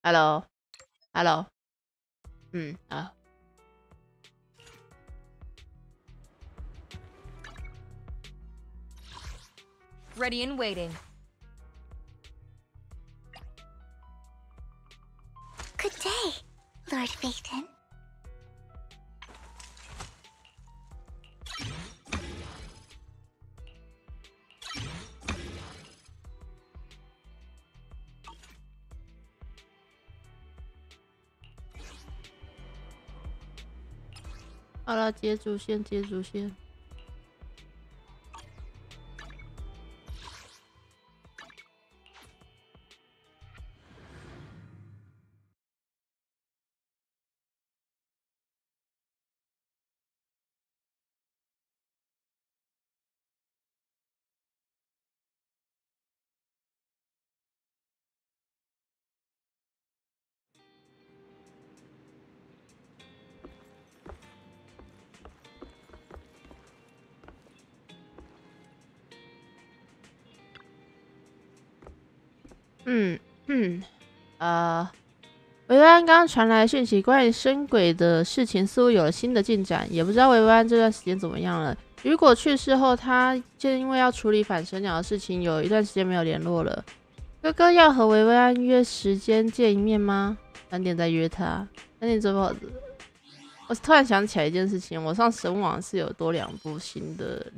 ，Hello，Hello，啊。Ready and waiting. Good day, Lord Phaethon.好了，接主线，接主线。维维安刚刚传来讯息，关于生鬼的事情似乎有了新的进展，也不知道维维安这段时间怎么样了。雨果去世后，他就因为要处理反神鸟的事情，有一段时间没有联络了。哥哥要和维维安约时间见一面吗？3点再约他。3点左右。我突然想起来一件事情，我上神网是有多2个新的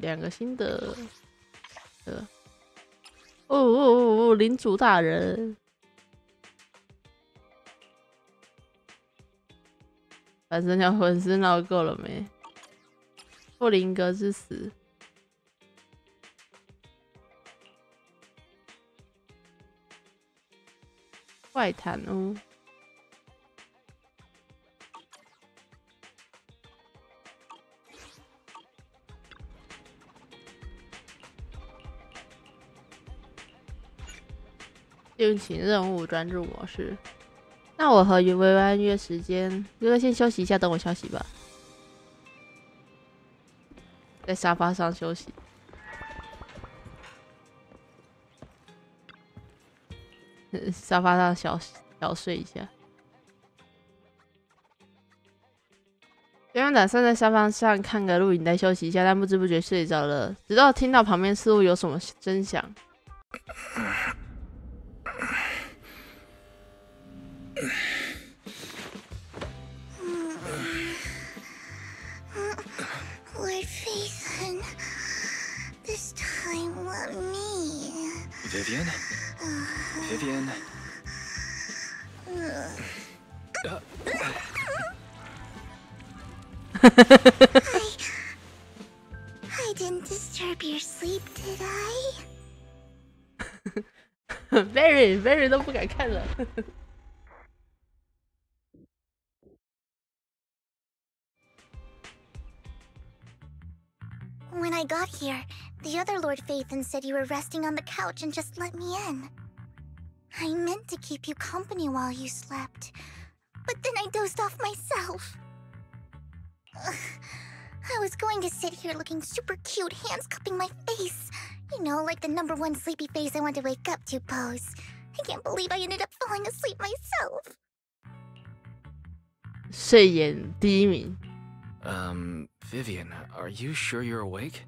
领主大人，反正条浑身闹够了没？布林格之死，怪谈屋。进行任务专注模式。那我和维维安约时间，哥哥先休息一下，等我消息吧。在沙发上休息。沙发上小睡一下。原本打算在沙发上看个录影带休息一下，但不知不觉睡着了，直到听到旁边似乎有什么声响。Lord Phaethon, this time let me. Vivian? Vivian? I didn't disturb your sleep, did I? Very 都不敢看了。When I got here, the other Lord Phaethon said you were resting on the couch and just let me in. I meant to keep you company while you slept, but then I dozed off myself. I was going to sit here looking super cute, hands cupping my face. You know, like the #1 sleepy face I want to wake up to pose. I can't believe I ended up falling asleep myself. 睡眼第一名。Vivian, are you sure you're awake?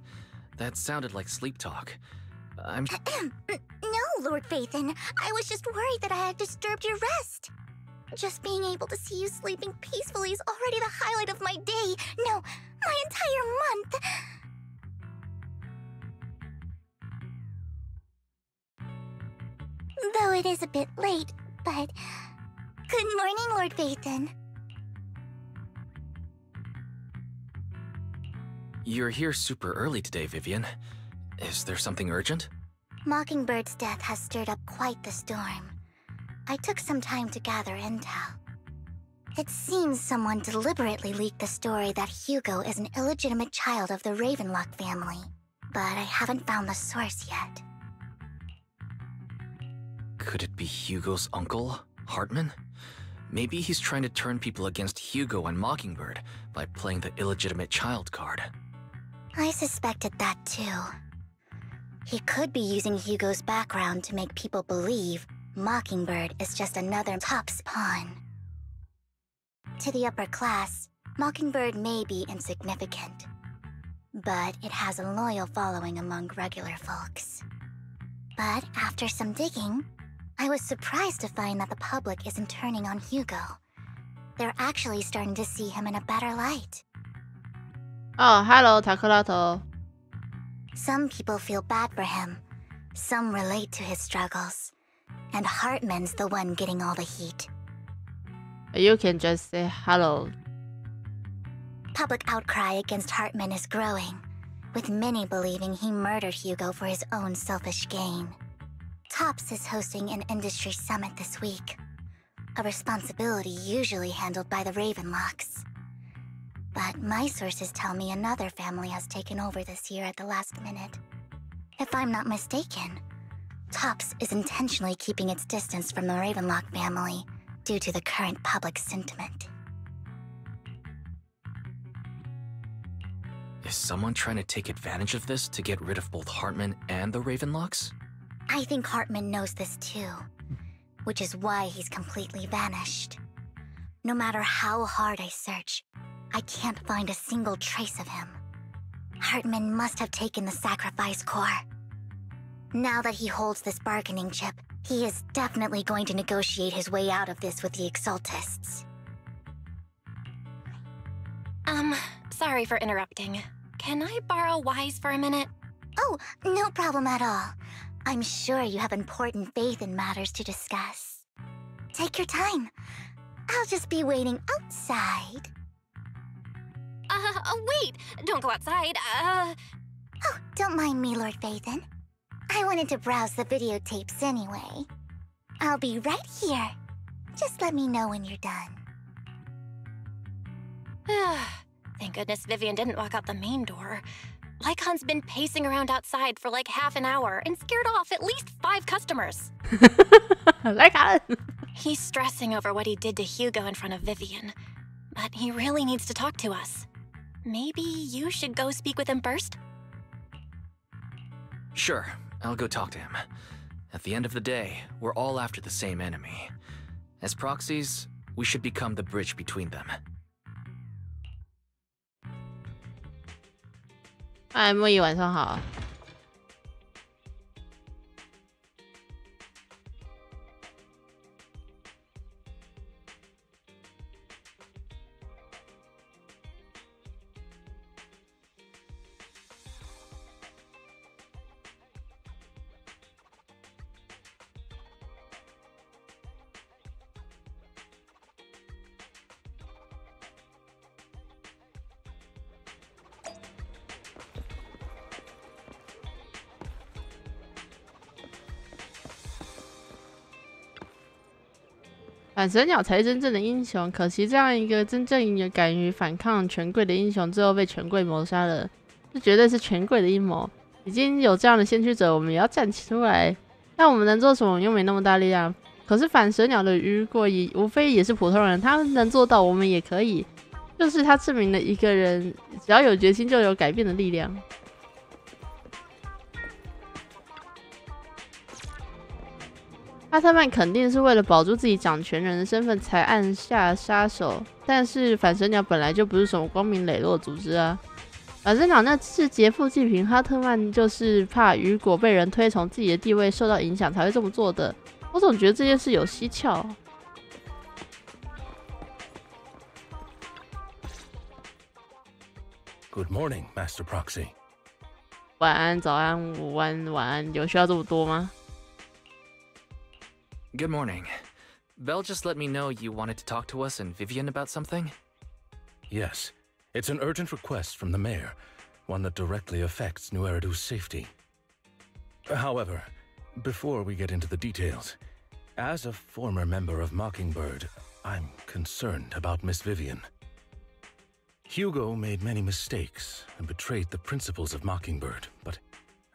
That sounded like sleep talk. I'm... No, Lord Phaethon. I was just worried that I had disturbed your rest. Just being able to see you sleeping peacefully is already the highlight of my day. No, my entire month. Though it is a bit late, but... Good morning, Lord Phaethon. You're here super early today, Vivian. Is there something urgent? Mockingbird's death has stirred up quite the storm. I took some time to gather intel. It seems someone deliberately leaked the story that Hugo is an illegitimate child of the Ravenlock family, but I haven't found the source yet. Could it be Hugo's uncle, Hartman? Maybe he's trying to turn people against Hugo and Mockingbird by playing the illegitimate child card. I suspected that too. He could be using Hugo's background to make people believe Mockingbird is just another Top's pawn. To the upper class, Mockingbird may be insignificant, but it has a loyal following among regular folks. But after some digging, I was surprised to find that the public isn't turning on Hugo. They're actually starting to see him in a better light. Oh, hello, 塔克拉头。Some people feel bad for him. Some relate to his struggles. And Hartman's the one getting all the heat. You can just say hello. Public outcry against Hartman is growing, with many believing he murdered Hugo for his own selfish gain. Tops is hosting an industry summit this week, a responsibility usually handled by the Ravenlocks. But my sources tell me another family has taken over this year at the last minute. If I'm not mistaken, Tops is intentionally keeping its distance from the Ravenlock family due to the current public sentiment. Is someone trying to take advantage of this to get rid of both Hartman and the Ravenlocks? I think Hartman knows this too, which is why he's completely vanished. No matter how hard I search, I can't find a single trace of him. Hartman must have taken the sacrifice core. Now that he holds this bargaining chip, he is definitely going to negotiate his way out of this with the Exaltists. Sorry for interrupting. Can I borrow Wise for a minute? Oh, no problem at all. I'm sure you have important faith in matters to discuss. Take your time. I'll just be waiting outside. Wait! Don't go outside, Oh, don't mind me, Lord Phaethon. I wanted to browse the videotapes anyway. I'll be right here. Just let me know when you're done. Thank goodness Vivian didn't walk out the main door. Lycon's been pacing around outside for like half an hour and scared off at least 5 customers. Lycon! He's stressing over what he did to Hugo in front of Vivian, but he really needs to talk to us. Maybe you should go speak with him first? Sure, I'll go talk to him. At the end of the day, we're all after the same enemy. As proxies, we should become the bridge between them. 嗨，莫伊，晚上好。反蛇鸟才是真正的英雄，可惜这样一个真正敢于反抗权贵的英雄，最后被权贵谋杀了，这绝对是权贵的阴谋。已经有这样的先驱者，我们也要站出来。但我们能做什么？又没那么大力量。可是反蛇鸟的雨果也无非也是普通人，他能做到，我们也可以。就是他证明了一个人只要有决心，就有改变的力量。阿特曼肯定是为了保住自己掌权人的身份才按下杀手，但是反蛇鸟本来就不是什么光明磊落的组织啊。反蛇鸟那是劫富济贫，哈特曼就是怕雨果被人推崇，自己的地位受到影响才会这么做的。我总觉得这件事有蹊跷。Good morning, Master Proxy. 晚安、早安、午安、晚安，有需要这么多吗？ Good morning. Belle just let me know you wanted to talk to us and Vivian about something? Yes, it's an urgent request from the mayor, one that directly affects New Eridu's safety. However, before we get into the details, as a former member of Mockingbird, I'm concerned about Miss Vivian. Hugo made many mistakes and betrayed the principles of Mockingbird, but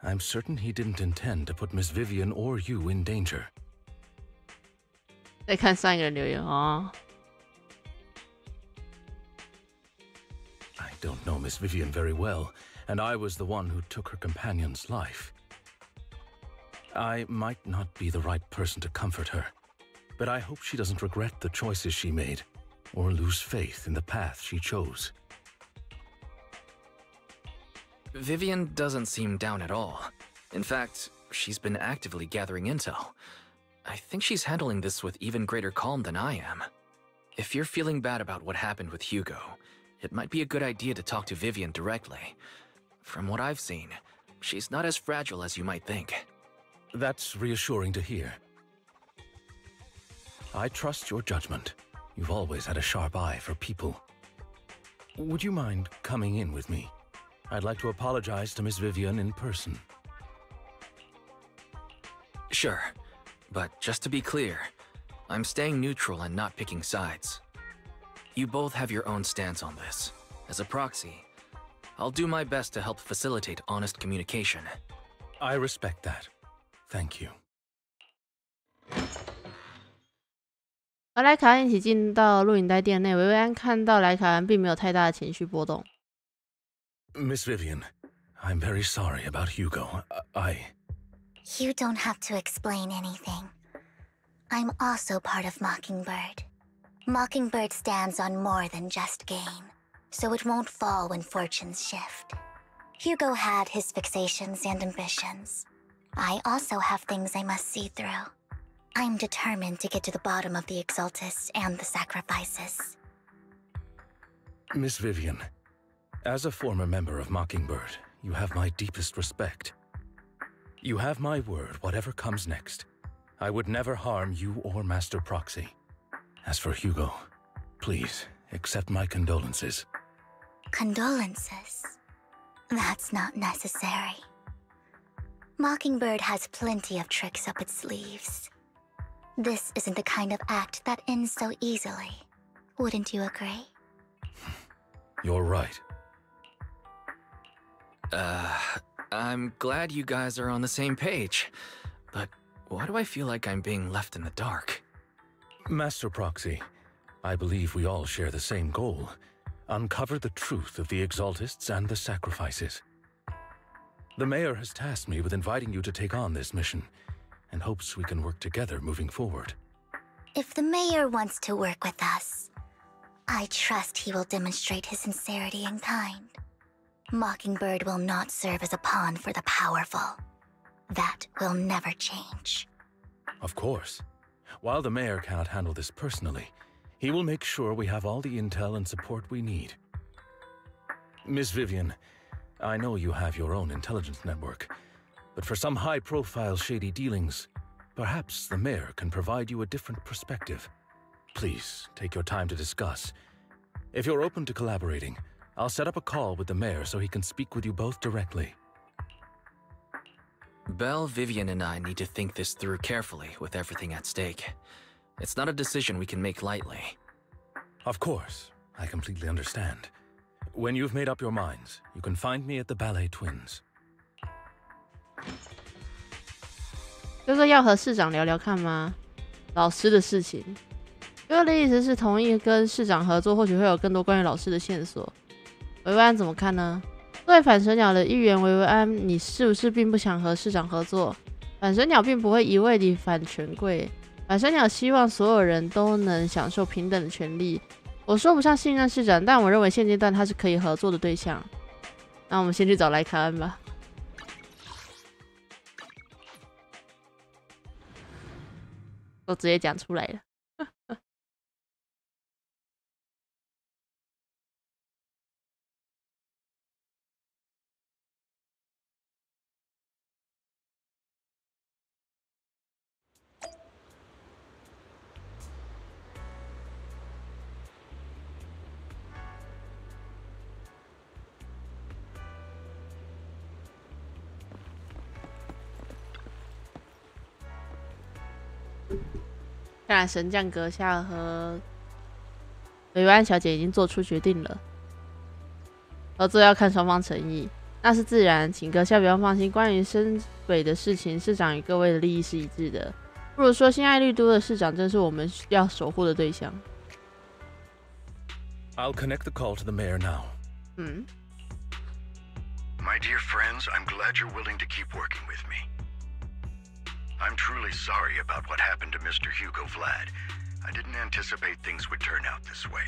I'm certain he didn't intend to put Miss Vivian or you in danger. 再看上一个人留言哦。I don't know Miss Vivian very well, and I was the one who took her companion's life. I might not be the right person to comfort her, but I hope she doesn't regret the choices she made or lose faith in the path she chose. Vivian doesn't seem down at all. In fact, she's been actively gathering intel. I think she's handling this with even greater calm than I am. If you're feeling bad about what happened with Hugo, it might be a good idea to talk to Vivian directly. From what I've seen, she's not as fragile as you might think. That's reassuring to hear. I trust your judgment. You've always had a sharp eye for people. Would you mind coming in with me? I'd like to apologize to Miss Vivian in person. Sure, but just to be clear, I'm staying neutral and not picking sides. You both have your own stance on this. As a proxy, I'll do my best to help facilitate honest communication. I respect that. Thank you. 和莱卡恩一起进到录影带店内，维维安看到莱卡恩并没有太大的情绪波动。Miss Vivian, I'm very sorry about Hugo. You don't have to explain anything. I'm also part of Mockingbird. Mockingbird stands on more than just gain, so it won't fall when fortunes shift. Hugo had his fixations and ambitions. I also have things I must see through. I'm determined to get to the bottom of the Exaltists and the sacrifices. Miss Vivian, as a former member of Mockingbird, you have my deepest respect. You have my word, whatever comes next. I would never harm you or Master Proxy. As for Hugo, please accept my condolences. Condolences? That's not necessary. Mockingbird has plenty of tricks up its sleeves. This isn't the kind of act that ends so easily. Wouldn't you agree? You're right. I'm glad you guys are on the same page, but why do I feel like I'm being left in the dark? Master Proxy, I believe we all share the same goal. Uncover the truth of the Exaltists and the sacrifices. The Mayor has tasked me with inviting you to take on this mission, and hopes we can work together moving forward. If the Mayor wants to work with us, I trust he will demonstrate his sincerity in kind. Mockingbird will not serve as a pawn for the powerful. That will never change. Of course. While the Mayor cannot handle this personally, he will make sure we have all the intel and support we need. Miss Vivian, I know you have your own intelligence network, but for some high-profile shady dealings, perhaps the Mayor can provide you a different perspective. Please, take your time to discuss. If you're open to collaborating, I'll set up a call with the Mayor so he can speak with you both directly. Belle, Vivian, and I need to think this through carefully with everything at stake. It's not a decision we can make lightly. Of course, I completely understand. When you've made up your minds, you can find me at the Ballet Twins. 哥哥要和市长聊聊看吗？老师的事情。哥哥的意思是同意跟市长合作，或许会有更多关于老师的线索。维维安怎么看呢？作为反神鸟的一员，维维安，你是不是并不想和市长合作？反神鸟并不会一味地反权贵，反神鸟希望所有人都能享受平等的权利。我说不上信任市长，但我认为现阶段他是可以合作的对象。那我们先去找莱卡恩吧。都直接讲出来了。看来神将阁下和维维安小姐已经做出决定了，合作要看双方诚意，那是自然，请阁下不要放心。关于深鬼的事情，市长与各位的利益是一致的。不如说，新爱绿都的市长正是我们要守护的对象。I'll connect the call to the mayor now. My dear friends, I'm glad you're willing to keep working with me. I'm truly sorry about what happened to Mr. Hugo Vlad. I didn't anticipate things would turn out this way.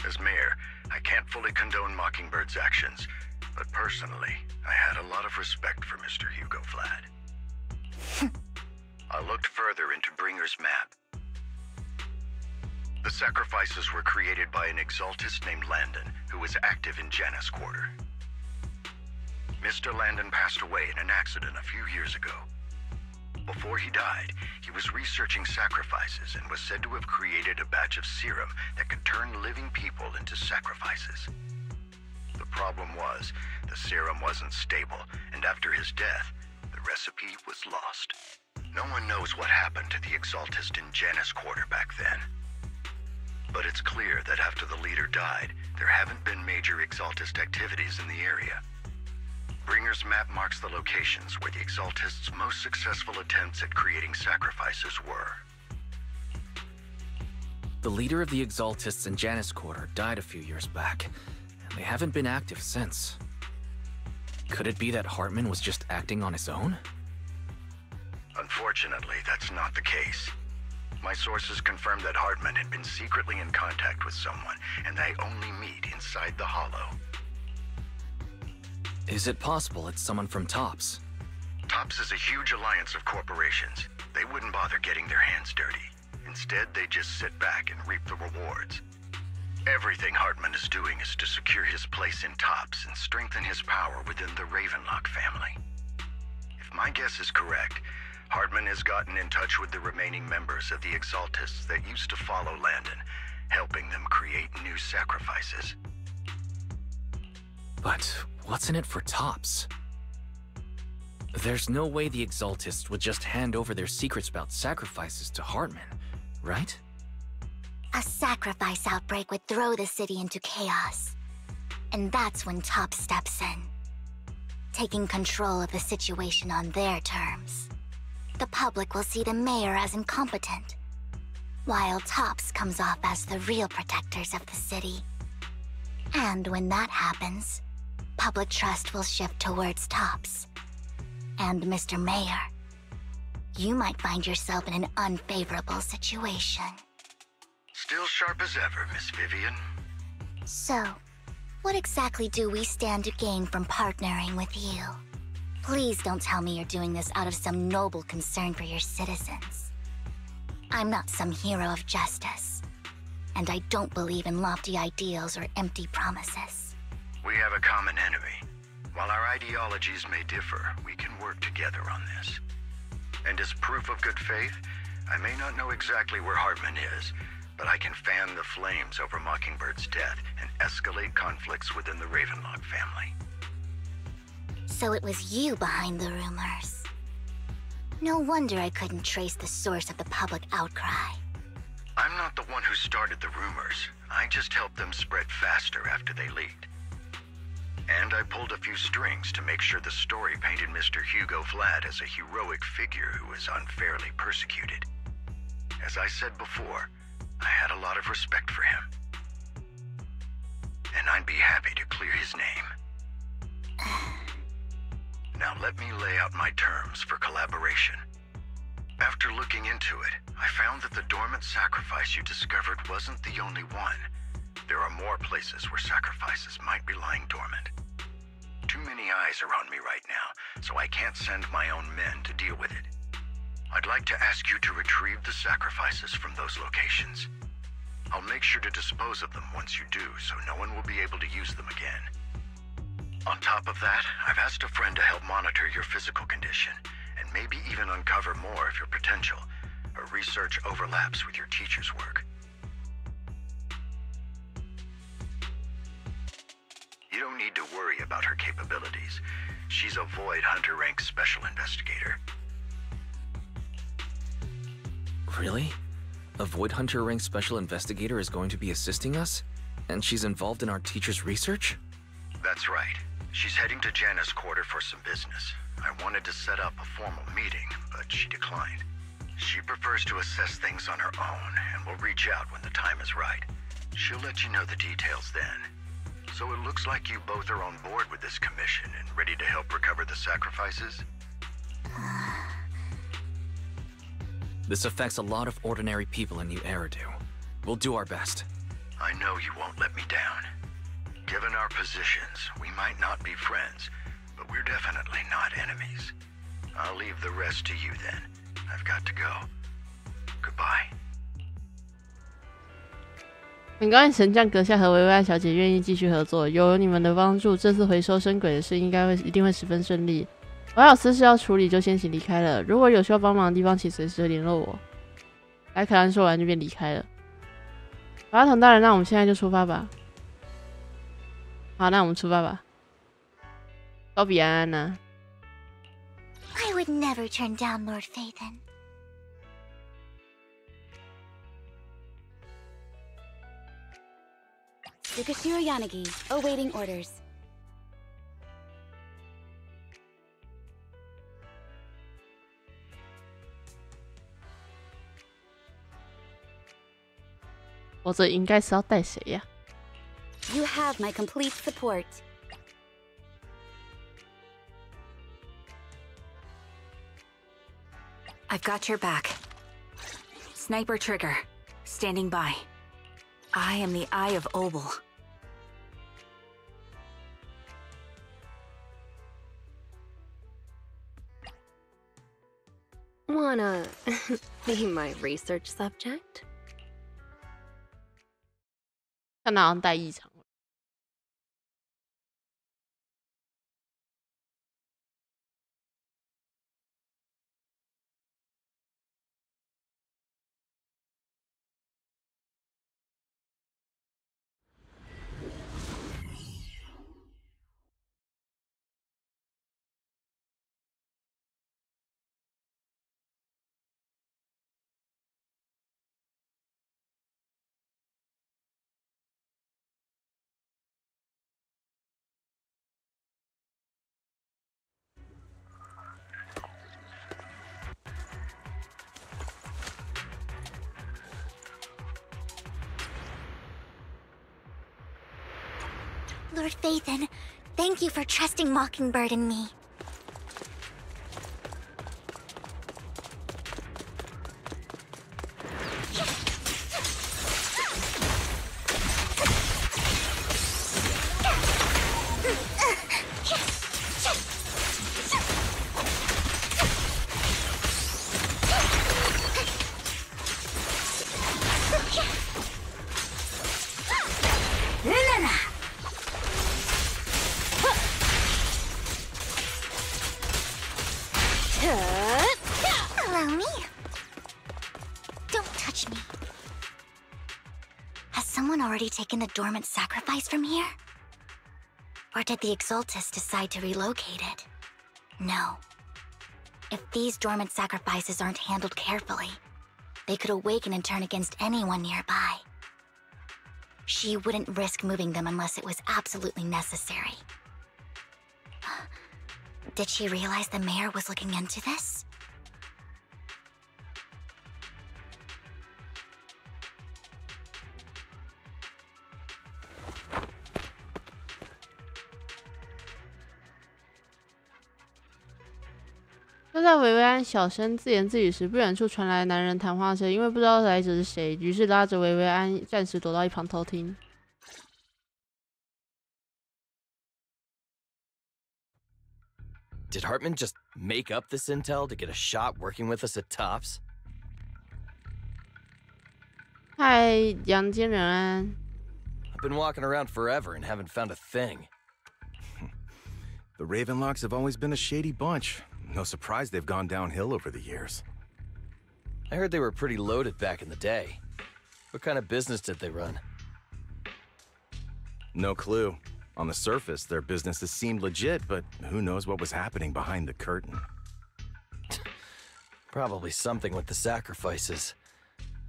As mayor, I can't fully condone Mockingbird's actions, but personally, I had a lot of respect for Mr. Hugo Vlad. I looked further into Bringer's map. The sacrifices were created by an exaltist named Landon, who was active in Janus Quarter. Mr. Landon passed away in an accident a few years ago. Before he died, he was researching sacrifices and was said to have created a batch of serum that could turn living people into sacrifices. The problem was, the serum wasn't stable, and after his death, the recipe was lost. No one knows what happened to the exaltist in Janus Quarter back then. But it's clear that after the leader died, there haven't been major exaltist activities in the area. Bringer's map marks the locations where the exaltists' most successful attempts at creating sacrifices were. The leader of the exaltists in Janus Quarter died a few years back, and they haven't been active since. Could it be that Hartman was just acting on his own? Unfortunately, that's not the case. My sources confirmed that Hartman had been secretly in contact with someone, and they only meet inside the Hollow. Is it possible it's someone from TOPS? TOPS is a huge alliance of corporations. They wouldn't bother getting their hands dirty. Instead, they just sit back and reap the rewards. Everything Hartman is doing is to secure his place in TOPS and strengthen his power within the Ravenlock family. If my guess is correct, Hartman has gotten in touch with the remaining members of the Exaltists that used to follow Landon, helping them create new sacrifices. But what's in it for TOPS? There's no way the Exaltists would just hand over their secrets about sacrifices to Hartman, right? A sacrifice outbreak would throw the city into chaos. And that's when TOPS steps in, taking control of the situation on their terms. The public will see the mayor as incompetent, while TOPS comes off as the real protectors of the city. And when that happens, public trust will shift towards TOPS. And Mr. Mayor, you might find yourself in an unfavorable situation. Still sharp as ever, Miss Vivian. So, what exactly do we stand to gain from partnering with you? Please don't tell me you're doing this out of some noble concern for your citizens. I'm not some hero of justice, and I don't believe in lofty ideals or empty promises. We have a common enemy. While our ideologies may differ, we can work together on this. And as proof of good faith, I may not know exactly where Hartman is, but I can fan the flames over Mockingbird's death and escalate conflicts within the Ravenlock family. So it was you behind the rumors. No wonder I couldn't trace the source of the public outcry. I'm not the one who started the rumors. I just helped them spread faster after they leaked. And I pulled a few strings to make sure the story painted Mr. Hugo Vlad as a heroic figure who was unfairly persecuted. As I said before, I had a lot of respect for him. And I'd be happy to clear his name. Now let me lay out my terms for collaboration. After looking into it, I found that the dormant sacrifice you discovered wasn't the only one. There are more places where sacrifices might be lying dormant. Too many eyes are on me right now, so I can't send my own men to deal with it. I'd like to ask you to retrieve the sacrifices from those locations. I'll make sure to dispose of them once you do, so no one will be able to use them again. On top of that, I've asked a friend to help monitor your physical condition, and maybe even uncover more of your potential. Her research overlaps with your teacher's work. You don't need to worry about her capabilities. She's a Void Hunter rank special investigator. Really? A Void Hunter rank special investigator is going to be assisting us? And she's involved in our teacher's research? That's right. She's heading to Janus Quarter for some business. I wanted to set up a formal meeting, but she declined. She prefers to assess things on her own, and will reach out when the time is right. She'll let you know the details then. So it looks like you both are on board with this commission and ready to help recover the sacrifices? This affects a lot of ordinary people in New Eridu. We'll do our best. I know you won't let me down. Given our positions, we might not be friends, but we're definitely not enemies. I'll leave the rest to you then. I've got to go. Goodbye. 很高兴神将阁下和薇薇安小姐愿意继续合作，有你们的帮助，这次回收生鬼的事一定会十分顺利。我还有私事要处理，就先行离开了。如果有需要帮忙的地方，请随时联络我。莱可安说完就便离开了。法统大人，那我们现在就出发吧。好，那我们出发吧。高比安安呢I would never turn down Lord Phaethon. Yukashiro Yanagi, awaiting orders. You have my complete support. I've got your back. Sniper trigger, standing by. I am the Eye of Obel. Wanna be my research subject? 看他好像带异常。Lord Phaethon, thank you for trusting Mockingbird and me. Allow me. Don't touch me. Has someone already taken the dormant sacrifice from here? Or did the Exaltus decide to relocate it? No. If these dormant sacrifices aren't handled carefully, they could awaken and turn against anyone nearby. She wouldn't risk moving them unless it was absolutely necessary. Did she realize the mayor was looking into this? 就在维维安小声自言自语时，不远处传来男人谈话声。因为不知道来者是谁，于是拉着维维安暂时躲到一旁偷听。Did Hartman just make up this intel to get a shot working with us at Tops? 嗨，杨坚仁安。I've been walking around forever and haven't found a thing. The Ravenlocks have always been a shady bunch. No surprise they've gone downhill over the years. I heard they were pretty loaded back in the day. What kind of business did they run? No clue. On the surface, their businesses seemed legit, but who knows what was happening behind the curtain. Probably something with the sacrifices.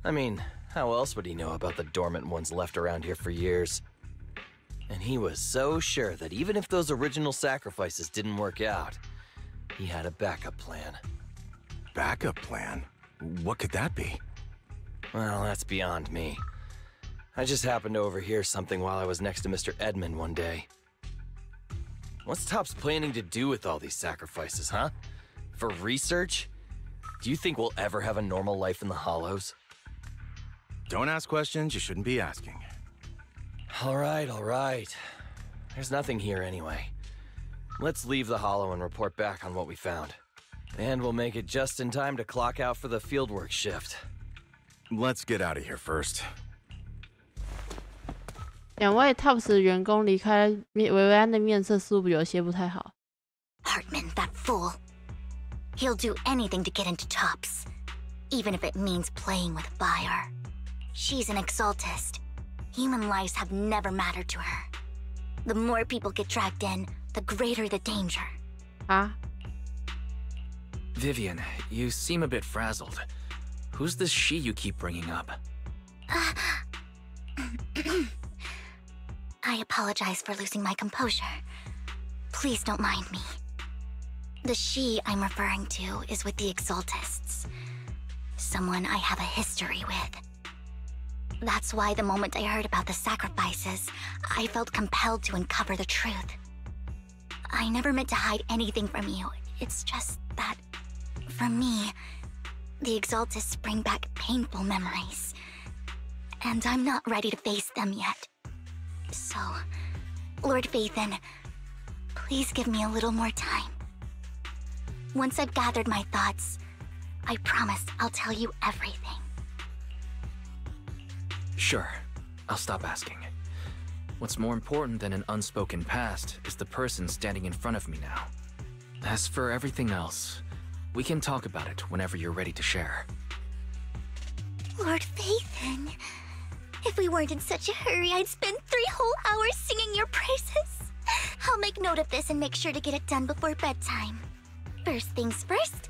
I mean, how else would he know about the dormant ones left around here for years? And he was so sure that even if those original sacrifices didn't work out, he had a backup plan. Backup plan? What could that be? Well, that's beyond me. I just happened to overhear something while I was next to Mr. Edmund one day. What's Tops planning to do with all these sacrifices, huh? For research? Do you think we'll ever have a normal life in the Hollows? Don't ask questions you shouldn't be asking. All right. There's nothing here anyway. Let's leave the Hollow and report back on what we found. And we'll make it just in time to clock out for the fieldwork shift. Let's get out of here first. 两位 TOPS 员工离开维维安的面色似乎有些不太好。Hartman, that fool. He'll do anything to get into TOPS, even if it means playing with fire. She's an exaltist. Human lives have never mattered to her. The more people get dragged in, the greater the danger. Ah? Vivian, you seem a bit frazzled. Who's this she you keep bringing up? I apologize for losing my composure. Please don't mind me. The she I'm referring to is with the Exaltists. Someone I have a history with. That's why the moment I heard about the sacrifices, I felt compelled to uncover the truth. I never meant to hide anything from you. It's just that, for me, the Exaltists bring back painful memories. And I'm not ready to face them yet. So, Lord Vathan, please give me a little more time. Once I've gathered my thoughts, I promise I'll tell you everything. Sure, I'll stop asking. What's more important than an unspoken past is the person standing in front of me now. As for everything else, we can talk about it whenever you're ready to share. Lord Vathan, if we weren't in such a hurry, I'd spend 3 whole hours singing your praises. I'll make note of this and make sure to get it done before bedtime. First things first,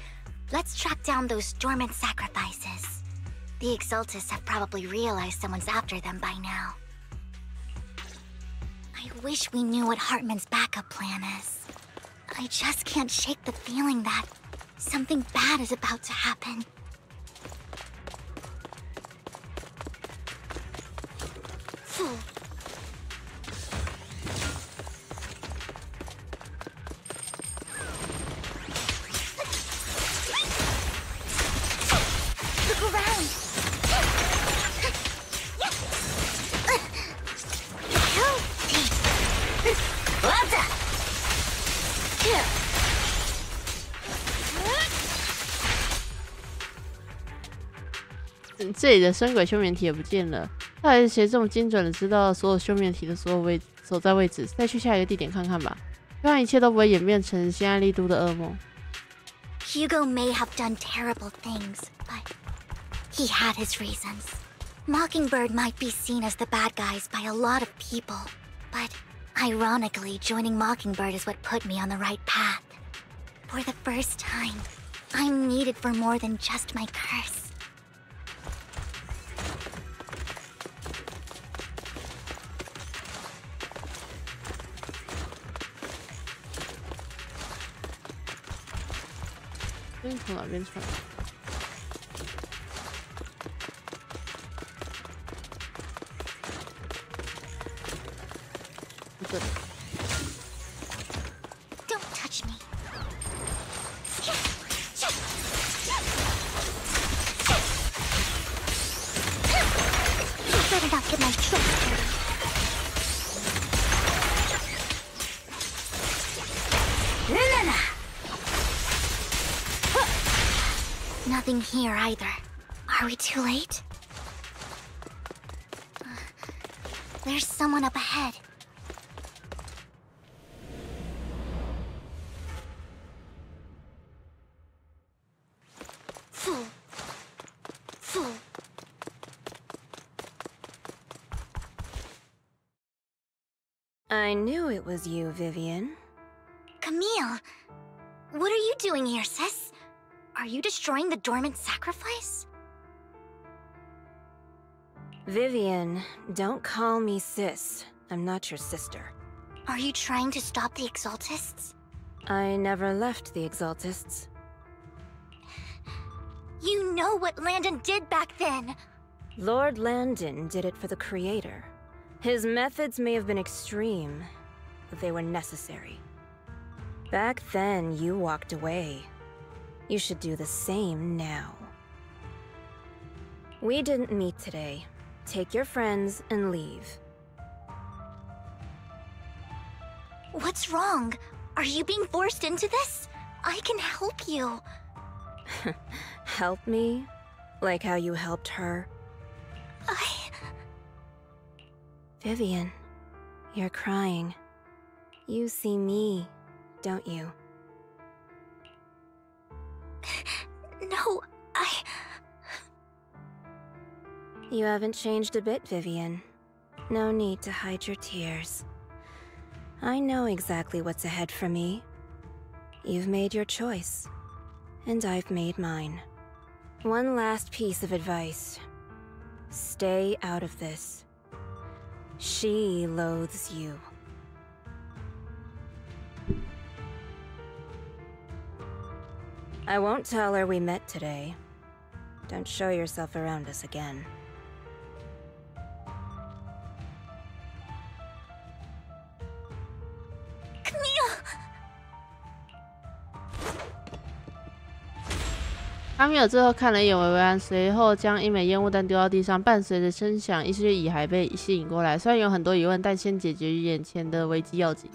let's track down those dormant sacrifices. The Exaltists have probably realized someone's after them by now. I wish we knew what Hartman's backup plan is. I just can't shake the feeling that something bad is about to happen. Phew. Look around! Here! 这里的深轨休眠体也不见了，到底是谁这么精准的知道所有休眠体的所有所在位置？再去下一个地点看看吧，希望一切都不会演变成心安理都的噩梦。Hugo may have done terrible things, but he had his reasons. Mockingbird might be seen as the bad guys by a lot of people, but ironically, joining Mockingbird is what put me on the right path. For the first time, I'm needed for more than just my curse. Don't touch me. Better not get my tricks dirty. Nothing here either. Are we too late? There's someone up ahead. Fool. I knew it was you, Vivian. Camille, what are you doing here, sis? Are you destroying the dormant sacrifice? Vivian, don't call me sis. I'm not your sister. Are you trying to stop the Exaltists? I never left the Exaltists. You know what Landon did back then! Lord Landon did it for the Creator. His methods may have been extreme, but they were necessary. Back then, you walked away. You should do the same now. We didn't meet today. Take your friends and leave. What's wrong? Are you being forced into this? I can help you. Help me? Like how you helped her? Vivian, you're crying. You see me, don't you? No, You haven't changed a bit, Vivian. No need to hide your tears. I know exactly what's ahead for me. You've made your choice, and I've made mine. One last piece of advice. Stay out of this. She loathes you. I won't tell her we met today. Don't show yourself around us again.卡米尔最后看了一眼维维安，随后将一枚烟雾弹丢到地上，伴随着声响，一些蚁还被吸引过来。虽然有很多疑问，但先解决眼前的危机要紧。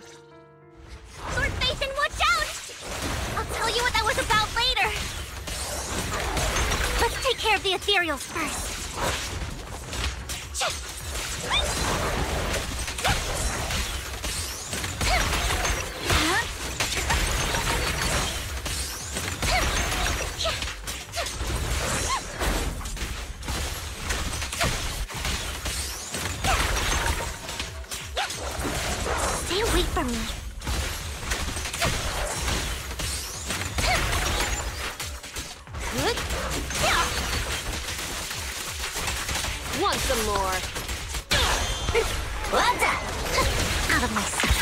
Lord Nathan, watch out! I'll tell you what that was about later. Let's take care of the ethereals first. Stay away from me. Good. Want some more? Well done. Out of my sight.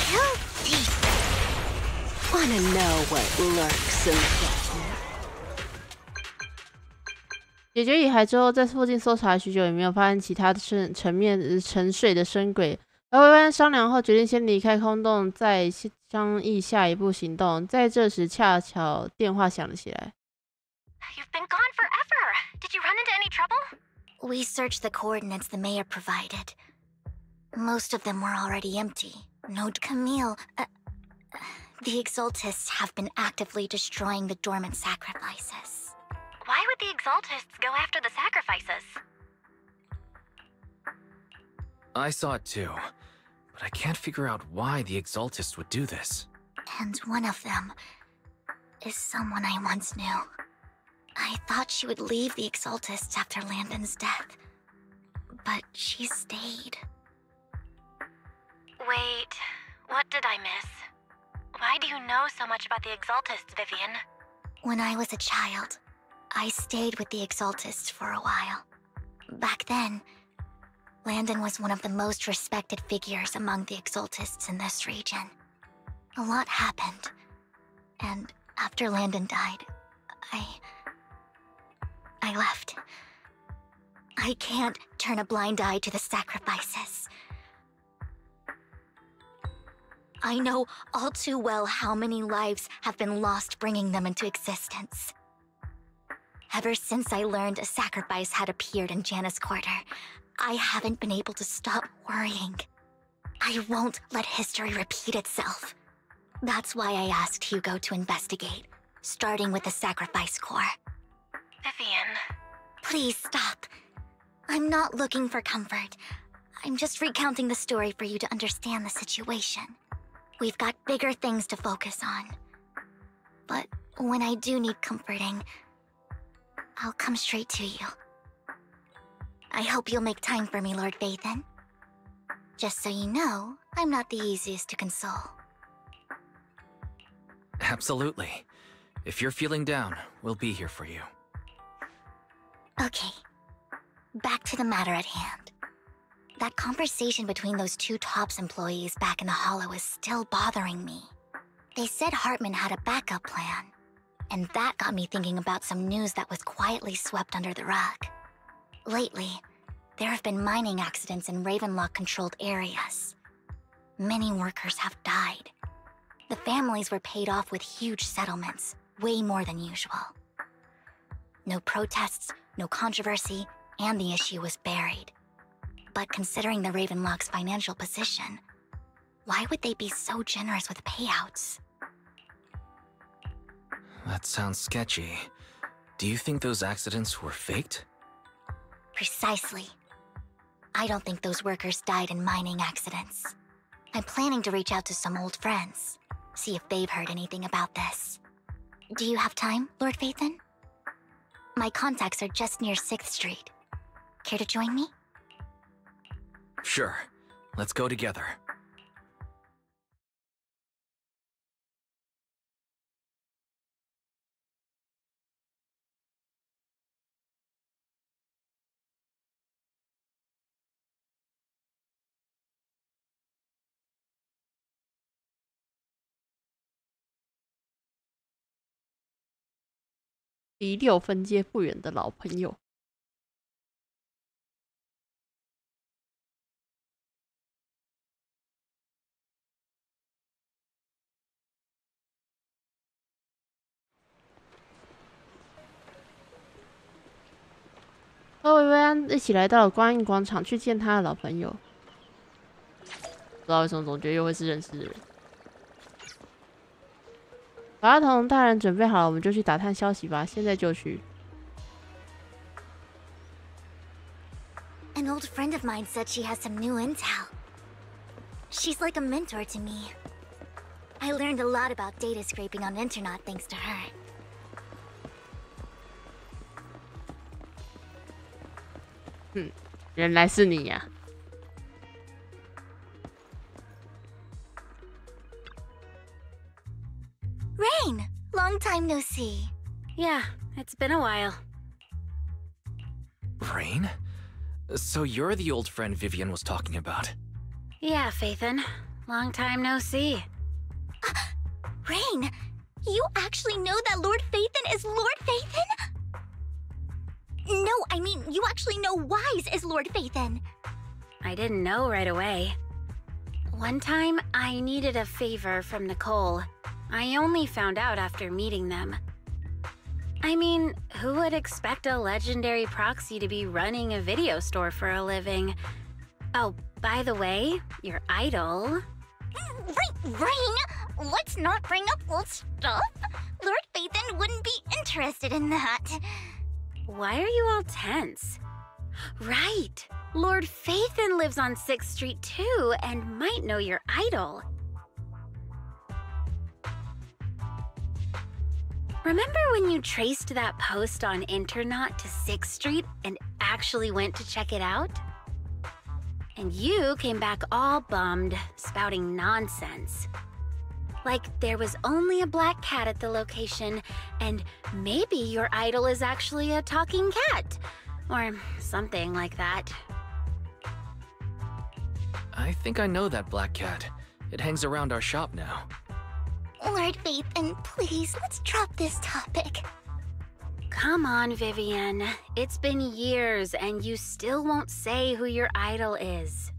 Kill deep. Wanna know what lurks in the 解决蚁骸之后，在附近搜查了许久，也没有发现其他的层面沉睡的深鬼。而维安商量后，决定先离开空洞，再商议下一步行动。在这时，恰巧电话响了起来。You've been gone forever. Did you run into any trouble? We searched the coordinates the mayor provided. Most of them were already empty. Note Camille. The Exaltists have been actively destroying the dormant sacrifices. Why would the Exaltists go after the sacrifices? I saw it too, but I can't figure out why the Exaltists would do this. And one of them is someone I once knew. I thought she would leave the Exaltists after Landon's death, but she stayed. Wait, what did I miss? Why do you know so much about the Exaltists, Vivian? When I was a child, I stayed with the Exaltists for a while. Back then, Landon was one of the most respected figures among the Exaltists in this region. A lot happened, and after Landon died, I left. I can't turn a blind eye to the sacrifices. I know all too well how many lives have been lost bringing them into existence. Ever since I learned a sacrifice had appeared in Janna's quarter, I haven't been able to stop worrying. I won't let history repeat itself. That's why I asked Hugo to investigate, starting with the sacrifice core. Vivian. Please stop. I'm not looking for comfort. I'm just recounting the story for you to understand the situation. We've got bigger things to focus on. But when I do need comforting, I'll come straight to you. I hope you'll make time for me, Lord Vathan. Just so you know, I'm not the easiest to console. Absolutely. If you're feeling down, we'll be here for you. Okay. Back to the matter at hand. That conversation between those two TOPS employees back in the Hollow is still bothering me. They said Hartman had a backup plan, and that got me thinking about some news that was quietly swept under the rug. Lately, there have been mining accidents in Ravenlock-controlled areas. Many workers have died. The families were paid off with huge settlements, way more than usual. No protests, no controversy, and the issue was buried. But considering the Ravenlock's financial position, why would they be so generous with payouts? That sounds sketchy. Do you think those accidents were faked? Precisely. I don't think those workers died in mining accidents. I'm planning to reach out to some old friends, see if they've heard anything about this. Do you have time, Lord Phaethon? My contacts are just near 6th Street. Care to join me? Sure. Let's go together.离6分街不远的老朋友。和薇薇安一起来到了光印广场，去见他的老朋友。不知道为什么总觉得又会是认识的人。法拉同大人准备好了，我们就去打探消息吧。现在就去。An old friend of mine said she has some new intel. She's like a mentor to me. I learned a lot about data scraping on internet thanks to her. 原来是你呀。Rain! Long time no see. Yeah, it's been a while. Rain? So you're the old friend Vivian was talking about? Yeah, Phaethon. Long time no see. Rain! You actually know that Lord Phaethon is Lord Phaethon? No, I mean, you actually know Wise is Lord Phaethon. I didn't know right away. One time, I needed a favor from Nicole. I only found out after meeting them. I mean, who would expect a legendary proxy to be running a video store for a living? Oh, by the way, your idol... Rain! Let's not bring up old stuff. Lord Phaethon wouldn't be interested in that. Why are you all tense? Right! Lord Phaethon lives on 6th Street too, and might know your idol. Remember when you traced that post on Internet to 6th Street and actually went to check it out? And you came back all bummed, spouting nonsense. Like there was only a black cat at the location, and maybe your idol is actually a talking cat. Or something like that. I think I know that black cat. It hangs around our shop now. Lord Phaethon, please, let's drop this topic. Come on, Vivian. It's been years, and you still won't say who your idol is.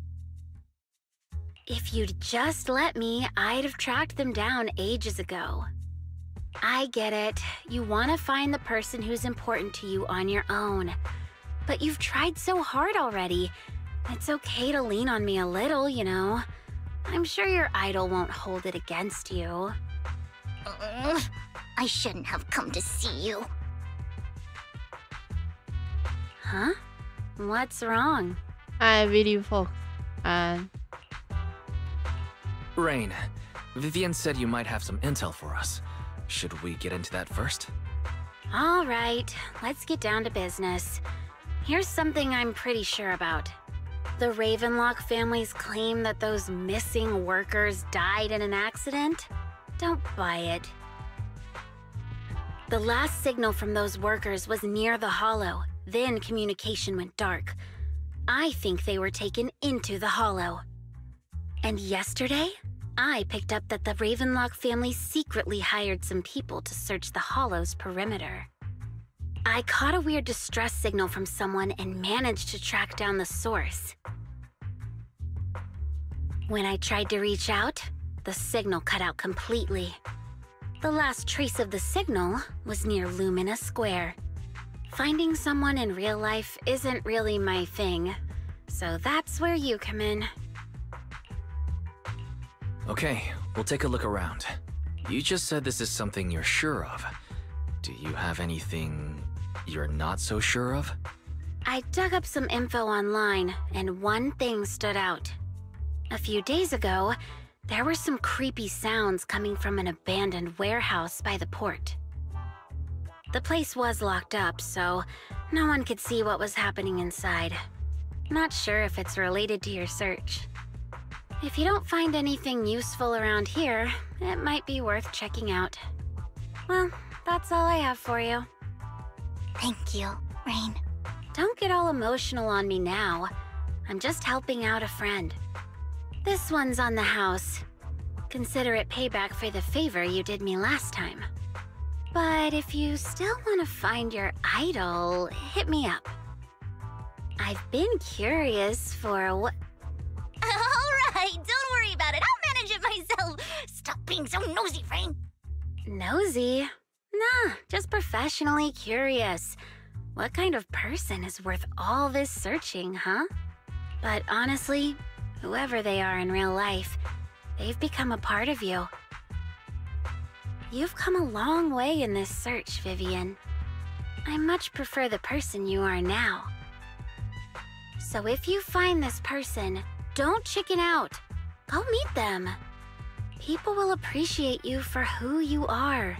If you'd just let me, I'd have tracked them down ages ago. I get it. You want to find the person who's important to you on your own. But you've tried so hard already. It's okay to lean on me a little, you know. I'm sure your idol won't hold it against you. I shouldn't have come to see you. Huh? What's wrong? Hi, video folks. Rain, Vivian said you might have some intel for us. Should we get into that first? All right, let's get down to business. Here's something I'm pretty sure about. The Ravenlock family's claim that those missing workers died in an accident? Don't buy it. The last signal from those workers was near the Hollow. Then communication went dark. I think they were taken into the Hollow. And yesterday, I picked up that the Ravenlock family secretly hired some people to search the Hollow's perimeter. I caught a weird distress signal from someone and managed to track down the source. When I tried to reach out, the signal cut out completely. The last trace of the signal was near Lumina Square. Finding someone in real life isn't really my thing, so that's where you come in. Okay, we'll take a look around. You just said this is something you're sure of. Do you have anything you're not so sure of? I dug up some info online, and one thing stood out. A few days ago, there were some creepy sounds coming from an abandoned warehouse by the port. The place was locked up, so no one could see what was happening inside. Not sure if it's related to your search. If you don't find anything useful around here, it might be worth checking out. Well, that's all I have for you. Thank you, Rain. Don't get all emotional on me now. I'm just helping out a friend. This one's on the house. Consider it payback for the favor you did me last time. But if you still want to find your idol, hit me up. I've been curious for what... Alright, don't worry about it. I'll manage it myself. Stop being so nosy, Rain. Nosy? Nah, just professionally curious. What kind of person is worth all this searching, huh? But honestly, whoever they are in real life, they've become a part of you. You've come a long way in this search, Vivian. I much prefer the person you are now. So if you find this person, don't chicken out. Go meet them. People will appreciate you for who you are.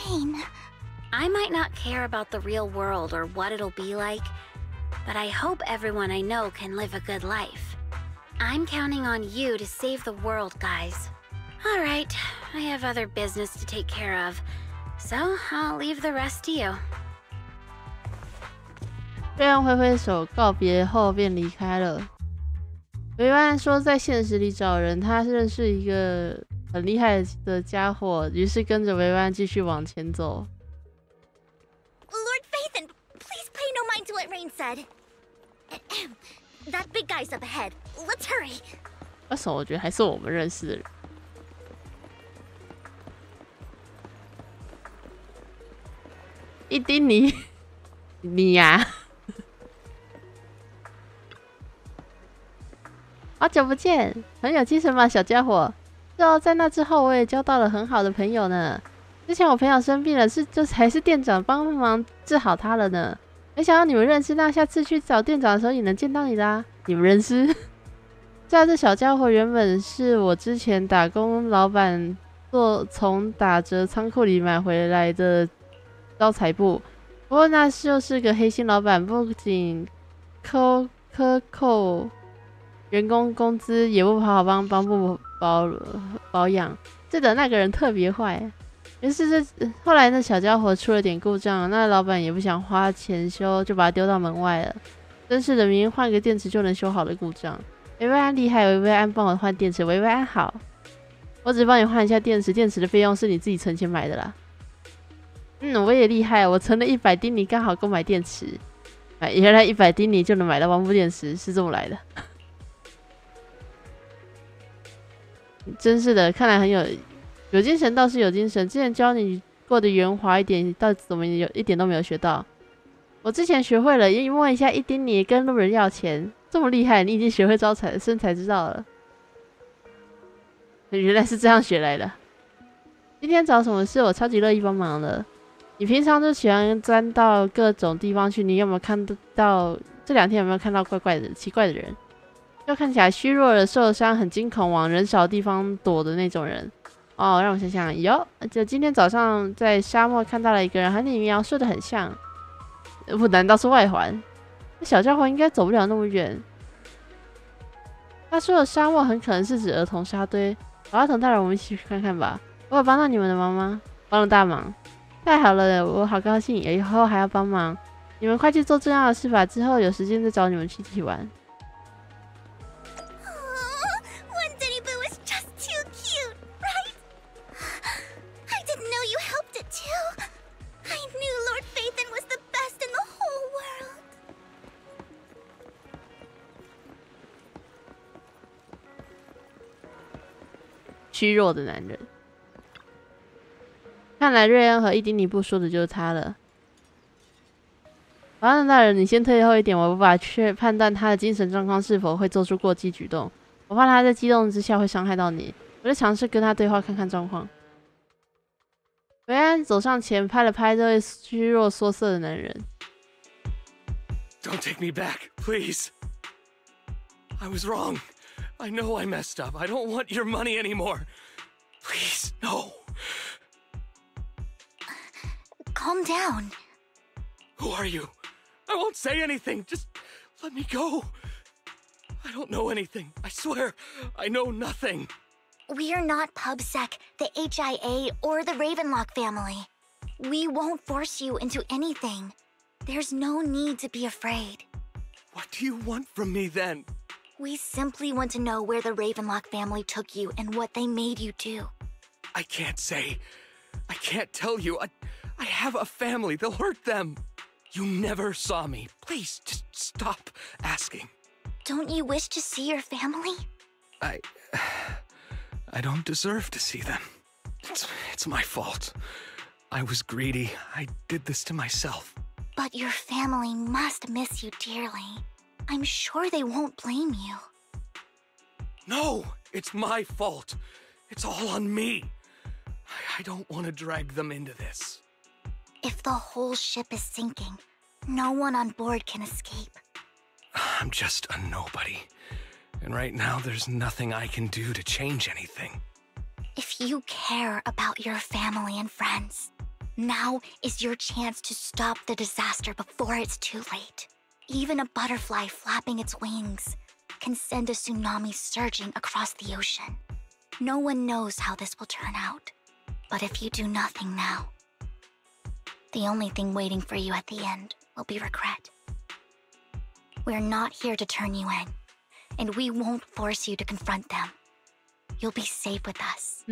Rain. I might not care about the real world or what it'll be like, but I hope everyone I know can live a good life. I'm counting on you to save the world, guys. Alright, I have other business to take care of, so I'll leave the rest to you. 对岸挥挥手告别后便离开了。维安说在现实里找人，他认识一个很厉害的家伙，于是跟着维安继续往前走。Lord Phaethon, please pay no mind to what Rain said. That big guy's up ahead. Let's hurry. 为什么我觉得还是我们认识的人？一丁你，你呀、好久不见，很有精神吗，小家伙？是哦，在那之后我也交到了很好的朋友呢。之前我朋友生病了，还是店长帮忙治好他了呢。没想到你们认识，那下次去找店长的时候也能见到你啦。你们认识？这小家伙原本是我之前打工老板从打折仓库里买回来的招财布，不过那就是个黑心老板，不仅扣员工工资，也不好好帮部保养。记得那个人特别坏。于是后来那小家伙出了点故障，那老板也不想花钱修，就把他丢到门外了。真是的，明明换个电池就能修好的故障。维维安厉害，维维安帮我换电池，维维安好。我只帮你换一下电池，电池的费用是你自己存钱买的啦。我也厉害，我存了100丁尼，刚好购买电池。原来100丁尼就能买到1部电池，是这么来的。真是的，看来很有精神，倒是有精神。之前教你过的圆滑一点，到底怎么一点都没有学到？我之前学会了，因为一下1丁尼跟路人要钱，这么厉害，你已经学会招财生财之道了。原来是这样学来的。今天找什么事，我超级乐意帮忙的。你平常就喜欢钻到各种地方去，你有没有看到这2天有没有看到奇怪的人？就看起来虚弱的、受伤、很惊恐，往人少的地方躲的那种人。哦，让我想想，就今天早上在沙漠看到了一个人，和你描述的很像。不，难道是外环？那小家伙应该走不了那么远。他说的沙漠很可能是指儿童沙堆。儿童大人，我们一起去看看吧。我有帮到你们的忙吗？帮了大忙。太好了，我好高兴，以后还要帮忙。你们快去做重要的事吧，之后有时间再找你们去一起玩。One Denny Boo is just too cute, right? I didn't know you helped it too. I knew Lord Phaethon was the best in the whole world. 虚弱的男人。看来瑞恩和伊丁尼布说的就是他了。法兰大人，你先退后一点，我无法判断他的精神状况是否会做出过激举动，我怕他在激动之下会伤害到你。我就尝试跟他对话，看看状况。维安走上前，拍了拍这位虚弱缩色的男人。Don't take me back, please. I was wrong. I know I messed up. I don't want your money anymore. Please, no. Calm down. Who are you? I won't say anything. Just let me go. I don't know anything. I swear, I know nothing. We are not PubSec, the HIA, or the Ravenlock family. We won't force you into anything. There's no need to be afraid. What do you want from me then? We simply want to know where the Ravenlock family took you and what they made you do. I can't say. I can't tell you. I have a family. They'll hurt them. You never saw me. Please, just stop asking. Don't you wish to see your family? I don't deserve to see them. It's my fault. I was greedy. I did this to myself. But your family must miss you dearly. I'm sure they won't blame you. No, it's my fault. It's all on me. I don't want to drag them into this. If the whole ship is sinking, no one on board can escape. I'm just a nobody. And right now, there's nothing I can do to change anything. If you care about your family and friends, now is your chance to stop the disaster before it's too late. Even a butterfly flapping its wings can send a tsunami surging across the ocean. No one knows how this will turn out. But if you do nothing now, the only thing waiting for you at the end will be regret. We're not here to turn you in, and we won't force you to confront them. You'll be safe with us.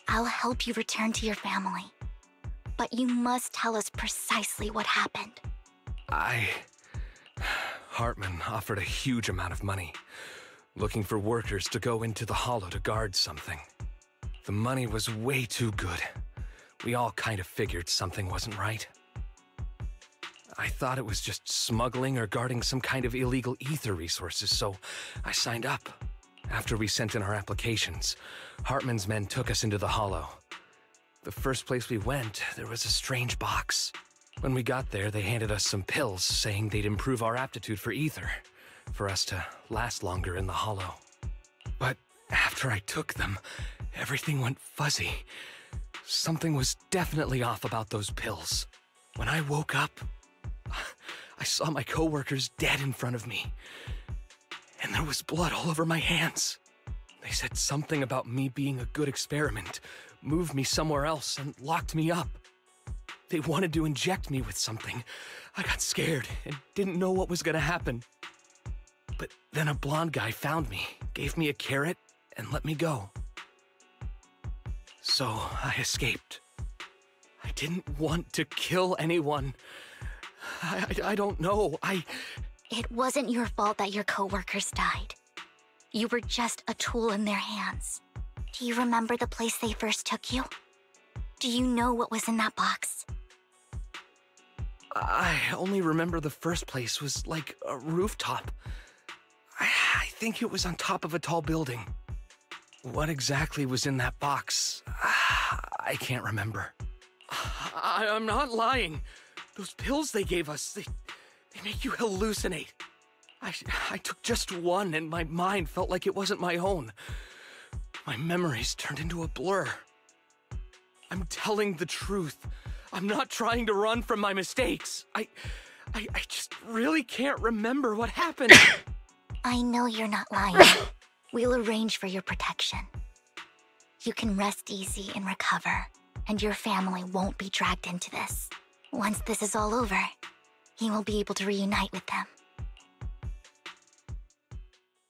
I'll help you return to your family, but you must tell us precisely what happened. Hartman offered a huge amount of money, looking for workers to go into the hollow to guard something. The money was way too good. We all kind of figured something wasn't right. I thought it was just smuggling or guarding some kind of illegal ether resources, so I signed up. After we sent in our applications, Hartman's men took us into the hollow. The first place we went, there was a strange box. When we got there, they handed us some pills, saying they'd improve our aptitude for ether, for us to last longer in the hollow. But after I took them, everything went fuzzy. Something was definitely off about those pills. When I woke up, I saw my coworkers dead in front of me. And there was blood all over my hands. They said something about me being a good experiment, moved me somewhere else, and locked me up. They wanted to inject me with something. I got scared and didn't know what was gonna happen. But then a blonde guy found me, gave me a carrot, and let me go. So I escaped. I didn't want to kill anyone. I don't know. It wasn't your fault that your coworkers died. You were just a tool in their hands. Do you remember the place they first took you? Do you know what was in that box? I only remember the first place was like a rooftop. I think it was on top of a tall building. What exactly was in that box? I can't remember. I'm not lying. Those pills they gave us, they make you hallucinate. I took just one and my mind felt like it wasn't my own. My memories turned into a blur. I'm telling the truth. I'm not trying to run from my mistakes. I just really can't remember what happened. I know you're not lying. We'll arrange for your protection. You can rest easy and recover, and your family won't be dragged into this. Once this is all over, you will be able to reunite with them.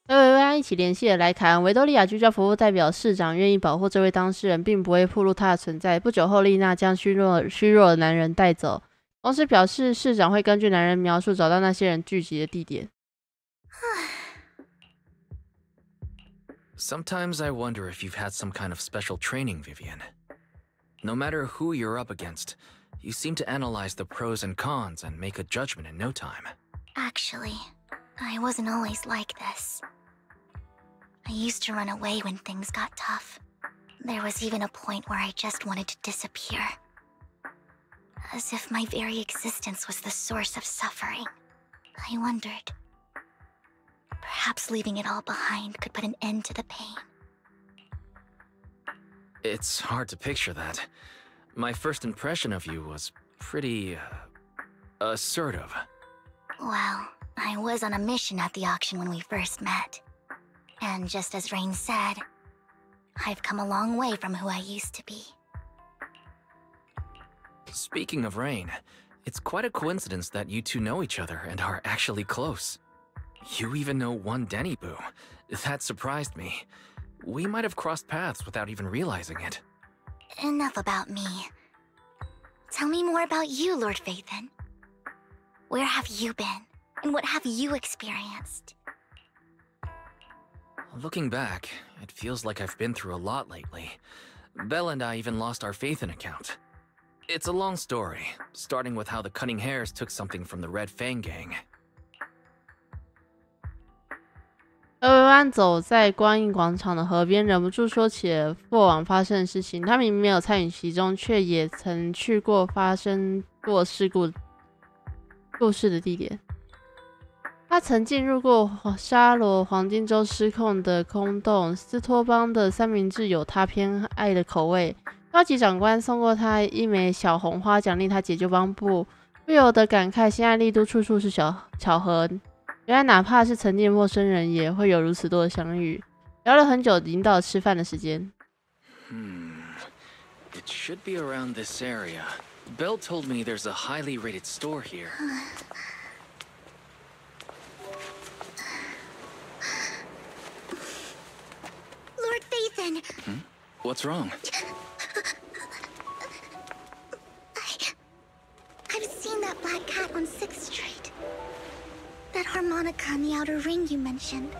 和维维安一起联系了莱凯恩，维多利亚居家服务代表市长愿意保护这位当事人，并不会暴露他的存在。不久后，丽娜将虚弱的男人带走，同时表示市长会根据男人描述找到那些人聚集的地点。Sometimes I wonder if you've had some kind of special training, Vivian. No matter who you're up against, you seem to analyze the pros and cons and make a judgment in no time. Actually, I wasn't always like this. I used to run away when things got tough. There was even a point where I just wanted to disappear. As if my very existence was the source of suffering. I wondered. Perhaps leaving it all behind could put an end to the pain. It's hard to picture that. My first impression of you was pretty, assertive. Well, I was on a mission at the auction when we first met. And just as Rain said, I've come a long way from who I used to be. Speaking of Rain, it's quite a coincidence that you two know each other and are actually close. You even know one Denny Boo. That surprised me. We might have crossed paths without even realizing it. Enough about me. Tell me more about you, Lord Vathon. Where have you been? And what have you experienced? Looking back, it feels like I've been through a lot lately. Belle and I even lost our Vathon account. It's a long story, starting with how the Cunning Hares took something from the Red Fang Gang. 而维安走在光印广场的河边，忍不住说起了过往发生的事情。他明明没有参与其中，却也曾去过发生过事故事的地点。他曾进入过沙罗黄金州失控的空洞，斯托邦的三明治有他偏爱的口味。高级长官送过他一枚小红花，奖励他解救帮部，不由得感慨心爱力都处处是巧合。原来哪怕是曾经的陌生人，也会有如此多的相遇。聊了很久，已经到了吃饭的时间。It should be around this area. Belle told me there's a highly rated store here. Lord Vathon! What's wrong? I've seen that black cat on 6th Street. That harmonica in the outer ring you mentioned.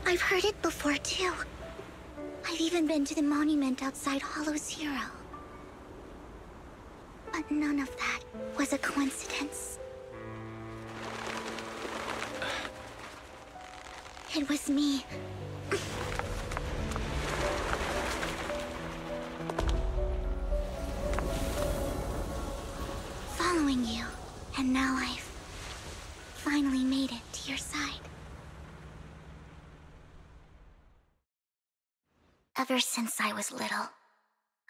I've heard it before, too. I've even been to the monument outside Hollow Zero. But none of that was a coincidence. It was me. Following you, and now I've finally made it to your side. Ever since I was little,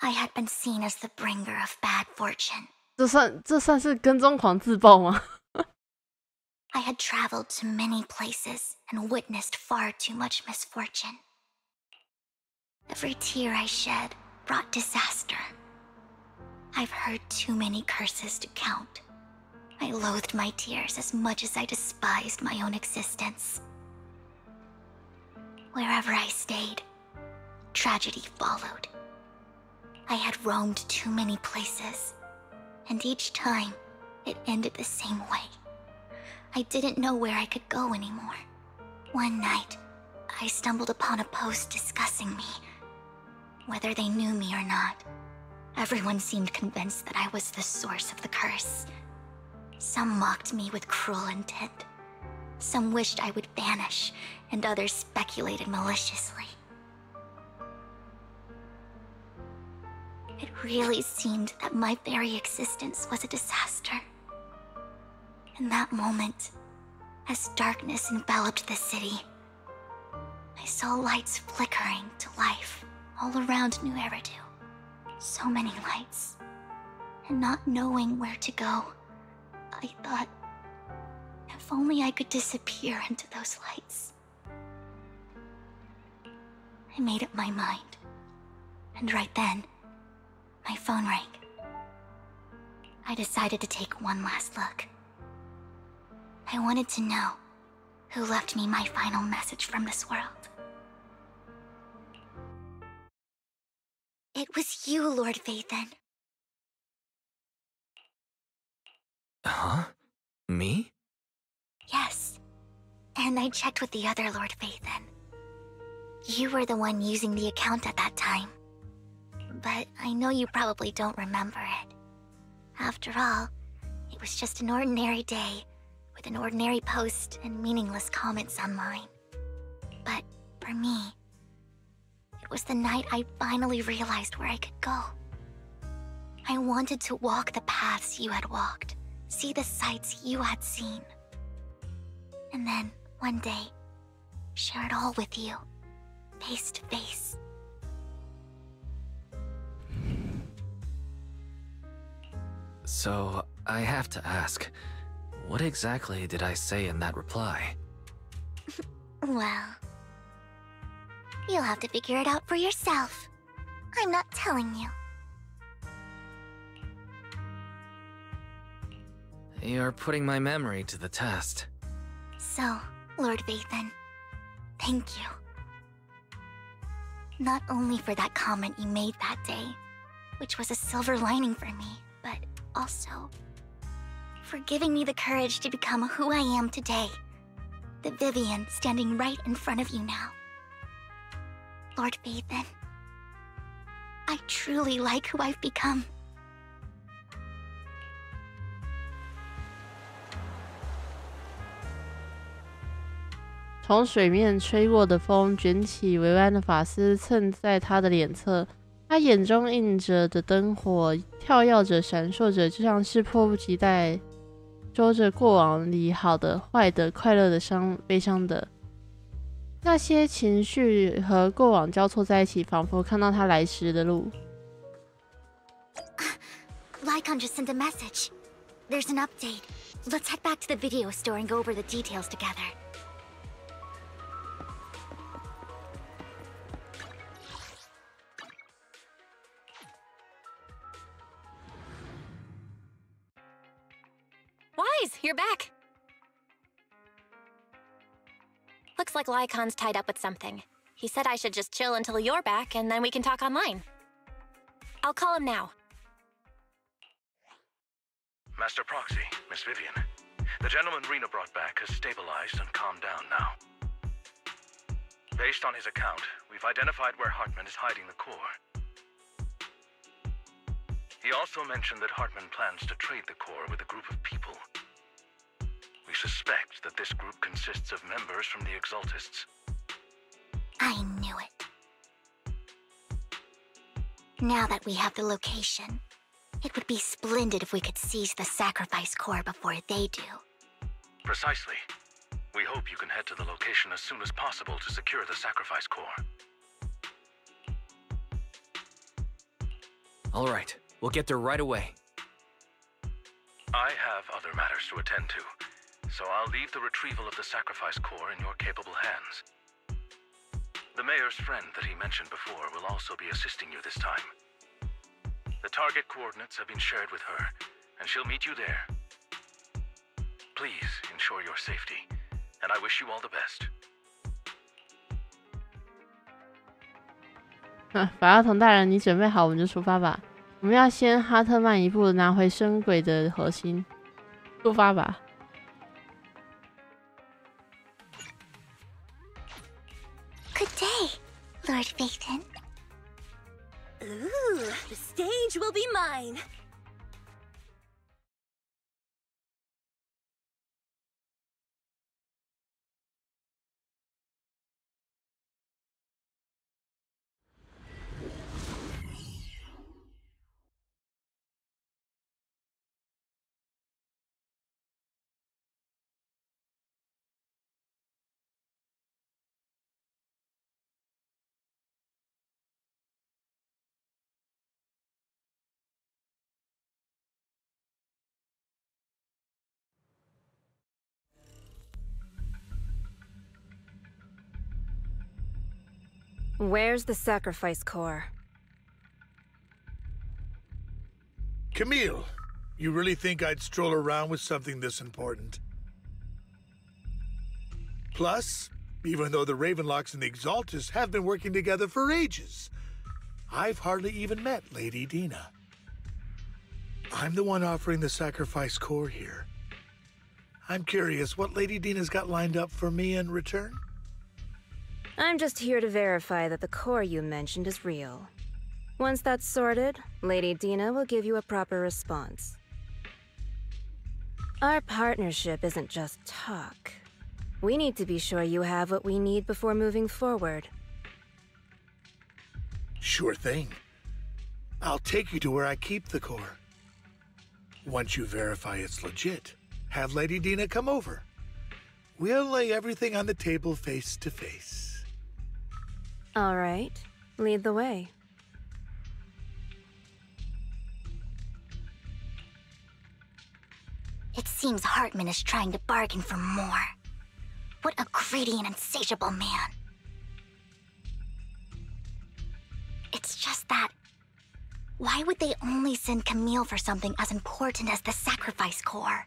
I had been seen as the bringer of bad fortune. 这算是跟踪狂自爆吗？ I had traveled to many places and witnessed far too much misfortune. Every tear I shed brought disaster. I've heard too many curses to count. I loathed my tears as much as I despised my own existence. Wherever I stayed, tragedy followed. I had roamed too many places, and each time, it ended the same way. I didn't know where I could go anymore. One night, I stumbled upon a post discussing me. Whether they knew me or not, everyone seemed convinced that I was the source of the curse. Some mocked me with cruel intent. Some wished I would vanish, and others speculated maliciously. It really seemed that my very existence was a disaster. In that moment, as darkness enveloped the city, I saw lights flickering to life all around New Eridu. So many lights. And not knowing where to go, I thought, if only I could disappear into those lights. I made up my mind. And right then, my phone rang. I decided to take one last look. I wanted to know who left me my final message from this world. It was you, Lord Vathon. Huh? Me? Yes. And I checked with the other Lord Vathon. You were the one using the account at that time. But I know you probably don't remember it. After all, it was just an ordinary day, with an ordinary post and meaningless comments on mine. But for me, it was the night I finally realized where I could go. I wanted to walk the paths you had walked, see the sights you had seen. And then, one day, share it all with you, face to face. So, I have to ask, what exactly did I say in that reply? Well, you'll have to figure it out for yourself. I'm not telling you. You're putting my memory to the test. So, Lord Vathan, thank you. Not only for that comment you made that day, which was a silver lining for me, but also for giving me the courage to become who I am today. The Vivian standing right in front of you now. Lord Vathan, I truly like who I've become. 从水面吹过的风卷起微弯的发丝，蹭在他的脸侧。他眼中映着的灯火跳跃着，闪烁着，就像是迫不及待说着过往里好的、坏的、快乐的、悲伤的。那些情绪和过往交错在一起，仿佛看到他来时的路。Lycon just sent a message. There's an update. Let's head back to the video store and go over the details together. Wise, you're back. Looks like Lycon's tied up with something. He said I should just chill until you're back, and then we can talk online. I'll call him now. Master Proxy, Miss Vivian. The gentleman Rena brought back has stabilized and calmed down now. Based on his account, we've identified where Hartman is hiding the core. He also mentioned that Hartman plans to trade the core with a group of people. We suspect that this group consists of members from the Exaltists. I knew it. Now that we have the location, it would be splendid if we could seize the sacrifice core before they do. Precisely. We hope you can head to the location as soon as possible to secure the sacrifice core. All right, we'll get there right away. I have other matters to attend to, so I'll leave the retrieval of the sacrifice core in your capable hands. The mayor's friend that he mentioned before will also be assisting you this time. The target coordinates have been shared with her, and she'll meet you there. Please ensure your safety, and I wish you all the best. 法拉同大人，你准备好，我们就出发吧。我们要先哈特曼一步拿回深轨的核心，出发吧。Good day, Lord Vathan. Ooh, the stage will be mine. Where's the sacrifice core? Camille, you really think I'd stroll around with something this important? Plus, even though the Ravenlocks and the Exaltists have been working together for ages, I've hardly even met Lady Dina. I'm the one offering the sacrifice core here. I'm curious what Lady Dina's got lined up for me in return? I'm just here to verify that the core you mentioned is real. Once that's sorted, Lady Dina will give you a proper response. Our partnership isn't just talk. We need to be sure you have what we need before moving forward. Sure thing. I'll take you to where I keep the core. Once you verify it's legit, have Lady Dina come over. We'll lay everything on the table face to face. All right. Lead the way. It seems Hartman is trying to bargain for more. What a greedy and insatiable man. It's just that... why would they only send Camille for something as important as the sacrifice core?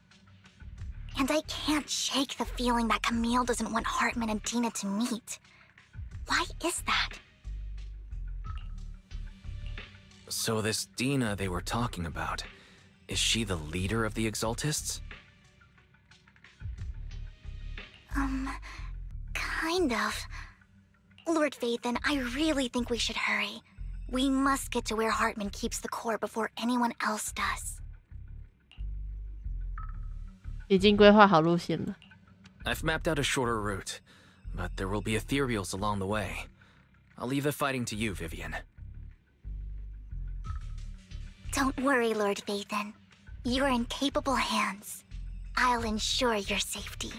And I can't shake the feeling that Camille doesn't want Hartman and Dina to meet. Why is that? So this Dina they were talking about, is she the leader of the Exaltists? Kind of. Lord Vathan, I really think we should hurry. We must get to where Hartman keeps the core before anyone else does. 已经规划好路线了。I've mapped out a shorter route, but there will be ethereals along the way. I'll leave the fighting to you, Vivian. Don't worry, Lord Vathan. You're in capable hands. I'll ensure your safety.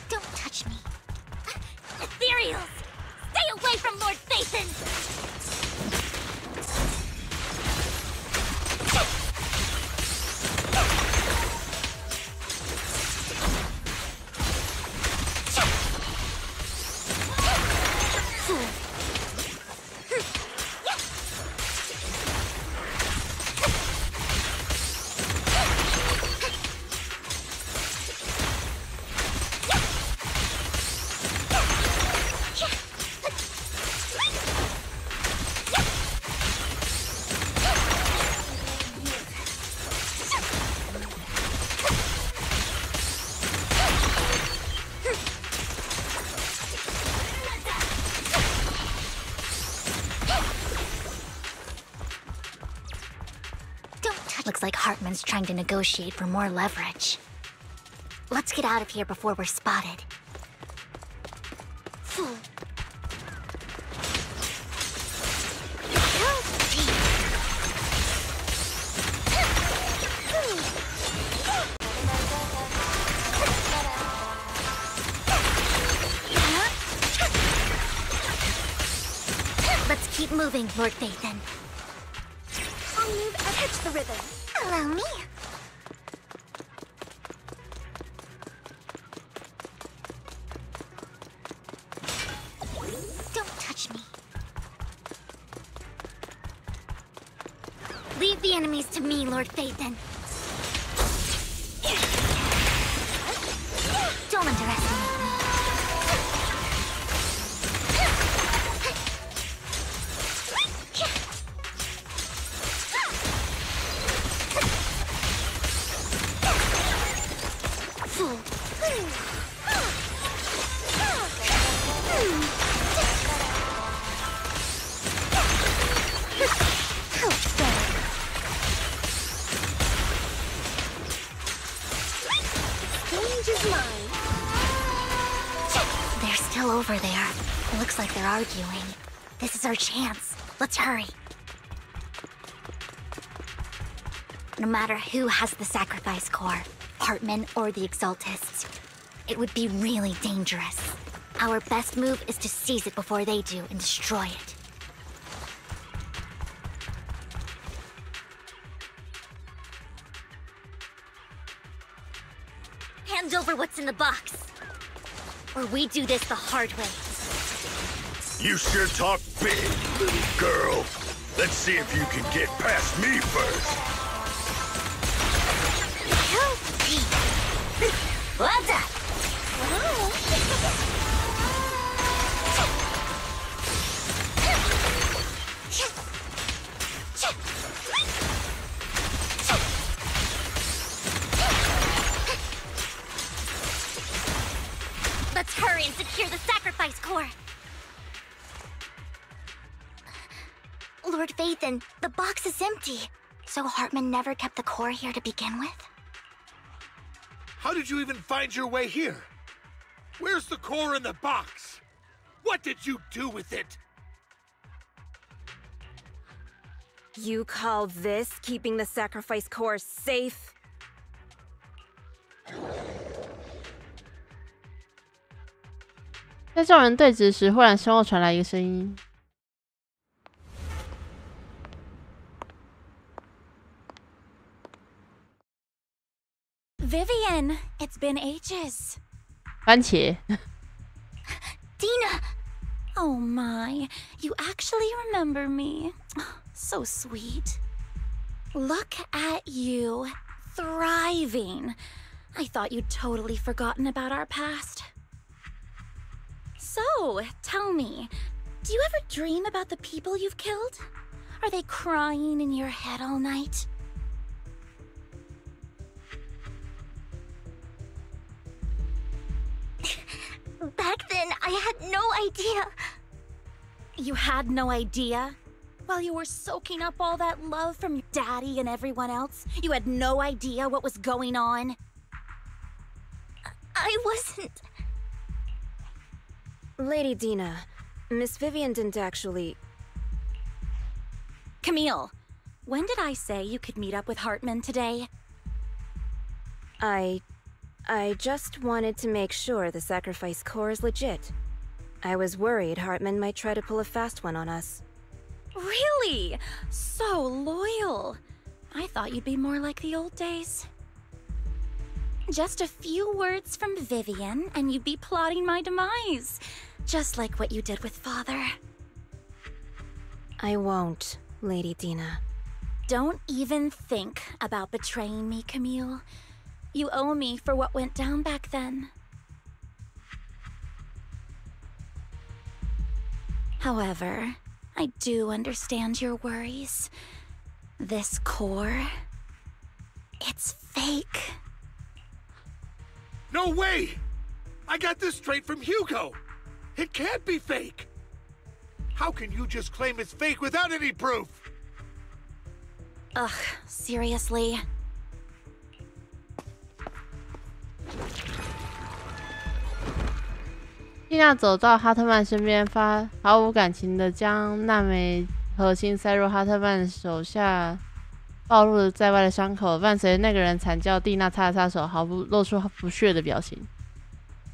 Don't touch me. Ethereals! Stay away from Lord Vathan! Looks like Hartman's trying to negotiate for more leverage. Let's get out of here before we're spotted. Let's keep moving, Lord Vathan. I'll move and catch the rhythm. Allow me. Don't touch me. Leave the enemies to me, Lord Vathan. Don't underestimate me. They're still over there. Looks like they're arguing. This is our chance. Let's hurry. No matter who has the sacrifice core, Hartman or the Exaltists, it would be really dangerous. Our best move is to seize it before they do and destroy it. Hand over what's in the box. Or we do this the hard way. You sure talk big, little girl. Let's see if you can get past me first. What's up? secure the sacrifice core. Lord Vathan, the box is empty. So Hartman never kept the core here to begin with? How did you even find your way here? Where's the core in the box? What did you do with it? You call this keeping the sacrifice core safe? 在众人对峙时，忽然身后传来一个声音。Vivian, it's been ages. 番茄。Dina! Oh my, you actually remember me. So sweet. Look at you, thriving. I thought you'd totally forgotten about our past. So, tell me, do you ever dream about the people you've killed? Are they crying in your head all night? Back then, I had no idea. You had no idea? While you were soaking up all that love from your daddy and everyone else, you had no idea what was going on? I wasn't... Lady Dina, Miss Vivian didn't actually... Camille, when did I say you could meet up with Hartman today? I just wanted to make sure the sacrifice core is legit. I was worried Hartman might try to pull a fast one on us. Really? So loyal. I thought you'd be more like the old days. Just a few words from Vivian, and you'd be plotting my demise. Just like what you did with Father. I won't, Lady Dina. Don't even think about betraying me, Camille. You owe me for what went down back then. However, I do understand your worries. This core... it's fake. No way! I got this straight from Hugo! It can't be fake! How can you just claim it's fake without any proof? Ugh, seriously?蒂娜走到哈特曼身边，毫无感情的将那枚核心塞入哈特曼手下暴露在外的伤口，伴随那个人惨叫，蒂娜擦了擦手，毫不露出不屑的表情。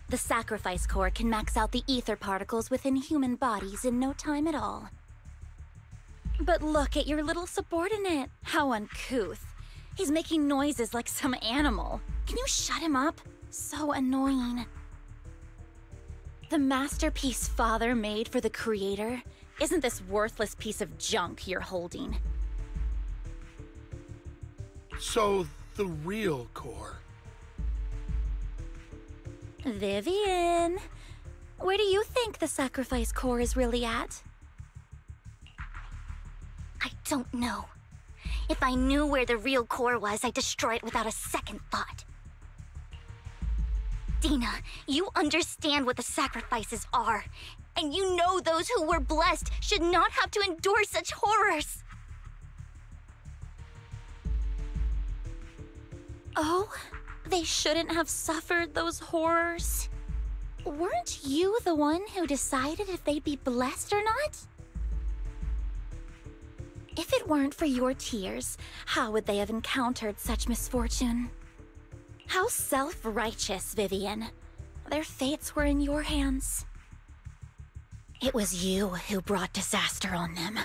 The sacrifice core can max out the ether particles within human bodies in no time at all. But look at your little subordinate. How uncouth. He's making noises like some animal. Can you shut him up? So annoying. The masterpiece Father made for the Creator isn't this worthless piece of junk you're holding. So, the real core. Vivian, where do you think the sacrifice core is really at? I don't know. If I knew where the real core was, I'd destroy it without a second thought. Dina, you understand what the sacrifices are, and you know those who were blessed should not have to endure such horrors. Oh? They shouldn't have suffered those horrors. Weren't you the one who decided if they'd be blessed or not? If it weren't for your tears, how would they have encountered such misfortune? How self-righteous, Vivian. Their fates were in your hands. It was you who brought disaster on them.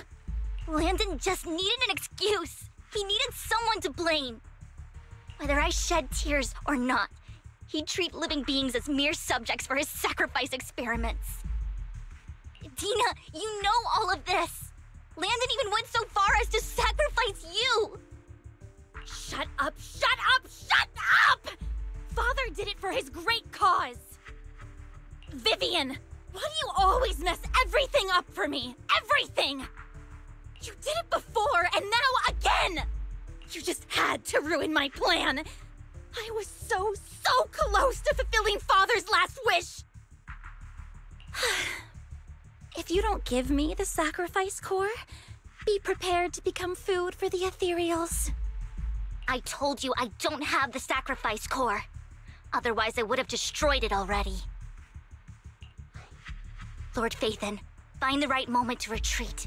Landon just needed an excuse. He needed someone to blame. Whether I shed tears or not, he'd treat living beings as mere subjects for his sacrifice experiments. Dina, you know all of this. Landon even went so far as to sacrifice you. Shut up, shut up, shut up! Father did it for his great cause. Vivian, why do you always mess everything up for me? Everything! You did it before, and now again! You just had to ruin my plan. I was so close to fulfilling Father's last wish. If you don't give me the sacrifice core, be prepared to become food for the ethereals. I told you I don't have the sacrifice core. Otherwise, I would have destroyed it already. Lord Phaethon, find the right moment to retreat.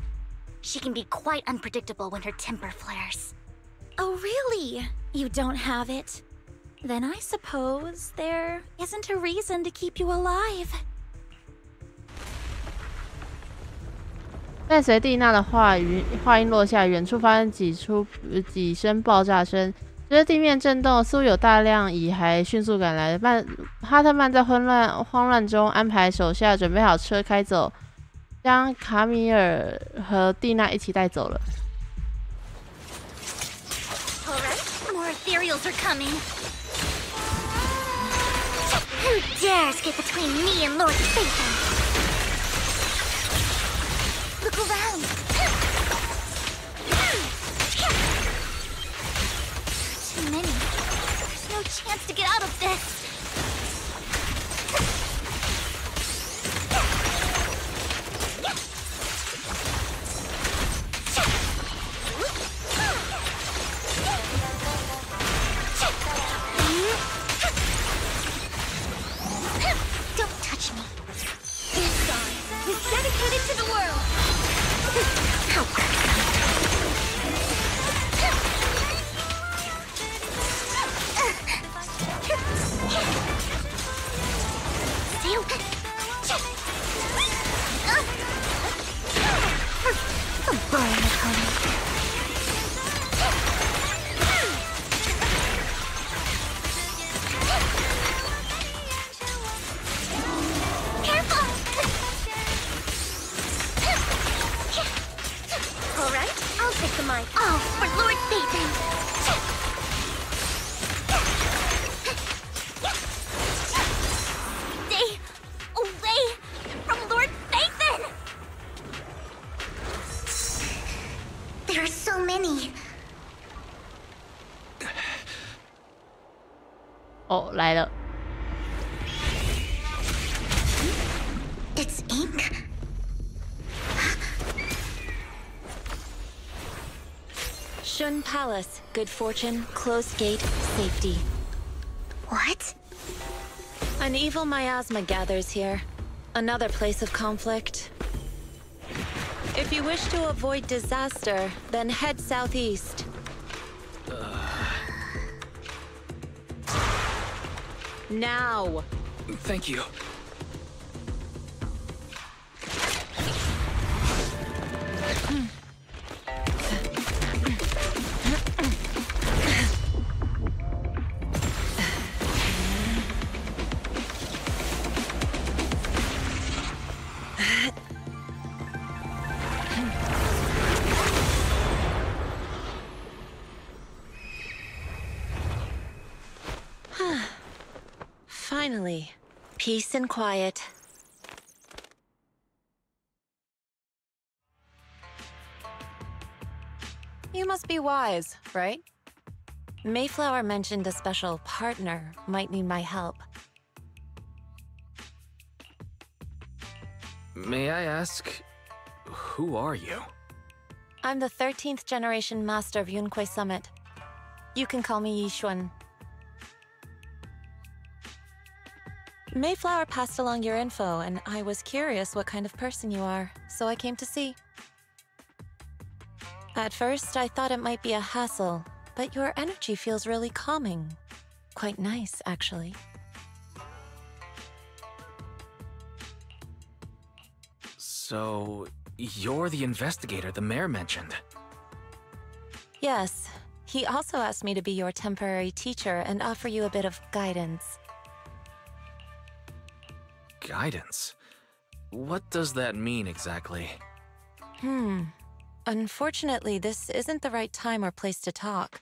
She can be quite unpredictable when her temper flares. Oh, really? You don't have it? Then I suppose there isn't a reason to keep you alive. 伴随蒂娜的话音落下，远处发生几声爆炸声，随着地面震动，似乎有大量蚁骸迅速赶来。哈特曼在慌乱中安排手下准备好车开走，将卡米尔和蒂娜一起带走了。Alright, more ethereals are coming. Who dares get between me and Lord Phaethon? Look around. Too many. There's no chance to get out of this. Don't touch me. This guy is dedicated to the world. How Oh, for Lord Phaethon! Stay away from Lord Phaethon! There are so many. 哦，来了。It's ink. Shun Palace, good fortune, closed gate, safety. What? An evil miasma gathers here. Another place of conflict. If you wish to avoid disaster, then head southeast. Now! Thank you. Finally, peace and quiet. You must be wise, right? Mayflower mentioned a special partner might need my help. May I ask, who are you? I'm the 13th generation master of Yunque Summit. You can call me Yixuan. Mayflower passed along your info, and I was curious what kind of person you are, so I came to see. At first, I thought it might be a hassle, but your energy feels really calming. Quite nice, actually. So, you're the investigator the mayor mentioned? Yes. He also asked me to be your temporary teacher and offer you a bit of guidance. Guidance? What does that mean exactly? Unfortunately, this isn't the right time or place to talk.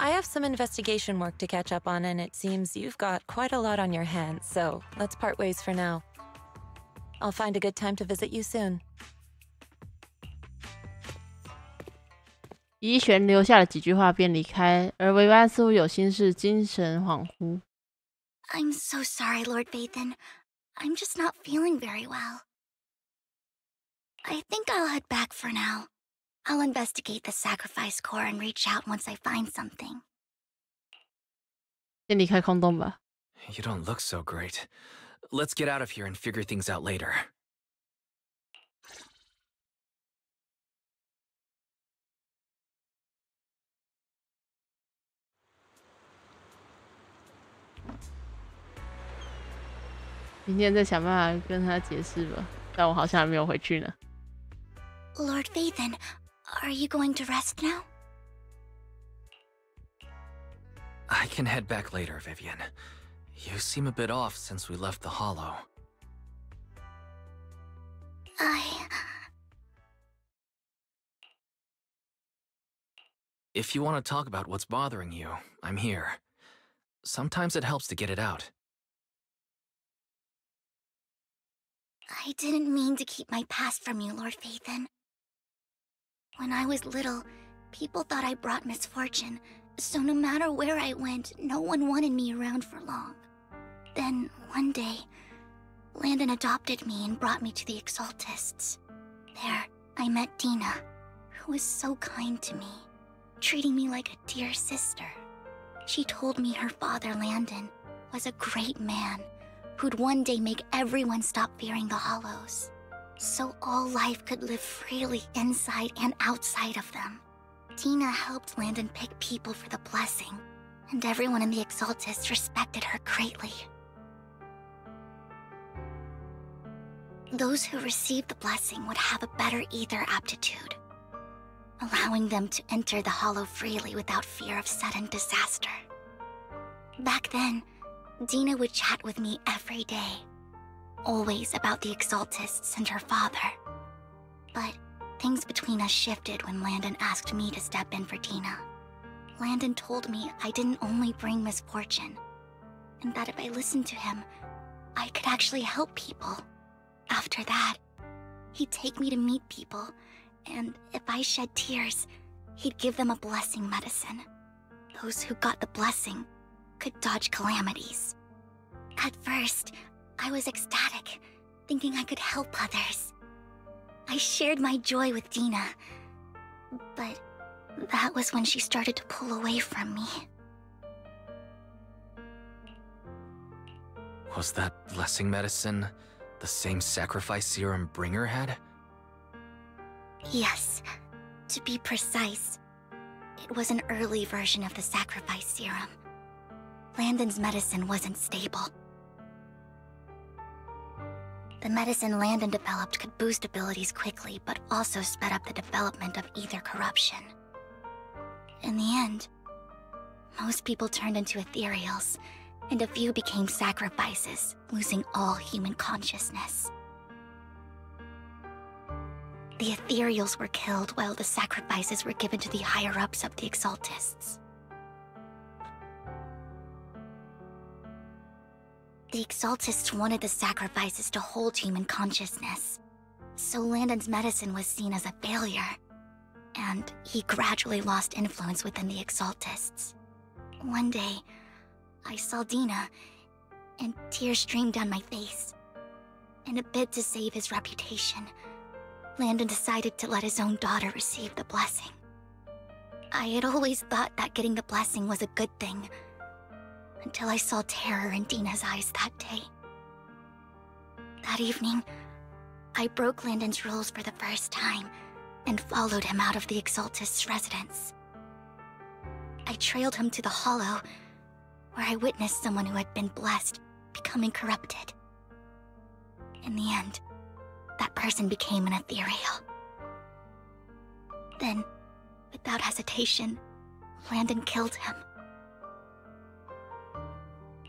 I have some investigation work to catch up on, and it seems you've got quite a lot on your hands, so let's part ways for now. I'll find a good time to visit you soon. 怡璇留下了几句话便离开，而维安似乎有心事，精神恍惚。I'm so sorry, Lord Phaethon. I'm just not feeling very well. I think I'll head back for now. I'll investigate the sacrifice core and reach out once I find something. 先离开空洞吧。 You don't look so great. Let's get out of here and figure things out later. 明天再想办法跟他解释吧，但我好像还没有回去呢。 Lord Vathan, are you going to rest now? I can head back later, Vivian. You seem a bit off since we left the Hollow. If you want to talk about what's bothering you, I'm here. Sometimes it helps to get it out. I didn't mean to keep my past from you, Lord Vathan. When I was little, people thought I brought misfortune, so no matter where I went, no one wanted me around for long. Then, one day, Landon adopted me and brought me to the Exaltists. There, I met Dina, who was so kind to me, treating me like a dear sister. She told me her father, Landon, was a great man who'd one day make everyone stop fearing the Hollows, so all life could live freely inside and outside of them. Dina helped Landon pick people for the blessing, and everyone in the Exaltists respected her greatly. Those who received the blessing would have a better ether aptitude, allowing them to enter the Hollow freely without fear of sudden disaster. Back then, Dina would chat with me every day, always about the Exaltists and her father. But things between us shifted when Landon asked me to step in for Dina. Landon told me I didn't only bring misfortune, and that if I listened to him, I could actually help people. After that, he'd take me to meet people, and if I shed tears, he'd give them a blessing medicine. Those who got the blessing could dodge calamities. At first, I was ecstatic, thinking I could help others. I shared my joy with Dina, but that was when she started to pull away from me. Was that blessing medicine the same sacrifice serum Bringer had? Yes. To be precise, it was an early version of the sacrifice serum. Landon's medicine wasn't stable. The medicine Landon developed could boost abilities quickly, but also sped up the development of ether corruption. In the end, most people turned into ethereals, and a few became sacrifices, losing all human consciousness. The ethereals were killed while the sacrifices were given to the higher-ups of the Exaltists. The Exaltists wanted the sacrifices to hold human consciousness, so Landon's medicine was seen as a failure, and he gradually lost influence within the Exaltists. One day, I saw Dina, and tears streamed down my face. In a bid to save his reputation, Landon decided to let his own daughter receive the blessing. I had always thought that getting the blessing was a good thing, until I saw terror in Dina's eyes that day. That evening, I broke Landon's rules for the first time and followed him out of the Exaltist's residence. I trailed him to the Hollow, where I witnessed someone who had been blessed becoming corrupted. In the end, that person became an ethereal. Then, without hesitation, Landon killed him.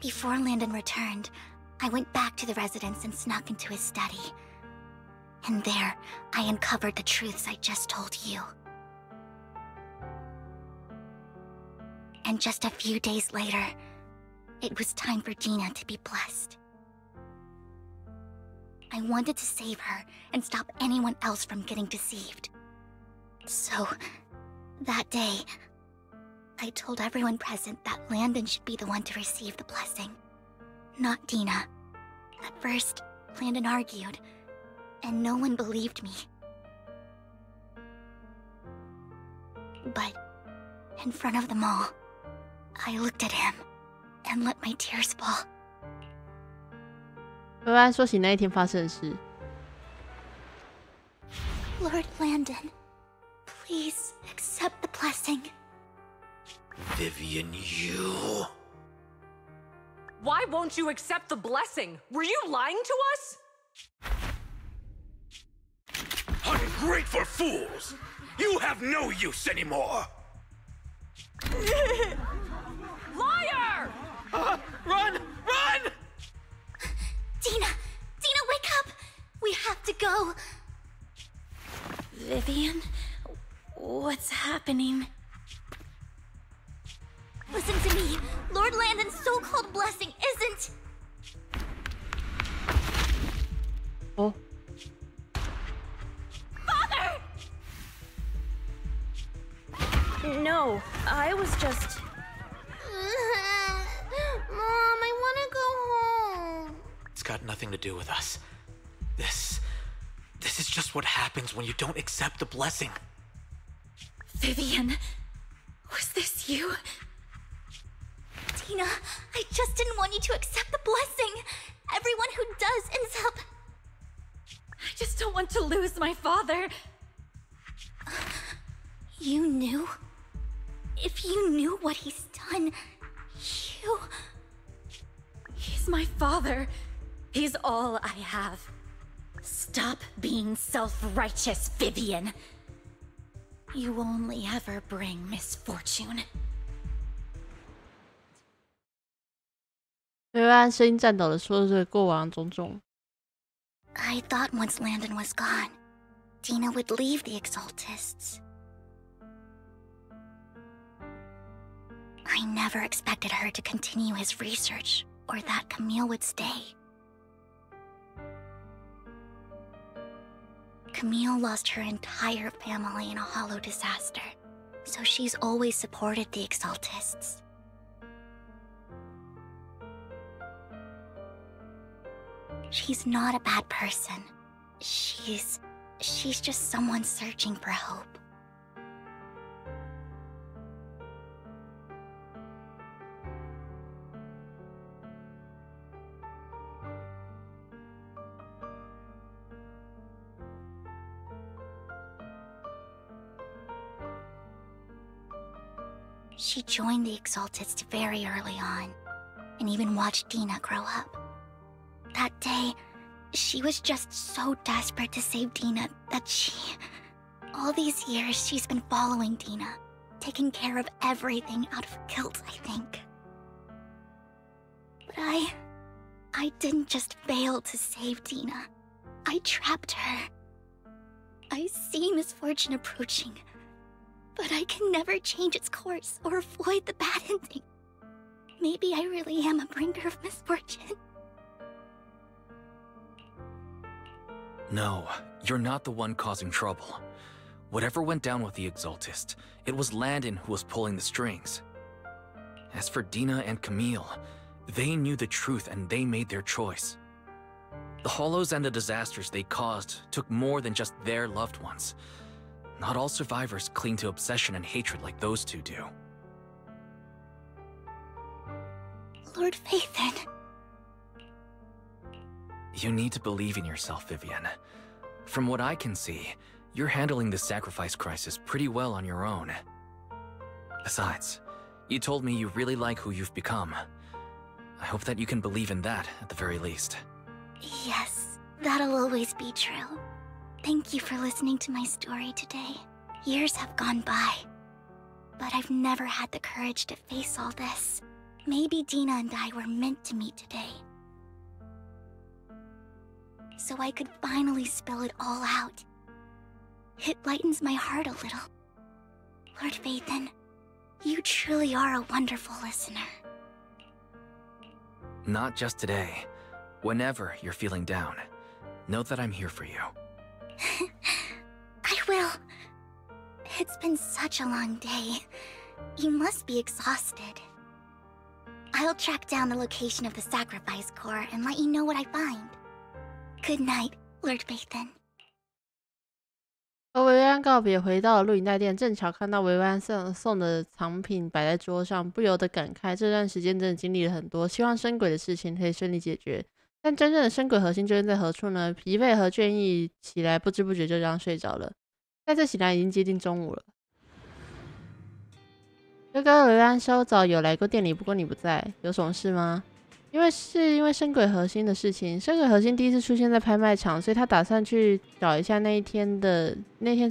Before Landon returned, I went back to the residence and snuck into his study. And there, I uncovered the truths I just told you. And just a few days later, it was time for Dina to be blessed. I wanted to save her and stop anyone else from getting deceived. So, that day, I told everyone present that Landon should be the one to receive the blessing, not Dina, At first, Landon argued, and no one believed me. But in front of them all, I looked at him and let my tears fall. 薇薇安说起那一天发生的事。Lord Landon, please accept the blessing. Vivian, you... Why won't you accept the blessing? Were you lying to us? Ungrateful fools! You have no use anymore! Liar! Run! Run! Dina! Dina, wake up! We have to go! Vivian? What's happening? Listen to me. Lord Landon's so-called blessing isn't... Oh. Father! No, I was just... Mom, I want to go home. It's got nothing to do with us. This is just what happens when you don't accept the blessing. Vivian, was this you? Dina, I just didn't want you to accept the blessing. Everyone who does ends up... I just don't want to lose my father. You knew? If you knew what he's done, you... He's my father. He's all I have. Stop being self-righteous, Vivian. You only ever bring misfortune. 薇薇安声音颤抖的说着过往种种。I thought once Landon was gone, Dina would leave the Exaltists. I never expected her to continue his research, or that Camille would stay. Camille lost her entire family in a hollow disaster, so she's always supported the Exaltists. She's not a bad person. She's just someone searching for hope. She joined the Exaltists very early on, and even watched Dina grow up. That day, she was just so desperate to save Dina that all these years she's been following Dina, taking care of everything out of guilt, I think. But I didn't just fail to save Dina. I trapped her. I see misfortune approaching, but I can never change its course or avoid the bad ending. Maybe I really am a bringer of misfortune. No, you're not the one causing trouble. Whatever went down with the Exaltist, it was Landon who was pulling the strings. As for Dina and Camille, they knew the truth and they made their choice. The hollows and the disasters they caused took more than just their loved ones. Not all survivors cling to obsession and hatred like those two do. Lord Haivender. You need to believe in yourself, Vivian. From what I can see, you're handling this sacrifice crisis pretty well on your own. Besides, you told me you really like who you've become. I hope that you can believe in that, at the very least. Yes, that'll always be true. Thank you for listening to my story today. Years have gone by, but I've never had the courage to face all this. Maybe Dina and I were meant to meet today, so I could finally spill it all out. It lightens my heart a little. Lord Haivender, you truly are a wonderful listener. Not just today. Whenever you're feeling down, know that I'm here for you. I will. It's been such a long day. You must be exhausted. I'll track down the location of the sacrifice core and let you know what I find. Good night, Lord Bathan. 和维维安告别，回到了录影带店，正巧看到维维安送的藏品摆在桌上，不由得感慨这段时间真的经历了很多，希望生鬼的事情可以顺利解决。但真正的生鬼核心究竟在何处呢？疲惫和倦意起来，不知不觉就这样睡着了。再次醒来，已经接近中午了。哥哥维维安稍早有来过店里，不过你不在，有什么事吗？因为生鬼核心的事情，生鬼核心第一次出现在拍卖场，所以他打算去找一下那天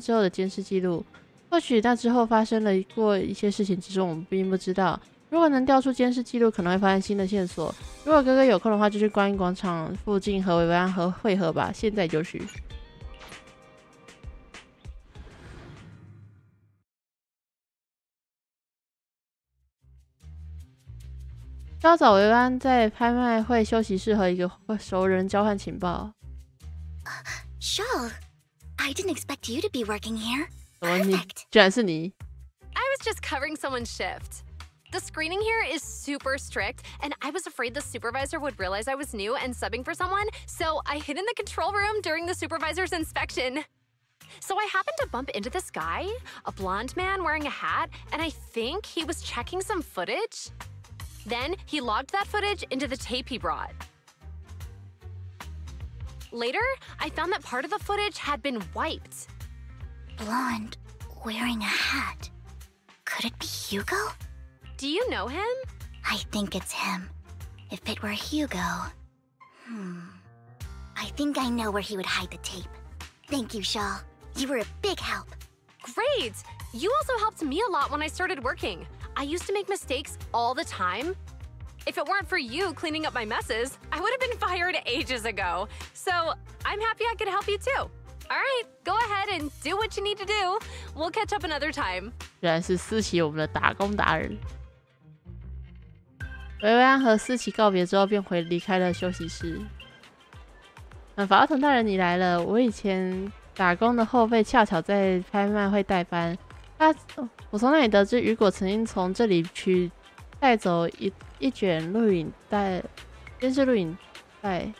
之后的监视记录。或许那之后发生了过一些事情，只是我们并不知道。如果能调出监视记录，可能会发现新的线索。如果哥哥有空的话，就去观音广场附近和维维安会合吧。现在就去。稍早，维维安在拍卖会休息室和一个熟人交换情报。Shaw, I didn't expect you to be working here. 居然是你 I was just covering someone's shift. The screening here is super strict, and I was afraid the supervisor would realize I was new and subbing for someone, so I hid in the control room during the supervisor's inspection. So I happened to bump into this guy, a blonde man wearing a hat, and I think he was checking some footage. Then he logged that footage into the tape he brought. Later, I found that part of the footage had been wiped. Blonde, wearing a hat. Could it be Hugo? Do you know him? I think it's him. If it were Hugo... I think I know where he would hide the tape. Thank you, Shaw. You were a big help. Great! You also helped me a lot when I started working. I used to make mistakes all the time. If it weren't for you cleaning up my messes, I would have been fired ages ago. So I'm happy I could help you too. All right, go ahead and do what you need to do. We'll catch up another time. 居然是思琪，我们的打工达人。维维安和思琪告别之后，便离开了休息室。法拉腾大人，你来了。我以前打工的后辈恰巧在拍卖会代班。我从那里得知，雨果曾经从这里带走一卷录影带，监视录影带。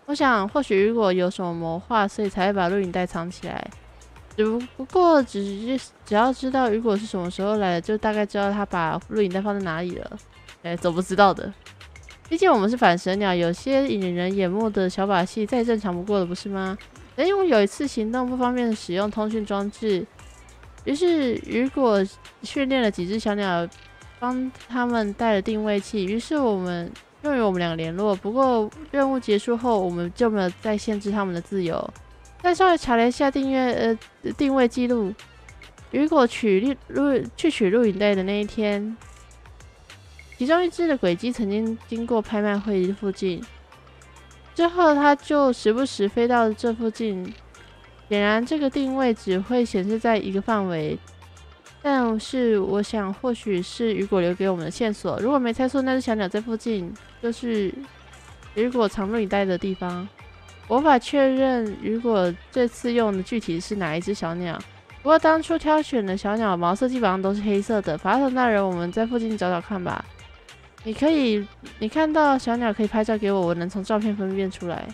我想，或许雨果有什么谋划，所以才会把录影带藏起来。只不过，只要知道雨果是什么时候来的，就大概知道他把录影带放在哪里了。怎么不知道的？毕竟我们是反蛇鸟，有些引人眼目的小把戏再正常不过了，不是吗？但因为有一次行动不方便使用通讯装置，于是雨果训练了几只小鸟，帮他们带了定位器，于是我们用于我们两个联络。不过任务结束后，我们就没有再限制他们的自由。再稍微查了一下定位记录，雨果取录影带的那一天，其中一只的轨迹曾经经过拍卖会附近，之后它就时不时飞到这附近。显然，这个定位只会显示在一个范围，但是我想或许是雨果留给我们的线索。如果没猜错，那只小鸟在附近，就是雨果藏录影带的地方。我无法确认雨果这次用的具体是哪一只小鸟，不过当初挑选的小鸟毛色基本上都是黑色的。法拉腾大人，我们在附近找找看吧。你看到小鸟可以拍照给我，我能从照片分辨出来。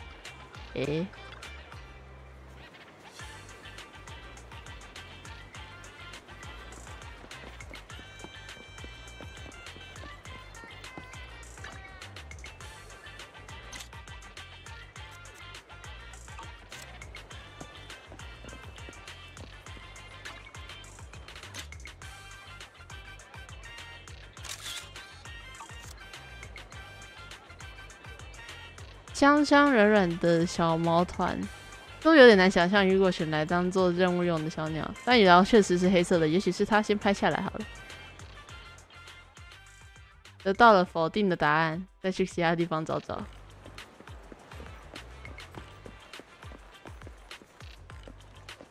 香香软软的小毛团，都有点难想象雨果选来当做任务用的小鸟，但羽毛确实是黑色的，也许是他先拍下来好了。得到了否定的答案，再去其他地方找找。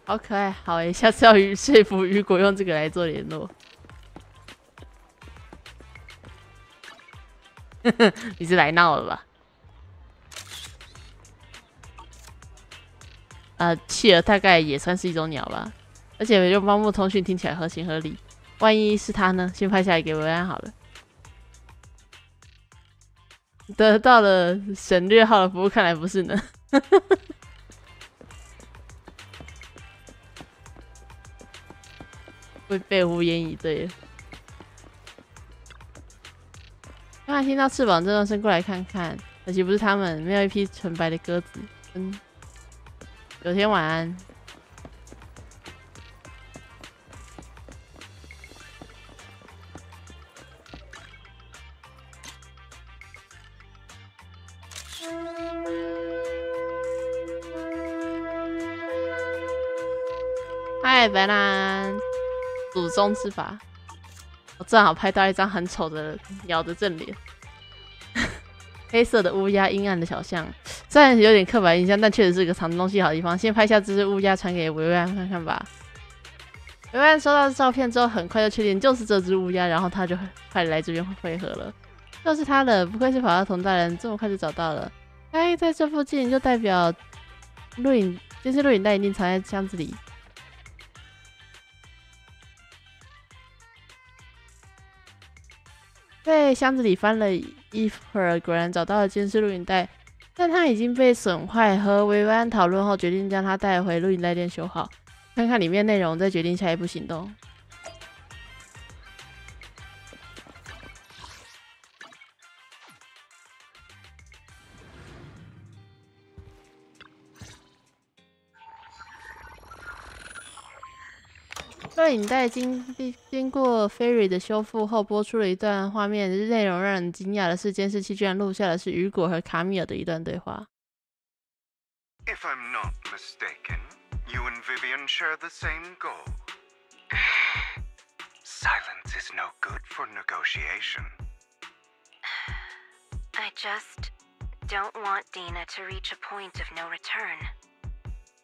好可爱，好诶，下次要说服雨果用这个来做联络。你是来闹了吧？企鹅大概也算是一种鸟吧，而且用帮木通讯听起来合情合理。万一是它呢？先拍下来给维安好了。得到了省略号的服务，看来不是呢。会被无言以对。刚才听到翅膀震动声，过来看看，可惜不是他们，没有一批纯白的鸽子。有天晚安。嗨，白兰，祖宗之法。我正好拍到一张很丑的鸟的正脸，黑色的乌鸦，阴暗的小巷。虽然有点刻板印象，但确实是个藏东西好地方。先拍下这只乌鸦，传给维维安看看吧。维维安收到照片之后，很快就确定就是这只乌鸦，然后他就快来这边汇合了。就是他了，不愧是跑道童大人，这么快就找到了。他在这附近，就代表监视录影带一定藏在箱子里。在箱子里翻了一会儿，果然找到了监视录影带，但它已经被损坏。和维维安讨论后，决定将它带回录影带店修好，看看里面内容，再决定下一步行动。录影带经过 Fairy 的修复后，播出了一段画面，内容让人惊讶的是，监视器居然录下的是雨果和卡米尔的一段对话。If I'm not mistaken, you and Vivian share the same goal. Silence is no good for negotiation. I just don't want Dina to reach a point of no return.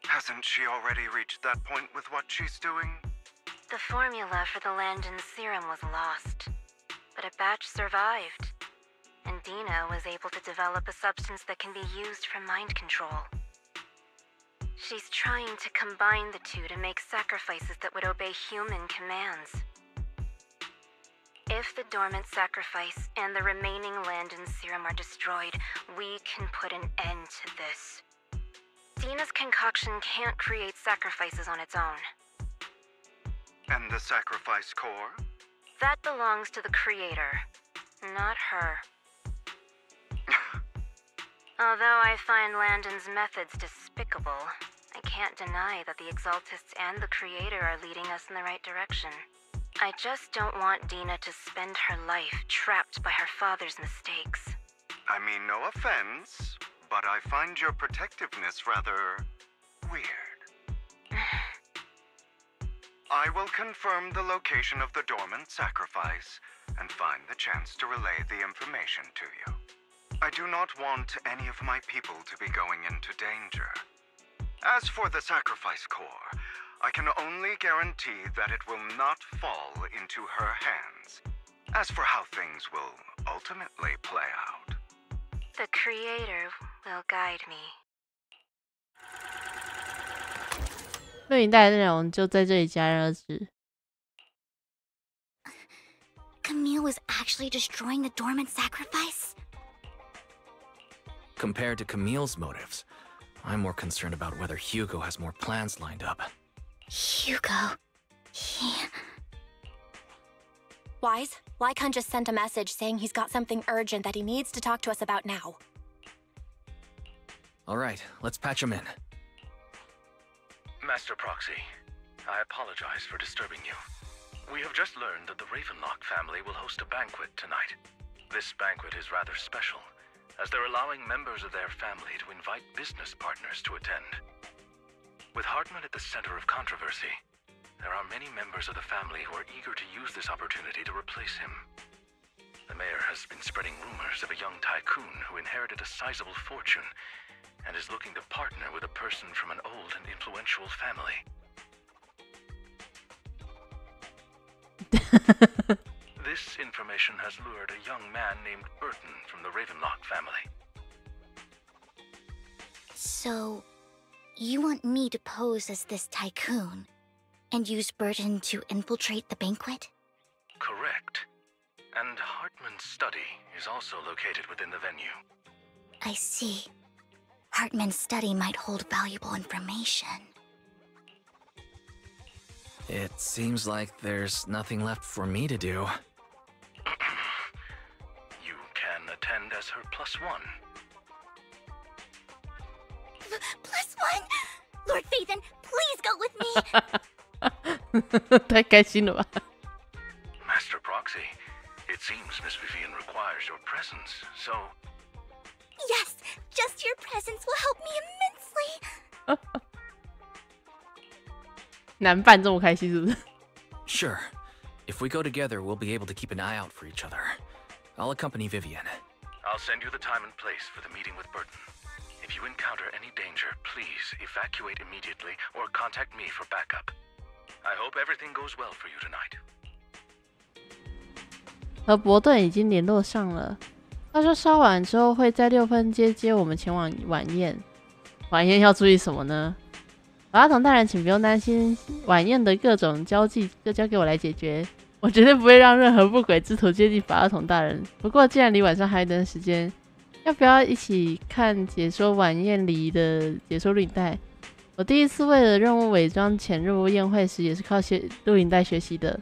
Hasn't she already reached that point with what she's doing? The formula for the Landon serum was lost, but a batch survived, and Dina was able to develop a substance that can be used for mind control. She's trying to combine the two to make sacrifices that would obey human commands. If the dormant sacrifice and the remaining Landon serum are destroyed, we can put an end to this. Dina's concoction can't create sacrifices on its own. And the sacrifice core? That belongs to the creator, not her. Although I find Landon's methods despicable, I can't deny that the Exaltists and the creator are leading us in the right direction. I just don't want Dina to spend her life trapped by her father's mistakes. I mean, no offense, but I find your protectiveness rather weird. I will confirm the location of the dormant sacrifice and find the chance to relay the information to you. I do not want any of my people to be going into danger. As for the sacrifice core, I can only guarantee that it will not fall into her hands. As for how things will ultimately play out, the creator will guide me. 录影带的内容就在这里戛然而止。Camille was actually destroying the dormant sacrifice? Compared to Camille's motives, I'm more concerned about whether Hugo has more plans lined up. Hugo... he... Wise, Lycon just sent a message saying he's got something urgent that he needs to talk to us about now. Alright, let's patch him in. Master Proxy, I apologize for disturbing you. We have just learned that the Ravenlock family will host a banquet tonight. This banquet is rather special, as they're allowing members of their family to invite business partners to attend. With Hartman at the center of controversy, there are many members of the family who are eager to use this opportunity to replace him. The mayor has been spreading rumors of a young tycoon who inherited a sizable fortune and is looking to partner with a person from an old and influential family. This information has lured a young man named Burton from the Ravenlock family. So, you want me to pose as this tycoon and use Burton to infiltrate the banquet? Correct. And Hartman Hartman's study is also located within the venue. I see. Hartman's study might hold valuable information. It seems like there's nothing left for me to do. You can attend as her +1. +1? Lord Phaethon, please go with me! 太开心了吧 Master Proxy, it seems Miss Vivian requires your presence, so... Yes, just your presence will help me immensely! 男伴这么开心是不是 Sure. If we go together, we'll be able to keep an eye out for each other. I'll accompany Vivian. I'll send you the time and place for the meeting with Burton. If you encounter any danger, please evacuate immediately or contact me for backup. I hope everything goes well for you tonight. 和伯顿已经联络上了。他说稍晚之后会在6分街接我们前往晚宴。晚宴要注意什么呢？法拉童大人，请不用担心，晚宴的各种交际就交给我来解决。我绝对不会让任何不轨之徒接近法拉童大人。不过既然离晚上还有一段时间，要不要一起看解说晚宴礼仪的解说录影带？我第一次为了任务伪装潜入宴会时，也是靠录影带学习的。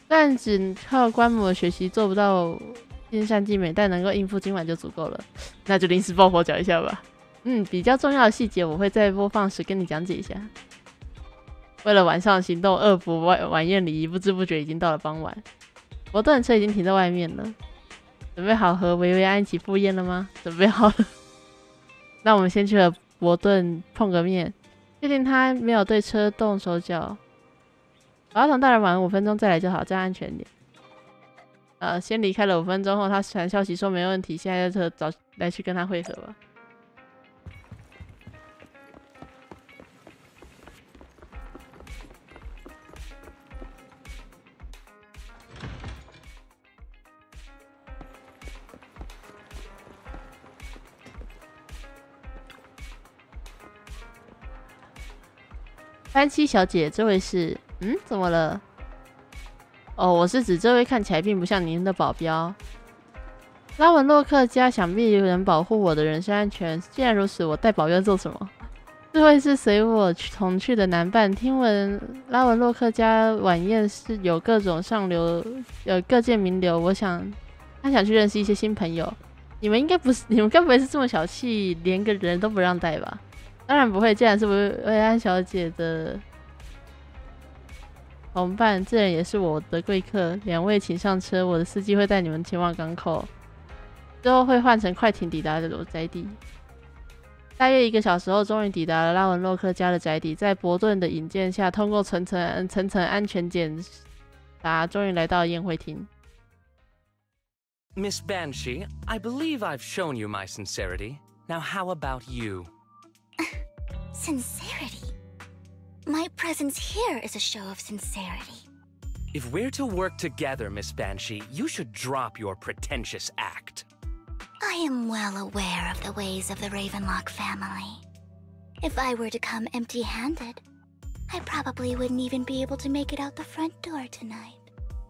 虽然只靠观摩学习做不到尽善尽美，但能够应付今晚就足够了。那就临时抱佛脚一下吧。比较重要的细节我会在播放时跟你讲解一下。为了晚上行动恶补晚宴礼仪，不知不觉已经到了傍晚。伯顿的车已经停在外面了。准备好和维维安一起赴宴了吗？准备好了。那我们先去和伯顿碰个面，确定他没有对车动手脚。法拉童大人晚5分钟再来就好，这样安全点。先离开了5分钟后，他传消息说没问题，现在就找来去跟他会合吧。班七小姐，这位是……怎么了？哦，我是指这位看起来并不像您的保镖。拉文洛克家想必能保护我的人身安全。既然如此，我带保镖做什么？这位是随我同去的男伴。听闻拉文洛克家晚宴是有各种上流，各界名流。我想他想去认识一些新朋友。你们该不会是这么小气，连个人都不让带吧？当然不会，既然是维安小姐的同伴，自然也是我的贵客。2位请上车，我的司机会带你们前往港口，之后会换乘快艇抵达我宅邸。大约1个小时后，终于抵达了拉文洛克家的宅邸。在伯顿的引荐下，通过层层安全检查，终于来到宴会厅。Miss Banshee, I believe I've shown you my sincerity. Now how about you? Sincerity? My presence here is a show of sincerity. If we're to work together, Miss Banshee, you should drop your pretentious act. I am well aware of the ways of the Ravenlock family. If I were to come empty-handed, I probably wouldn't even be able to make it out the front door tonight.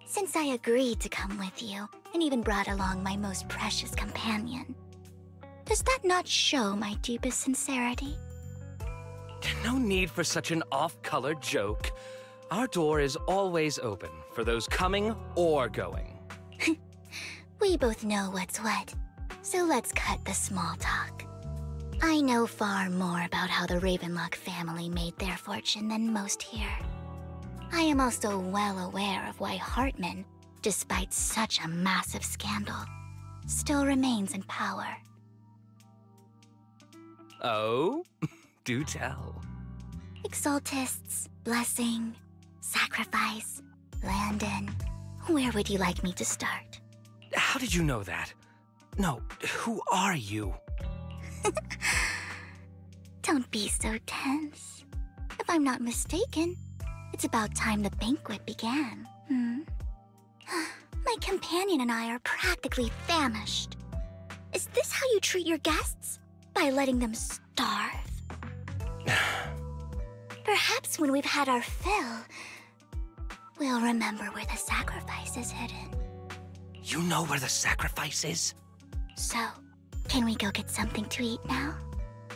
Since I agreed to come with you, and even brought along my most precious companion, does that not show my deepest sincerity? No need for such an off-color joke. Our door is always open for those coming or going. We both know what's what, so let's cut the small talk. I know far more about how the Ravenlock family made their fortune than most here. I am also well aware of why Hartman, despite such a massive scandal, still remains in power. Oh? Do tell. Exaltists, blessing, sacrifice, Landon. Where would you like me to start? How did you know that? No, who are you? Don't be so tense. If I'm not mistaken, it's about time the banquet began. My companion and I are practically famished. Is this how you treat your guests? By letting them starve? Perhaps when we've had our fill, we'll remember where the sacrifice is hidden. You know where the sacrifice is? So, can we go get something to eat now?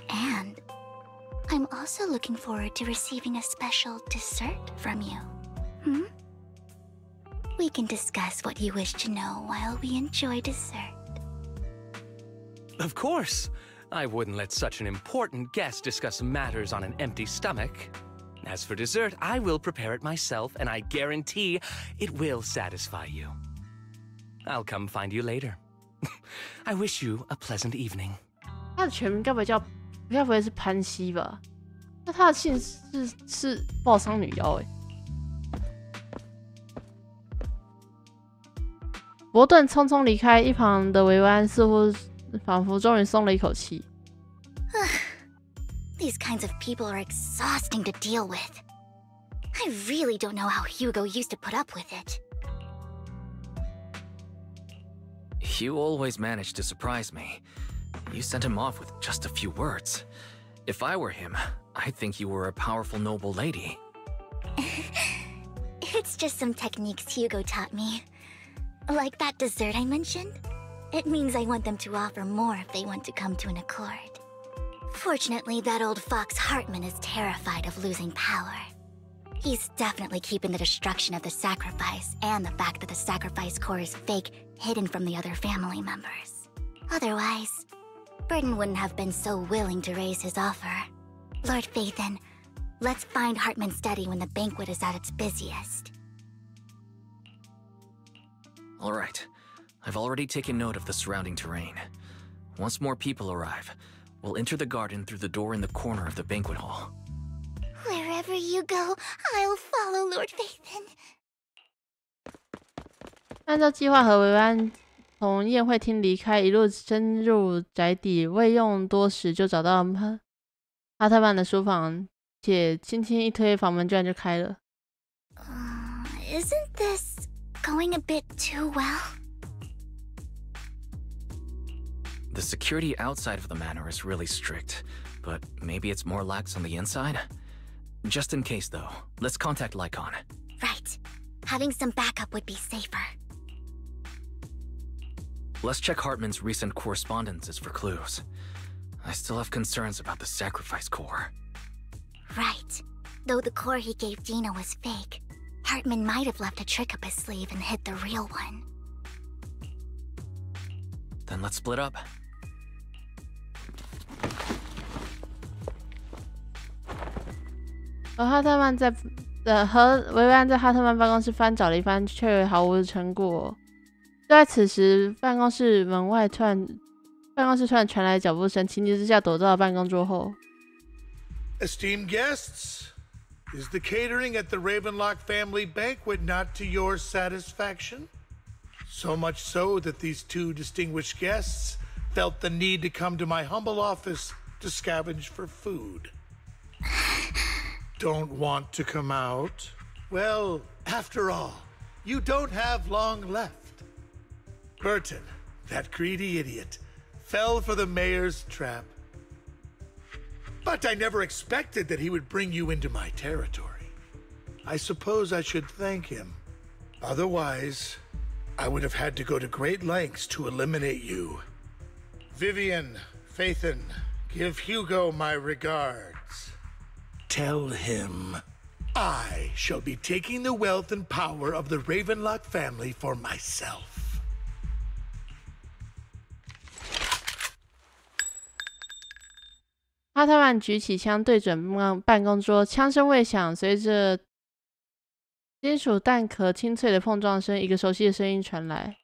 And I'm also looking forward to receiving a special dessert from you. We can discuss what you wish to know while we enjoy dessert. Of course. I wouldn't let such an important guest discuss matters on an empty stomach. As for dessert, I will prepare it myself, and I guarantee it will satisfy you. I'll come find you later. I wish you a pleasant evening. 他的全名该不会是潘西吧？那他的姓是爆伤女妖哎。伯顿匆匆离开，一旁的维安似乎仿佛终于松了一口气。These kinds of people are exhausting to deal with. I really don't know how Hugo used to put up with it. You always manage to surprise me. You sent him off with just a few words. If I were him, I'd think you were a powerful noble lady. It's just some techniques Hugo taught me. Like that dessert I mentioned. It means I want them to offer more if they want to come to an accord. Fortunately, that old fox Hartman is terrified of losing power. He's definitely keeping the destruction of the sacrifice and the fact that the sacrifice core is fake hidden from the other family members. Otherwise, Burton wouldn't have been so willing to raise his offer. Lord Phaethon, let's find Hartman's study when the banquet is at its busiest. All right. I've already taken note of the surrounding terrain. Once more people arrive, we'll enter the garden through the door in the corner of the banquet hall. Wherever you go, I'll follow, Lord Phaethon. 按照计划和维安从宴会厅离开，一路深入宅邸，未用多时就找到哈特曼的书房，且轻轻一推，房门居然就开了。Isn't this going a bit too well? The security outside of the manor is really strict, but maybe it's more lax on the inside? Just in case, though, let's contact Lycon. Right. Having some backup would be safer. Let's check Hartman's recent correspondences for clues. I still have concerns about the sacrifice core. Right. Though the core he gave Dina was fake, Hartman might have left a trick up his sleeve and hid the real one. Then let's split up. 和维安在哈特曼办公室翻找了一番，却毫无成果。就在此时，办公室突然传来脚步声，情急之下躲到了办公桌后。Esteemed guests, is the catering at the Ravenlock family banquet not to your satisfaction? So much so that these two distinguished guests felt the need to come to my humble office to scavenge for food. Don't want to come out? Well, after all, you don't have long left. Burton, that greedy idiot, fell for the mayor's trap. But I never expected that he would bring you into my territory. I suppose I should thank him. Otherwise, I would have had to go to great lengths to eliminate you. Vivian, Phaethon, give Hugo my regards. Tell him I shall be taking the wealth and power of the Ravenlock family for myself. 哈特曼举起枪对准办公桌，枪声未响，随着金属弹壳清脆的碰撞声，一个熟悉的声音传来。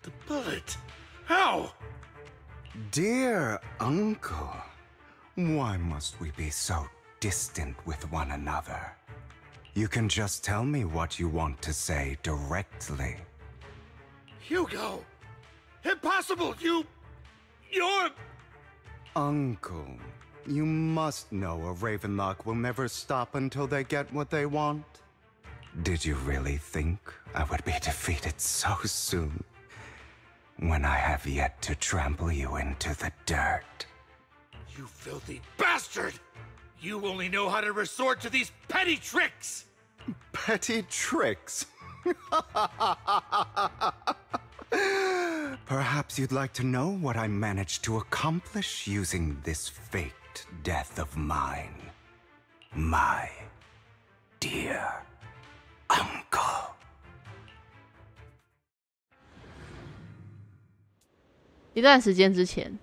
The bullet? How? Dear uncle, why must we be so distant with one another? You can just tell me what you want to say directly. Hugo! Impossible! You're... Uncle, you must know a Ravenlock will never stop until they get what they want. Did you really think I would be defeated so soon, when I have yet to trample you into the dirt? You filthy bastard! You only know how to resort to these petty tricks! Petty tricks? Perhaps you'd like to know what I managed to accomplish using this faked death of mine, my dear uncle. 一段时间之前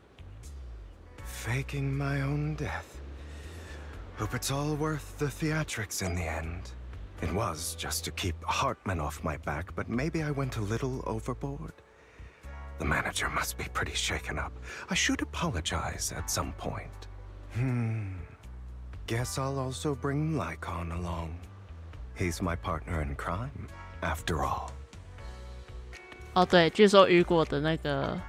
Faking my own death. Hope it's all worth the theatrics in the end. It was just to keep Hartman off my back, but maybe I went a little overboard. The manager must be pretty shaken up. I should apologize at some point. Guess I'll also bring Lycon along. He's my partner in crime, after all. 哦，对，据说雨果的那个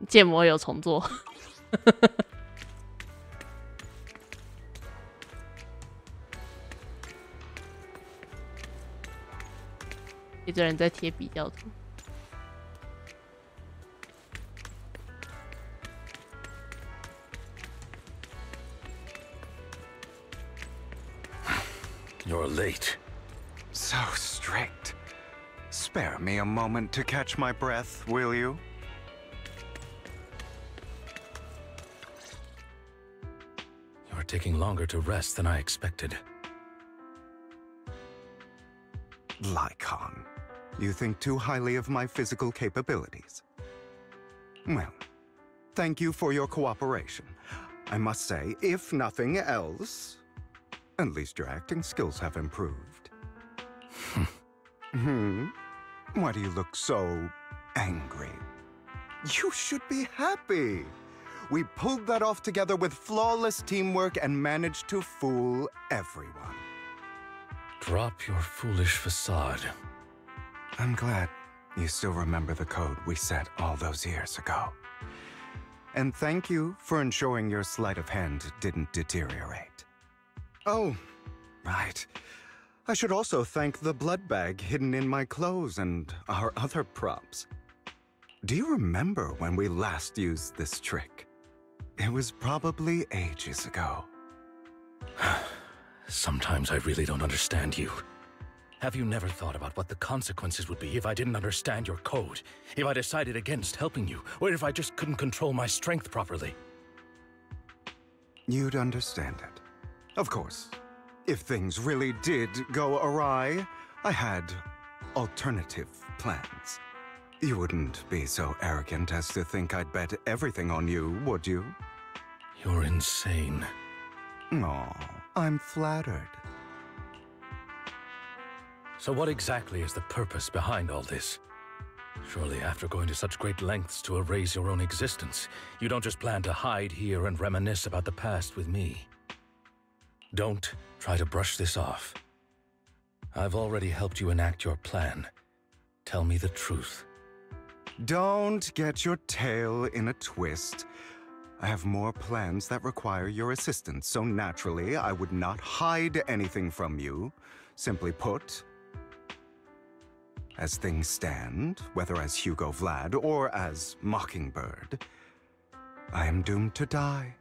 建模有重做。一堆人在贴比较图。You're late. So strict. Spare me a moment to catch my breath, will you? You're taking longer to rest than I expected. Lycon, you think too highly of my physical capabilities. Well, thank you for your cooperation. I must say, if nothing else, at least your acting skills have improved. Why do you look so angry? You should be happy. We pulled that off together with flawless teamwork and managed to fool everyone. Drop your foolish facade. I'm glad you still remember the code we set all those years ago. And thank you for ensuring your sleight of hand didn't deteriorate. Oh, right. I should also thank the blood bag hidden in my clothes and our other props. Do you remember when we last used this trick? It was probably ages ago. Sometimes I really don't understand you. Have you never thought about what the consequences would be if I didn't understand your code? If I decided against helping you? Or if I just couldn't control my strength properly? You'd understand it. Of course, if things really did go awry, I had alternative plans. You wouldn't be so arrogant as to think I'd bet everything on you, would you? You're insane. Aw, I'm flattered. So what exactly is the purpose behind all this? Surely after going to such great lengths to erase your own existence, you don't just plan to hide here and reminisce about the past with me. Don't try to brush this off. I've already helped you enact your plan. Tell me the truth. Don't get your tail in a twist. I have more plans that require your assistance, so naturally I would not hide anything from you. Simply put, as things stand, whether as Hugo Vlad or as Mockingbird, I am doomed to die.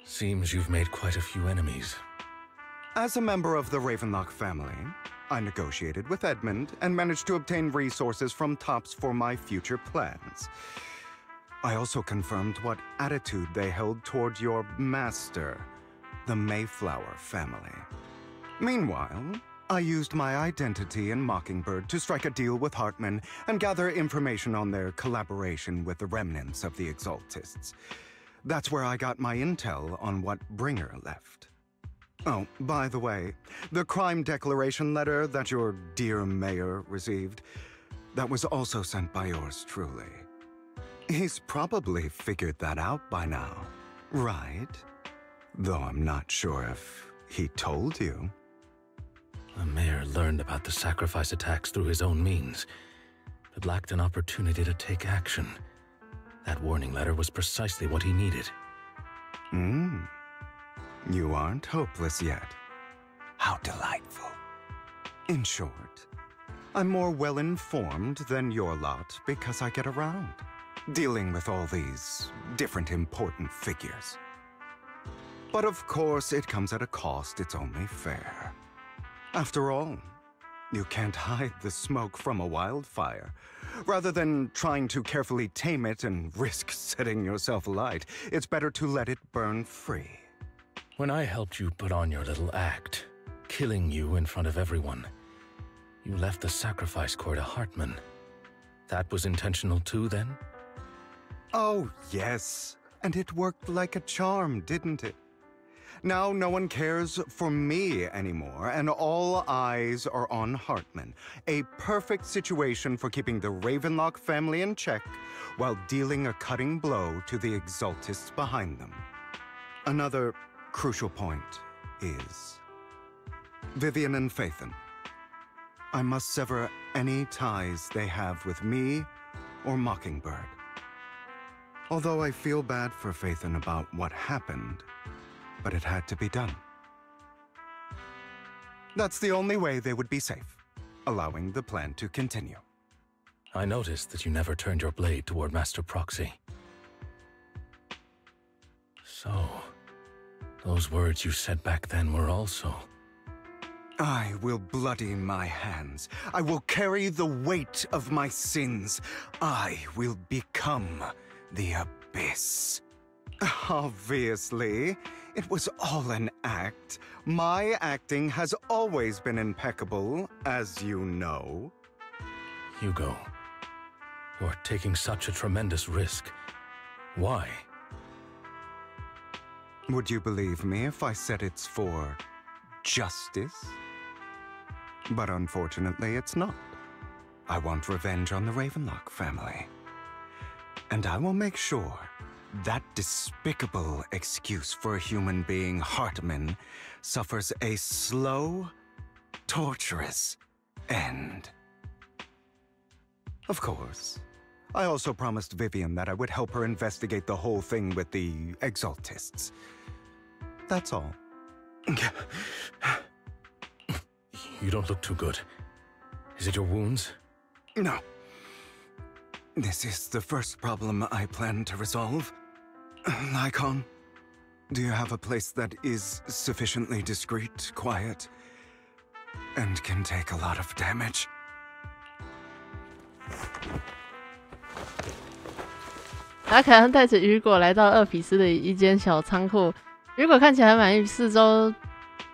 Seems you've made quite a few enemies. As a member of the Ravenlock family, I negotiated with Edmund and managed to obtain resources from Tops for my future plans. I also confirmed what attitude they held toward your master, the Mayflower family. Meanwhile, I used my identity in Mockingbird to strike a deal with Hartman and gather information on their collaboration with the remnants of the Exaltists. That's where I got my intel on what Bringer left. Oh, by the way, the crime declaration letter that your dear mayor received, that was also sent by yours truly. He's probably figured that out by now, right? Though I'm not sure if he told you. The mayor learned about the sacrifice attacks through his own means, but lacked an opportunity to take action. That warning letter was precisely what he needed. You aren't hopeless yet. How delightful. In short, I'm more well-informed than your lot because I get around, dealing with all these different important figures. But of course, it comes at a cost. It's only fair. After all, You can't hide the smoke from a wildfire. Rather than trying to carefully tame it and risk setting yourself alight, it's better to let it burn free. When I helped you put on your little act, killing you in front of everyone, you left the sacrifice core to Hartman. That was intentional too, then? Oh, yes. And it worked like a charm, didn't it? Now no one cares for me anymore, and all eyes are on Hartman. A perfect situation for keeping the Ravenlock family in check while dealing a cutting blow to the Exaltists behind them. Another crucial point is Vivian and Phaethon. I must sever any ties they have with me or Mockingbird. Although I feel bad for Phaethon about what happened, but it had to be done. That's the only way they would be safe, allowing the plan to continue. I noticed that you never turned your blade toward Master Proxy. So, those words you said back then were also... I will bloody my hands. I will carry the weight of my sins. I will become the Abyss. Obviously, it was all an act. My acting has always been impeccable, as you know. Hugo, you're taking such a tremendous risk. Why? Would you believe me if I said it's for justice? But unfortunately, it's not. I want revenge on the Ravenlock family. And I will make sure that despicable excuse for a human being, Hartman, suffers a slow, torturous end. Of course, I also promised Vivian that I would help her investigate the whole thing with the Exaltists. That's all. You don't look too good. Is it your wounds? No. This is the first problem I plan to resolve. Lycon, do you have a place that is sufficiently discreet, quiet, and can take a lot of damage? 达凯恩带着雨果来到厄匹斯的一间小仓库，雨果看起来很满意，四周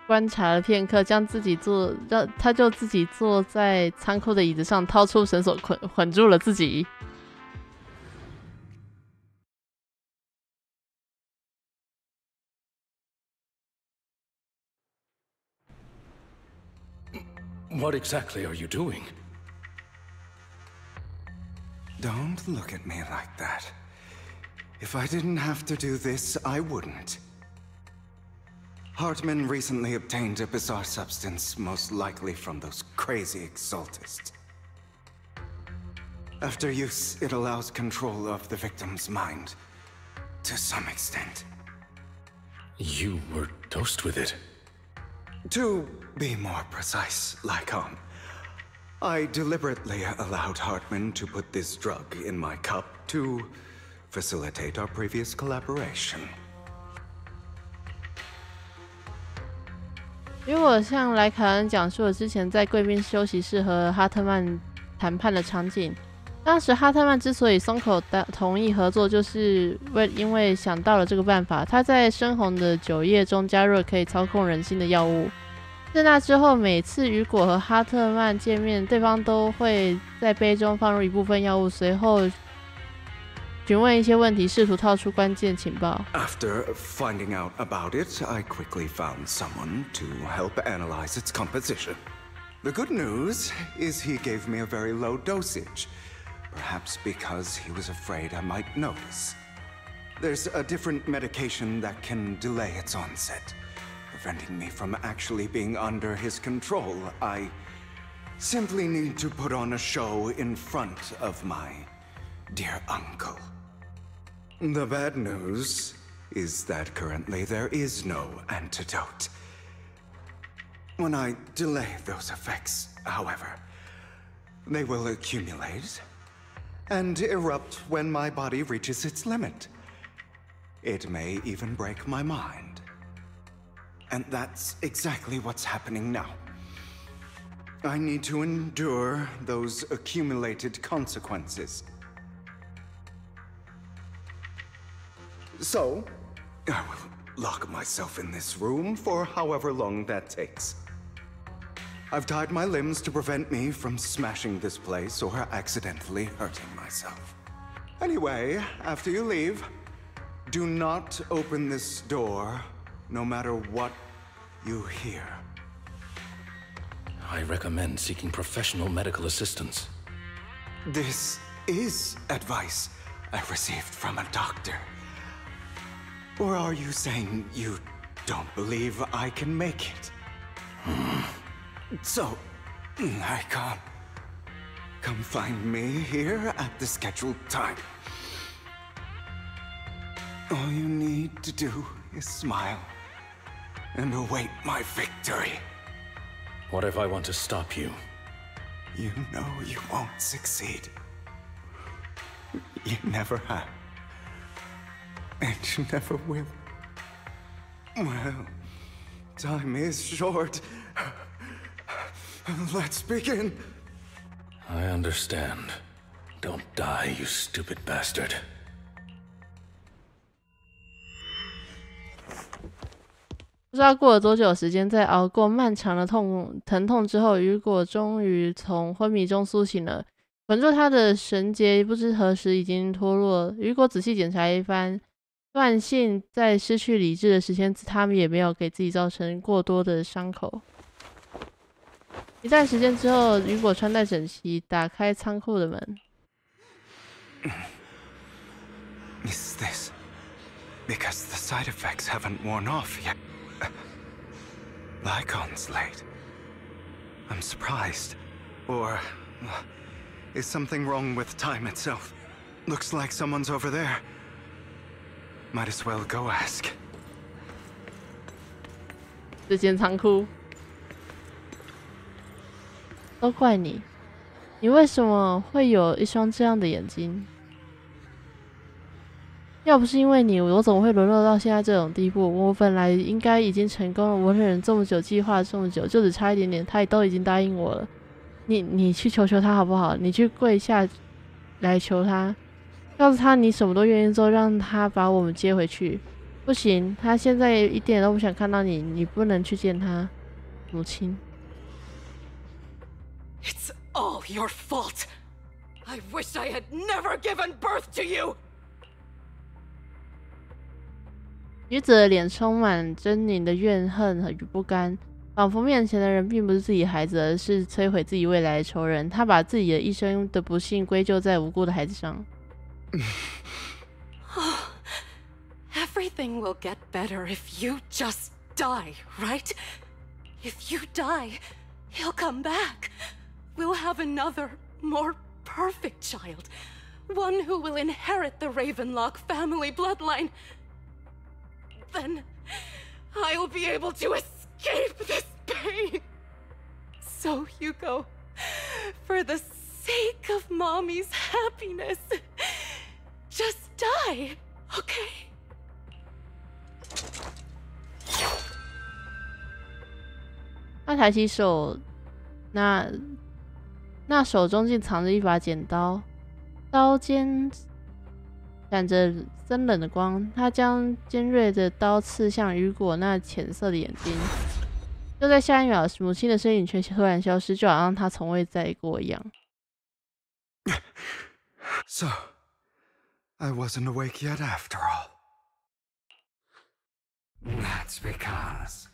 观察了片刻，他就自己坐在仓库的椅子上，掏出绳索捆住了自己。What exactly are you doing? Don't look at me like that. If I didn't have to do this, I wouldn't. Hartman recently obtained a bizarre substance, most likely from those crazy Exaltists. After use, it allows control of the victim's mind, to some extent. You were dosed with it? To be more precise, Lycon, I deliberately allowed Hartman to put this drug in my cup to facilitate our previous collaboration. 如果向莱凯恩讲述了之前在贵宾休息室和哈特曼谈判的场景，当时哈特曼之所以松口同意合作，就是因为想到了这个办法。他在深红的酒液中加入了可以操控人心的药物。自那之后，每次雨果和哈特曼见面，对方都会在杯中放入一部分药物，随后询问一些问题，试图套出关键情报。After finding out about it, I quickly found someone to help analyze its composition. The good news is he gave me a very low dosage, perhaps because he was afraid I might notice. There's a different medication that can delay its onset, preventing me from actually being under his control. I simply need to put on a show in front of my dear uncle. The bad news is that currently there is no antidote. When I delay those effects, however, they will accumulate and erupt when my body reaches its limit. It may even break my mind. And that's exactly what's happening now. I need to endure those accumulated consequences. So, I will lock myself in this room for however long that takes. I've tied my limbs to prevent me from smashing this place or accidentally hurting myself. Anyway, after you leave, do not open this door, no matter what you hear. I recommend seeking professional medical assistance. This is advice I received from a doctor. Or are you saying you don't believe I can make it? So, I can't. Come find me here at the scheduled time. All you need to do is smile and await my victory. What if I want to stop you? You know you won't succeed. You never have. And you never will. Well, time is short. Let's begin. I understand. Don't die, you stupid bastard. 不知道过了多久时间，在熬过漫长的疼痛之后，雨果终于从昏迷中苏醒了。稳住他的绳结不知何时已经脱落。雨果仔细检查一番，万幸在失去理智的时间，他们也没有给自己造成过多的伤口。一段时间之后，雨果穿戴整齐，打开仓库的门。Is this because the side effects haven't worn off yet? Lycon's late. I'm surprised. Or is something wrong with time itself? Looks like someone's over there. Might as well go ask. 这间仓库都怪你，你为什么会有一双这样的眼睛？要不是因为你，我怎么会沦落到现在这种地步？我本来应该已经成功了，我忍这么久，计划这么久，就只差一点点，他也都已经答应我了。你去求求他好不好？你去跪下来求他，告诉他你什么都愿意做，让他把我们接回去。不行，他现在一点都不想看到你，你不能去见他，母亲。It's all your fault. I wish I had never given birth to you. 女子的脸充满狰狞的怨恨与不甘，仿佛面前的人并不是自己孩子，而是摧毁自己未来的仇人。她把自己的一生的不幸归咎在无辜的孩子上。Everything will get better if you just die, right? If you die, he'll come back. We'll have another, more perfect child. One who will inherit the Ravenlock family bloodline. Then I'll be able to escape this pain. So, Hugo, for the sake of Mommy's happiness, just die, okay? 他抬起手，那手中竟藏着一把剪刀，刀尖闪着森冷的光。他将尖锐的刀刺向雨果那浅色的眼睛。就在下一秒，母亲的身影却突然消失，就好像她从未在过一样。So, I wasn't awake yet after all. That's because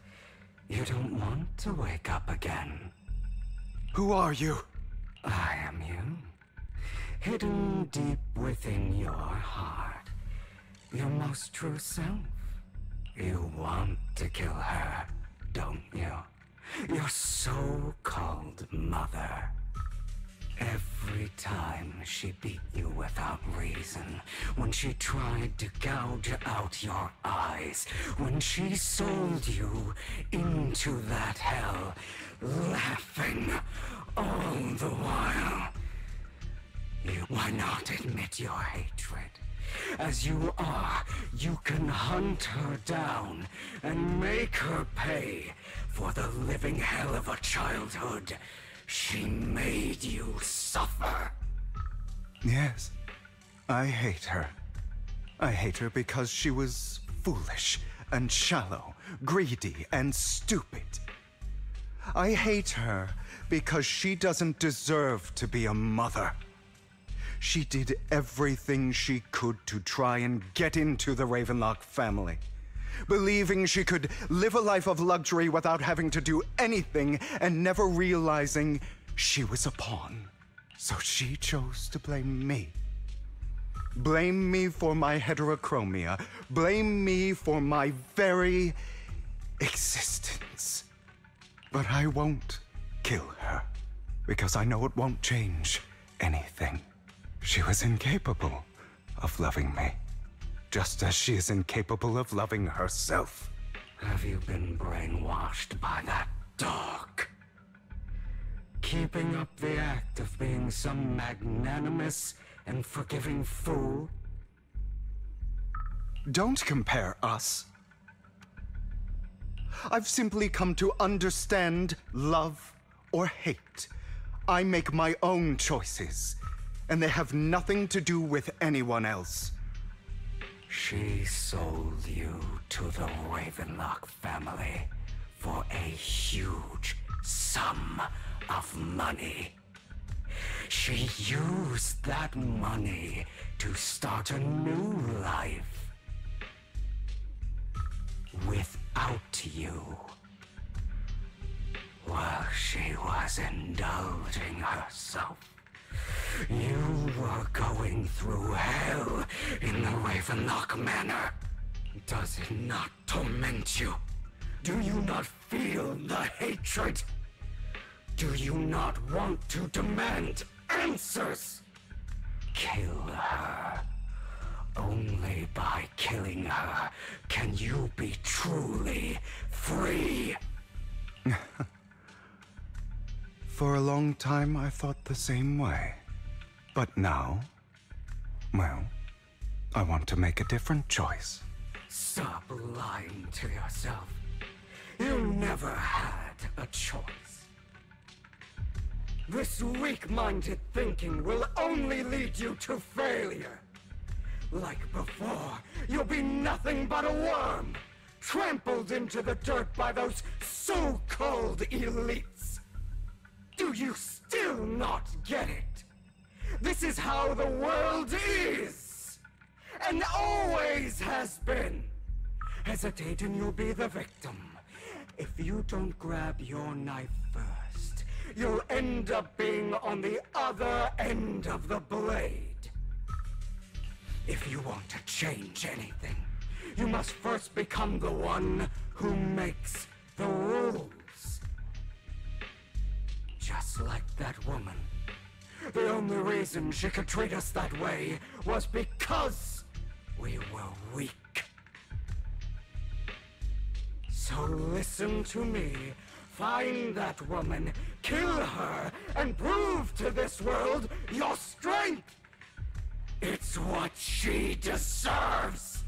you don't want to wake up again. Who are you? I am you. Hidden deep within your heart. Your most true self. You want to kill her, don't you? Your so-called mother. Every time she beat you without reason, when she tried to gouge out your eyes, when she sold you into that hell, laughing all the while. Why not admit your hatred? As you are, you can hunt her down and make her pay for the living hell of a childhood She made you suffer. Yes, I hate her. I hate her because she was foolish and shallow, greedy and stupid. I hate her because she doesn't deserve to be a mother. She did everything she could to try and get into the Ravenlock family, believing she could live a life of luxury without having to do anything and never realizing she was a pawn. So she chose to blame me. Blame me for my heterochromia. Blame me for my very existence. But I won't kill her, because I know it won't change anything. She was incapable of loving me, just as she is incapable of loving herself. Have you been brainwashed by that dog? Keeping up the act of being some magnanimous and forgiving fool? Don't compare us. I've simply come to understand love or hate. I make my own choices, and they have nothing to do with anyone else. She sold you to the Ravenlock family for a huge sum of money. She used that money to start a new life. Without you. While she was indulging herself, you were going through hell in the Ravenlock Manor. Does it not torment you? Do you not feel the hatred? Do you not want to demand answers? Kill her. Only by killing her can you be truly free. For a long time, I thought the same way. But now, well, I want to make a different choice. Stop lying to yourself. You never had a choice. This weak-minded thinking will only lead you to failure. Like before, you'll be nothing but a worm, trampled into the dirt by those so-called elites. Do you still not get it? This is how the world is, and always has been. Hesitate and you'll be the victim. If you don't grab your knife first, you'll end up being on the other end of the blade. If you want to change anything, you must first become the one who makes the rules. Just like that woman. The only reason she could treat us that way was because we were weak. So listen to me. Find that woman, kill her, and prove to this world your strength! It's what she deserves!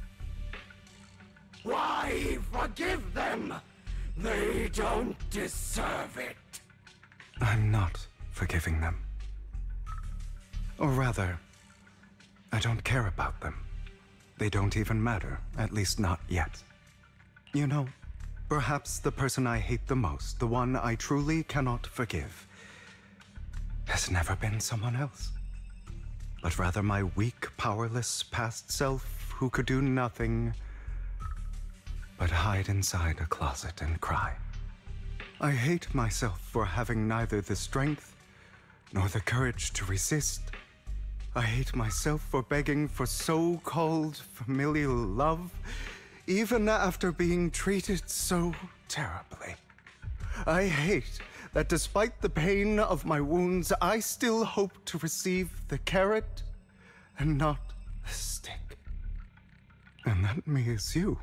Why forgive them? They don't deserve it! I'm not forgiving them. Or rather, I don't care about them. They don't even matter, at least not yet. You know, perhaps the person I hate the most, the one I truly cannot forgive, has never been someone else, but rather my weak, powerless past self who could do nothing but hide inside a closet and cry. I hate myself for having neither the strength nor the courage to resist. I hate myself for begging for so-called familial love, even after being treated so terribly. I hate that despite the pain of my wounds, I still hope to receive the carrot and not the stick. And that means you,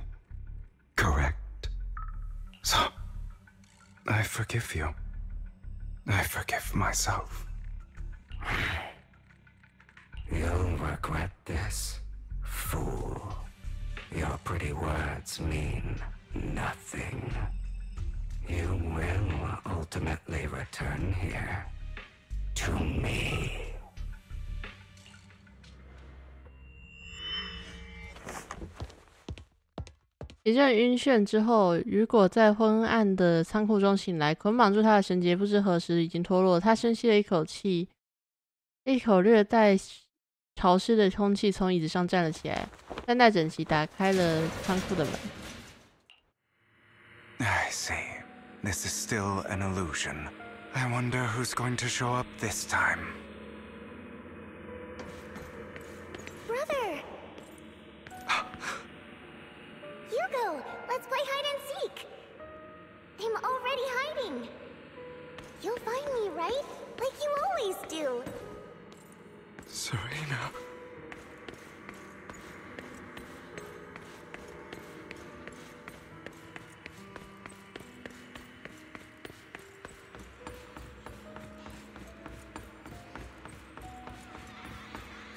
correct? So, I forgive you. I forgive myself. You'll regret this, fool. Your pretty words mean nothing. You will ultimately return here to me. 一阵晕眩之后，雨果在昏暗的仓库中醒来，捆绑住他的绳结不知何时已经脱落。他深吸了一口气，一口略带潮湿的空气从椅子上站了起来，穿戴整齐，打开了仓库的门。I see. This is still an illusion. I wonder who's going to show up this time. Brother! Hugo, let's play hide and seek! I'm already hiding. You'll find me, right? Like you always do. Serena.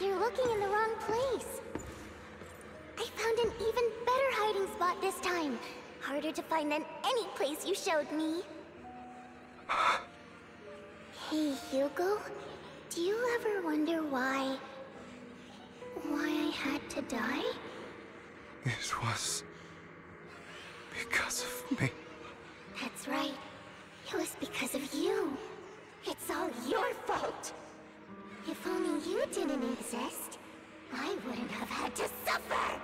You're looking in the wrong place. I found an even better hiding spot this time. Harder to find than any place you showed me. Hey, Hugo. Do you ever wonder why I had to die? It was because of me. That's right. It was because of you. It's all your fault. If only you didn't exist, I wouldn't have had to suffer.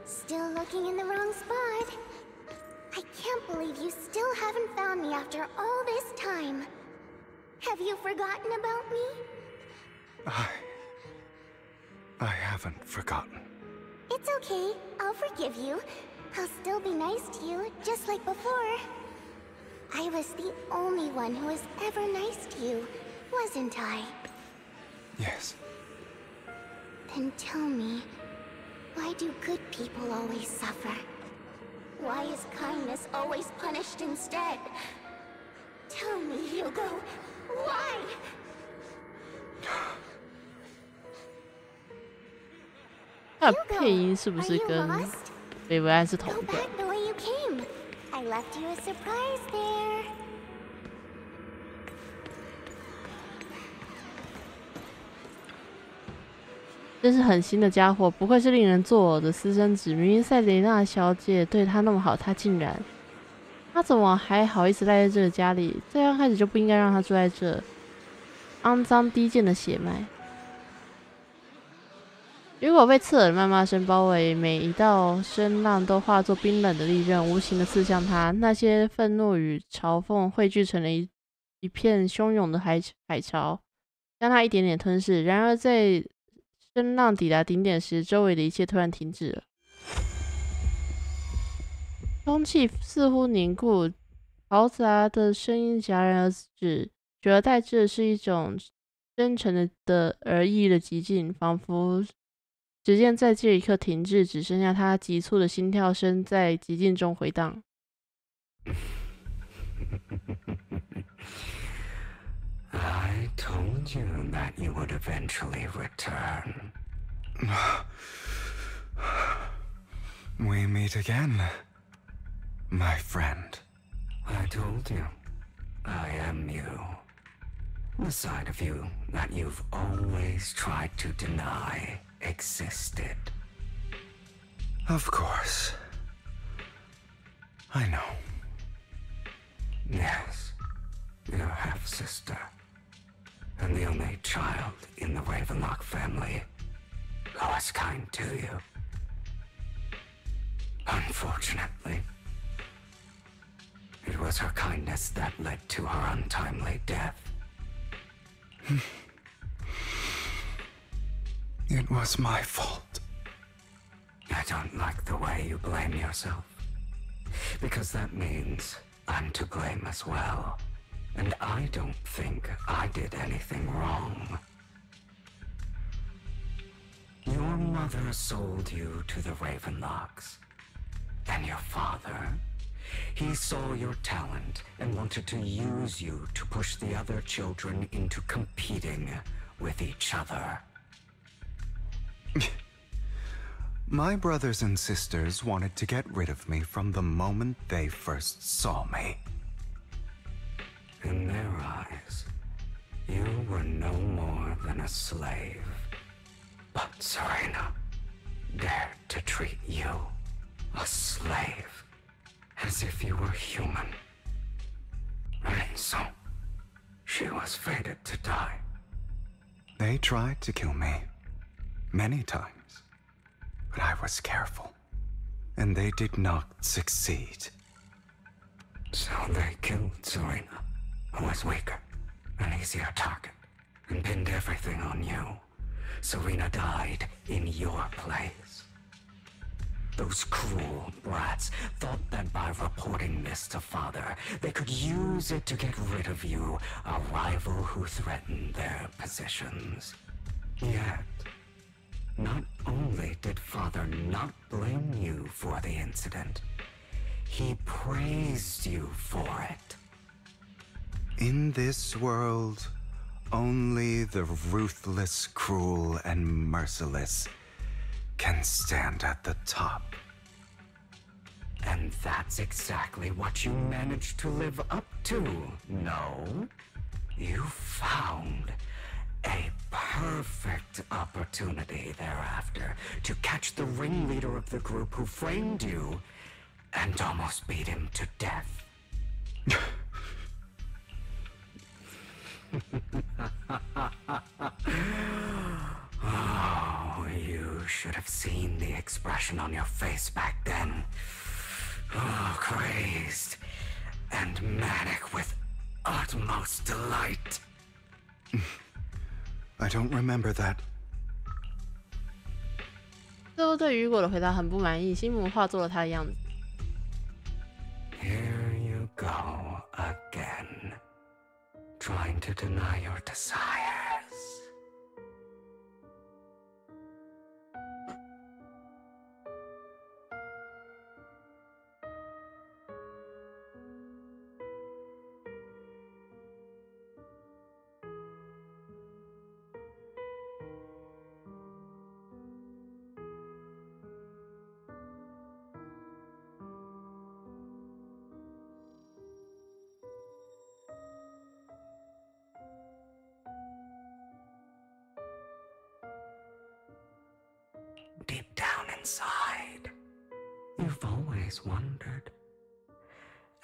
Still looking in the wrong spot. I can't believe you still haven't found me after all this time. Have you forgotten about me? I haven't forgotten. It's okay. I'll forgive you. I'll still be nice to you, just like before. I was the only one who was ever nice to you, wasn't I? Yes. Then tell me, why do good people always suffer? Why is kindness always punished instead? Tell me, Hugo, why? 他的配音是不是跟韦维安是同 Go 一 back 个？ the way you came. I left you a surprise there. 真是狠心的家伙，不愧是令人作呕的私生子。明明塞雷娜小姐对他那么好，他竟然……他怎么还好意思赖在这个家里？这样开始就不应该让他住在这。肮脏低贱的血脉。如果被刺耳的谩骂声包围，每一道声浪都化作冰冷的利刃，无情的刺向他。那些愤怒与嘲讽汇聚成了一片汹涌的海潮，将他一点点吞噬。然而在声浪抵达顶点时，周围的一切突然停止了，空气似乎凝固，嘈杂的声音戛然而止，取而代之的是一种真诚的而意的寂静，仿佛时间在这一刻停滞，只剩下他急促的心跳声在寂静中回荡。I told you that you would eventually return. We meet again, my friend. I told you, I am you. The side of you that you've always tried to deny existed. Of course. I know. Yes, your half-sister, and the only child in the Ravenlock family who was kind to you. Unfortunately, it was her kindness that led to her untimely death. It was my fault. I don't like the way you blame yourself, because that means I'm to blame as well. And I don't think I did anything wrong. Your mother sold you to the Ravenlocks, and your father, He saw your talent and wanted to use you to push the other children into competing with each other. My brothers and sisters wanted to get rid of me from the moment they first saw me. In their eyes, you were no more than a slave. But Serena dared to treat you, a slave, as if you were human. And so, she was fated to die. They tried to kill me many times, but I was careful, and they did not succeed. So they killed Serena, who was weaker, an easier target, and pinned everything on you. Serena died in your place. Those cruel brats thought that by reporting this to Father, they could use it to get rid of you, a rival who threatened their positions. Yet, not only did Father not blame you for the incident, he praised you for it. In this world, only the ruthless, cruel, and merciless can stand at the top. And that's exactly what you managed to live up to, no? You found a perfect opportunity thereafter to catch the ringleader of the group who framed you and almost beat him to death. Oh, you should have seen the expression on your face back then. Oh, crazed and manic with utmost delight. I don't remember that. 最后对雨果的回答很不满意，心魔化作了他的样子。Here you go again, trying to deny your desires. Deep down inside, you've always wondered,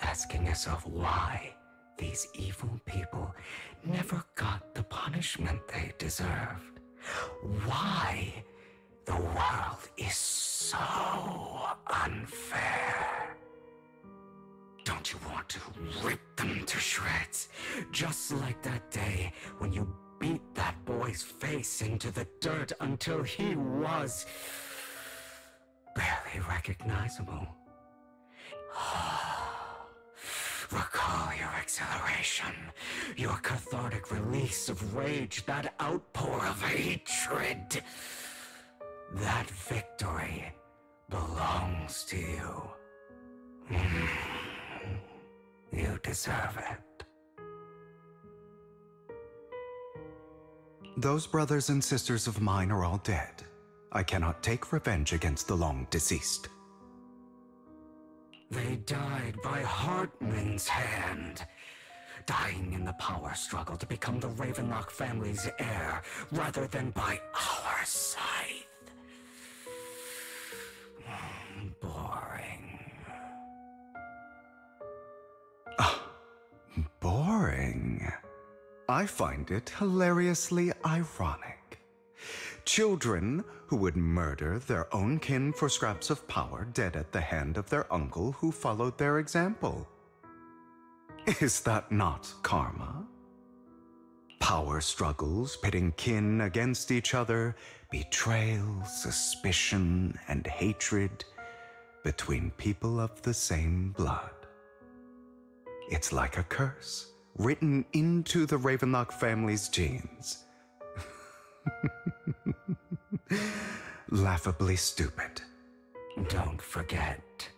asking yourself why these evil people never got the punishment they deserved. Why the world is so unfair. Don't you want to rip them to shreds, just like that day when you beat that boy's face into the dirt until he was barely recognizable? Recall your exhilaration, your cathartic release of rage, that outpour of hatred. That victory belongs to you. You deserve it. Those brothers and sisters of mine are all dead. I cannot take revenge against the long deceased. They died by Hartman's hand, dying in the power struggle to become the Ravenlock family's heir, rather than by our scythe. Boring. Boring. I find it hilariously ironic. Children who would murder their own kin for scraps of power dead at the hand of their uncle who followed their example. Is that not karma? Power struggles pitting kin against each other, betrayal, suspicion, and hatred between people of the same blood. It's like a curse written into the Ravenlock family's genes. Laughably stupid. Don't forget,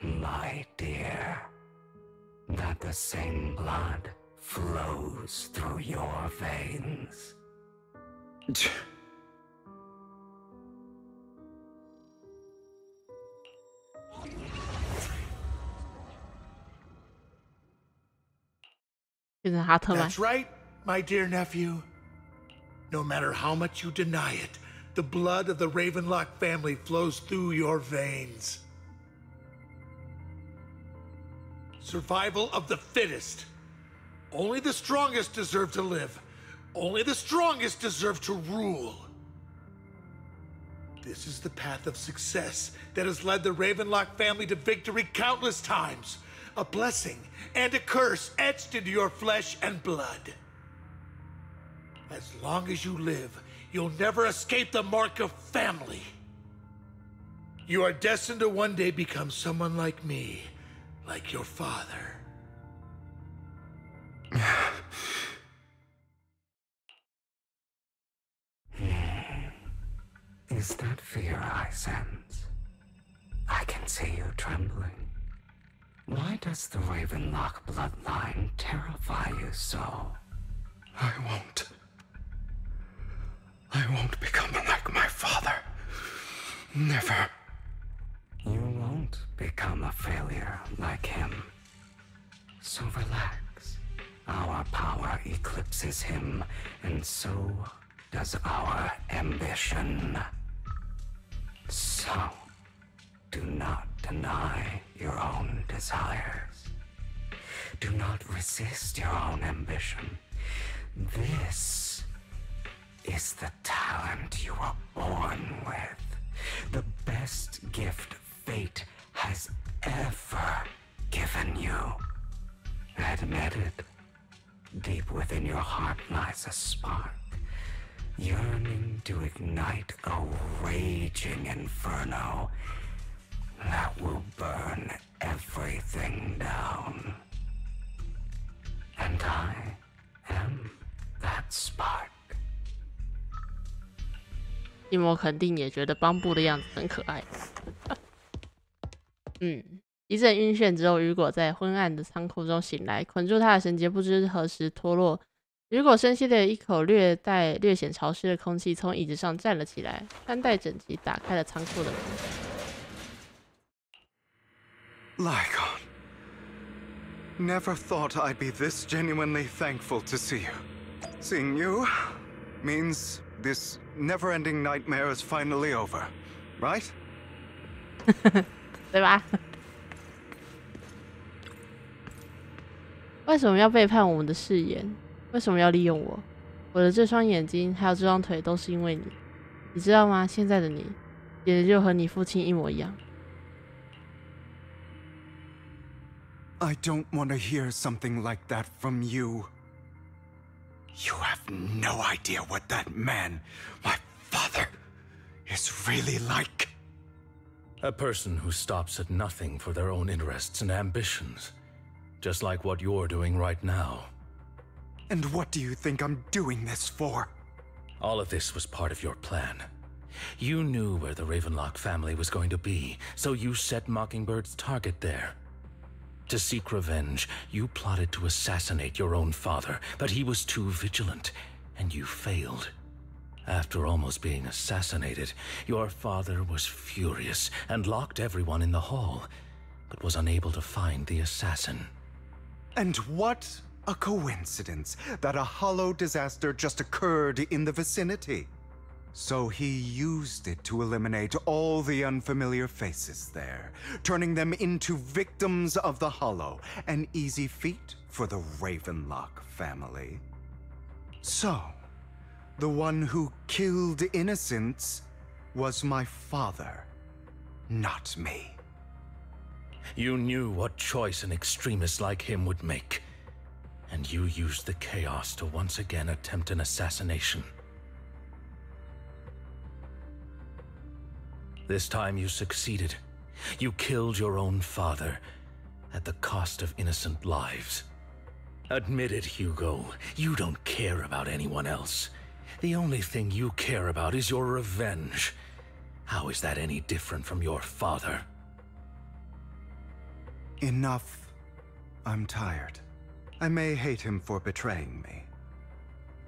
my dear, that the same blood flows through your veins. 变成哈特曼。 That's right, my dear nephew. No matter how much you deny it, the blood of the Ravenlock family flows through your veins. Survival of the fittest. Only the strongest deserve to live. Only the strongest deserve to rule. This is the path of success that has led the Ravenlock family to victory countless times. A blessing and a curse etched into your flesh and blood. As long as you live, you'll never escape the mark of family. You are destined to one day become someone like me, like your father. Is that fear I sense? I can see you trembling. Why does the Ravenlock bloodline terrify you so? I won't become like my father. Never. You won't become a failure like him. So relax. Our power eclipses him, and so does our ambition. So, do not deny your own desires. Do not resist your own ambition. This is the talent you were born with. The best gift fate has ever given you. Admit it. Deep within your heart lies a spark, yearning to ignite a raging inferno that will burn everything down. And I am that spark. 一模肯定也觉得邦布的样子很可爱。一阵晕眩之后，雨果在昏暗的仓库中醒来，捆住他的绳结不知何时脱落。雨果深吸了一口略显潮湿的空气，从椅子上站了起来，穿戴整齐，打开了仓库的门。Lygon. Never thought I'd be this genuinely thankful to see you. Seeing you means this never-ending nightmare is finally over, right? 对吧？为什么要背叛我们的誓言？为什么要利用我？我的这双眼睛还有这双腿都是因为你，你知道吗？现在的你，也就和你父亲一模一样。I don't want to hear something like that from you. You have no idea what that man, my father, is really like. A person who stops at nothing for their own interests and ambitions. Just like what you're doing right now. And what do you think I'm doing this for? All of this was part of your plan. You knew where the Ravenlock family was going to be, so you set Mockingbird's target there. To seek revenge, you plotted to assassinate your own father, but he was too vigilant, and you failed. After almost being assassinated, your father was furious and locked everyone in the hall, but was unable to find the assassin. And what a coincidence that a hollow disaster just occurred in the vicinity. So he used it to eliminate all the unfamiliar faces there, turning them into victims of the hollow, an easy feat for the Ravenlock family. So, the one who killed innocents was my father, not me. You knew what choice an extremist like him would make, and you used the chaos to once again attempt an assassination. This time you succeeded. You killed your own father, at the cost of innocent lives. Admit it, Hugo, you don't care about anyone else. The only thing you care about is your revenge. How is that any different from your father? Enough. I'm tired. I may hate him for betraying me,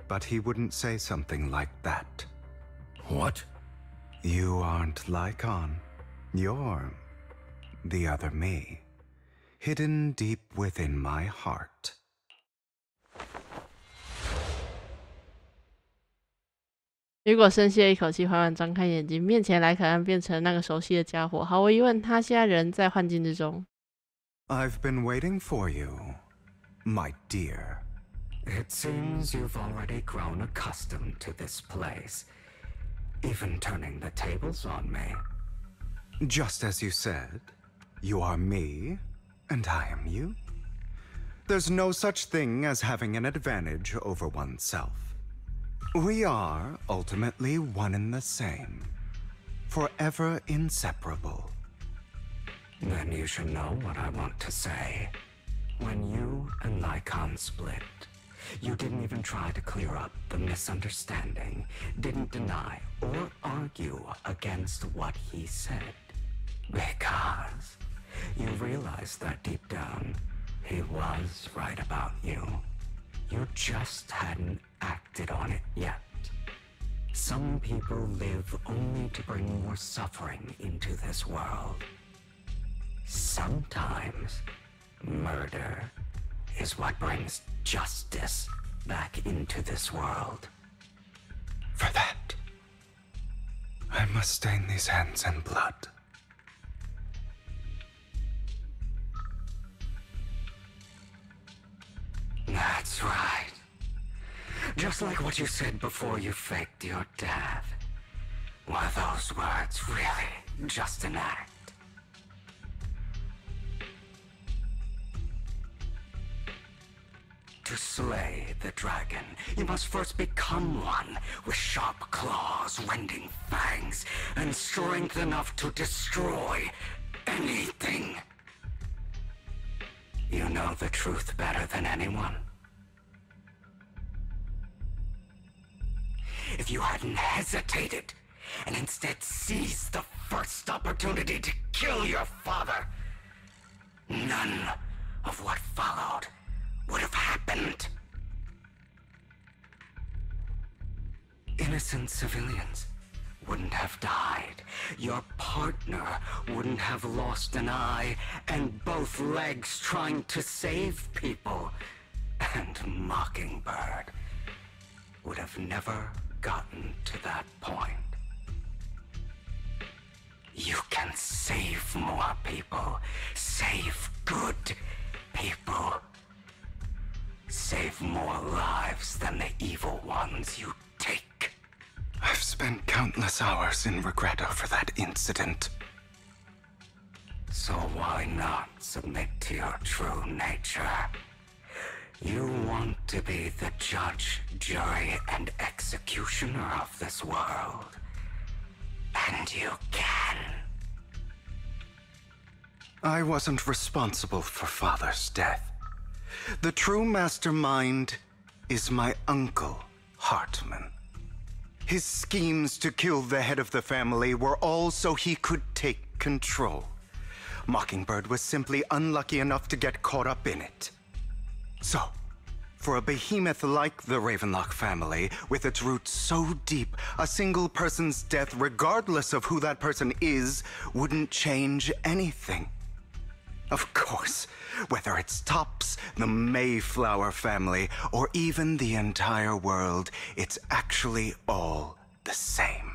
but he wouldn't say something like that. What? You aren't Lycon. You're the other me, hidden deep within my heart. 雨果深吸了一口气，缓缓张开眼睛，面前莱可安变成那个熟悉的家伙。毫无疑问，他现在人在幻境之中。I've been waiting for you, my dear. It seems you've already grown accustomed to this place, even turning the tables on me. Just as you said, you are me, and I am you. There's no such thing as having an advantage over oneself. We are ultimately one and the same, forever inseparable. Then you should know what I want to say. When you and Lycon split, you didn't even try to clear up the misunderstanding, didn't deny or argue against what he said. Because you realized that deep down, he was right about you. You just hadn't acted on it yet. Some people live only to bring more suffering into this world. Sometimes, murder is what brings justice back into this world. For that, I must stain these hands in blood. That's right. Just like what you said before you faked your death. Were those words really just an act? To slay the dragon, you must first become one with sharp claws, rending fangs, and strength enough to destroy anything. You know the truth better than anyone. If you hadn't hesitated and instead seized the first opportunity to kill your father, none of what followed would have happened. Innocent civilians wouldn't have died. Your partner wouldn't have lost an eye and both legs trying to save people. And Mockingbird would have never gotten to that point. You can save more people. Save good people. Save more lives than the evil ones you take. I've spent countless hours in regret over that incident. So why not submit to your true nature? You want to be the judge, jury, and executioner of this world. And you can. I wasn't responsible for Father's death. The true mastermind is my uncle, Hartman. His schemes to kill the head of the family were all so he could take control. Mockingbird was simply unlucky enough to get caught up in it. So, for a behemoth like the Ravenlock family, with its roots so deep, a single person's death, regardless of who that person is, wouldn't change anything. Of course, whether it's Topps, the Mayflower family, or even the entire world, it's actually all the same.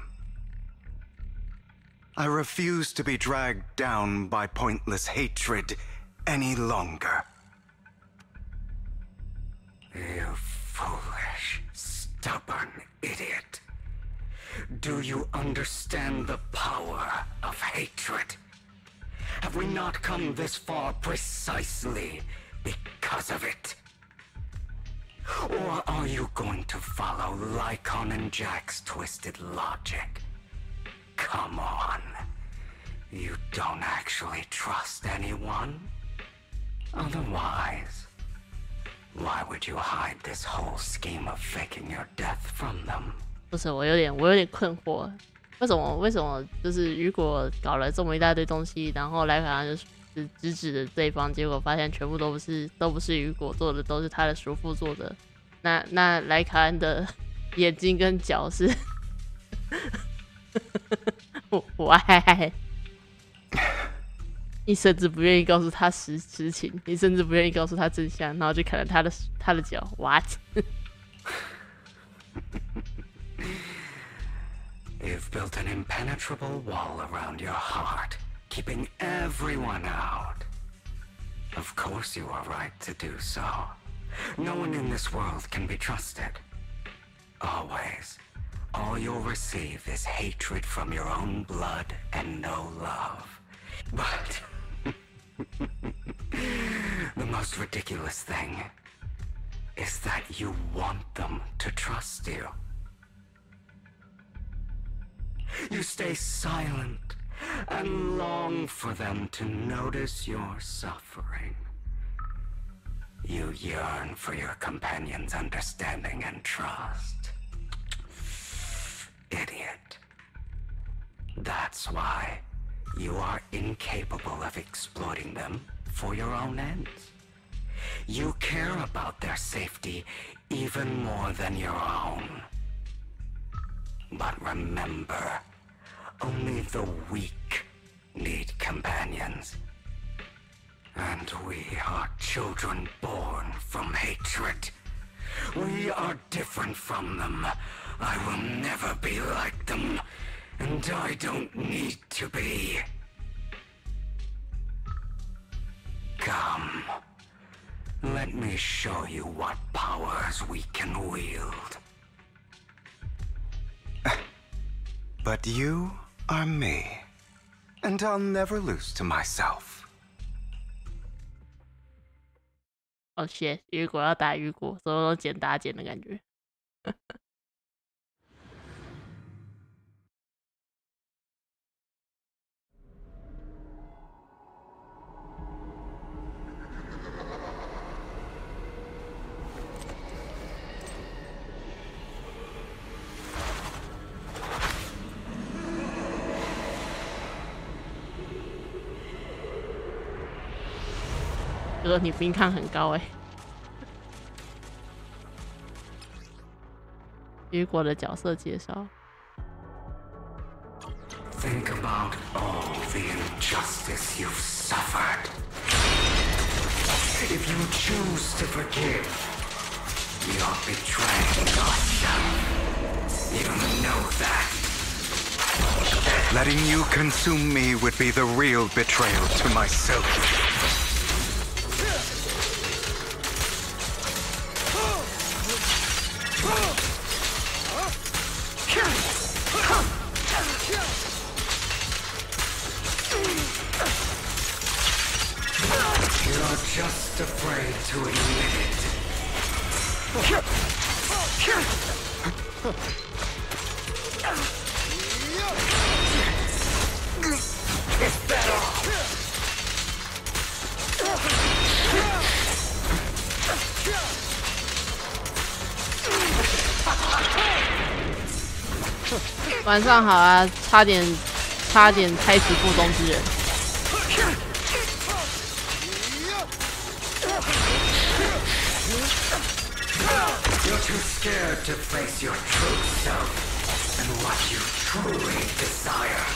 I refuse to be dragged down by pointless hatred any longer. You foolish, stubborn idiot. Do you understand the power of hatred? Have we not come this far precisely because of it? Or are you going to follow Lycon and Jack's twisted logic? Come on. You don't actually trust anyone? Otherwise, why would you hide this whole scheme of faking your death from them? 不是，我有点困惑，为什么就是雨果搞了这么一大堆东西，然后莱可安就直指的对方，结果发现全部都不是雨果做的，都是他的叔父做的。那莱卡恩的眼睛跟脚是，why？ 你甚至不愿意告诉他实情，你甚至不愿意告诉他真相，然后就砍了他的脚 ，what？ You've built an impenetrable wall around your heart, keeping everyone out. Of course you are right to do so. No one in this world can be trusted. Always. All you'll receive is hatred from your own blood and no love. But the most ridiculous thing is that you want them to trust you. You stay silent and long for them to notice your suffering. You yearn for your companion's understanding and trust. Idiot. That's why you are incapable of exploiting them for your own ends. You care about their safety even more than your own. But remember, only the weak need companions. And we are children born from hatred. We are different from them. I will never be like them, and I don't need to be. Come, let me show you what powers we can wield. But you are me, and I'll never lose to myself. Oh shit！ 雨果要打雨果，什么都捡打捡的感觉。哥，你冰抗很高哎。雨果的角色介绍。Think about all the injustice you've suffered. If you choose to forgive, you're betraying yourself. You know that. Letting you consume me would be the real betrayal to myself. You're just afraid to admit it. Is that all? 晚上好啊，差点胎死腹中之人。You're too scared to face your true self and what you truly desire.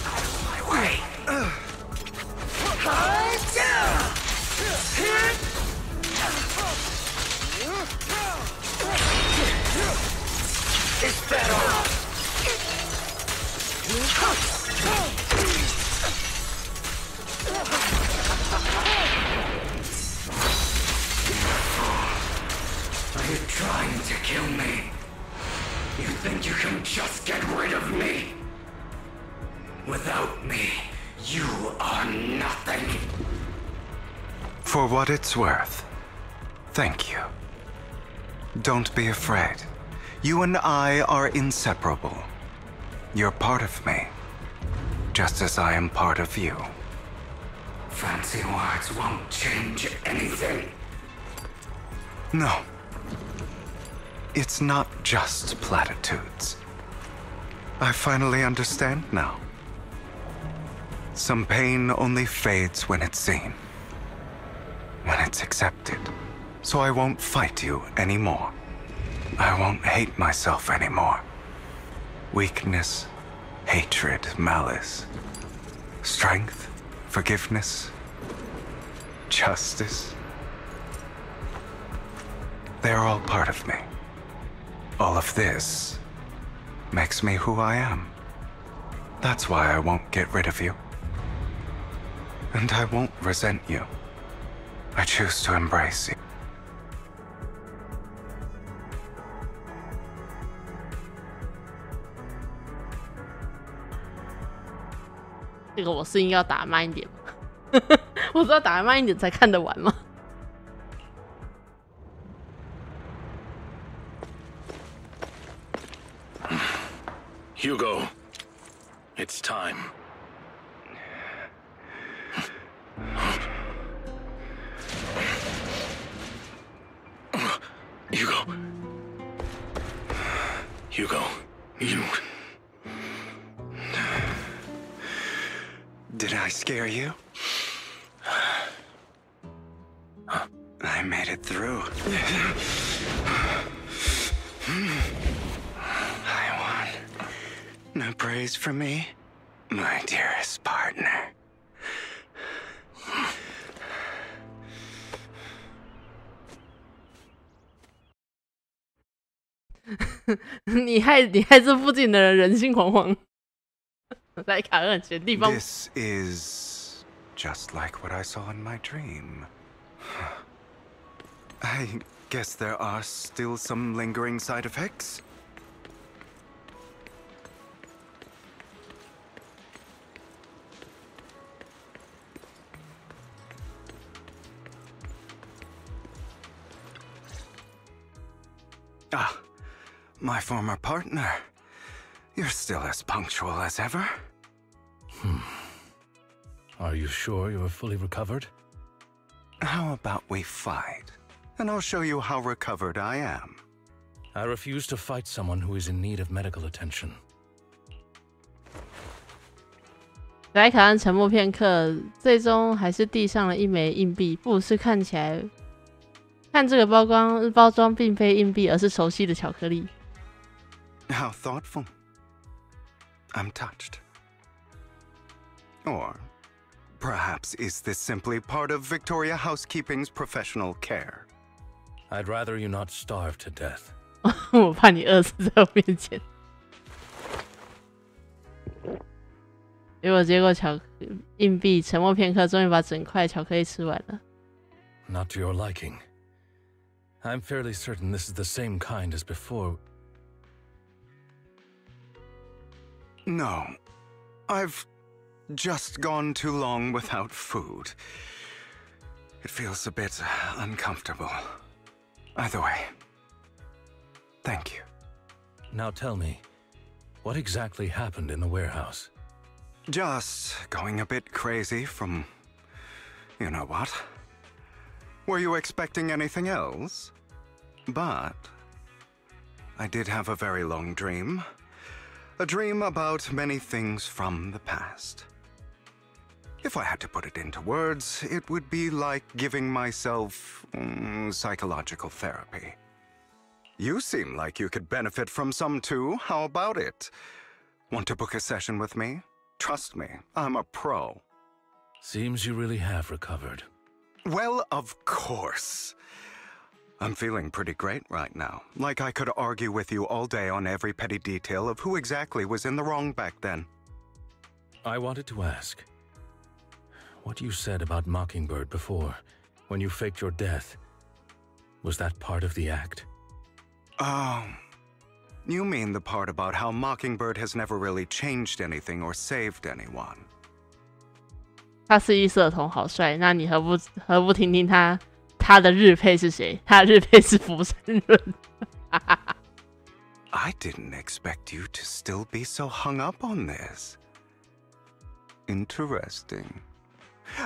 Out of my way. Is that all? Are you trying to kill me? You think you can just get rid of me? Without me, you are nothing. For what it's worth, thank you. Don't be afraid. You and I are inseparable. You're part of me, just as I am part of you. Fancy words won't change anything. No. It's not just platitudes. I finally understand now. Some pain only fades when it's seen, when it's accepted. So I won't fight you anymore. I won't hate myself anymore. Weakness, hatred, malice, strength, forgiveness, justice. They're all part of me. All of this makes me who I am. That's why I won't get rid of you. And I won't resent you. I choose to embrace you. 这个我是应该要打慢一点吗？我知道打慢一点才看得完吗？ Hugo, it's time. Hugo, you... Did I scare you? I made it through. I won. No praise from me, my dearest partner. 你害这附近的人人心惶惶。来卡恩选地方。This is just like what I saw in my dream. I guess there are still some lingering side effects. Ah, my former partner. You're still as punctual as ever. Are you sure you're fully recovered? How about we fight, and I'll show you how recovered I am. I refuse to fight someone who is in need of medical attention. 莱卡恩沉默片刻，最终还是递上了一枚硬币。布鲁斯看起来，看这个包装并非硬币，而是熟悉的巧克力。How thoughtful. I'm touched. Or perhaps is this simply part of Victoria Housekeeping's professional care? I'd rather you not starve to death. 我怕你饿死在我面前。结果硬币沉默片刻，终于把整块巧克力吃完了。Not to your liking. I'm fairly certain this is the same kind as before. No. I've just gone too long without food. It feels a bit uncomfortable. Either way, thank you. Now tell me, what exactly happened in the warehouse? Just going a bit crazy from... you know what? Were you expecting anything else? But I did have a very long dream. A dream about many things from the past. If I had to put it into words, it would be like giving myself psychological therapy. You seem like you could benefit from some too. How about it? Want to book a session with me? Trust me, I'm a pro. Seems you really have recovered. Well, of course. I'm feeling pretty great right now. Like I could argue with you all day on every petty detail of who exactly was in the wrong back then. I wanted to ask, what you said about Mockingbird before, when you faked your death, was that part of the act? Oh, you mean the part about how Mockingbird has never really changed anything or saved anyone? 他是异色瞳，好帅。那你何不听听他的日配是谁？他的日配是福山润。I didn't expect you to still be so hung up on this. Interesting.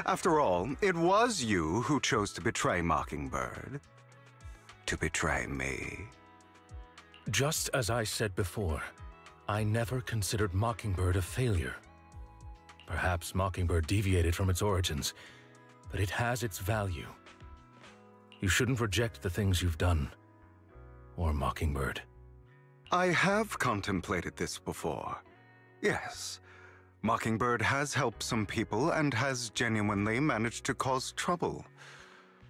After all, it was you who chose to betray Mockingbird. To betray me. Just as I said before, I never considered Mockingbird a failure. Perhaps Mockingbird deviated from its origins, but it has its value. You shouldn't reject the things you've done, or Mockingbird. I have contemplated this before. Yes, Mockingbird has helped some people and has genuinely managed to cause trouble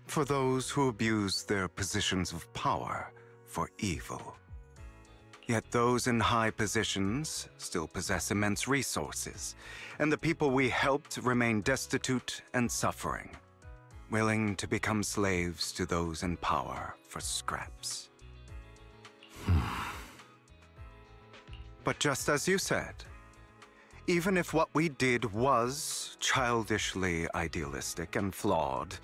for those who abuse their positions of power for evil. Yet those in high positions still possess immense resources, and the people we helped remain destitute and suffering, willing to become slaves to those in power for scraps. But just as you said, even if what we did was childishly idealistic and flawed,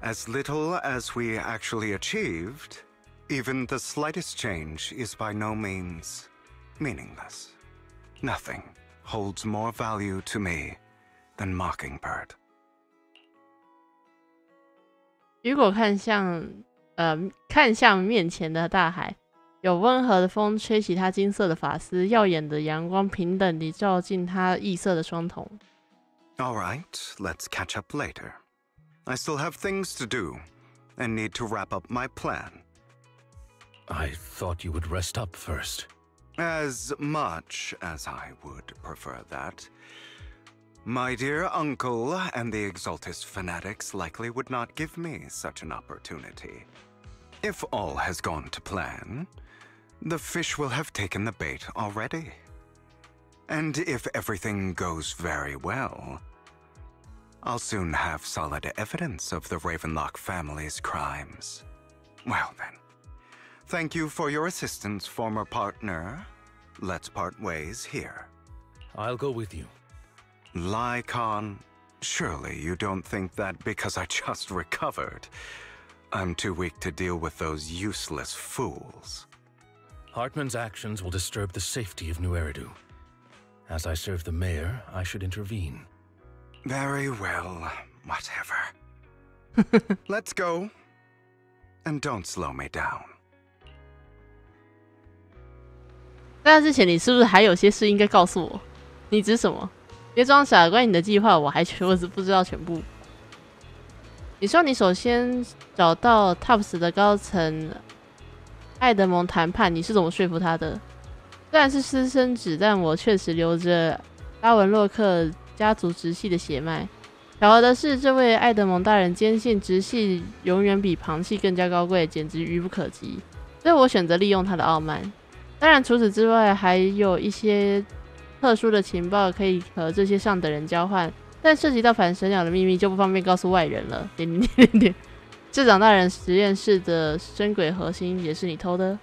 as little as we actually achieved, even the slightest change is by no means meaningless. Nothing holds more value to me than Mockingbird. 雨果看向面前的大海，有温和的风吹起他金色的发丝，耀眼的阳光平等地照进他异色的双瞳。All right, let's catch up later. I still have things to do and need to wrap up my plan. I thought you would rest up first. As much as I would prefer that. My dear uncle and the Exaltist fanatics likely would not give me such an opportunity. If all has gone to plan, the fish will have taken the bait already. And if everything goes very well, I'll soon have solid evidence of the Ravenlock family's crimes. Well then, thank you for your assistance, former partner. Let's part ways here. I'll go with you. Lycon, surely you don't think that because I just recovered, I'm too weak to deal with those useless fools. Hartman's actions will disturb the safety of New Eridu. As I serve the mayor, I should intervene. Very well, whatever. Let's go. And don't slow me down. 在那之前，你是不是还有些事应该告诉我？你指什么？别装傻，关于你的计划，我不知道全部。你说你首先找到 TOPS 的高层艾德蒙谈判，你是怎么说服他的？虽然是私生子，但我确实留着拉文洛克家族直系的血脉。巧合的是，这位艾德蒙大人坚信直系永远比旁系更加高贵，简直愚不可及。所以我选择利用他的傲慢。当然，除此之外，还有一些特殊的情报可以和这些上等人交换，但涉及到反神鸟的秘密就不方便告诉外人了。市长大人实验室的深轨核心也是你偷的？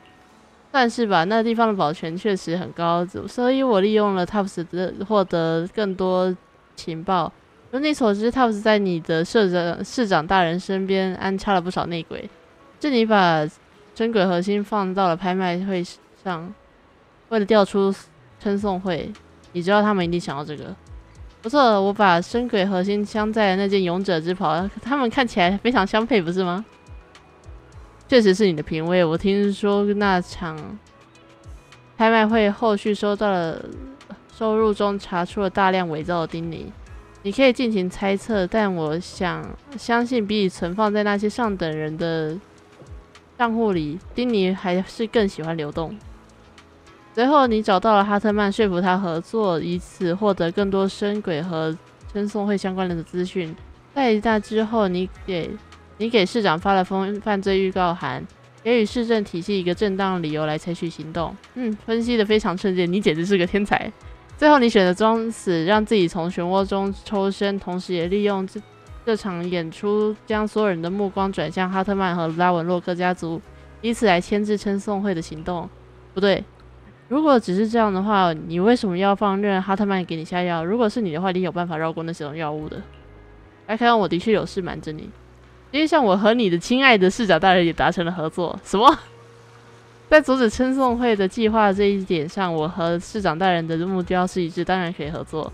算是吧，那地方的保全确实很高，所以我利用了 TOPS 获得更多情报。如你所知 ，TOPS 在你的市长大人身边安插了不少内鬼，是你把深轨核心放到了拍卖会上，为了调出称颂会。你知道他们一定想要这个。不错，我把深轨核心镶在那件勇者之袍，他们看起来非常相配，不是吗？确实是你的品味。我听说那场拍卖会后续收到了收入中查出了大量伪造的丁尼。你可以尽情猜测，但我相信比起存放在那些上等人的账户里，丁尼还是更喜欢流动。随后，你找到了哈特曼，说服他合作，以此获得更多深轨和称颂会相关的资讯。在那之后，你给市长发了封犯罪预告函，给予市政体系一个正当理由来采取行动。分析得非常彻底，你简直是个天才。最后，你选择装死，让自己从漩涡中抽身，同时也利用这场演出，将所有人的目光转向哈特曼和拉文洛克家族，以此来牵制称颂会的行动。不对。如果只是这样的话，你为什么要放任哈特曼给你下药？如果是你的话，你有办法绕过那种药物的。来看，我的确有事瞒着你。因为像我和你的亲爱的市长大人也达成了合作。什么？在阻止称颂会的计划这一点上，我和市长大人的目标是一致，当然可以合作。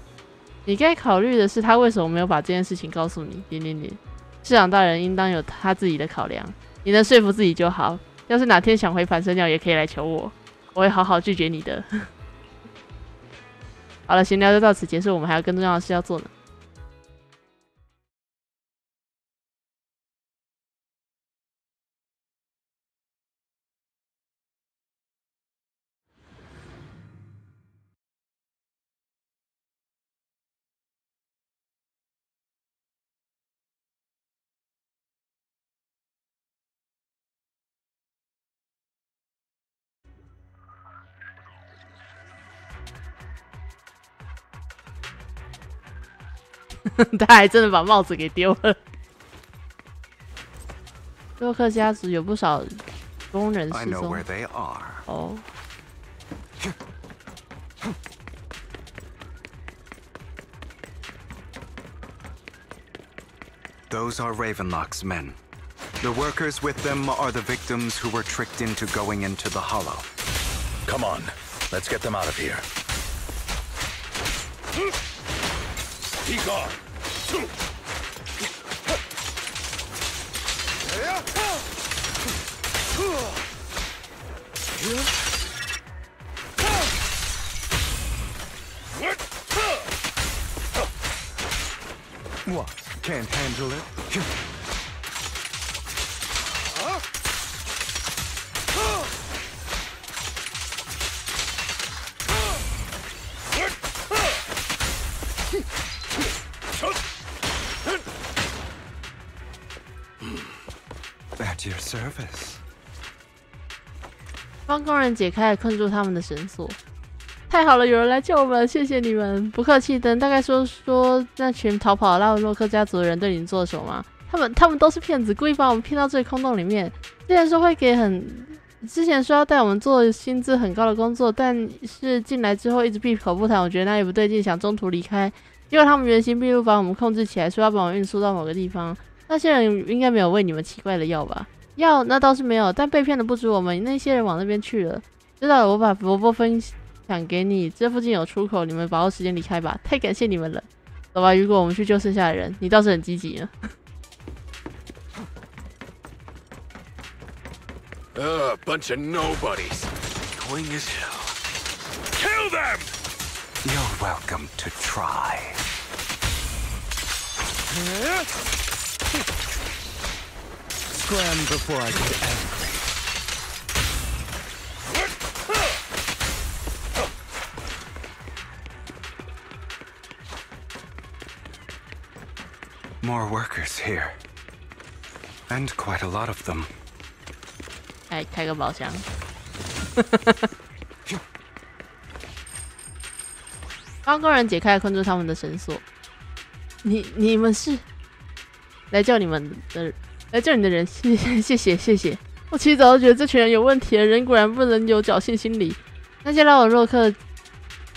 你该考虑的是，他为什么没有把这件事情告诉你？市长大人应当有他自己的考量，你能说服自己就好。要是哪天想回反神鸟，也可以来求我。我会好好拒绝你的。好了，闲聊就到此结束，我们还有更重要的事要做呢。他还真的把帽子给丢了。洛克家族有不少工人失踪。哦。Those are Ravenlock's men. The workers with them are the victims who were tricked into going into the Hollow. Come on, let's get them out of here. Be gone! What? Can't handle it? At your service. 帮工人解开了困住他们的绳索。太好了，有人来救我们，谢谢你们！不客气，等大概说那群逃跑的拉文洛克家族的人对你做什么吗？他们都是骗子，故意把我们骗到这个空洞里面。之前说要带我们做薪资很高的工作，但是进来之后一直闭口不谈，我觉得哪里不对劲，想中途离开。结果他们原形毕露，把我们控制起来，说要把我们运输到某个地方。那些人应该没有喂你们奇怪的药吧？药那倒是没有，但被骗的不止我们，那些人往那边去了。知道了，我把萝卜分享给你，这附近有出口，你们把握时间离开吧。太感谢你们了。走吧，如果我们去救剩下的人，你倒是很积极呢。Bunch of nobodies. Annoying as hell. Kill them! You're welcome to try. Scram before I get angry. More workers here. And quite a lot of them. 开个宝箱。帮工人解开了困住他们的绳索。你们是来救你的人，谢谢。我其实早就觉得这群人有问题了，人果然不能有侥幸心理。那些拉文洛克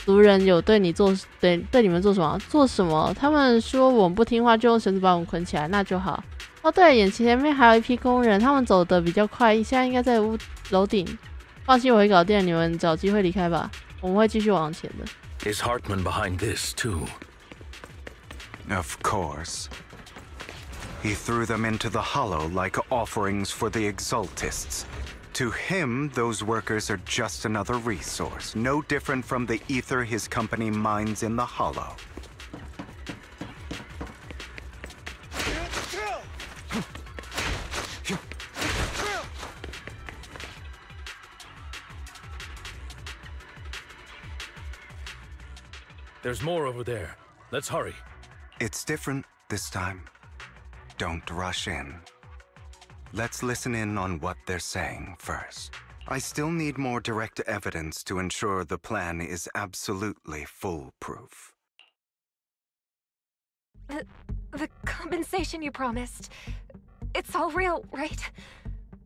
族人有对你们做什么？做什么？他们说我们不听话，就用绳子把我们捆起来，那就好。哦，对了，眼前面还有一批工人，他们走得比较快，现在应该在楼顶。放心，我会搞定，你们找机会离开吧，我们会继续往前的。Is Hartman behind this too? Of course. He threw them into the Hollow like offerings for the Exaltists. To him, those workers are just another resource, no different from the ether his company mines in the Hollow. There's more over there. Let's hurry. It's different this time. Don't rush in. Let's listen in on what they're saying first. I still need more direct evidence to ensure the plan is absolutely foolproof. The compensation you promised. It's all real, right?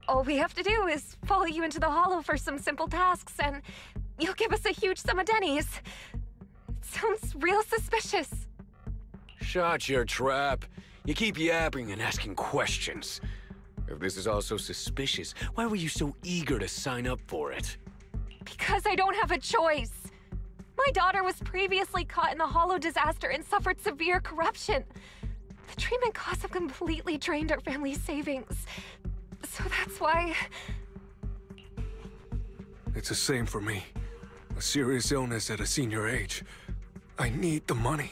All we have to do is follow you into the Hollow for some simple tasks, and you'll give us a huge sum of dennies. Sounds real suspicious. Shut your trap. You keep yapping and asking questions. If this is all so suspicious, why were you so eager to sign up for it? Because I don't have a choice. My daughter was previously caught in the Hollow disaster and suffered severe corruption. The treatment costs have completely drained our family's savings. So that's why... It's the same for me. A serious illness at a senior age. I need the money.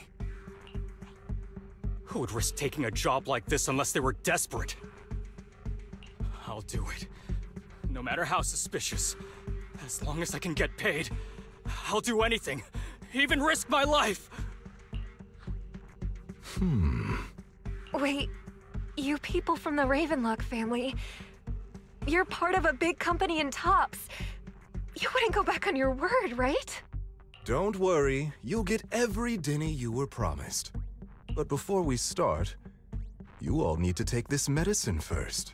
Who would risk taking a job like this unless they were desperate? I'll do it. No matter how suspicious. As long as I can get paid, I'll do anything. Even risk my life! Wait, you people from the Ravenlock family, you're part of a big company in Tops. You wouldn't go back on your word, right? Don't worry, you'll get every Denny you were promised. But before we start, you all need to take this medicine first.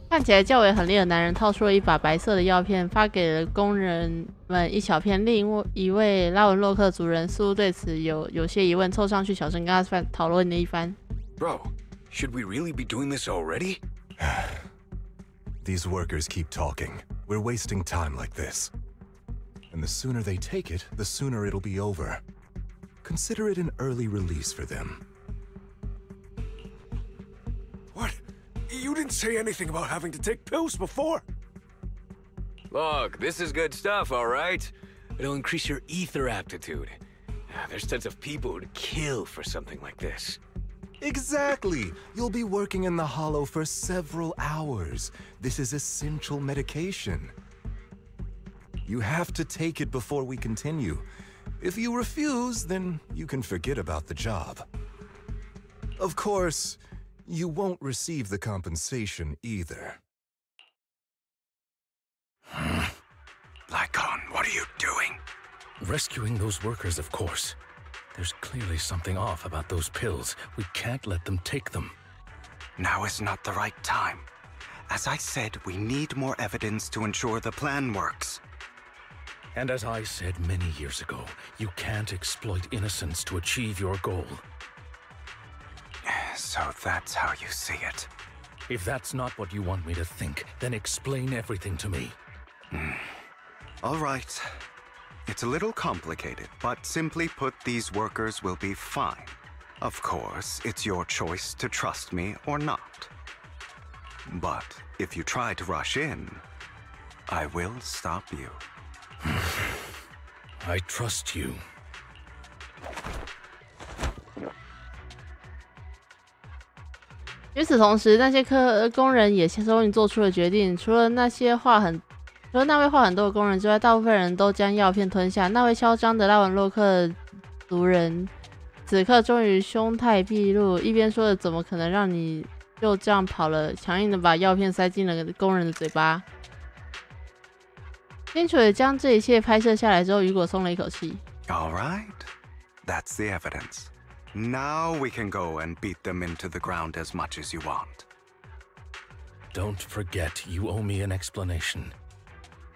看起来较为狠厉的男人掏出了一把白色的药片，发给了工人们一小片。另一位拉文洛克族人似乎对此有些疑问，凑上去小声跟他讨论了一番。Bro, should we really be doing this already? These workers keep talking. We're wasting time like this. And the sooner they take it, the sooner it'll be over. Consider it an early release for them. What? You didn't say anything about having to take pills before. Look, this is good stuff, all right? It'll increase your ether aptitude. There's tons of people who'd kill for something like this. Exactly! You'll be working in the Hollow for several hours. This is essential medication. You have to take it before we continue. If you refuse, then you can forget about the job. Of course, you won't receive the compensation either. Lycon, what are you doing? Rescuing those workers, of course. There's clearly something off about those pills. We can't let them take them. Now is not the right time. As I said, we need more evidence to ensure the plan works. And as I said many years ago, you can't exploit innocence to achieve your goal. So that's how you see it. If that's not what you want me to think, then explain everything to me. All right. It's a little complicated, but simply put, these workers will be fine. Of course, it's your choice to trust me or not. But if you try to rush in, I will stop you. I trust you. 与此同时，那些工人也终于做出了决定。除了那位话很多的工人之外，大部分人都将药片吞下。那位嚣张的拉文洛克族人此刻终于凶态毕露，一边说着怎么可能让你就这样跑了，强硬的把药片塞进了工人的嘴巴。清楚的将这一切拍摄下来之后，雨果松了一口气。All right, that's the evidence. Now we can go and beat them into the ground as much as you want. Don't forget, you owe me an explanation.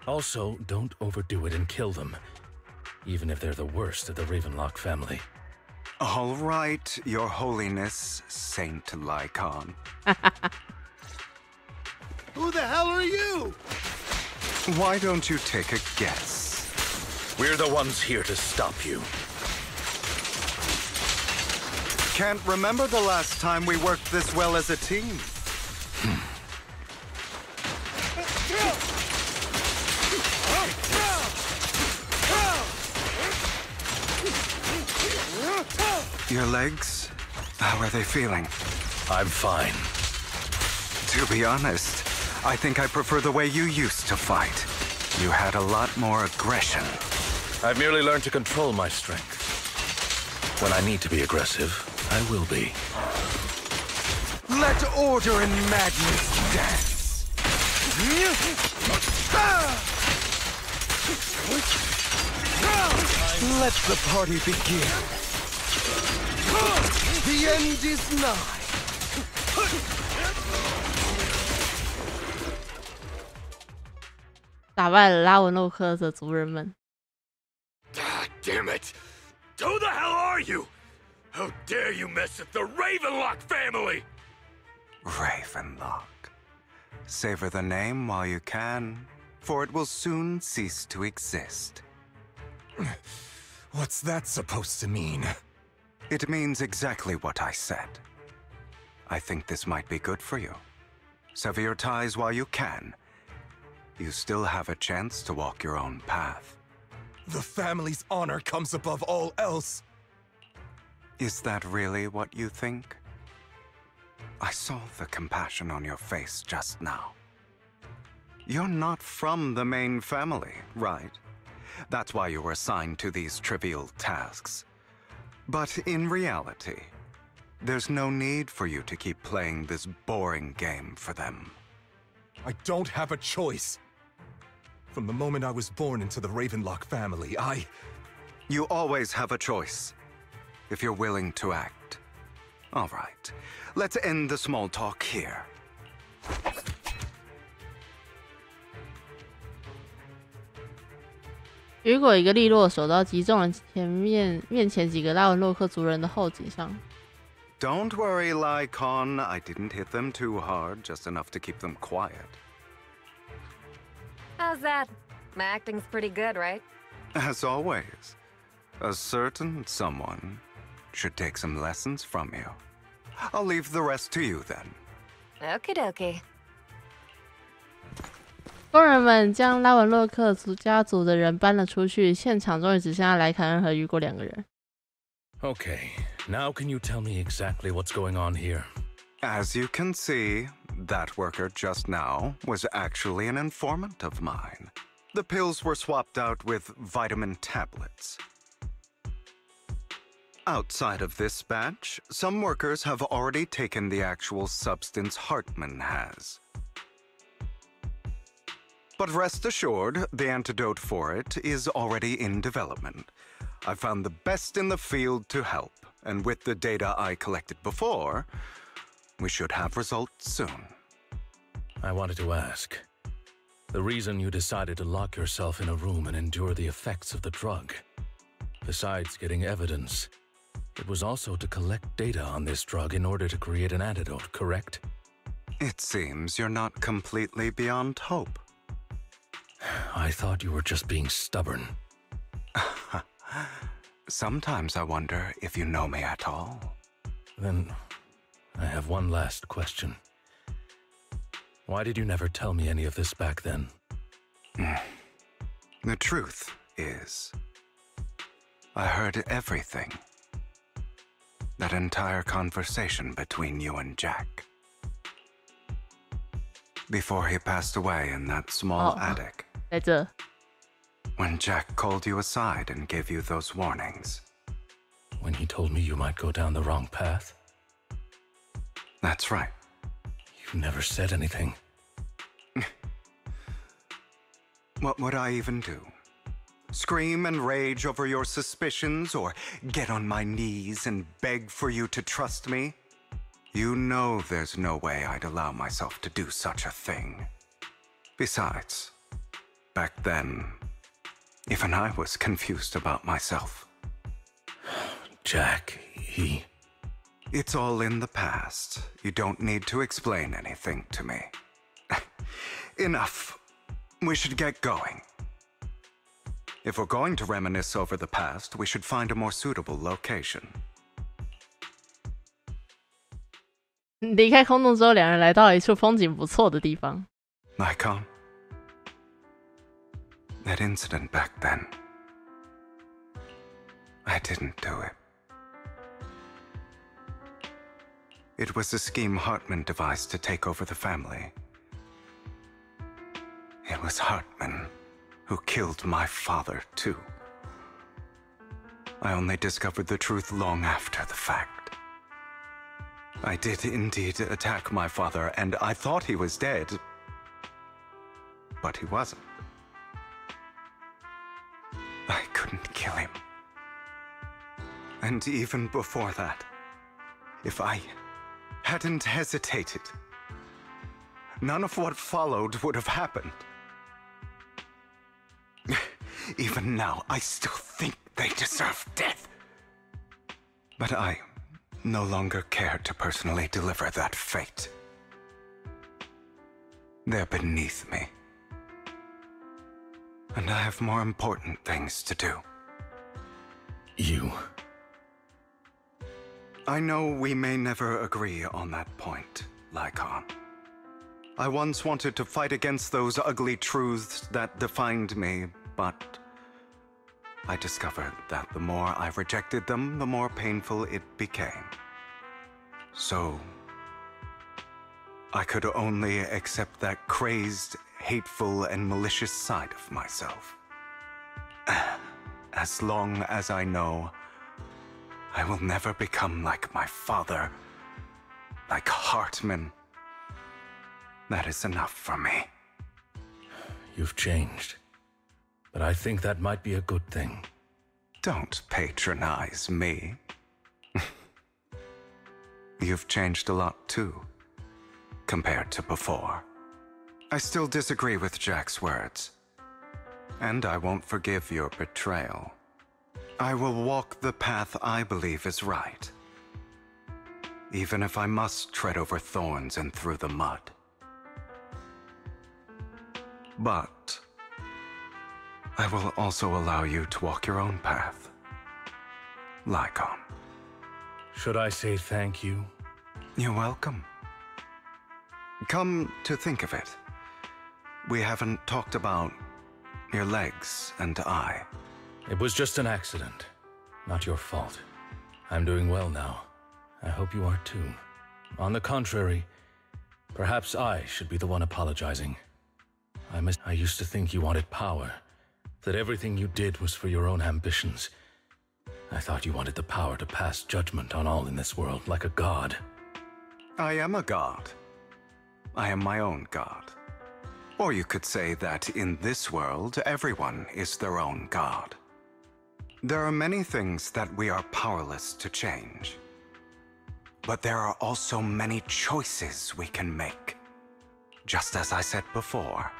Also, don't overdo it and kill them, even if they're the worst of the Ravenlock family. All right, Your Holiness, Saint Lycon. Who the hell are you? Why don't you take a guess? We're the ones here to stop you. Can't remember the last time we worked this well as a team. Your legs? How are they feeling? I'm fine. To be honest, I think I prefer the way you used to fight. You had a lot more aggression. I've merely learned to control my strength. When I need to be aggressive, I will be. Let order and madness dance. Let the party begin. The end is nigh. 打败了拉文洛克的族人们。 Damn it! Who the hell are you? How dare you mess with the Ravenlock family? Ravenlock. Savor the name while you can, for it will soon cease to exist. What's that supposed to mean? It means exactly what I said. I think this might be good for you. Sever your ties while you can. You still have a chance to walk your own path. The family's honor comes above all else. Is that really what you think? I saw the compassion on your face just now. You're not from the main family, right? That's why you were assigned to these trivial tasks. But in reality, there's no need for you to keep playing this boring game for them. I don't have a choice. From the moment I was born into the Ravenlock family, You always have a choice, if you're willing to act. All right, let's end the small talk here. 雨果一个利落手刀击中了面前几个拉文洛克族人的后颈上。Don't worry, Lycon. I didn't hit them too hard, just enough to keep them quiet. How's that? My acting's pretty good, right? As always, a certain someone should take some lessons from you. I'll leave the rest to you then. Okie dokie. 工人们将拉文洛克家族的人搬了出去，现场终于只剩下莱坎恩和雨果2个人。Okay, now can you tell me exactly what's going on here? As you can see, that worker just now was actually an informant of mine. The pills were swapped out with vitamin tablets. Outside of this batch, some workers have already taken the actual substance Hartman has. But rest assured, the antidote for it is already in development. I found the best in the field to help, and with the data I collected before, we should have results soon. I wanted to ask. The reason you decided to lock yourself in a room and endure the effects of the drug, besides getting evidence, it was also to collect data on this drug in order to create an antidote, correct? It seems you're not completely beyond hope. I thought you were just being stubborn. Sometimes I wonder if you know me at all. Then, I have one last question. Why did you never tell me any of this back then? The truth is, I heard everything. That entire conversation between you and Jack. Before he passed away in that small attic. 在这。When Jack called you aside and gave you those warnings. When he told me you might go down the wrong path? That's right. You never said anything. What would I even do? Scream and rage over your suspicions, or get on my knees and beg for you to trust me? You know there's no way I'd allow myself to do such a thing. Besides, back then, even I was confused about myself. Jack, he... It's all in the past. You don't need to explain anything to me. Enough. We should get going. If we're going to reminisce over the past, we should find a more suitable location. 离开空洞之后，两人来到了一处风景不错的地方。Lycon, that incident back then, I didn't do it. It was a scheme Hartman devised to take over the family. It was Hartman who killed my father, too. I only discovered the truth long after the fact. I did indeed attack my father, and I thought he was dead. But he wasn't. I couldn't kill him. And even before that, if I hadn't hesitated, none of what followed would have happened. Even now, I still think they deserve death. But I no longer care to personally deliver that fate. They're beneath me. And I have more important things to do. You... I know we may never agree on that point, Lycon. I once wanted to fight against those ugly truths that defined me, but I discovered that the more I rejected them, the more painful it became. So, I could only accept that crazed, hateful, and malicious side of myself. As long as I know I will never become like my father, like Hartman, that is enough for me. You've changed. But I think that might be a good thing. Don't patronize me. You've changed a lot too, compared to before. I still disagree with Jack's words, and I won't forgive your betrayal. I will walk the path I believe is right, even if I must tread over thorns and through the mud. But I will also allow you to walk your own path, Lycon. Should I say thank you? You're welcome. Come to think of it, we haven't talked about your legs and eye. It was just an accident, not your fault. I'm doing well now. I hope you are too. On the contrary, perhaps I should be the one apologizing. I used to think you wanted power, that everything you did was for your own ambitions. I thought you wanted the power to pass judgment on all in this world, like a god. I am a god. I am my own god. Or you could say that in this world, everyone is their own god. There are many things that we are powerless to change. But there are also many choices we can make. Just as I said before,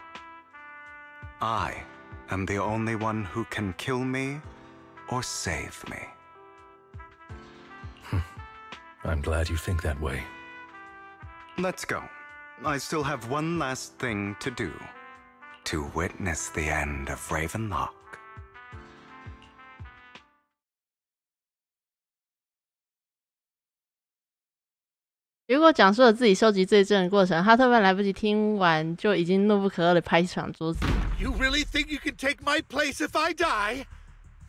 I am the only one who can kill me or save me. I'm glad you think that way. Let's go. I still have one last thing to do. To witness the end of Ravenlock. 如果讲述了自己收集罪证的过程，哈特曼来不及听完，就已经怒不可遏地拍响桌子。You really think you can take my place if I die?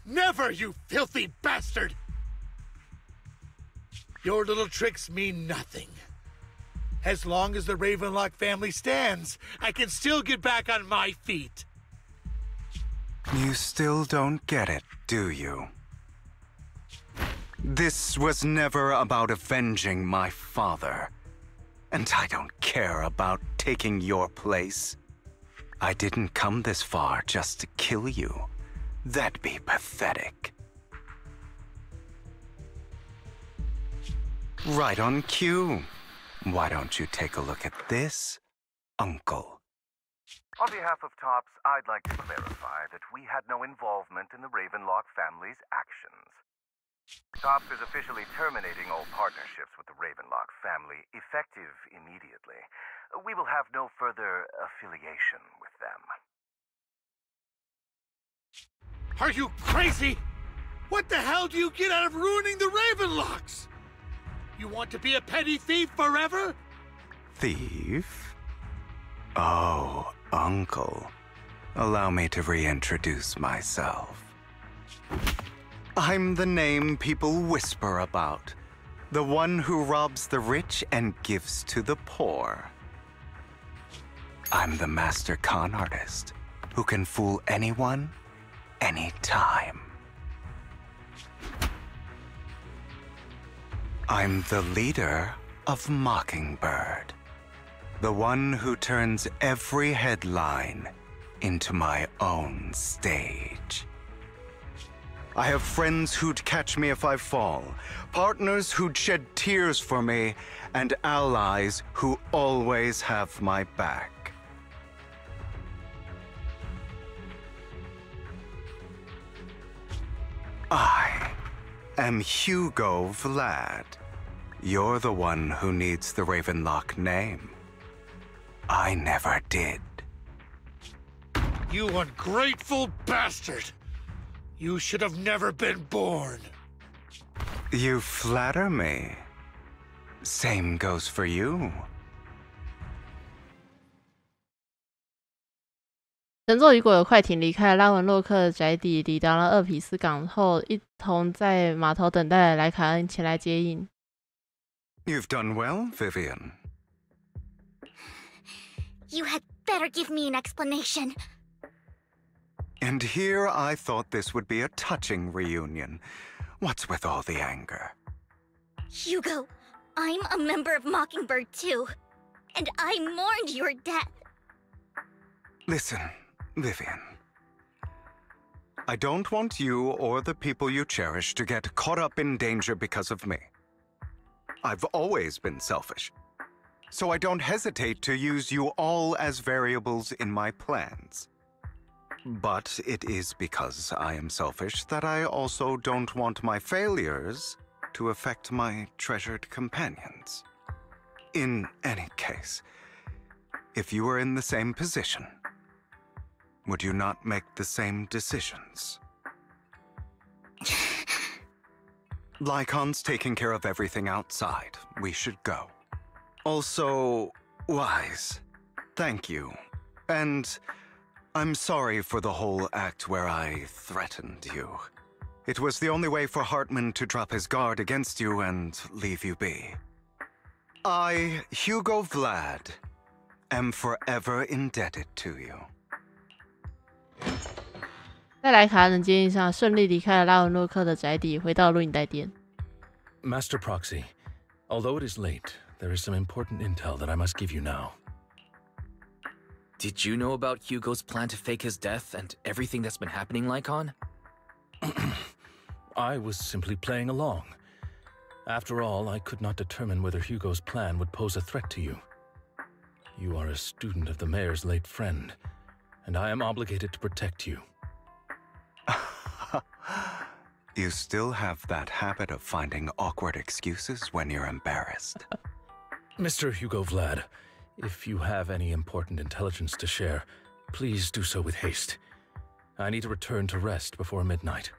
Never, you filthy bastard! Your little tricks mean nothing. As long as the Ravenlock family stands, I can still get back on my feet. You still don't get it, do you? This was never about avenging my father. And I don't care about taking your place. I didn't come this far just to kill you. That'd be pathetic. Right on cue. Why don't you take a look at this, Uncle? On behalf of TOPS, I'd like to clarify that we had no involvement in the Ravenlock family's actions. TOPS is officially terminating all partnerships with the Ravenlock family, effective immediately. We will have no further affiliation with them. Are you crazy? What the hell do you get out of ruining the Ravenlocks? You want to be a petty thief forever? Thief? Oh, Uncle. Allow me to reintroduce myself. I'm the name people whisper about. The one who robs the rich and gives to the poor. I'm the master con artist who can fool anyone, anytime. I'm the leader of Mockingbird. The one who turns every headline into my own stage. I have friends who'd catch me if I fall, partners who'd shed tears for me, and allies who always have my back. I am Hugo Vlad. You're the one who needs the Ravenlock name. I never did. You ungrateful bastard! You should have never been born. You flatter me. Same goes for you. 乘坐雨果的快艇离开了拉文洛克的宅邸，抵达了厄匹斯港后，一同在码头等待的莱卡恩前来接应。You've done well, Vivian. You had better give me an explanation. And here I thought this would be a touching reunion. What's with all the anger? Hugo, I'm a member of Mockingbird too, and I mourned your death. Listen, Vivian. I don't want you or the people you cherish to get caught up in danger because of me. I've always been selfish, so I don't hesitate to use you all as variables in my plans. But it is because I am selfish that I also don't want my failures to affect my treasured companions. In any case, if you were in the same position, would you not make the same decisions? Lycon's taking care of everything outside. We should go. Also, Wise, thank you. And I'm sorry for the whole act where I threatened you. It was the only way for Hartman to drop his guard against you and leave you be. I, Hugo Vlad, am forever indebted to you. 在莱卡恩的建议上，顺利离开了拉文洛克的宅邸，回到录影带店。Master Proxy, although it is late, there is some important intel that I must give you now. Did you know about Hugo's plan to fake his death and everything that's been happening, Lycon? I was simply playing along. After all, I could not determine whether Hugo's plan would pose a threat to you. You are a student of the mayor's late friend, and I am obligated to protect you. You still have that habit of finding awkward excuses when you're embarrassed. Mr. Hugo Vlad, if you have any important intelligence to share, please do so with haste. I need to return to rest before midnight.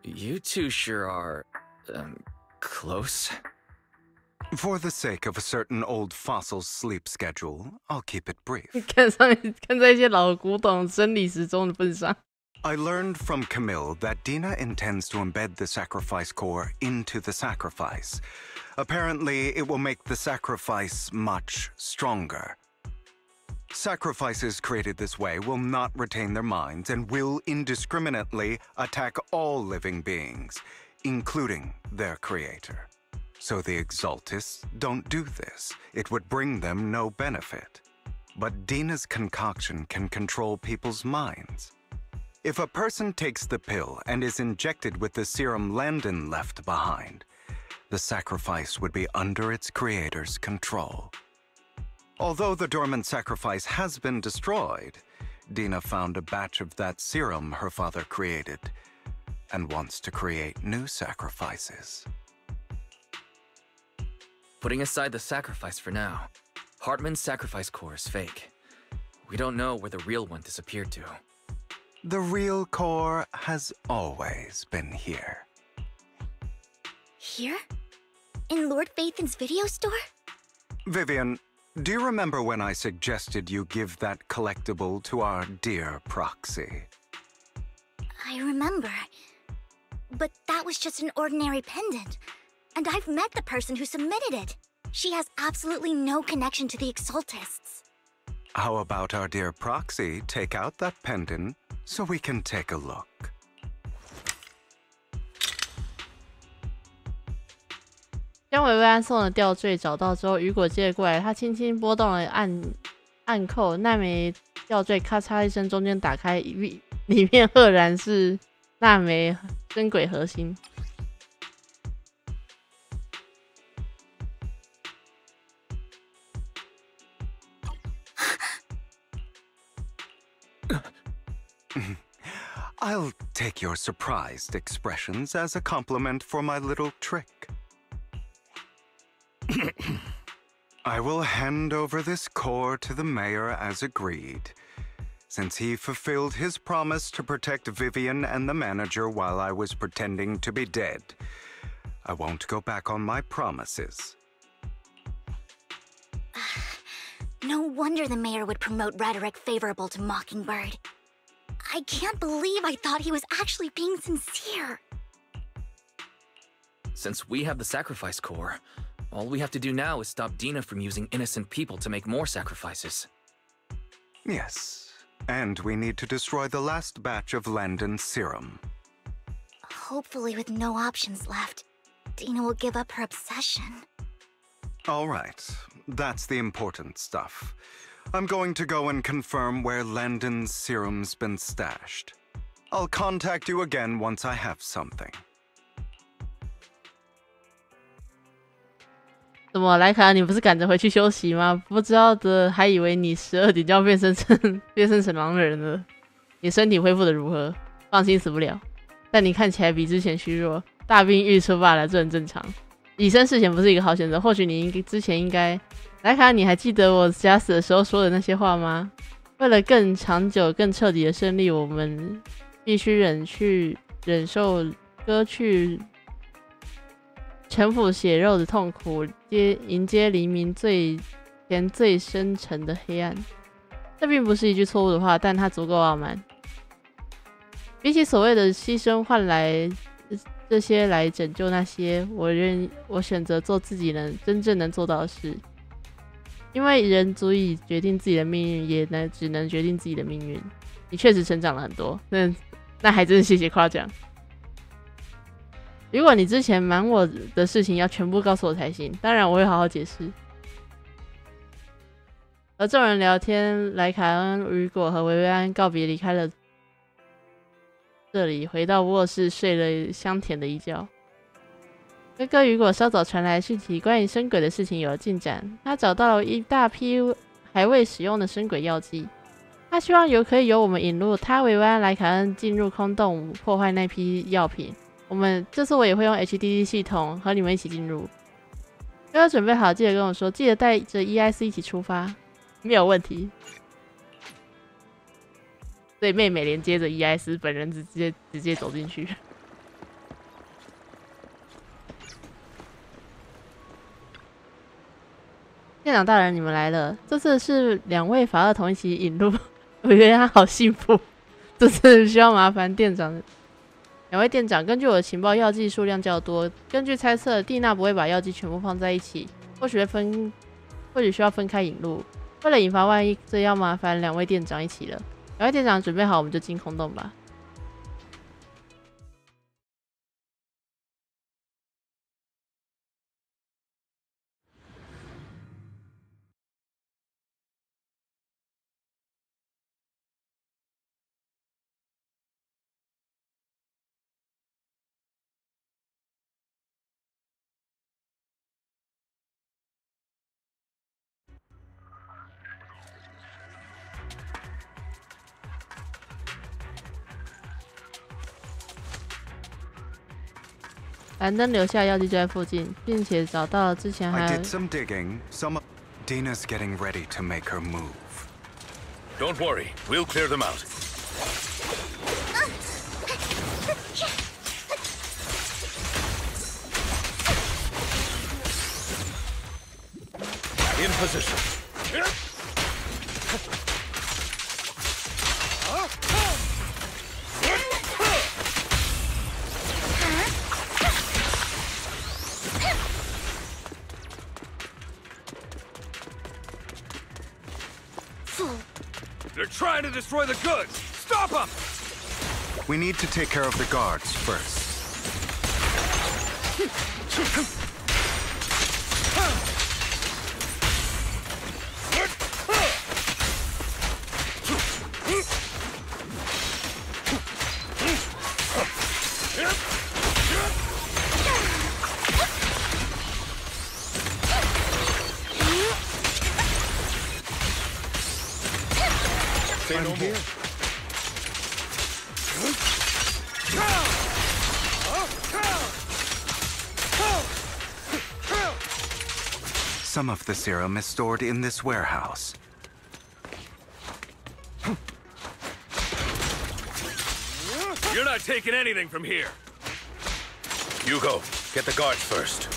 You two sure are, close. For the sake of a certain old fossil's sleep schedule, I'll keep it brief. 看在一些老古董生理时钟的份上。I learned from Camille that Dina intends to embed the sacrifice core into the sacrifice. Apparently, it will make the sacrifice much stronger. Sacrifices created this way will not retain their minds and will indiscriminately attack all living beings, including their creator. So the Exaltists don't do this. It would bring them no benefit. But Dina's concoction can control people's minds. If a person takes the pill and is injected with the serum Landon left behind, the sacrifice would be under its creator's control. Although the dormant sacrifice has been destroyed, Dina found a batch of that serum her father created and wants to create new sacrifices. Putting aside the sacrifice for now, Hartman's sacrifice core is fake. We don't know where the real one disappeared to. The real core has always been here. Here? In Lord Phaethan's video store? Vivian, do you remember when I suggested you give that collectible to our dear Proxy? I remember. But that was just an ordinary pendant. And I've met the person who submitted it. She has absolutely no connection to the Exaltists. How about our dear Proxy take out that pendant so we can take a look? 将维维安送的吊坠找到之后，雨果接了过来，他轻轻拨动了按扣，那枚吊坠咔嚓一声，中间打开，里面赫然是那枚珍贵核心。I'll take your surprised expressions as a compliment for my little trick. I will hand over this core to the mayor as agreed, since he fulfilled his promise to protect Vivian and the manager while I was pretending to be dead. I won't go back on my promises. No wonder the mayor would promote rhetoric favorable to Mockingbird. I can't believe I thought he was actually being sincere. Since we have the sacrifice core, all we have to do now is stop Dina from using innocent people to make more sacrifices. Yes, and we need to destroy the last batch of Landon's serum. Hopefully with no options left, Dina will give up her obsession. All right, that's the important stuff. I'm going to go and confirm where Landon's serum's been stashed. I'll contact you again once I have something. 怎么，莱卡，你不是赶着回去休息吗？不知道的还以为你12点就要变身成狼人了。你身体恢复的如何？放心，死不了。但你看起来比之前虚弱，大病愈出罢了，这很正常。以身试险不是一个好选择，或许你之前应该。莱卡，你还记得我假死的时候说的那些话吗？为了更长久、更彻底的胜利，我们必须忍受割去城府血肉的痛苦，迎接黎明最深沉的黑暗。这并不是一句错误的话，但它足够傲慢。比起所谓的牺牲换来这些来拯救那些，我选择做自己真正能做到的事。因为人足以决定自己的命运，也只能决定自己的命运。你确实成长了很多，那还真是谢谢夸奖。如果你之前瞒我的事情要全部告诉我才行，当然我会好好解释。和众人聊天，莱卡恩、雨果和维维安告别离开了这里，回到卧室睡了香甜的一觉。哥哥雨果稍早传来讯息，关于生鬼的事情有了进展。他找到了一大批还未使用的生鬼药剂，他希望可以由我们引入他、维维安、莱卡恩进入空洞，破坏那批药品。这次我也会用 HDD 系统和你们一起进入。哥哥准备好，记得跟我说，记得带着 EIC 一起出发，没有问题。所以妹妹连接着 EIC， 本人直接走进去。店长大人，你们来了。这次是2位法二同一起引入，我觉得他好幸福。这次需要麻烦店长。2位店长，根据我的情报，药剂数量较多。根据猜测，蒂娜不会把药剂全部放在一起，或许需要分开引入。为了以防万一，这要麻烦2位店长一起了。2位店长准备好，我们就进空洞吧。蓝灯留下药剂就在附近，并且找到了之前还。I did some digging. Dina's getting ready to make her move. Don't worry, we'll clear them out. In position. They're trying to destroy the goods! Stop them! We need to take care of the guards first. I'm here. Some of the serum is stored in this warehouse. You're not taking anything from here. Hugo, get the guards first.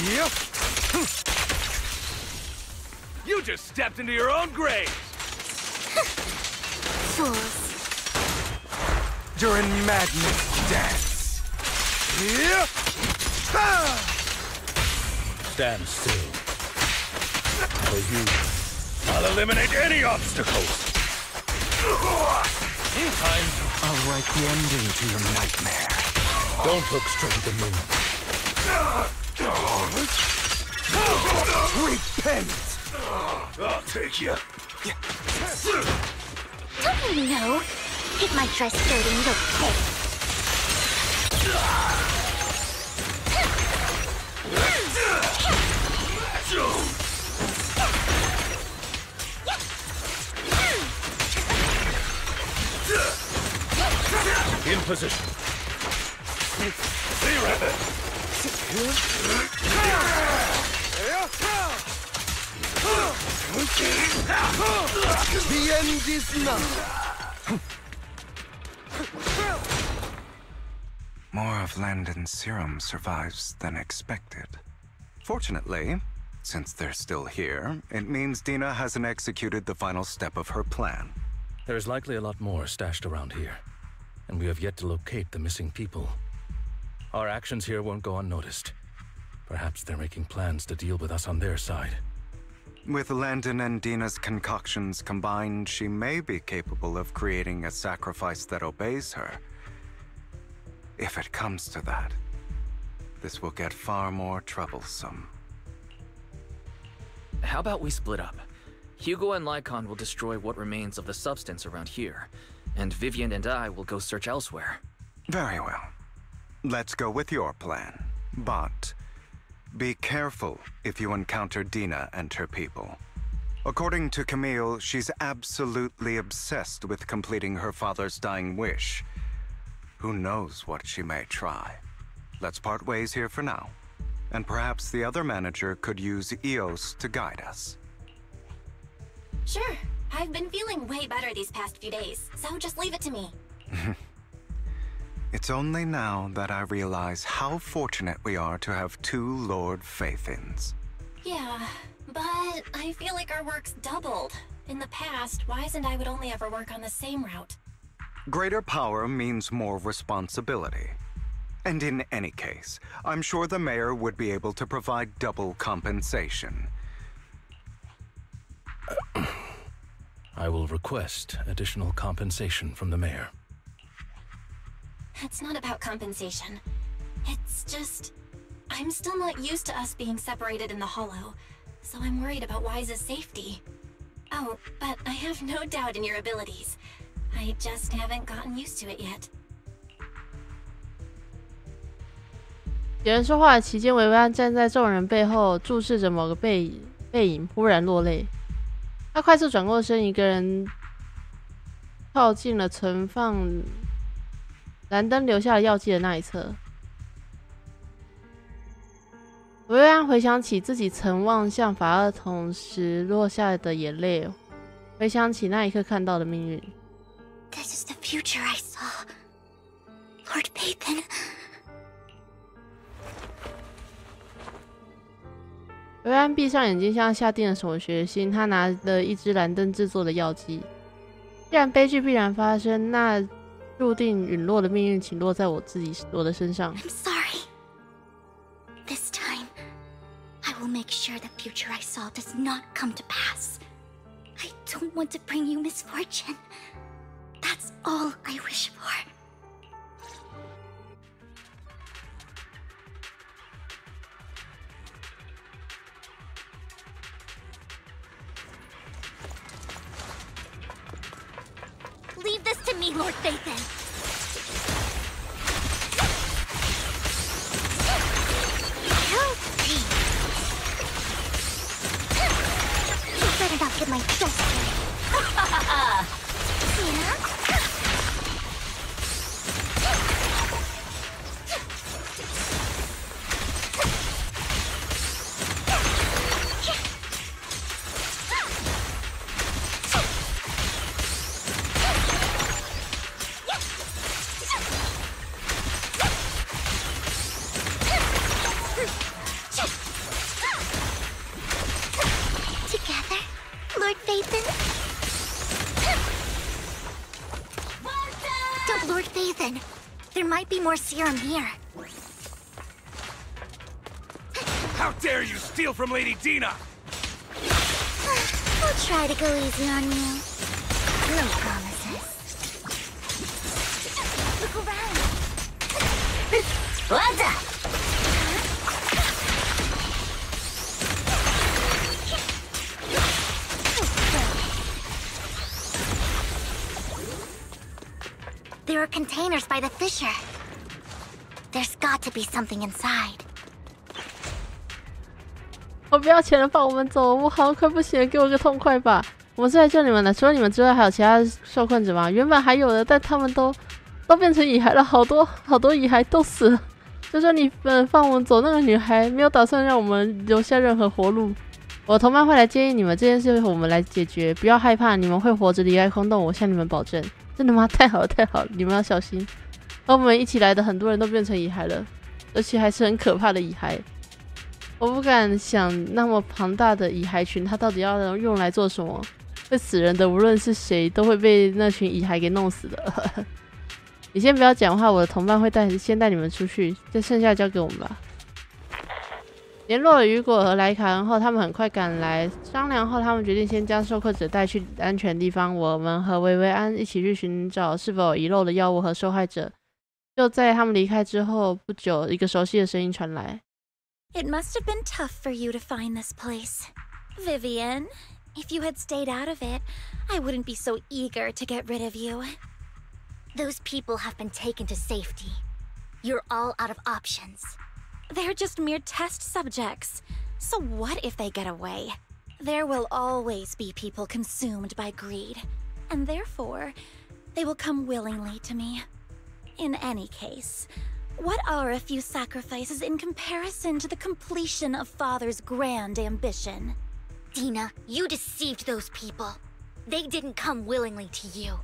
Yep. You just stepped into your own grave. Fools. During madness dance. Yep. Stand still. For you, I'll eliminate any obstacles. I'll write the ending to your nightmare. Don't look straight at the moon. Repent! I'll take you. Don't you know? Get my dress dirty and you'll pay. In position. Be ready. The end is none. More of Landon's serum survives than expected. Fortunately, since they're still here, it means Dina hasn't executed the final step of her plan. There's likely a lot more stashed around here, and we have yet to locate the missing people. Our actions here won't go unnoticed. Perhaps they're making plans to deal with us on their side. With Landon and Dina's concoctions combined, she may be capable of creating a sacrifice that obeys her. If it comes to that, this will get far more troublesome. How about we split up? Hugo and Lycon will destroy what remains of the substance around here, and Vivian and I will go search elsewhere. Very well. Let's go with your plan. But be careful if you encounter Dina and her people. According to Camille, she's absolutely obsessed with completing her father's dying wish. Who knows what she may try? Let's part ways here for now. And perhaps the other manager could use EOS to guide us. Sure. I've been feeling way better these past few days, so just leave it to me. It's only now that I realize how fortunate we are to have two Lord Faithins. Yeah, but I feel like our work's doubled. In the past, Wise and I would only ever work on the same route. Greater power means more responsibility. And in any case, I'm sure the mayor would be able to provide double compensation. I will request additional compensation from the mayor. It's not about compensation. It's just... I'm still not used to us being separated in the Hollow, so I'm worried about Wise's safety. Oh, but I have no doubt in your abilities. I just haven't gotten used to it yet. 有人说话的期间，维安站在众人背后，注视着某个背影，忽然落泪。他快速转过身，一个人靠近了存放蓝灯留下的药剂的那一侧。维安回想起自己曾望向法厄同时落下的眼泪，回想起那一刻看到的命运。This is the future I saw. Lord Pathan. 维安闭上眼睛，像下定了什么决心。他拿了一支蓝灯制作的药剂。既然悲剧必然发生，那注定陨落的命运，请落在我的身上。I'm sorry. This time, I will make sure the future I saw does not come to pass. I don't want to bring you misfortune. That's all I wish for. Leave this to me, Lord Phaethon. Help me. You better not get my dress dirty. Tina? Lord Vathan? Lord Vathan, there might be more serum here. How dare you steal from Lady Dina! I'll try to go easy on you. No promises. Look around. What's up? There are containers by the fissure. There's got to be something inside. 我不要钱了，放我们走！我好像快不行了，给我个痛快吧！我们是来救你们的，除了你们之外，还有其他受困者吗？原本还有的，但他们都变成蚁孩了，好多蚁孩都死了。就说你们放我们走，那个女孩没有打算让我们留下任何活路。我同伴会来接应你们，这件事我们来解决，不要害怕，你们会活着离开空洞，我向你们保证。真的吗？太好了，太好了！你们要小心。和我们一起来的很多人都变成蚁孩了，而且还是很可怕的蚁孩。我不敢想那么庞大的蚁孩群，它到底要用来做什么？会死人的无论是谁，都会被那群蚁孩给弄死的。你先不要讲话，我的同伴会先带你们出去，这剩下交给我们吧。联络了雨果和莱卡恩后，他们很快赶来。商量后，他们决定先将受困者带去安全地方。我们和维维安一起去寻找是否有遗漏的药物和受害者。就在他们离开之后不久，一个熟悉的声音传来。It must have been tough for you to find this place. Vivian, if you had stayed out of it, I wouldn't be so eager to get rid of you. Those people have been taken to safety. You're all out of options. They're just mere test subjects. So what if they get away? There will always be people consumed by greed, and therefore, they will come willingly to me. In any case, what are a few sacrifices in comparison to the completion of Father's grand ambition? Dina, you deceived those people. They didn't come willingly to you.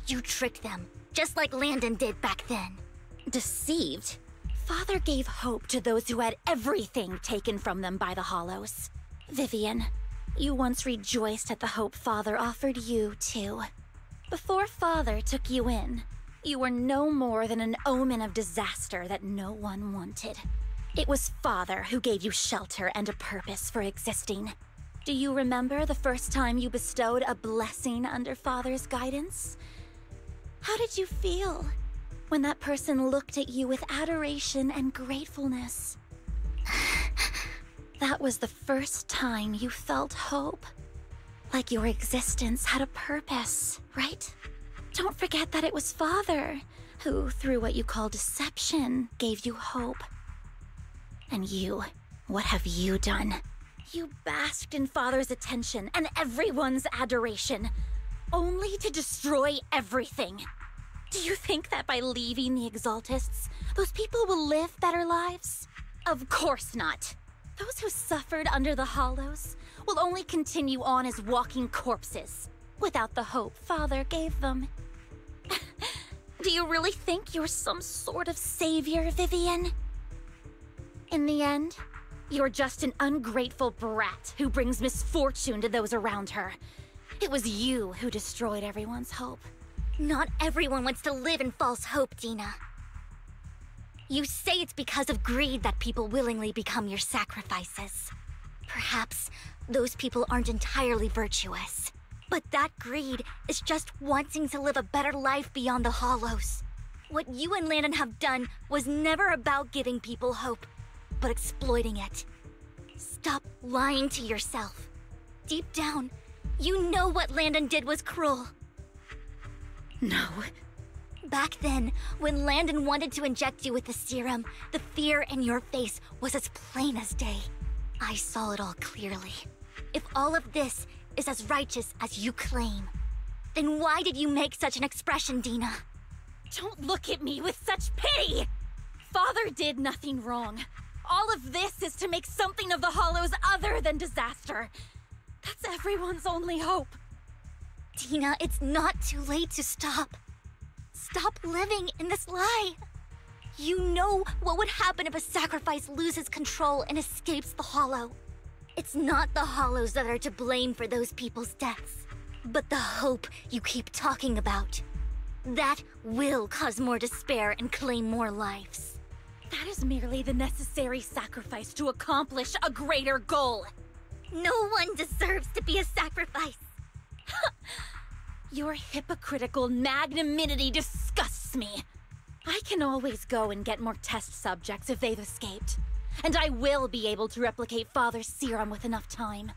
You tricked them, just like Landon did back then. Deceived? Father gave hope to those who had everything taken from them by the Hollows. Vivian, you once rejoiced at the hope Father offered you, too. Before Father took you in, you were no more than an omen of disaster that no one wanted. It was Father who gave you shelter and a purpose for existing. Do you remember the first time you bestowed a blessing under Father's guidance? How did you feel when that person looked at you with adoration and gratefulness? That was the first time you felt hope. Like your existence had a purpose, right? Don't forget that it was Father who, through what you call deception, gave you hope. And you, what have you done? You basked in Father's attention and everyone's adoration, only to destroy everything. Do you think that by leaving the Exaltists, those people will live better lives? Of course not. Those who suffered under the Hollows will only continue on as walking corpses, without the hope Father gave them. Do you really think you're some sort of savior, Vivian? In the end, you're just an ungrateful brat who brings misfortune to those around her. It was you who destroyed everyone's hope. Not everyone wants to live in false hope, Dina. You say it's because of greed that people willingly become your sacrifices. Perhaps those people aren't entirely virtuous. But that greed is just wanting to live a better life beyond the Hollows. What you and Landon have done was never about giving people hope, but exploiting it. Stop lying to yourself. Deep down, you know what Landon did was cruel. No. Back then, when Landon wanted to inject you with the serum, the fear in your face was as plain as day. I saw it all clearly. If all of this is as righteous as you claim, then why did you make such an expression, Dina? Don't look at me with such pity! Father did nothing wrong. All of this is to make something of the Hollows other than disaster. That's everyone's only hope. Dina, it's not too late to stop. Stop living in this lie. You know what would happen if a sacrifice loses control and escapes the Hollow. It's not the Hollows that are to blame for those people's deaths, but the hope you keep talking about. That will cause more despair and claim more lives. That is merely the necessary sacrifice to accomplish a greater goal. No one deserves to be a sacrifice. Your hypocritical magnanimity disgusts me. I can always go and get more test subjects if they've escaped. And I will be able to replicate Father's serum with enough time.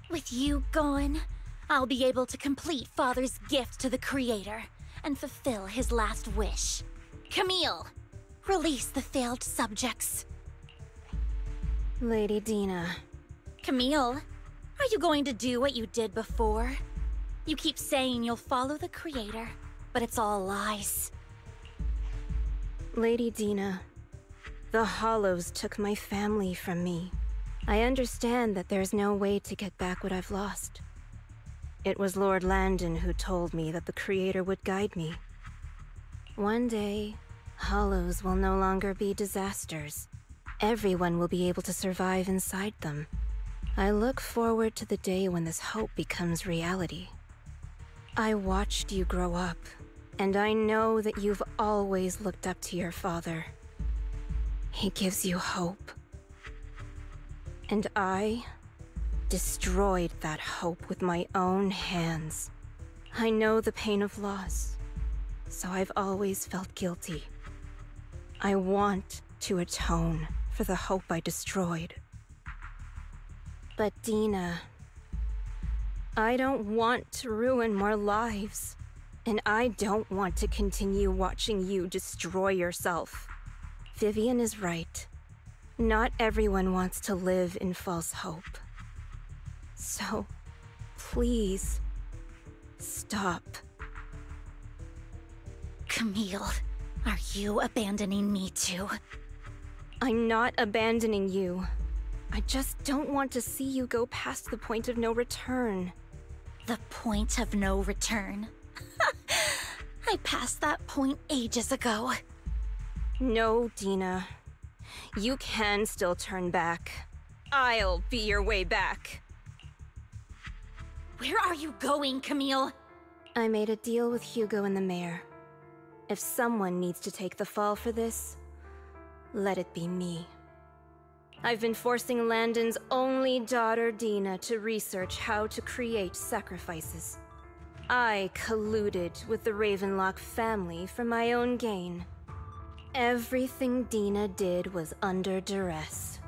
With you gone, I'll be able to complete Father's gift to the Creator and fulfill his last wish. Camille, release the failed subjects. Lady Dina. Camille, are you going to do what you did before? You keep saying you'll follow the Creator, but it's all lies. Lady Dina, the Hollows took my family from me. I understand that there's no way to get back what I've lost. It was Lord Landon who told me that the Creator would guide me. One day, Hollows will no longer be disasters. Everyone will be able to survive inside them. I look forward to the day when this hope becomes reality. I watched you grow up, and I know that you've always looked up to your father. He gives you hope. And I destroyed that hope with my own hands. I know the pain of loss, so I've always felt guilty. I want to atone for the hope I destroyed. But Dina, I don't want to ruin more lives, and I don't want to continue watching you destroy yourself. Vivian is right. Not everyone wants to live in false hope. So, please, stop. Camille, are you abandoning me too? I'm not abandoning you. I just don't want to see you go past the point of no return. The point of no return? I passed that point ages ago. No, Dina. You can still turn back. I'll be your way back. Where are you going, Camille? I made a deal with Hugo and the mayor. If someone needs to take the fall for this, let it be me. I've been forcing Landon's only daughter, Dina, to research how to create sacrifices. I colluded with the Ravenlock family for my own gain. Everything Dina did was under duress.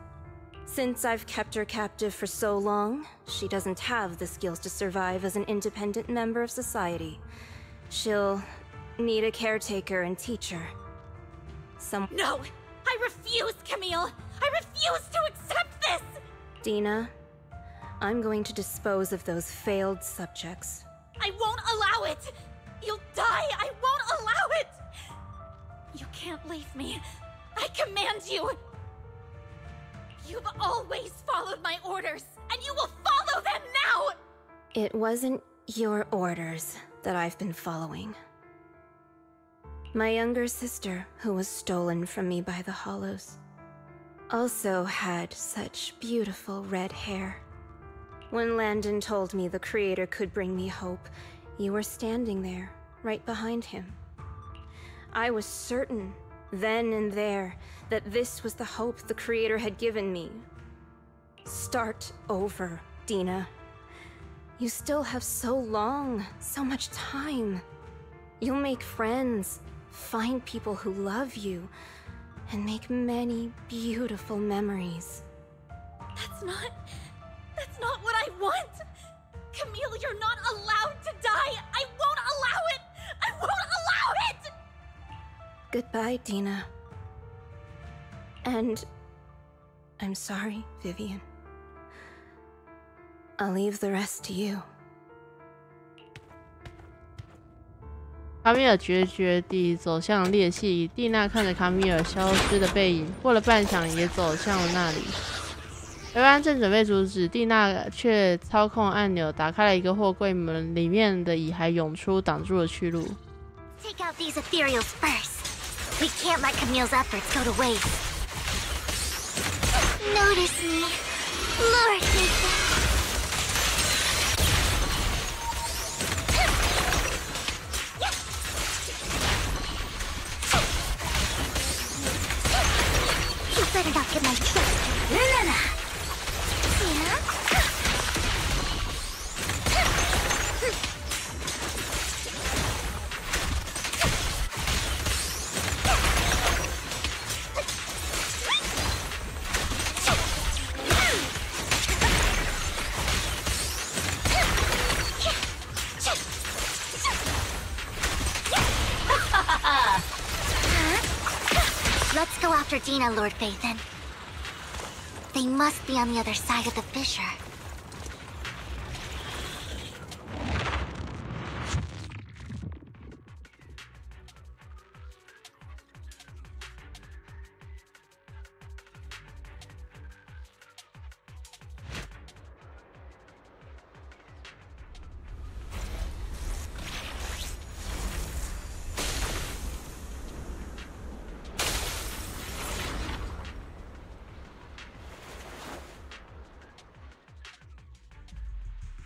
Since I've kept her captive for so long, she doesn't have the skills to survive as an independent member of society. She'll need a caretaker and teacher. No! I refuse, Camille! I refuse to accept this! Dina, I'm going to dispose of those failed subjects. I won't allow it! You'll die! I won't allow it! You can't leave me. I command you! You've always followed my orders, and you will follow them now! It wasn't your orders that I've been following. My younger sister, who was stolen from me by the Hollows, also had such beautiful red hair. When Landon told me the Creator could bring me hope, you were standing there, right behind him. I was certain, then and there, that this was the hope the Creator had given me. Start over, Dina. You still have so long, so much time. You'll make friends, find people who love you, and make many beautiful memories. That's not what I want! Camille, you're not allowed to die! I won't allow it! I won't allow it! Goodbye, Dina. And I'm sorry, Vivian. I'll leave the rest to you. 卡米尔决绝地走向裂隙，蒂娜看着卡米尔消失的背影，过了半晌也走向了那里。维安正准备阻止，蒂娜却操控按钮打开了一个货柜门，里面的蚁骸涌出，挡住了去路。Take out these ethereals first. We can't let Camille's efforts go to waste. Notice me. Lord, Nathan. You better not get my trust. Yeah? Let's go after Dina, Lord Phaethon. They must be on the other side of the fissure.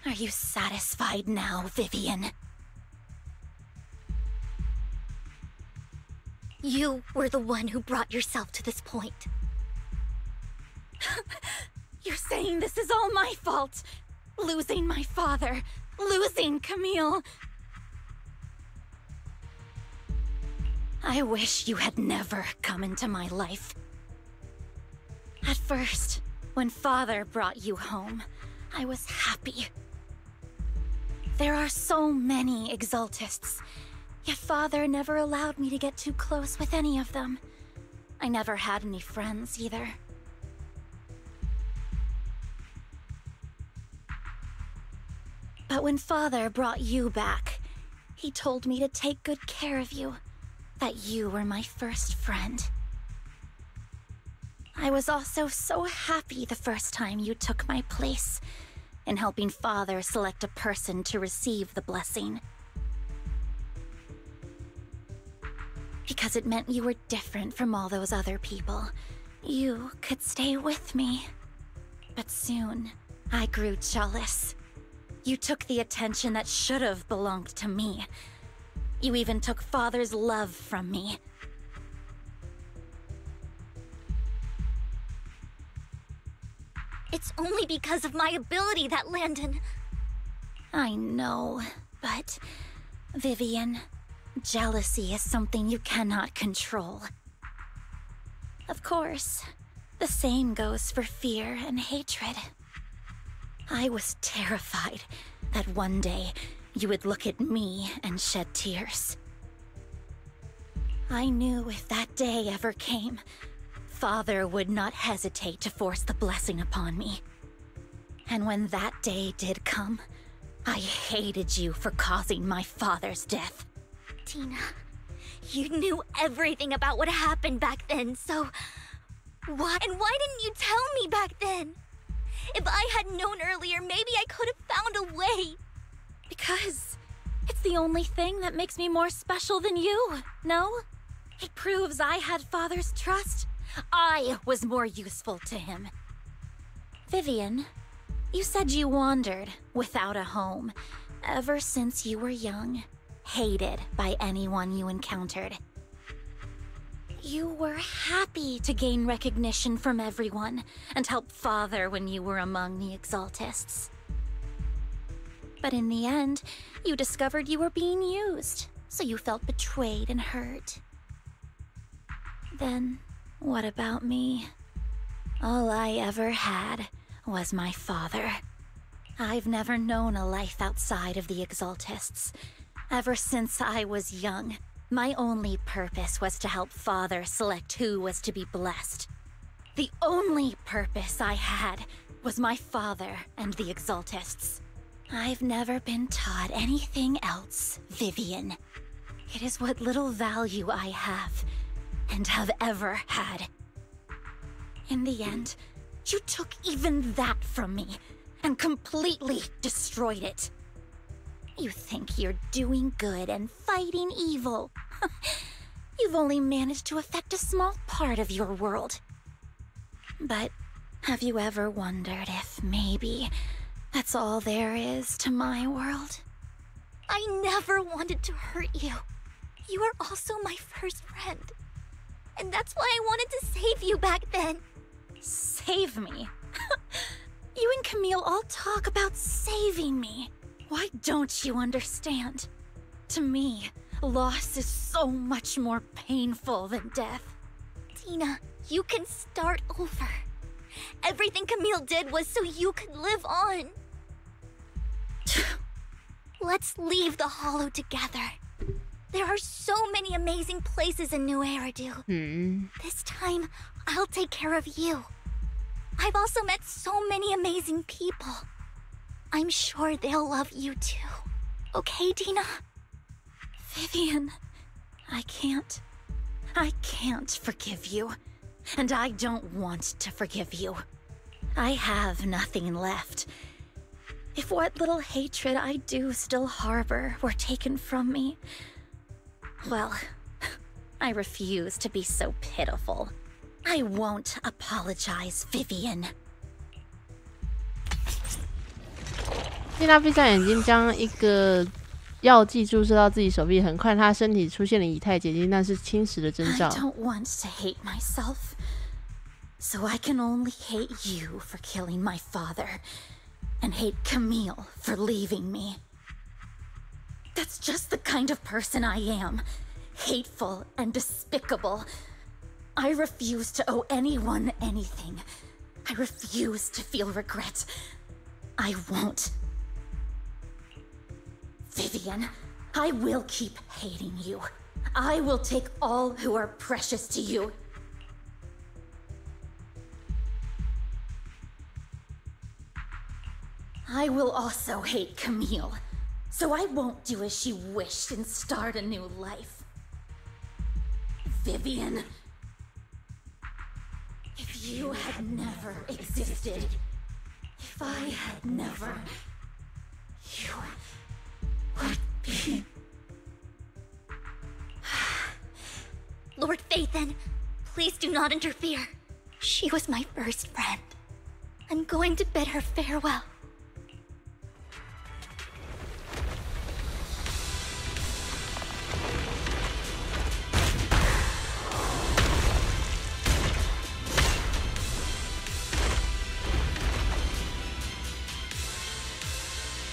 Are you satisfied now, Vivian? You were the one who brought yourself to this point. You're saying this is all my fault? Losing my father, losing Camille. I wish you had never come into my life. At first, when Father brought you home, I was happy. There are so many Exaltists, yet Father never allowed me to get too close with any of them. I never had any friends either. But when Father brought you back, he told me to take good care of you, that you were my first friend. I was also so happy the first time you took my place, in helping Father select a person to receive the blessing. Because it meant you were different from all those other people. You could stay with me. But soon, I grew jealous. You took the attention that should have belonged to me. You even took Father's love from me. It's only because of my ability that Landon... I know, but... Vivian, jealousy is something you cannot control. Of course, the same goes for fear and hatred. I was terrified that one day you would look at me and shed tears. I knew if that day ever came, Father would not hesitate to force the blessing upon me. And when that day did come, I hated you for causing my father's death. Tina, you knew everything about what happened back then, so... Why didn't you tell me back then? If I had known earlier, maybe I could have found a way. Because it's the only thing that makes me more special than you, no? It proves I had Father's trust. I was more useful to him. Vivian, you said you wandered without a home ever since you were young, hated by anyone you encountered. You were happy to gain recognition from everyone and help Father when you were among the Exaltists. But in the end, you discovered you were being used, so you felt betrayed and hurt. Then, what about me? All I ever had was my father. I've never known a life outside of the Exaltists. Ever since I was young, my only purpose was to help Father select who was to be blessed. The only purpose I had was my father and the Exaltists. I've never been taught anything else, Vivian. It is what little value I have, and have ever had. In the end, you took even that from me, and completely destroyed it. You think you're doing good and fighting evil. You've only managed to affect a small part of your world. But Have you ever wondered if maybe that's all there is to my world? I never wanted to hurt you. You were also my first friend. And that's why I wanted to save you back then. Save me? You and Camille all talk about saving me. Why don't you understand? To me, loss is so much more painful than death. Tina, you can start over. Everything Camille did was so you could live on. Let's leave the Hollow together. There are so many amazing places in New Eridu. This time, I'll take care of you. I've also met so many amazing people. I'm sure they'll love you too. Okay, Tina? Vivian, I can't forgive you. And I don't want to forgive you. I have nothing left. If what little hatred I do still harbor were taken from me, well, I refuse to be so pitiful. I won't apologize, Vivian. 蒂娜闭上眼睛，将一个药剂注射到自己手臂，很快她身体出现了乙太结晶，那是侵蚀的征兆。 I don't want to hate myself, so I can only hate you for killing my father, and hate Camille for leaving me. That's just the kind of person I am, hateful and despicable. I refuse to owe anyone anything. I refuse to feel regret. I won't. Vivian, I will keep hating you. I will take all who are precious to you. I will also hate Camille, so I won't do as she wished and start a new life. Vivian, if you had never existed, if I had never, you would be... Lord Phaethon, please do not interfere. She was my first friend. I'm going to bid her farewell.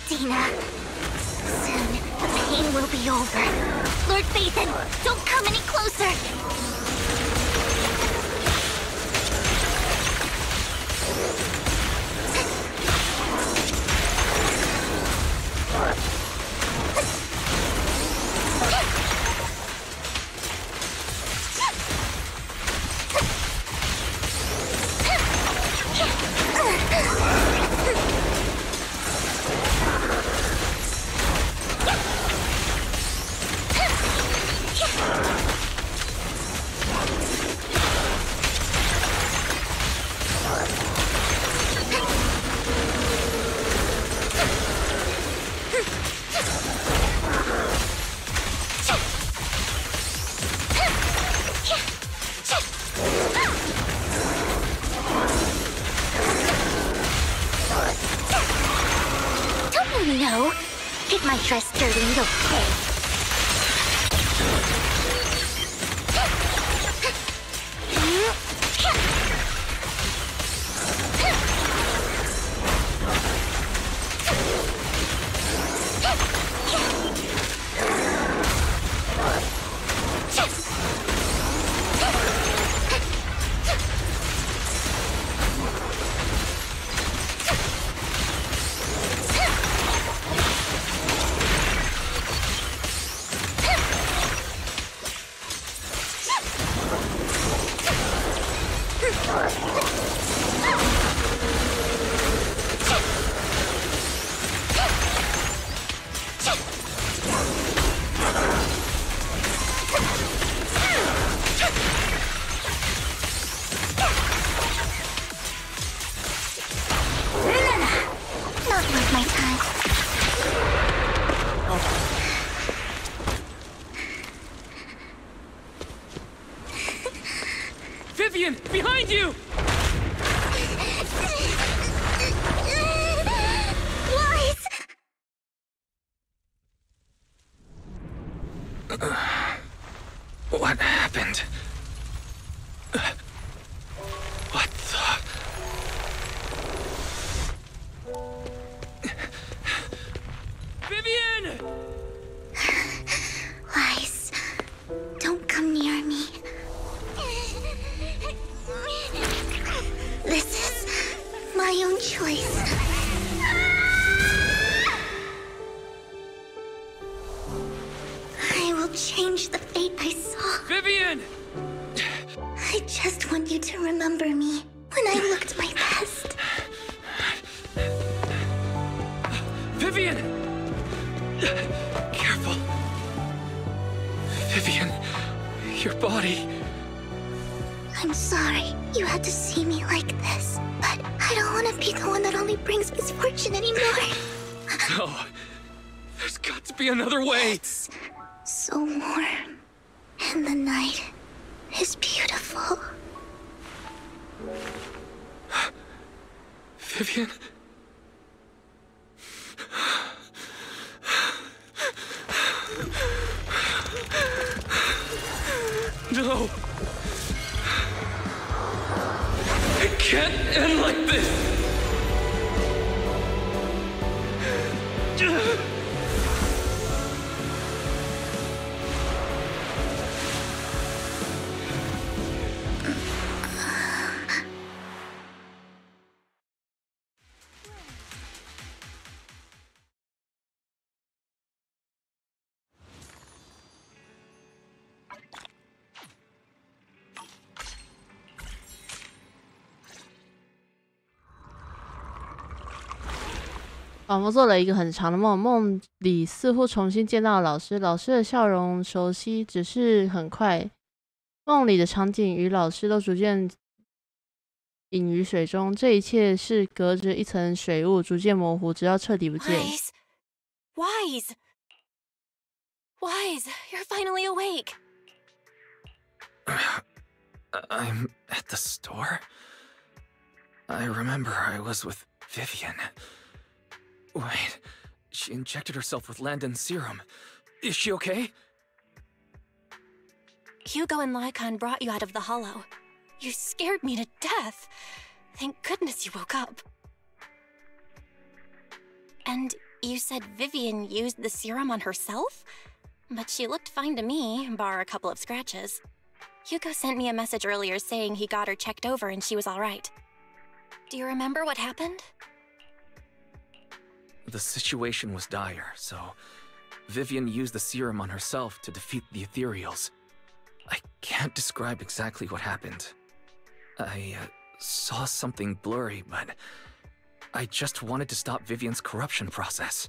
Dina, soon the pain will be over. Lord Phaethon, don't come any closer! No, get my dress dirty and okay. just want you to remember me when I looked my best. Vivian! Careful. Vivian, your body. I'm sorry you had to see me like this, but I don't want to be the one that only brings misfortune anymore. No. There's got to be another way. It's so warm, and the night is beautiful. Vivian? No! It can't end like this!仿佛做了一个很长的梦，梦里似乎重新见到了老师，老师的笑容熟悉，只是很快，梦里的场景与老师都逐渐隐于水中，这一切是隔着一层水雾，逐渐模糊，直到彻底不见。Wise! Wise, you're finally awake! I'm at the store? I remember I was with Vivian. Wait, she injected herself with Landon's serum. Is she okay? Hugo and Lycon brought you out of the hollow. You scared me to death. Thank goodness you woke up. And you said Vivian used the serum on herself? But she looked fine to me, bar a couple of scratches. Hugo sent me a message earlier saying he got her checked over and she was all right. Do you remember what happened? The situation was dire, so Vivian used the serum on herself to defeat the ethereals. I can't describe exactly what happened. I saw something blurry, but I just wanted to stop Vivian's corruption process.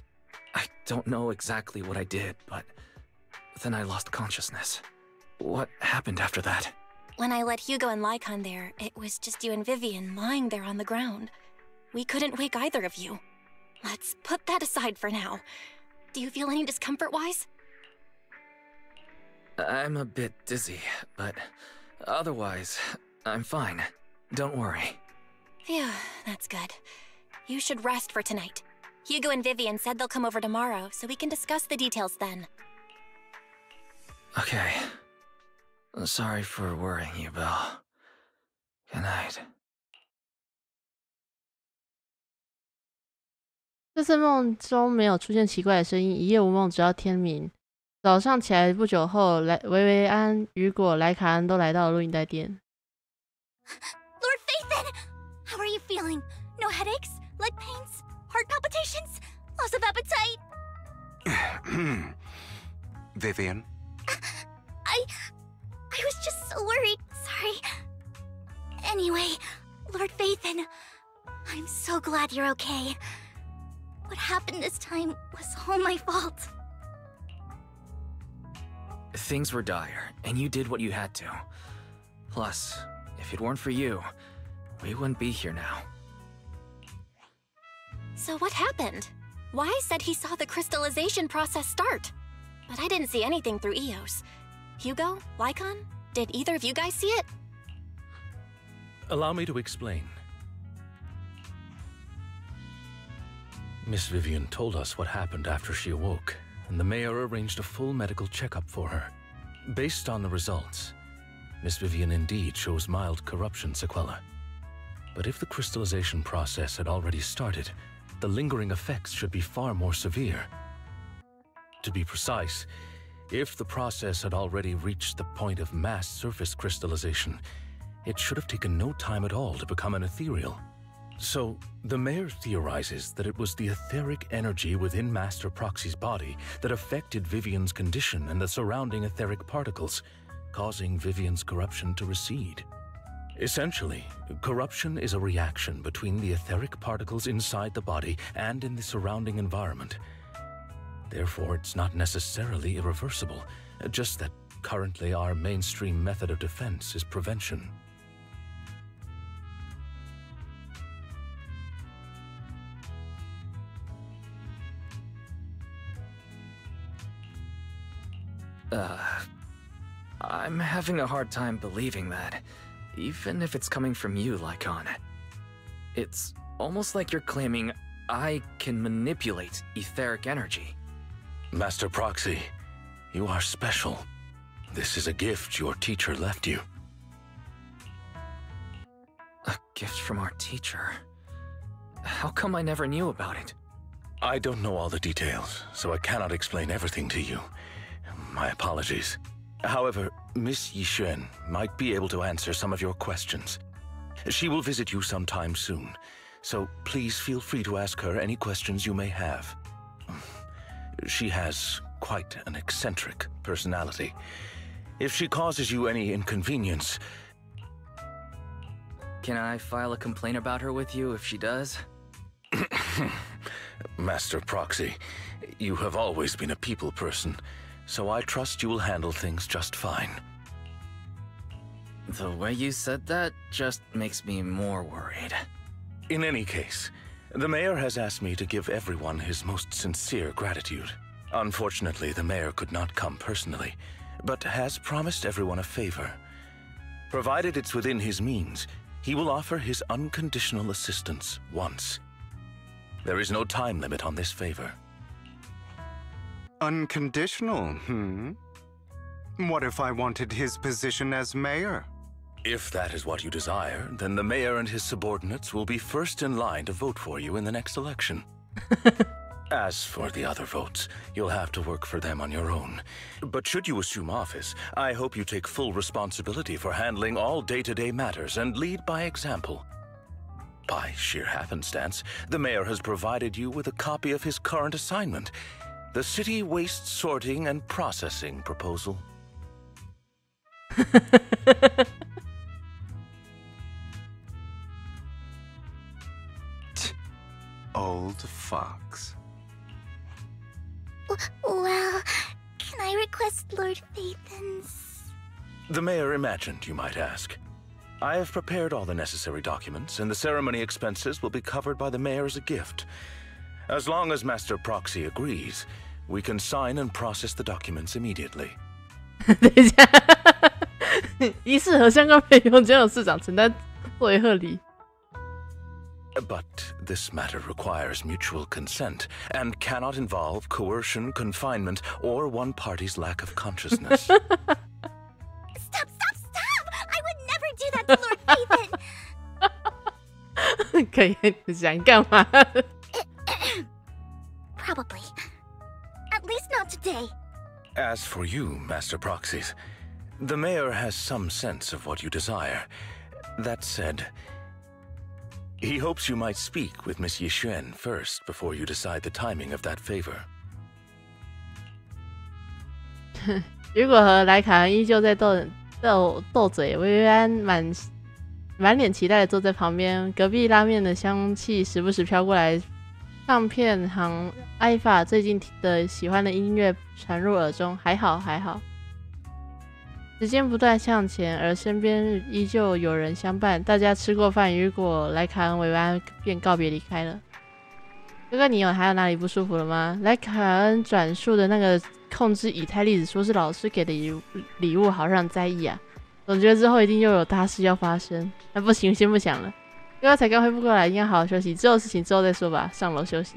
I don't know exactly what I did, but then I lost consciousness. What happened after that? When I let Hugo and Lycon there, it was just you and Vivian lying there on the ground. We couldn't wake either of you. Let's put that aside for now. Do you feel any discomfort-wise? I'm a bit dizzy, but otherwise, I'm fine. Don't worry. Phew, that's good. You should rest for tonight. Hugo and Vivian said they'll come over tomorrow, so we can discuss the details then. Okay. Sorry for worrying you, Belle. Good night. 这次梦中没有出现奇怪的声音，一夜无梦，直到天明。早上起来不久后，维维安、雨果、莱卡恩都来到了录音带店。Lord Phaethon! How are you feeling? No headaches? Leg pains? Heart palpitations? Loss of appetite? Vivian? I was just so worried. Sorry. Anyway, Lord Phaethon, I'm so glad you're okay. What happened this time was all my fault. Things were dire, and you did what you had to. Plus, if it weren't for you, we wouldn't be here now. So what happened? Wise said he saw the crystallization process start. But I didn't see anything through EOS. Hugo? Lycon? Did either of you guys see it? Allow me to explain. Miss Vivian told us what happened after she awoke, and the mayor arranged a full medical checkup for her. Based on the results, Miss Vivian indeed shows mild corruption sequelae. But if the crystallization process had already started, the lingering effects should be far more severe. To be precise, if the process had already reached the point of mass surface crystallization, it should have taken no time at all to become an ethereal. So, the mayor theorizes that it was the etheric energy within Master Proxy's body that affected Vivian's condition and the surrounding etheric particles, causing Vivian's corruption to recede. Essentially, corruption is a reaction between the etheric particles inside the body and in the surrounding environment. Therefore, it's not necessarily irreversible, just that currently our mainstream method of defense is prevention. I'm having a hard time believing that, even if it's coming from you, Lycon. It's almost like you're claiming I can manipulate etheric energy. Master Proxy, you are special. This is a gift your teacher left you. A gift from our teacher? How come I never knew about it? I don't know all the details, so I cannot explain everything to you. My apologies. However, Miss Yixuan might be able to answer some of your questions. She will visit you sometime soon, so please feel free to ask her any questions you may have. She has quite an eccentric personality. If she causes you any inconvenience... Can I file a complaint about her with you if she does? Master Proxy, you have always been a people person, so I trust you will handle things just fine. The way you said that just makes me more worried. In any case, the mayor has asked me to give everyone his most sincere gratitude. Unfortunately, the mayor could not come personally, but has promised everyone a favor. Provided it's within his means, he will offer his unconditional assistance once. There is no time limit on this favor. Unconditional, What if I wanted his position as mayor? If that is what you desire, then the mayor and his subordinates will be first in line to vote for you in the next election. As for the other votes, you'll have to work for them on your own. But should you assume office, I hope you take full responsibility for handling all day-to-day matters and lead by example. By sheer happenstance, the mayor has provided you with a copy of his current assignment, the City Waste Sorting and Processing proposal. Old fox. Well, can I request Lord Phaethon's? The mayor imagined you might ask. I have prepared all the necessary documents, and the ceremony expenses will be covered by the mayor as a gift. As long as Master Proxy agrees, we can sign and process the documents immediately. 等一下，仪式和相关费用将由市长承担，作为合理。But this matter requires mutual consent and cannot involve coercion, confinement, or one party's lack of consciousness. Stop! I would never do that to Lord Phaethon! 可以，你想干嘛？ Probably. At least not today. As for you, Master Proxies, the mayor has some sense of what you desire. That said, he hopes you might speak with Miss Yixuan first before you decide the timing of that favor. 如果和莱卡恩依旧在斗嘴，薇薇安满脸期待的坐在旁边，隔壁拉面的香气时不时飘过来，唱片行艾法最近的喜欢的音乐传入耳中，还好。时间不断向前，而身边依旧有人相伴。大家吃过饭，雨果、莱卡恩、维安便告别离开了。哥哥，你还有哪里不舒服了吗？莱卡恩转述的那个控制以太粒子，说是老师给的礼物，好让人在意啊。总觉得之后一定又有大事要发生。那不行，先不想了。哥哥才刚恢复过来，应该好好休息。之后事情之后再说吧。上楼休息。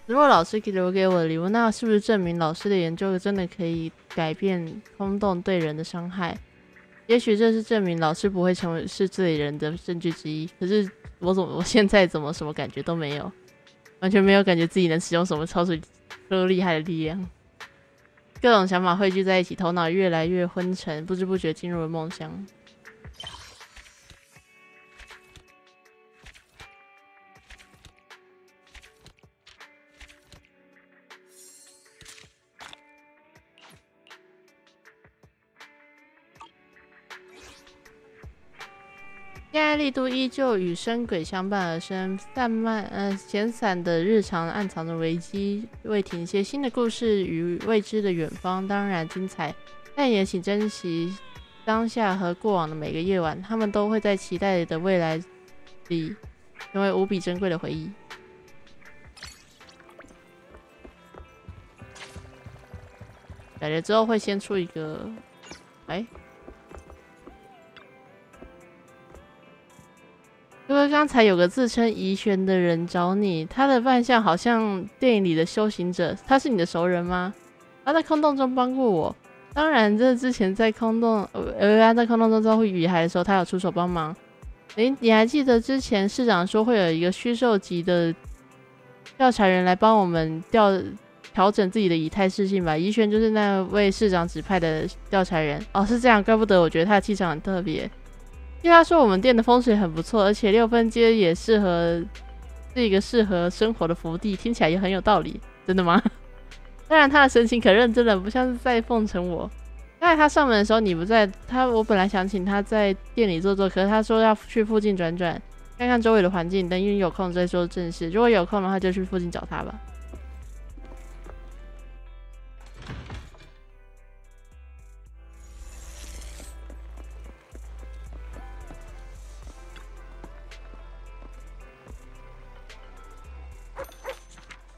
如果老师留给我的礼物，那是不是证明老师的研究真的可以改变空洞对人的伤害？也许这是证明老师不会成为是这里人的证据之一。可是我现在怎么什么感觉都没有，完全没有感觉自己能使用什么超厉害的力量。各种想法汇聚在一起，头脑越来越昏沉，不知不觉进入了梦乡。恋爱力度依旧与深轨相伴而生，闲散的日常暗藏着危机，未停歇。新的故事与未知的远方当然精彩，但也请珍惜当下和过往的每个夜晚，他们都会在期待的未来里成为无比珍贵的回忆。感觉之后会先出一个，因为刚才有个自称怡璇的人找你，他的扮相好像电影里的修行者，他是你的熟人吗？他在空洞中帮过我，当然这之前在空洞，在空洞中遭遇雨海的时候，他有出手帮忙。你还记得之前市长说会有一个虚兽级的调查人来帮我们调整自己的乙太适性吧？怡璇就是那位市长指派的调查人。哦，是这样，怪不得我觉得他的气场很特别。因为他说我们店的风水很不错，而且6分街也是一个适合生活的福地，听起来也很有道理。真的吗？当然他的神情可认真了，不像是在奉承我。刚才他上门的时候你不在，我本来想请他在店里坐坐，可是他说要去附近转转，看看周围的环境，等有空再说正事。如果有空的话就去附近找他吧。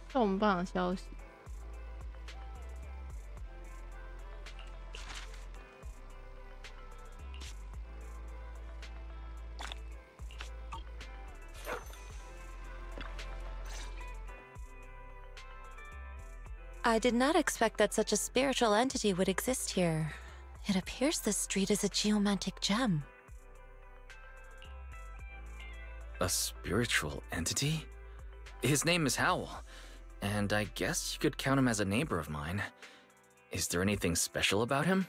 重磅消息！I did not expect that such a spiritual entity would exist here. It appears this street is a geomantic gem. A spiritual entity? His name is Howl, and I guess you could count him as a neighbor of mine. Is there anything special about him?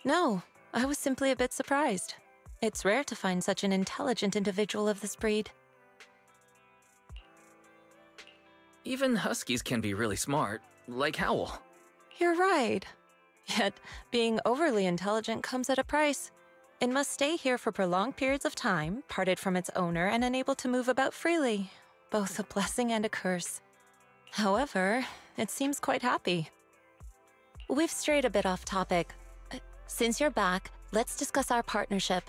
No, I was simply a bit surprised. It's rare to find such an intelligent individual of this breed. Even huskies can be really smart, like Howl. You're right. Yet, being overly intelligent comes at a price. It must stay here for prolonged periods of time, parted from its owner and unable to move about freely. Both a blessing and a curse. However, it seems quite happy. We've strayed a bit off topic. Since you're back, let's discuss our partnership.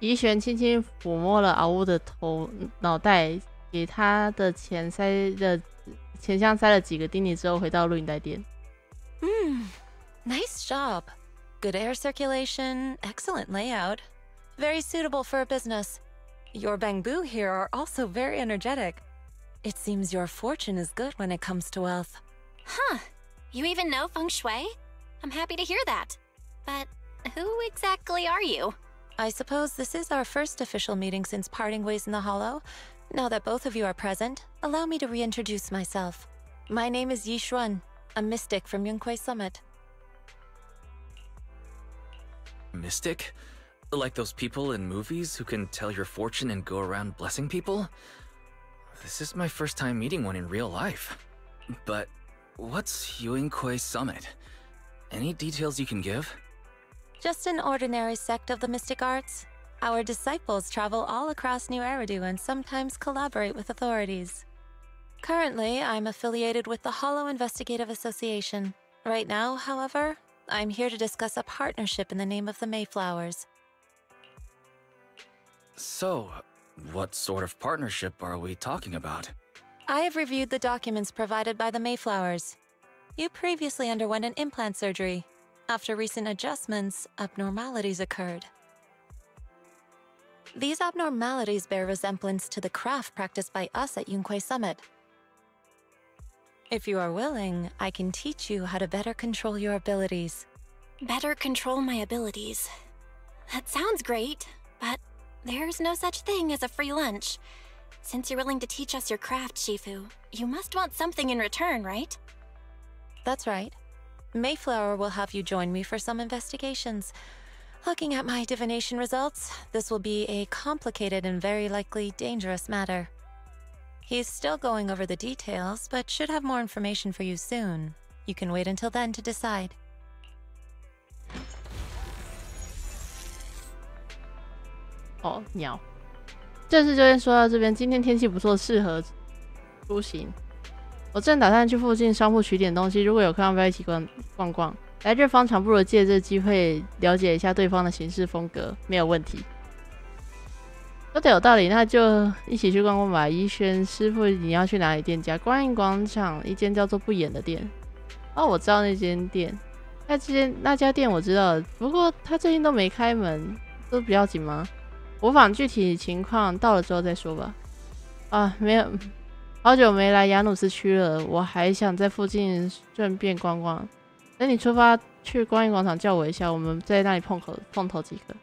怡璇轻轻抚摸了嗷呜的脑袋，给他的钱箱塞了几个丁尼之后，回到录影带店。Nice job. Good air circulation, excellent layout. Very suitable for a business. Your bamboo here are also very energetic. It seems your fortune is good when it comes to wealth. Huh. You even know feng shui? I'm happy to hear that. But who exactly are you? I suppose this is our first official meeting since parting ways in the Hollow. Now that both of you are present, allow me to reintroduce myself. My name is Yi Xuan, a mystic from Yunquei Summit. Mystic? Like those people in movies who can tell your fortune and go around blessing people? This is my first time meeting one in real life. But what's Yunquei Summit? Any details you can give? Just an ordinary sect of the mystic arts. Our disciples travel all across New Eridu and sometimes collaborate with authorities. Currently, I'm affiliated with the Hollow Investigative Association. Right now, however, I'm here to discuss a partnership in the name of the Mayflowers. So, what sort of partnership are we talking about? I have reviewed the documents provided by the Mayflowers. You previously underwent an implant surgery. After recent adjustments, abnormalities occurred. These abnormalities bear resemblance to the craft practiced by us at Yunquei Summit. If you are willing, I can teach you how to better control your abilities. Better control my abilities. That sounds great, but there's no such thing as a free lunch. Since you're willing to teach us your craft, Shifu, you must want something in return, right? That's right. Mayflower will have you join me for some investigations. Looking at my divination results, this will be a complicated and very likely dangerous matter. He's still going over the details, but should have more information for you soon. You can wait until then to decide. 哦，鸟。正式就先说到这边，今天天气不错，适合出行。我正打算去附近商铺取点东西，如果有空要不要一起逛逛？来这方长不如借这机会了解一下对方的行事风格，没有问题。说得有道理，那就一起去逛逛吧。怡轩师傅，你要去哪里店家？观音广场一间叫做不演的店。哦，我知道那间店，那家店我知道，不过他最近都没开门，都不要紧吗？无妨，具体情况到了之后再说吧。啊，没有，好久没来雅努斯区了，我还想在附近顺便逛逛。等你出发去观音广场叫我一下，我们在那里碰头即可。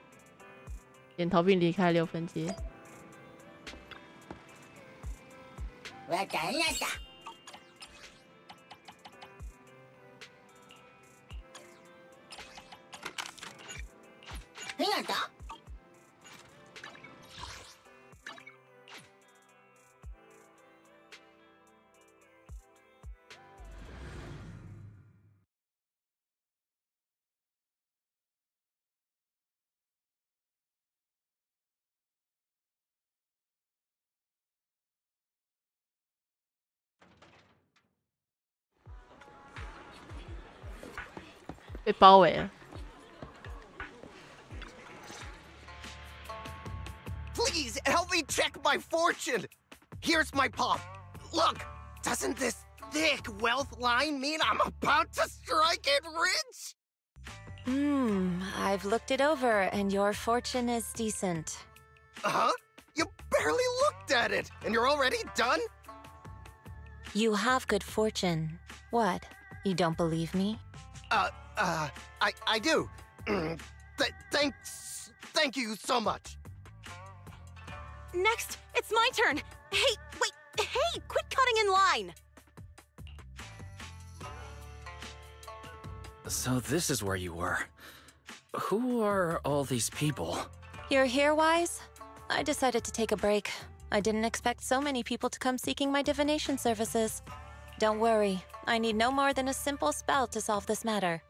点头并离开6分街。我要赶了的。很有的。被包围了。Please help me check my fortune. Here's my palm. Look, doesn't this thick wealth line mean I'm about to strike it rich? I've looked it over, and your fortune is decent. Huh? You barely looked at it, and you're already done? You have good fortune. What? You don't believe me? I do. Thank you so much. Next, it's my turn. Hey, wait, hey, quit cutting in line. So this is where you were. Who are all these people? You're here, Wise? I decided to take a break. I didn't expect so many people to come seeking my divination services. Don't worry, I need no more than a simple spell to solve this matter.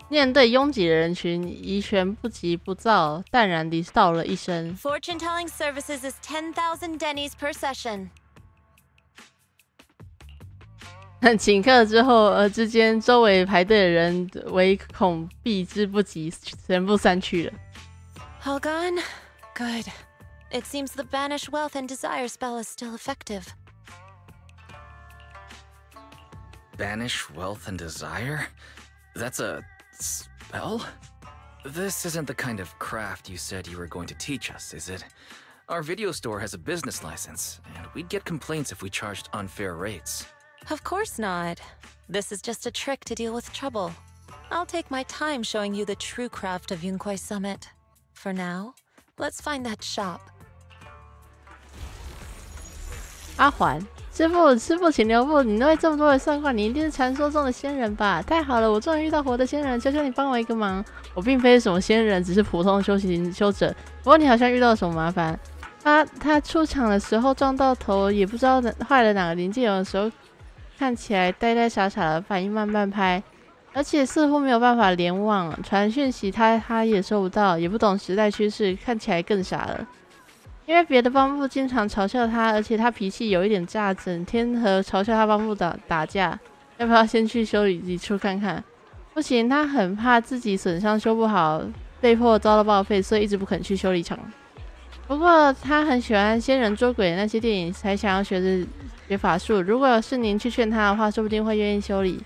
面对拥挤的人群，怡璇不急不躁，淡然地道了一声 Fortune-telling services is 10,000 dennies per session. 顷刻之后，之间周围排队的人唯恐避之不及，全部散去了。All gone? Good. It seems the banish wealth and desire spell is still effective. Banish wealth and desire? That's a spell? This isn't the kind of craft you said you were going to teach us, is it? Our video store has a business license, and we'd get complaints if we charged unfair rates. Of course not. This is just a trick to deal with trouble. I'll take my time showing you the true craft of Yunquai Summit. For now, let's find that shop. 阿环，师傅，请留步！你会这么多的算卦，你一定是传说中的仙人吧？太好了，我终于遇到活的仙人，求求你帮我一个忙。我并非是什么仙人，只是普通的修者。不过你好像遇到了什么麻烦。他出场的时候撞到头，也不知道坏了哪个零件，有的时候看起来呆傻傻的，反应慢拍，而且似乎没有办法联网传讯息，他也收不到，也不懂时代趋势，看起来更傻了。因为别的帮部经常嘲笑他，而且他脾气有一点炸，整天和嘲笑他帮部打架。要不要先去修理处看看？不行，他很怕自己损伤修不好，被迫遭到报废，所以一直不肯去修理厂。不过他很喜欢仙人捉鬼的那些电影，才想要学法术。如果是您去劝他的话，说不定会愿意修理。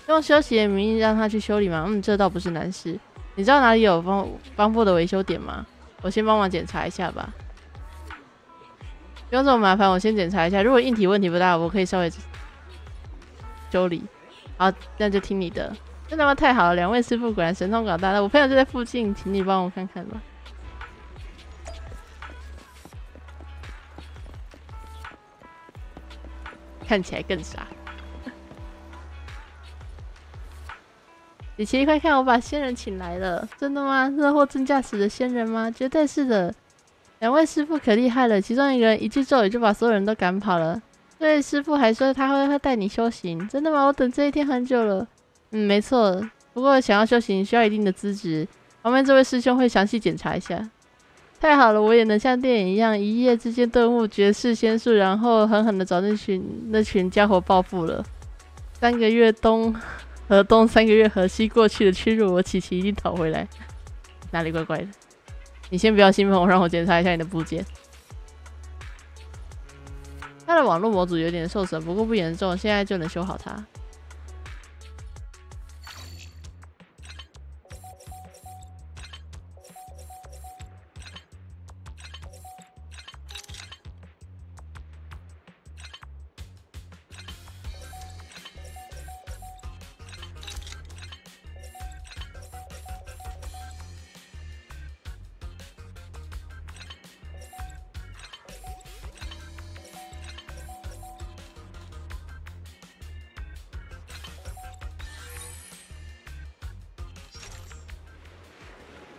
用休息的名义让他去修理吗？这倒不是难事。你知道哪里有帮部的维修点吗？我先帮忙检查一下吧。不用这么麻烦，我先检查一下。如果硬体问题不大，我可以稍微修理。好，那就听你的。真的吗？太好了，两位师傅果然神通广大。我朋友就在附近，请你帮我看看吧。看起来更傻。李奇，快看，我把仙人请来了！真的吗？热货真价实的仙人吗？绝对是的。两位师傅可厉害了，其中一个人一句咒语就把所有人都赶跑了。所以师傅还说他会带你修行，真的吗？我等这一天很久了。没错。不过想要修行需要一定的资质，旁边这位师兄会详细检查一下。太好了，我也能像电影一样，一夜之间顿悟绝世仙术，然后狠狠的找那群家伙报复了。3个月东河东，3个月河西，过去的屈辱我琪琪一定讨回来。哪里怪怪的？你先不要兴奋，让我检查一下你的部件。他的网络模组有点受损，不过不严重，现在就能修好它。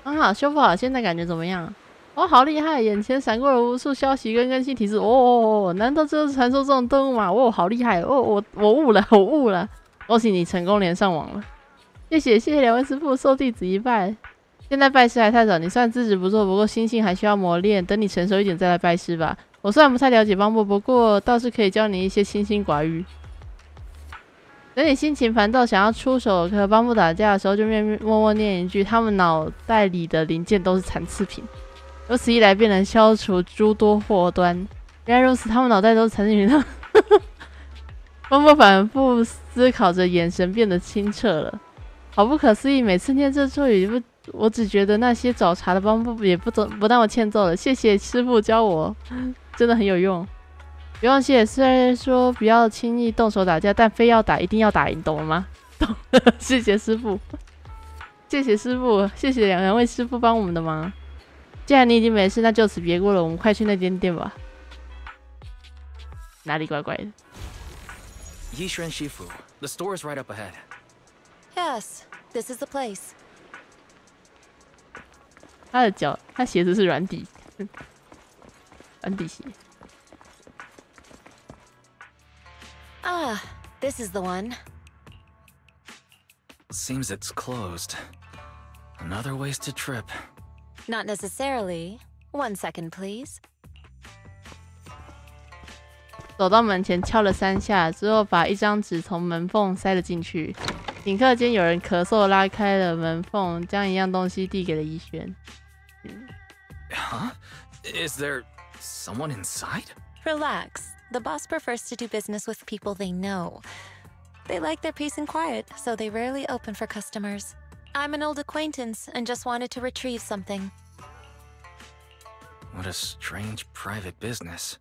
很好，修复好，现在感觉怎么样？哦，好厉害！眼前闪过了无数消息跟更新提示。哦，难道这就是传说中的动物吗？哦，好厉害！哦，我悟了，我悟了！恭喜你成功连上网了，谢谢2位师傅，受弟子一拜。现在拜师还太早，你算资质不错，不过心性还需要磨练，等你成熟一点再来拜师吧。我虽然不太了解帮部，不过倒是可以教你一些清心寡欲。等你心情烦躁，想要出手和帮部打架的时候，就默默念一句：他们脑袋里的零件都是残次品。如此一来，便能消除诸多祸端。原来如此，他们脑袋都是残次品。帮部反复思考着，眼神变得清澈了。好不可思议！每次念这咒语，我只觉得那些找茬的帮部也不让我欠揍了。谢谢师傅教我，真的很有用。不用谢，虽然说不要轻易动手打架，但非要打一定要打赢，懂了吗？懂了，谢谢师傅，谢谢师傅，谢谢两位师傅帮我们的忙。既然你已经没事，那就此别过了，我们快去那间店吧。哪里怪怪的 Yishuan Shifu, the store is right up ahead. Yes, this is the place. 他鞋子是软底，软底鞋。Ah, this is the one. Seems it's closed. Another wasted trip. Not necessarily. 1 second, please. 走到门前敲了3下，之后把一张纸从门缝塞了进去。顷刻间，有人咳嗽，拉开了门缝，将一样东西递给了怡轩。Huh? Is there someone inside? Relax. The boss prefers to do business with people they know. They like their peace and quiet, so they rarely open for customers. I'm an old acquaintance and just wanted to retrieve something. What a strange private business.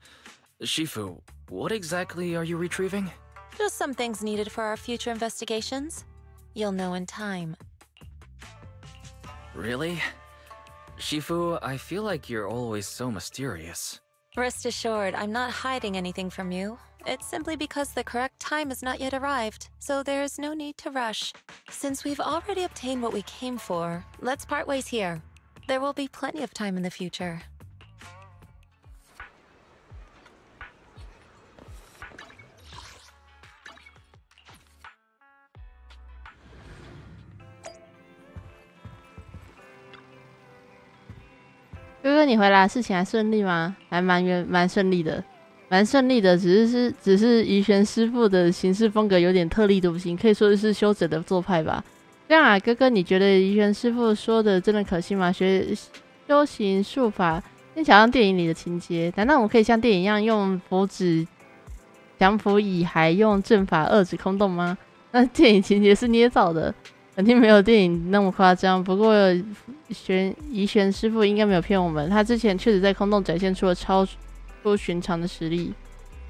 Shifu, what exactly are you retrieving? Just some things needed for our future investigations. You'll know in time. Really? Shifu, I feel like you're always so mysterious. Rest assured, I'm not hiding anything from you. It's simply because the correct time has not yet arrived, so there is no need to rush. Since we've already obtained what we came for, let's part ways here. There will be plenty of time in the future. 哥哥，你回来，事情还顺利吗？还蛮顺利的，蛮顺利的。只是怡轩师傅的行事风格有点特立独行，可以说是修整的做派吧。这样啊，哥哥，你觉得怡轩师傅说的真的可信吗？修行术法听起来像电影里的情节，难道我们可以像电影一样用符纸降服乙还用阵法遏制空洞吗？那电影情节是捏造的。肯定没有电影那么夸张，不过怡轩师傅应该没有骗我们，他之前确实在空洞展现出了超出寻常的实力。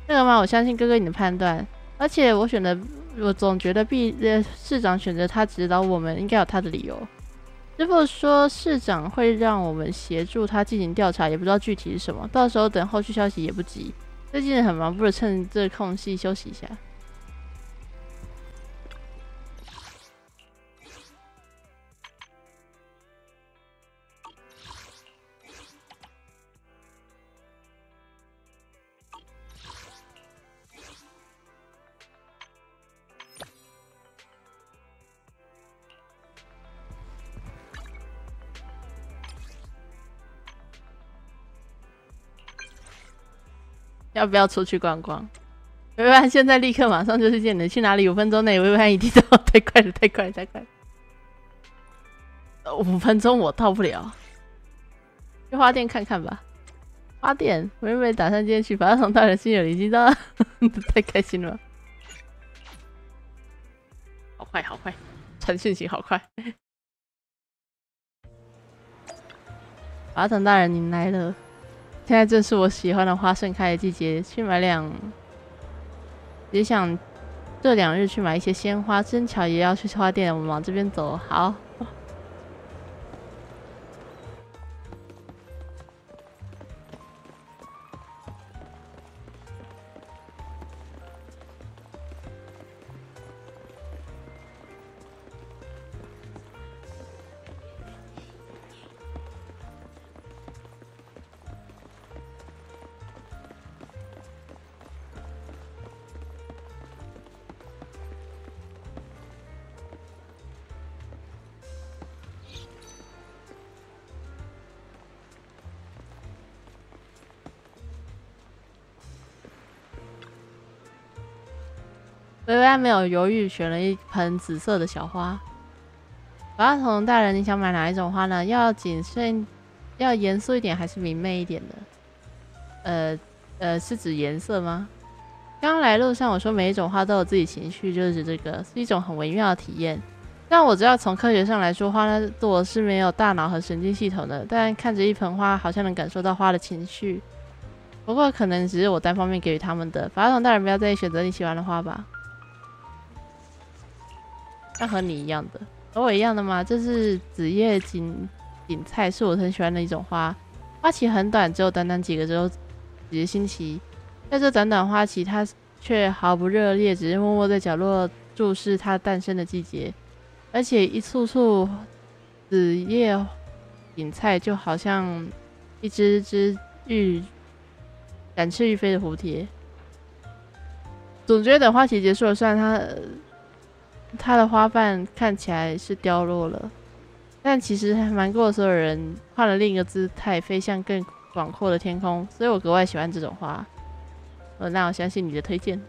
那个嘛，我相信哥哥你的判断，而且我总觉得市长选择他指导我们，应该有他的理由。师傅说市长会让我们协助他进行调查，也不知道具体是什么，到时候等后续消息也不急。最近很忙，不如趁这空隙休息一下。要不要出去逛逛？薇薇安现在立刻马上就是见你去哪里？5分钟内，薇薇安一定到，太快了，太快了，太快了！5分钟我到不了，去花店看看吧。花店，我原本打算今天去，把他从大人心有灵犀到，太开心了，好快，好快，传讯息好快。法腾大人，您来了！现在正是我喜欢的花盛开的季节，去买也想这2日去买一些鲜花，正巧也要去花店，我们往这边走。好。薇薇安没有犹豫，选了一盆紫色的小花。法统大人，你想买哪一种花呢？要谨慎，要严肃一点，还是明媚一点的？是指颜色吗？刚来路上我说每一种花都有自己情绪，就是指这个，是一种很微妙的体验。但我知道从科学上来说，花朵是没有大脑和神经系统的，但看着一盆花，好像能感受到花的情绪。不过可能只是我单方面给予他们的。法统大人，不要再选择你喜欢的花吧。像和你一样的，和我一样的吗？这是紫叶锦菜，是我很喜欢的一种花。花期很短，只有短短几个星期。在这短短花期，它却毫不热烈，只是默默在角落注视它诞生的季节。而且一簇簇紫叶锦菜，就好像一只展翅欲飞的蝴蝶。总觉得等花期结束了，虽然它的花瓣看起来是凋落了，但其实还瞒过所有人，换了另一个姿态，飞向更广阔的天空。所以我格外喜欢这种花。那我相信你的推荐。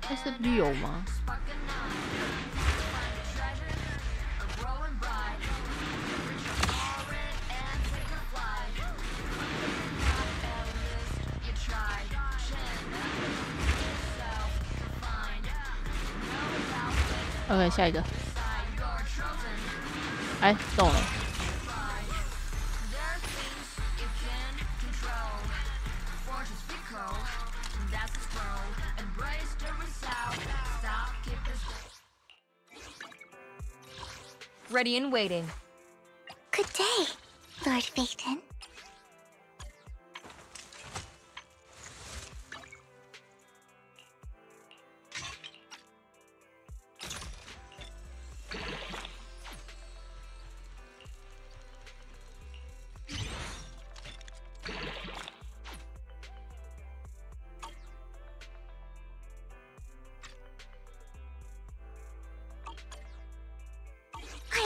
这是柳吗？OK， 下一个。哎，动了。Ready and waiting. Good day, Lord Phaeton.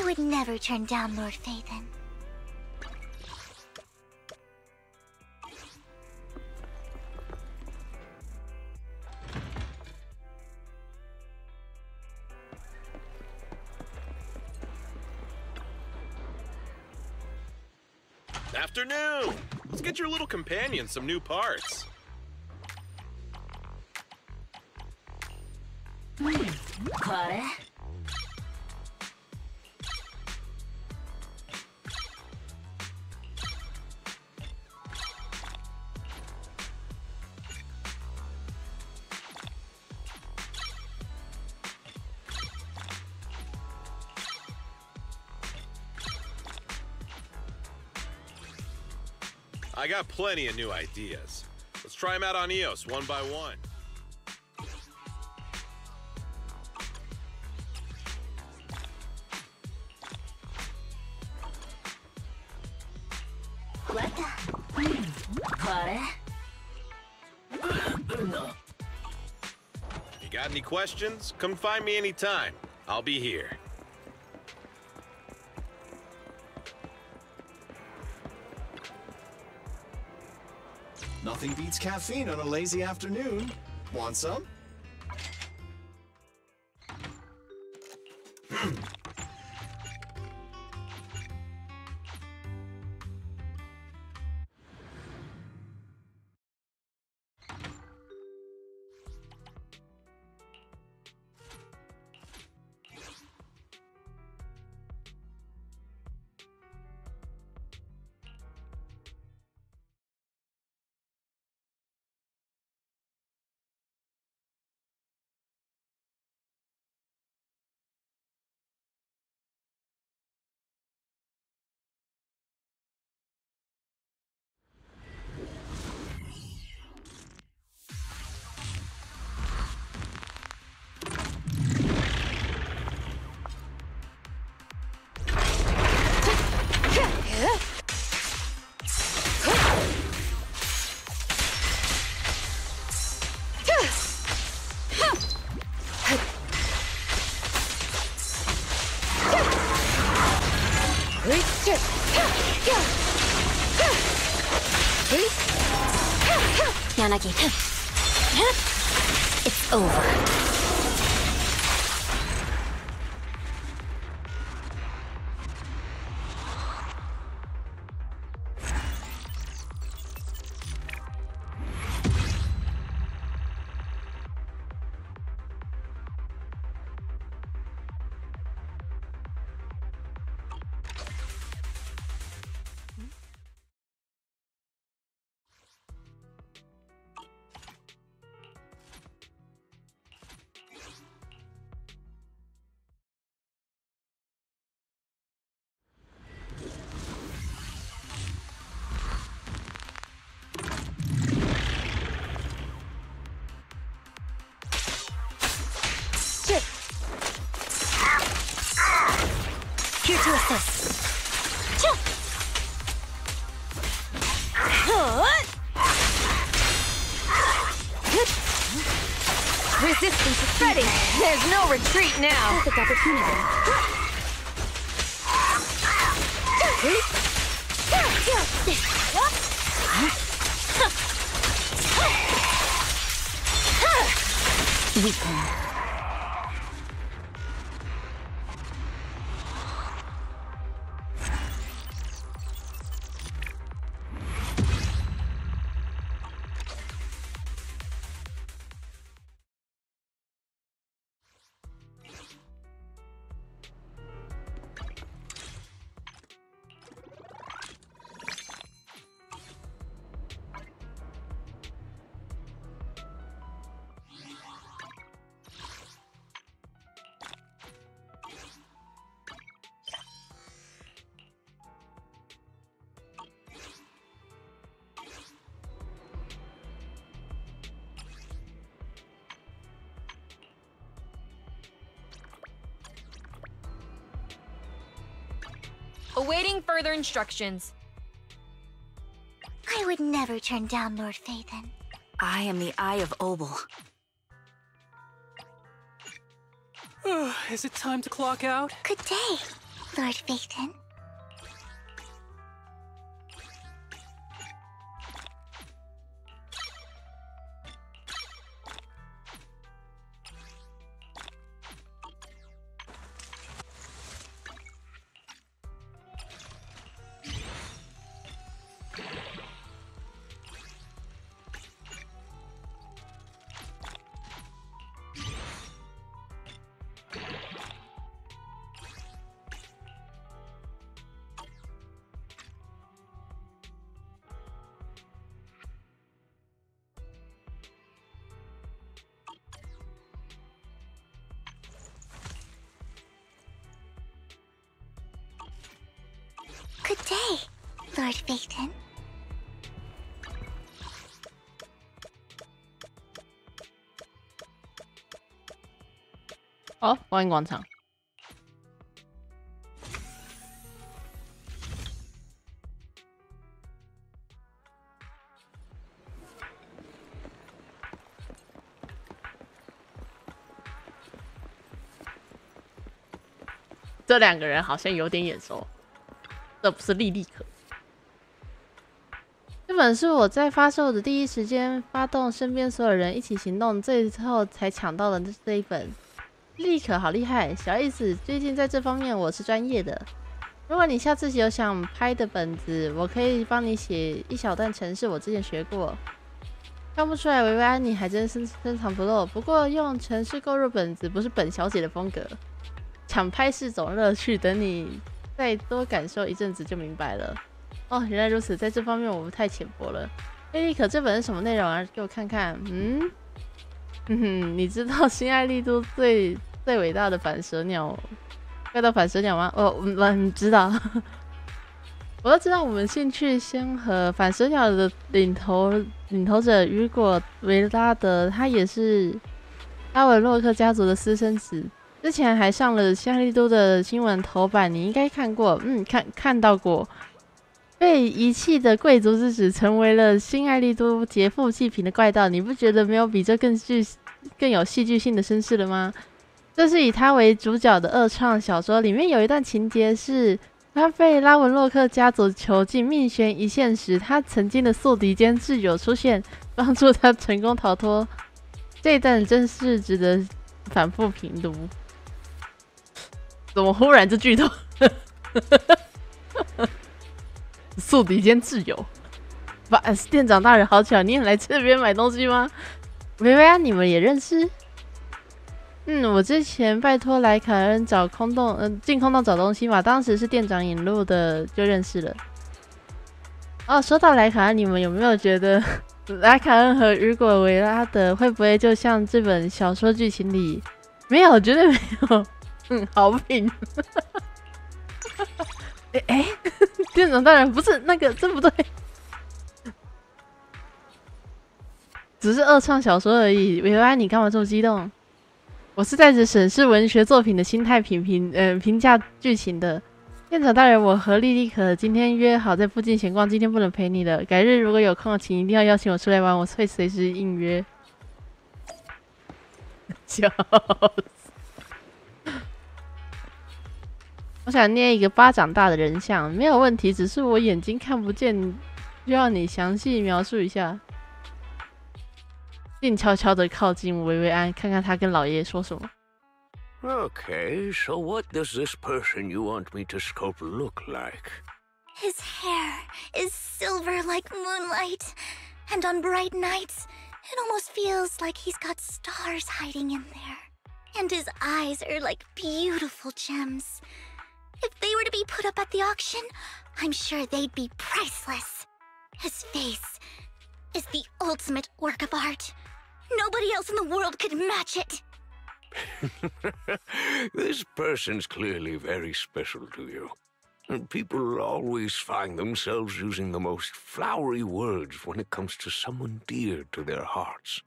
would never turn down Lord Phaethon. Afternoon! Let's get your little companion some new parts. Kare? I got plenty of new ideas. Let's try them out on Eos one by one. You got any questions? Come find me anytime. I'll be here. Nothing beats caffeine on a lazy afternoon. Want some? Yanagi. It's over. Here to assist. Resistance is spreading. There's no retreat now. Perfect opportunity. Weaken. Awaiting further instructions. I would never turn down Lord Phaethon. I am the Eye of Obel. Is it time to clock out? Good day. Lord Phaethon. Good day, Lord Phaethon. 哦，观音广场。这两个人好像有点眼熟。这不是莉莉可。这本是我在发售的第一时间发动身边所有人一起行动，最后才抢到的这一本。莉莉可好厉害，小意思。最近在这方面我是专业的。如果你下次有想拍的本子，我可以帮你写一小段程式，我之前学过。看不出来维维安你还真深藏不露，不过用程式购入本子不是本小姐的风格。抢拍是种乐趣，等你再多感受一阵子就明白了。哦，原来如此，在这方面我不太浅薄了。莉莉可这本是什么内容啊？给我看看。你知道新爱丽都最伟大的反蛇鸟，怪盗反蛇鸟吗？我知道。我都知道我们兴趣相合，反蛇鸟的领头者雨果维拉德，他也是拉文洛克家族的私生子。之前还上了新爱丽都的新闻头版，你应该看过，看到过。被遗弃的贵族之子成为了新爱丽都劫富济贫的怪盗，你不觉得没有比这更有戏剧性的身世了吗？这是以他为主角的二创小说，里面有一段情节是，他被拉文洛克家族囚禁，命悬一线时，他曾经的宿敌兼挚友出现，帮助他成功逃脱。这一段真是值得反复评读。怎么忽然就剧透？宿敌兼挚友，店长大人好巧，你也来这边买东西吗？维维安，你们也认识？我之前拜托莱卡恩找进空洞找东西嘛，当时是店长引路的，就认识了。哦，说到莱卡恩，你们有没有觉得莱卡恩和雨果维拉德会不会就像这本小说剧情里？没有，绝对没有。好评。店长大人不是那个，这不对。只是二创小说而已。维维安，你干嘛这么激动？我是带着审视文学作品的心态评价剧情的。店长大人，我和莉莉可今天约好在附近闲逛，今天不能陪你了。改日如果有空，请一定要邀请我出来玩，我会随时应约。笑死！我想捏一个巴掌大的人像，没有问题，只是我眼睛看不见，需要你详细描述一下。静悄悄的靠近维维安，看看他跟老爷说什么。Okay, so what does this person you want me to sculpt look like? His hair is silver like moonlight, and on bright nights, it almost feels like he's got stars hiding in there. And his eyes are like beautiful gems. If they were to be put up at the auction, I'm sure they'd be priceless. His face is the ultimate work of art. Nobody else in the world could match it. This person's clearly very special to you. And people always find themselves using the most flowery words when it comes to someone dear to their hearts.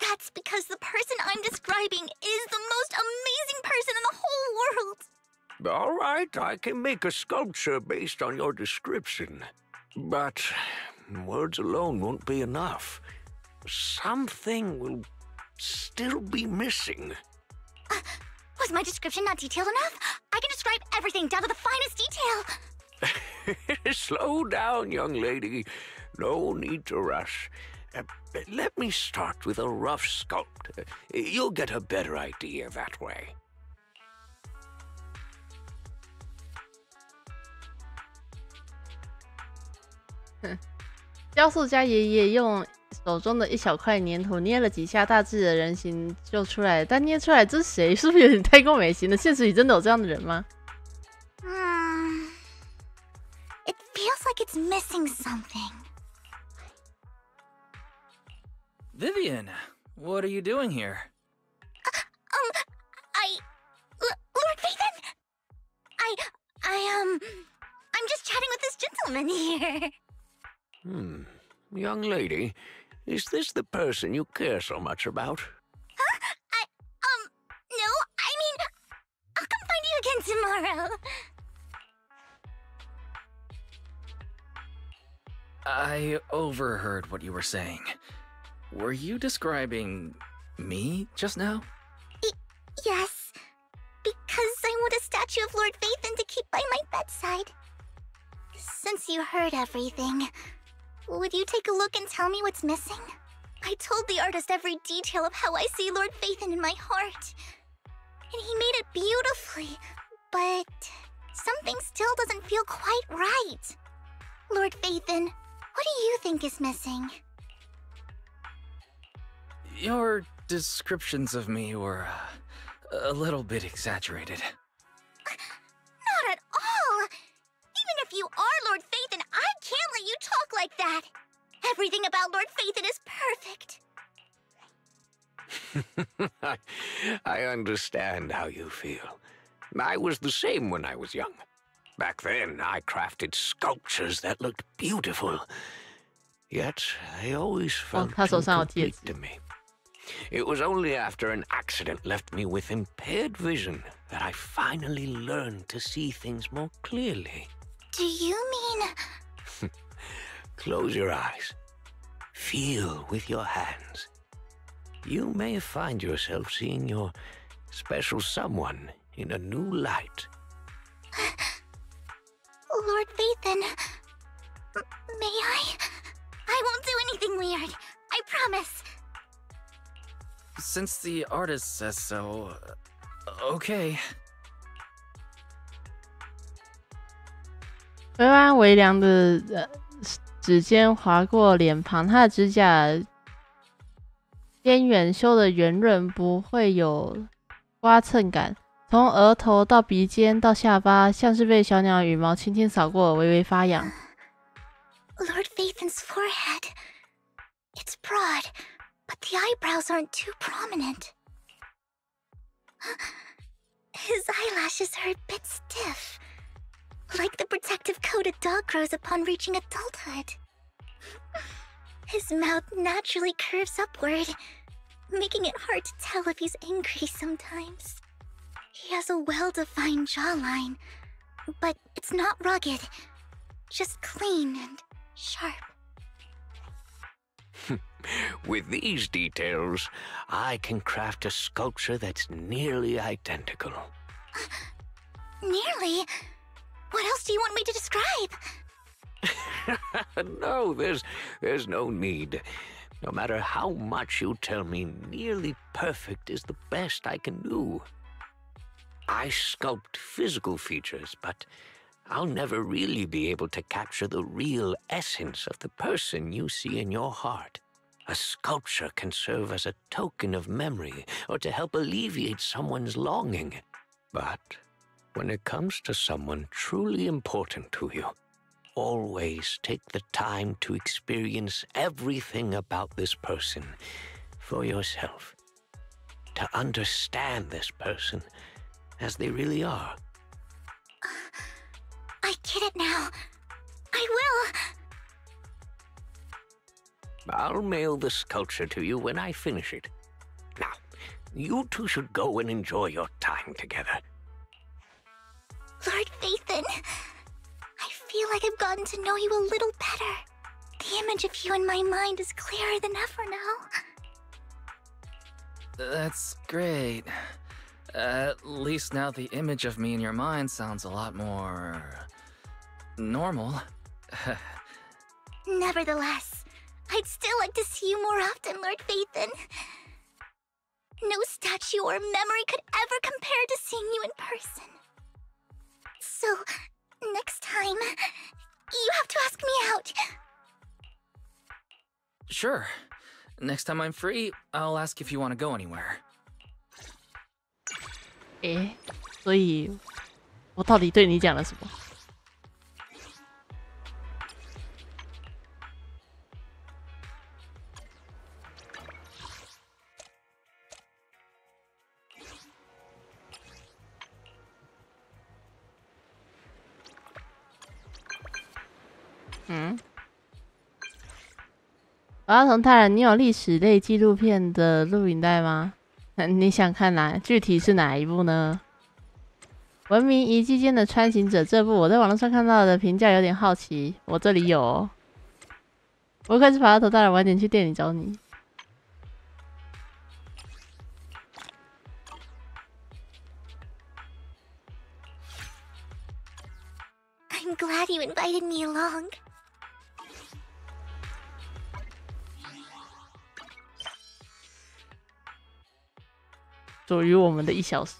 That's because the person I'm describing is the most amazing person in the whole world. All right, I can make a sculpture based on your description. But words alone won't be enough. Something will still be missing. Was my description not detailed enough? I can describe everything down to the finest detail. Slow down, young lady. No need to rush. Let me start with a rough sculpt. You'll get a better idea that way. 雕塑家爷爷用手中的一小块粘土捏了几下，大致的人形就出来了。但捏出来这是谁？是不是有点太过美型了？现实里真的有这样的人吗？ It feels like it's missing something. Vivian, what are you doing here? Lord Phaethon! I'm just chatting with this gentleman here. Young lady, is this the person you care so much about? No, I mean, I'll come find you again tomorrow. I overheard what you were saying. Were you describing me just now? Yes, because I want a statue of Lord Phaethon to keep by my bedside. Since you heard everything, would you take a look and tell me what's missing? I told the artist every detail of how I see Lord Phaethon in my heart. And he made it beautifully, but something still doesn't feel quite right. Lord Phaethon, what do you think is missing? Your descriptions of me were a little bit exaggerated. Not at all! Even if you are Lord Phaethon, I can't let you talk like that! Everything about Lord Phaethon is perfect! I understand how you feel. I was the same when I was young. Back then, I crafted sculptures that looked beautiful. Yet, they always felt incomplete to me. It was only after an accident left me with impaired vision that I finally learned to see things more clearly. Do you mean... Close your eyes. Feel with your hands. You may find yourself seeing your special someone in a new light. Lord Phaethon, may I? I won't do anything weird. I promise. Since the artist says so, okay. 微弯微凉的指尖划过脸庞，他的指甲边缘修得圆润，不会有刮蹭感。从额头到鼻尖到下巴，像是被小鸟羽毛轻轻扫过，微微发痒。Lord Phaethon's forehead. It's broad, but the eyebrows aren't too prominent. His eyelashes are a bit stiff, like the protective coat a dog grows upon reaching adulthood. His mouth naturally curves upward, making it hard to tell if he's angry sometimes. He has a well-defined jawline, but it's not rugged, just clean and sharp. With these details, I can craft a sculpture that's nearly identical. Nearly? What else do you want me to describe? No, there's no need. No matter how much you tell me, nearly perfect is the best I can do. I sculpt physical features, but I'll never really be able to capture the real essence of the person you see in your heart. A sculpture can serve as a token of memory or to help alleviate someone's longing. But when it comes to someone truly important to you, always take the time to experience everything about this person for yourself. To understand this person as they really are. I get it now. I will. I'll mail the sculpture to you when I finish it. Now, you two should go and enjoy your time together. Lord Phaethon, I feel like I've gotten to know you a little better. The image of you in my mind is clearer than ever now. That's great. At least now the image of me in your mind sounds a lot more... normal. Nevertheless, I'd still like to see you more often, Lord Phaethon. No statue or memory could ever compare to seeing you in person. So, next time, you have to ask me out. Sure. Next time I'm free, I'll ask if you want to go anywhere. 所以我到底对你讲了什么？阿童大人，你有历史类纪录片的录影带吗？你想看具体是哪一部呢？文明遗迹间的穿行者这部，我在网络上看到的评价有点好奇，我这里有哦。我可是把阿童大人晚点去店里找你。I'm glad you invited me along. 属于我们的1小时。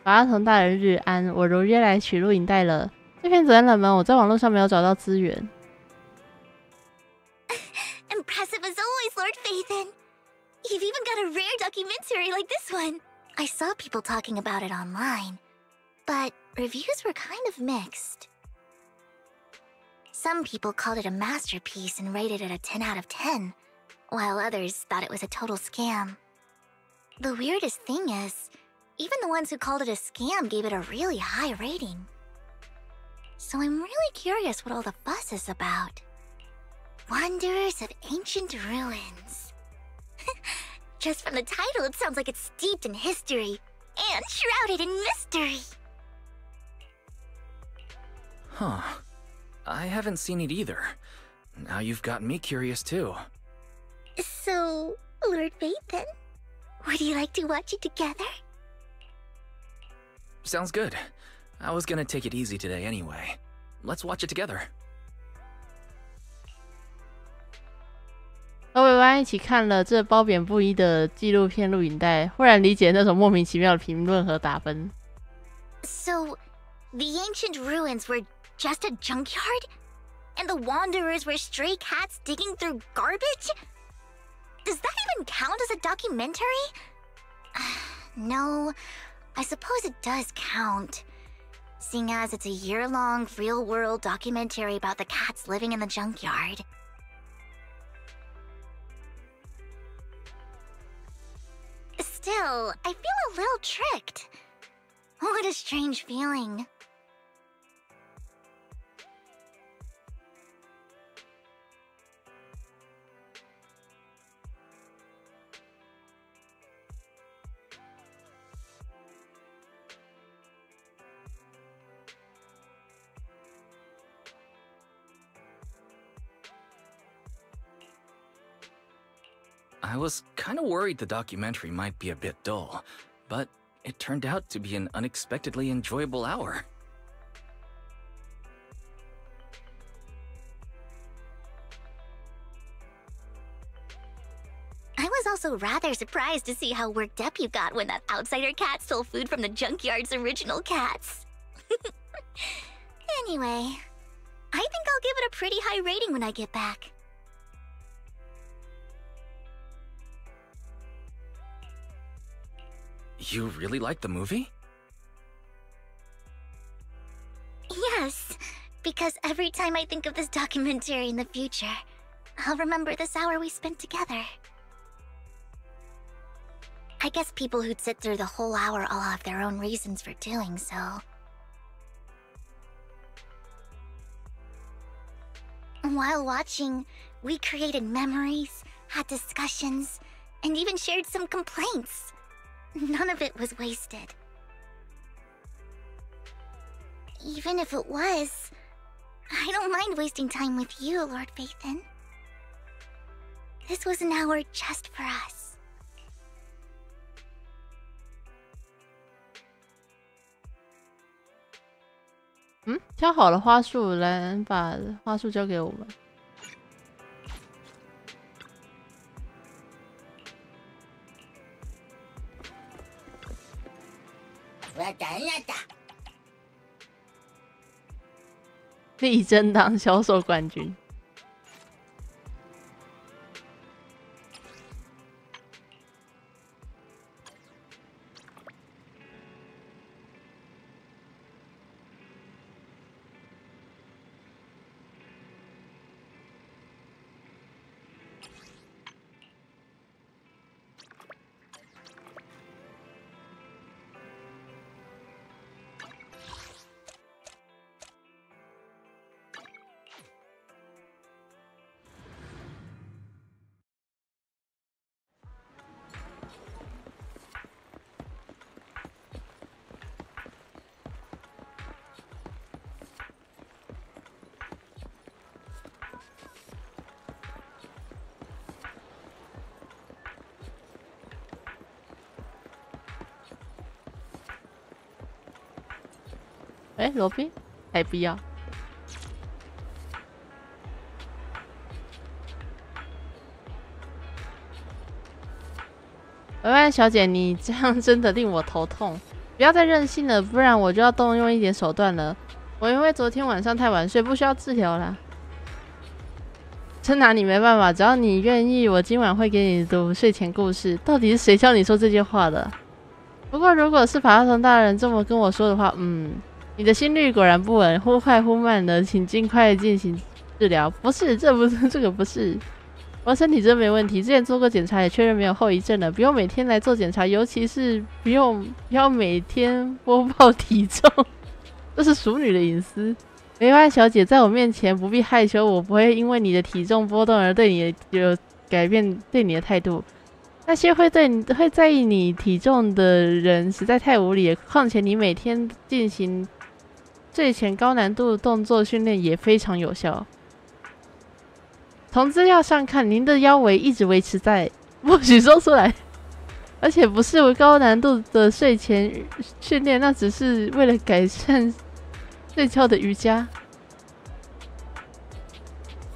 法拉腾大人日安，我如约来取录影带了。这片子很冷门，我在网络上没有找到资源。Impressive as always, Lord Phaethon. You've even got a rare documentary like this one. I saw people talking about it online, but reviews were kind of mixed. Some people called it a masterpiece and rated it a 10 out of 10, while others thought it was a total scam. The weirdest thing is, even the ones who called it a scam gave it a really high rating. So I'm really curious what all the fuss is about. Wanderers of Ancient Ruins. Just from the title, it sounds like it's steeped in history and shrouded in mystery. Huh. I haven't seen it either. Now you've got me curious too. So, Lord Phaethon, would you like to watch it together? Sounds good. I was gonna take it easy today anyway. Let's watch it together. 和维安一起看了这褒贬不一的纪录片录影带，忽然理解那种莫名其妙的评论和打分。So, the ancient ruins were just a junkyard? And the wanderers were stray cats digging through garbage? Does that even count as a documentary? No, I suppose it does count, seeing as it's a year-long real-world documentary about the cats living in the junkyard. Still, I feel a little tricked. What a strange feeling. I was kind of worried the documentary might be a bit dull, but it turned out to be an unexpectedly enjoyable hour. I was also rather surprised to see how worked up you got when that outsider cat stole food from the junkyard's original cats. Anyway, I think I'll give it a pretty high rating when I get back. You really liked the movie? Yes, because every time I think of this documentary in the future, I'll remember this hour we spent together. I guess people who'd sit through the whole hour all have their own reasons for doing so. While watching, we created memories, had discussions, and even shared some complaints. None of it was wasted. Even if it was, I don't mind wasting time with you, Lord Vathan. This was an hour just for us. 挑好了花束，来把花束交给我们。力争当销售冠军。哎，罗宾还不要。维安小姐，你这样真的令我头痛。不要再任性了，不然我就要动用一点手段了。我因为昨天晚上太晚睡，不需要治疗啦。真拿你没办法，只要你愿意，我今晚会给你读睡前故事。到底是谁教你说这些话的？不过如果是法拉松大人这么跟我说的话，你的心率果然不稳，忽快忽慢的，请尽快进行治疗。不是，这个不是，我的身体真没问题，之前做过检查也确认没有后遗症了，不用每天来做检查，尤其是不要每天播报体重，这是淑女的隐私。梅花小姐，在我面前不必害羞，我不会因为你的体重波动而对你有改变对你的态度。那些会在意你体重的人实在太无理了，况且你每天进行睡前高难度动作训练也非常有效。从资料上看，您的腰围一直维持在，不许说出来，而且不是高难度的睡前训练，那只是为了改善睡觉的瑜伽。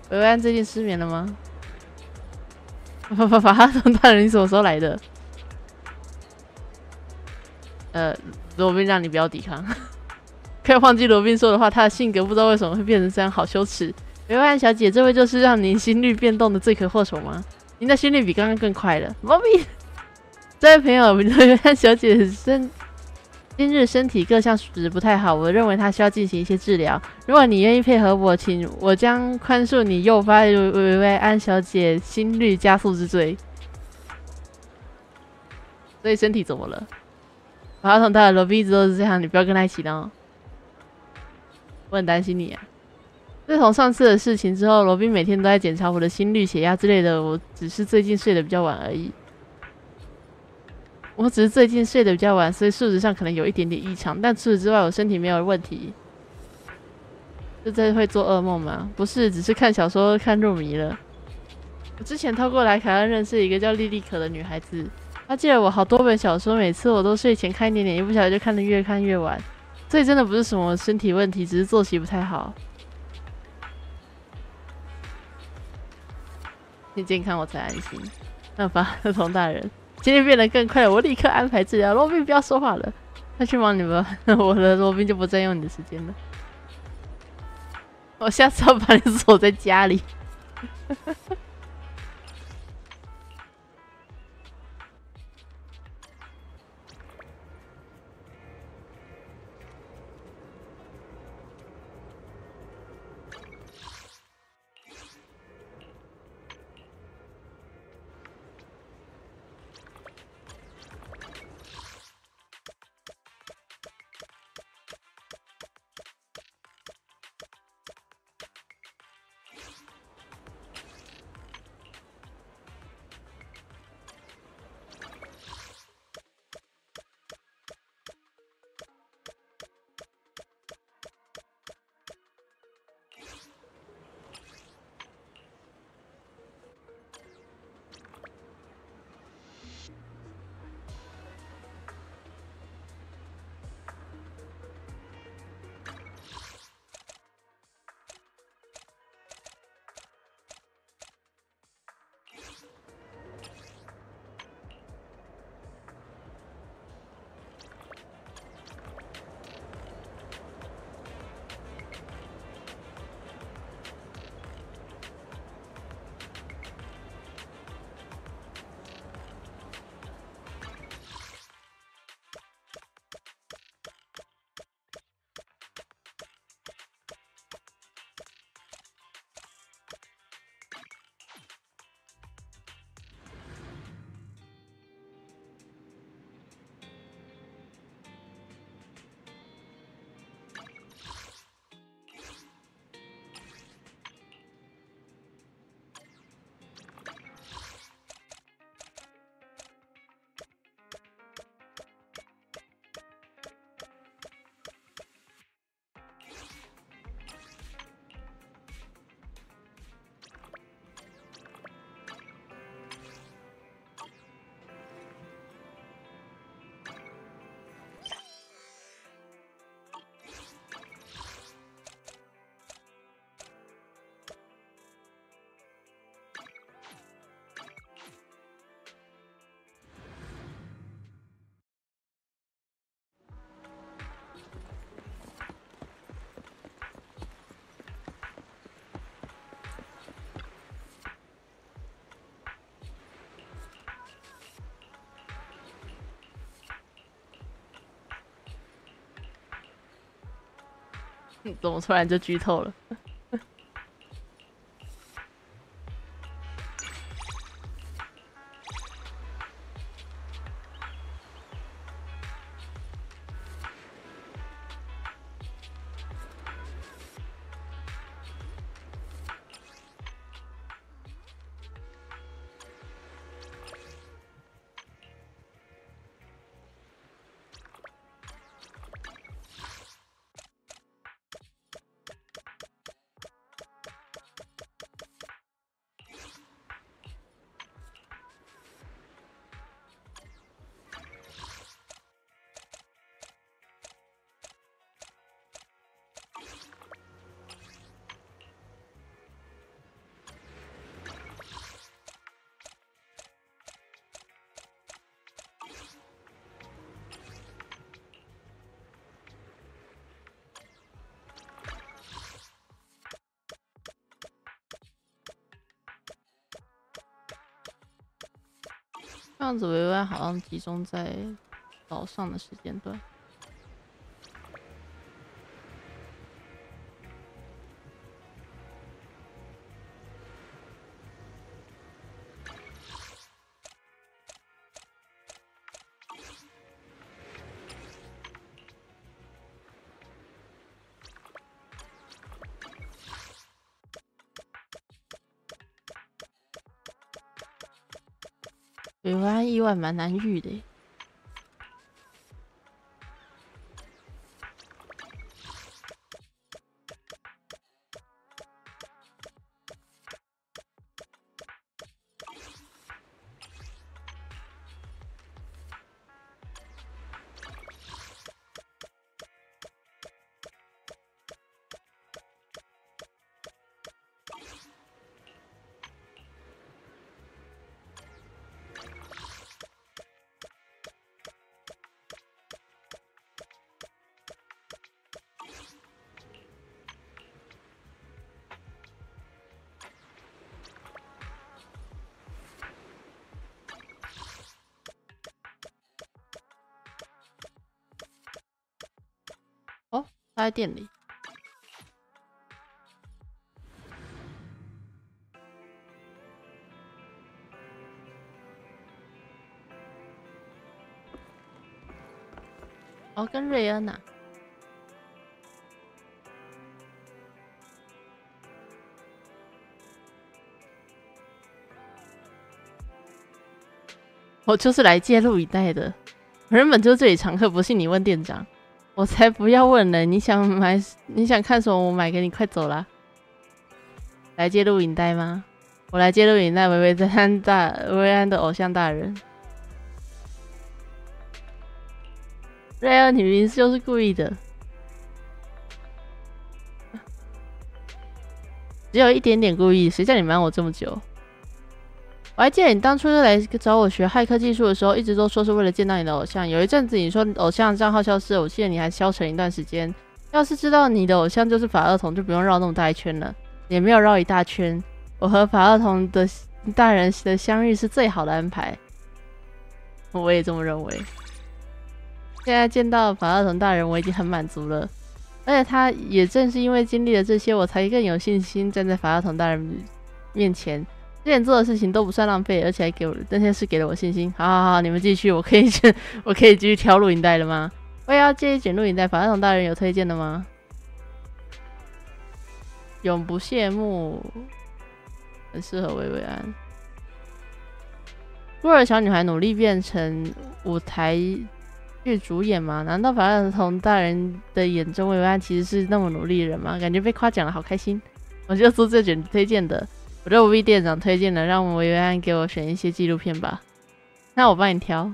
维安最近失眠了吗？法拉松大人，你什么时候来的？罗宾让你不要抵抗。可以忘记罗宾说的话，他的性格不知道为什么会变成这样，好羞耻。维安小姐，这位就是让您心率变动的罪魁祸首吗？您的心率比刚刚更快了。罗宾，这位朋友，维安小姐今日身体各项数值不太好，我认为她需要进行一些治疗。如果你愿意配合我，请我将宽恕你诱发维安小姐心率加速之罪。所以身体怎么了？法拉松大人，罗宾一直都是这样，你不要跟他一起闹。我很担心你啊！自从上次的事情之后，罗宾每天都在检查我的心率、血压之类的。我只是最近睡得比较晚而已。所以数值上可能有一点点异常，但除此之外，我身体没有问题。是在会做噩梦吗？不是，只是看小说看入迷了。我之前透过莱凯恩认识一个叫莉莉可的女孩子，她借了我好多本小说，每次我都睡前看一点点，一不小心就看得越看越晚。所以真的不是什么身体问题，只是作息不太好。你健康我才安心。那法拉松大人，今天变得更快了，我立刻安排治疗。罗宾不要说话了，快去忙你们，我的罗宾就不占用你的时间了。我下次要把你锁在家里。怎么突然就剧透了？这样子维维安好像集中在早上的时间段。维维安意外蛮难遇的耶。哦，他在店里。哦，跟瑞恩啊。我就是来借录影带的，我原本就是这里常客，不信你问店长。我才不要问呢！你想看什么？我买给你，快走啦！来借录影带吗？我来借录影带，维维安的偶像大人。瑞恩，你明明就是故意的，只有一点点故意，谁叫你瞒我这么久？我还记得你当初来找我学骇客技术的时候，一直都说是为了见到你的偶像。有一阵子你说偶像账号消失了，我记得你还消沉一段时间。要是知道你的偶像就是法厄同，就不用绕那么大一圈了，也没有绕一大圈。我和法厄同的大人的相遇是最好的安排，我也这么认为。现在见到法厄同大人，我已经很满足了。而且他也正是因为经历了这些，我才更有信心站在法厄同大人面前。之前做的事情都不算浪费，而且还给我那件事给了我信心。好，你们继续，我可以继续挑录影带了吗？我也要介意卷录影带，法厄同大人有推荐的吗？永不谢幕，很适合维维安。孤儿小女孩努力变成舞台剧主演吗？难道法厄同大人的眼中维维安其实是那么努力的人吗？感觉被夸奖了，好开心！我就做这卷推荐的。我就不必店长推荐了，让维维安给我选一些纪录片吧。那我帮你挑。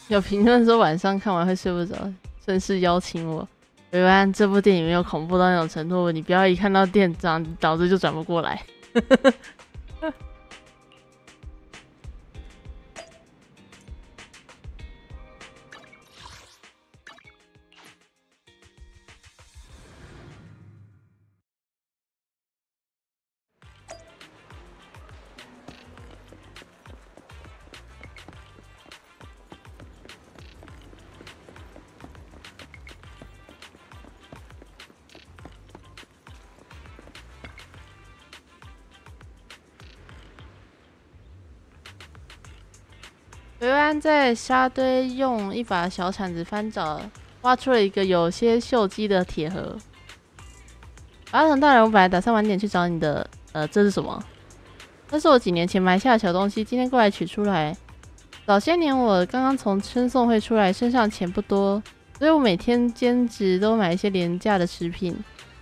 有评论说晚上看完会睡不着，顺势邀请我。维安，这部电影没有恐怖到那种程度，你不要一看到店长脑子就转不过来。维安在沙堆用一把小铲子翻找，挖出了一个有些锈迹的铁盒。阿腾大人，我本来打算晚点去找你的，这是什么？这是我几年前埋下的小东西，今天过来取出来。早些年我刚刚从村送会出来，身上钱不多，所以我每天兼职都买一些廉价的食品。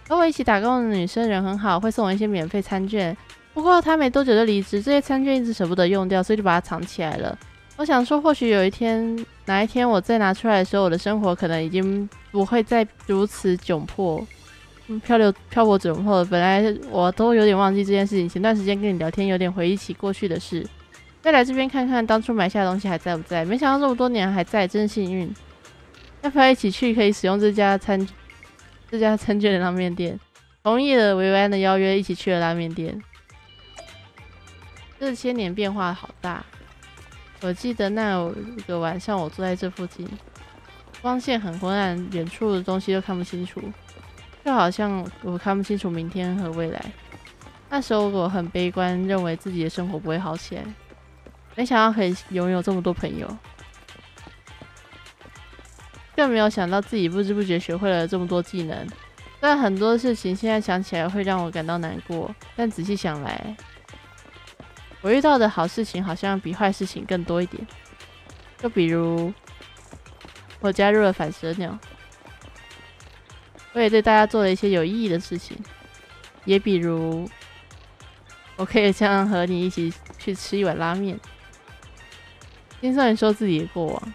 和我一起打工的女生人很好，会送我一些免费餐券。不过她没多久就离职，这些餐券一直舍不得用掉，所以就把它藏起来了。我想说，或许哪一天我再拿出来的时候，我的生活可能已经不会再如此窘迫、漂泊窘迫了。本来我都有点忘记这件事情，前段时间跟你聊天，有点回忆起过去的事。再来这边看看当初买下的东西还在不在，没想到这么多年还在，真幸运。要不要一起去可以使用这家餐券的拉面店？同意了维安的邀约，一起去了拉面店。这些年变化好大。我记得那个晚上，我坐在这附近，光线很昏暗，远处的东西都看不清楚，就好像我看不清楚明天和未来。那时候我很悲观，认为自己的生活不会好起来，没想到可以拥有这么多朋友，更没有想到自己不知不觉学会了这么多技能。虽然很多事情现在想起来会让我感到难过，但仔细想来，我遇到的好事情好像比坏事情更多一点。就比如我加入了反蛇鸟，我也对大家做了一些有意义的事情。也比如我可以这样和你一起去吃一碗拉面，听上你说自己的过往。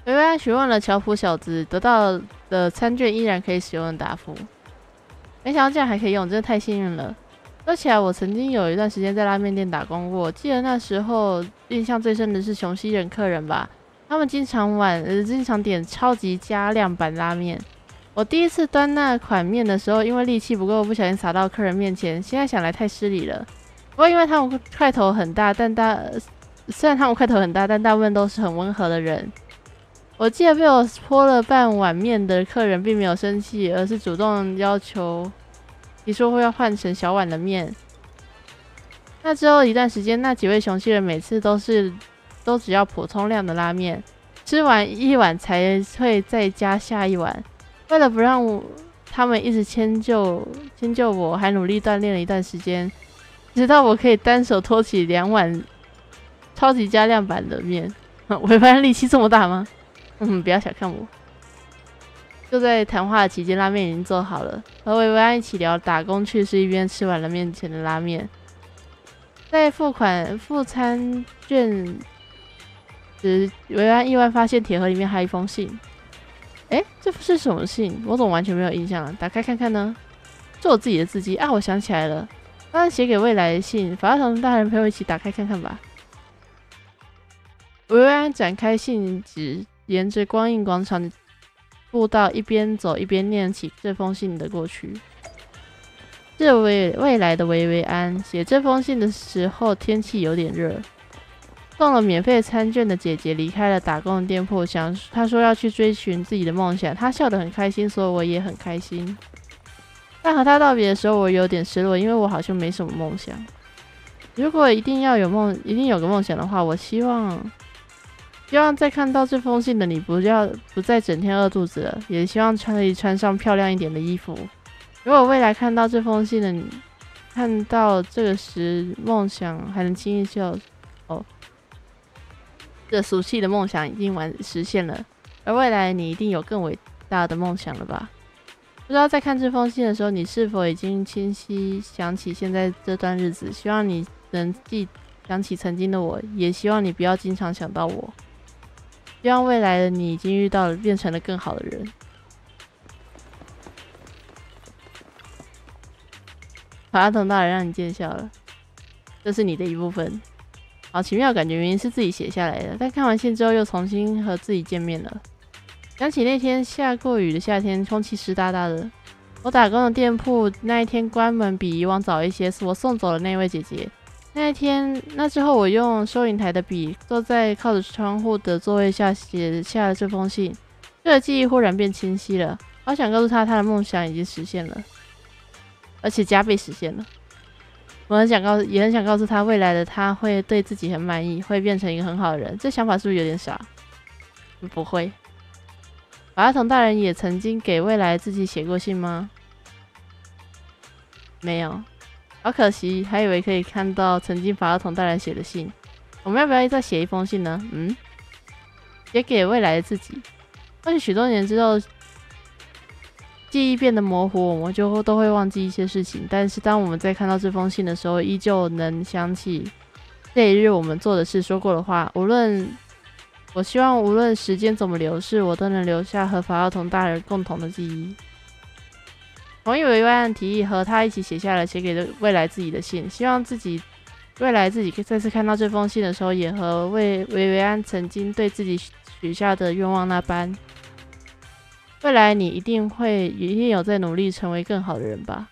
维安询问了乔普小子，得到的餐券依然可以使用的答复。没想到这样还可以用，真的太幸运了。说起来，我曾经有一段时间在拉面店打工过，记得那时候印象最深的是雄西人客人吧，他们经常点超级加量版拉面。我第一次端那款面的时候，因为力气不够，不小心洒到客人面前，现在想来太失礼了。不过因为他们块头很大，但虽然他们块头很大，但大部分都是很温和的人。我记得被我泼了半碗面的客人并没有生气，而是主动要求提出要换成小碗的面。那之后一段时间，那几位雄西人每次都只要普通量的拉面，吃完一碗才会再加下一碗。为了不让他们一直迁就我，还努力锻炼了一段时间，直到我可以单手托起2碗超级加量版的面。维安力气这么大吗？不要小看我。就在谈话的期间，拉面已经做好了，和维安一起聊打工趣事，一边吃完了面前的拉面。在付餐券时，维安意外发现铁盒里面还有一封信。这是什么信？我怎么完全没有印象？打开看看呢？是我自己的字迹啊！我想起来了，当然写给未来的信。法拉同大人陪我一起打开看看吧。维安展开信纸，沿着光印广场步道一边走一边念起这封信的过去。是未来的维安写这封信的时候，天气有点热。送了免费餐券的姐姐离开了打工的店铺，她说要去追寻自己的梦想。她笑得很开心，所以我也很开心。但和她道别的时候，我有点失落，因为我好像没什么梦想。如果一定有个梦想的话，我希望在看到这封信的你不再整天饿肚子了，也希望可以穿上漂亮一点的衣服。如果未来看到这封信的你，看到这个时梦想还能轻易笑这俗气的梦想已经实现了，而未来你一定有更伟大的梦想了吧？不知道在看这封信的时候，你是否已经清晰想起现在这段日子？希望你能想起曾经的我，也希望你不要经常想到我。希望未来的你已经遇到了，变成了更好的人。法拉童大人让你见笑了，这是你的一部分。好奇妙，感觉明明是自己写下来的，但看完信之后又重新和自己见面了。想起那天下过雨的夏天，空气湿哒哒的。我打工的店铺那一天关门比以往早一些，是我送走了那位姐姐。那之后，我用收银台的笔，坐在靠着窗户的座位下，写下了这封信。这个记忆忽然变清晰了，好想告诉她，她的梦想已经实现了，而且加倍实现了。也很想告诉她，未来的她会对自己很满意，会变成一个很好的人。这想法是不是有点傻？不会。法拉童大人也曾经给未来自己写过信吗？没有，好可惜，还以为可以看到曾经法拉童大人写的信。我们要不要再写一封信呢？写给未来的自己。或许许多年之后，记忆变得模糊，我们就都会忘记一些事情。但是当我们在看到这封信的时候，依旧能想起这一日我们做的事、说过的话。我希望无论时间怎么流逝，我都能留下和法拉童大人共同的记忆。同意维维安提议，和他一起写下了写给未来自己的信，希望未来自己再次看到这封信的时候，也和维维安曾经对自己许下的愿望那般。未来你一定有在努力成为更好的人吧。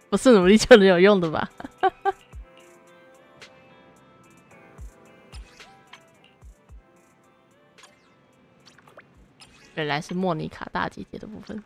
不是努力就能有用的吧？原来是莫妮卡大姐姐的部分。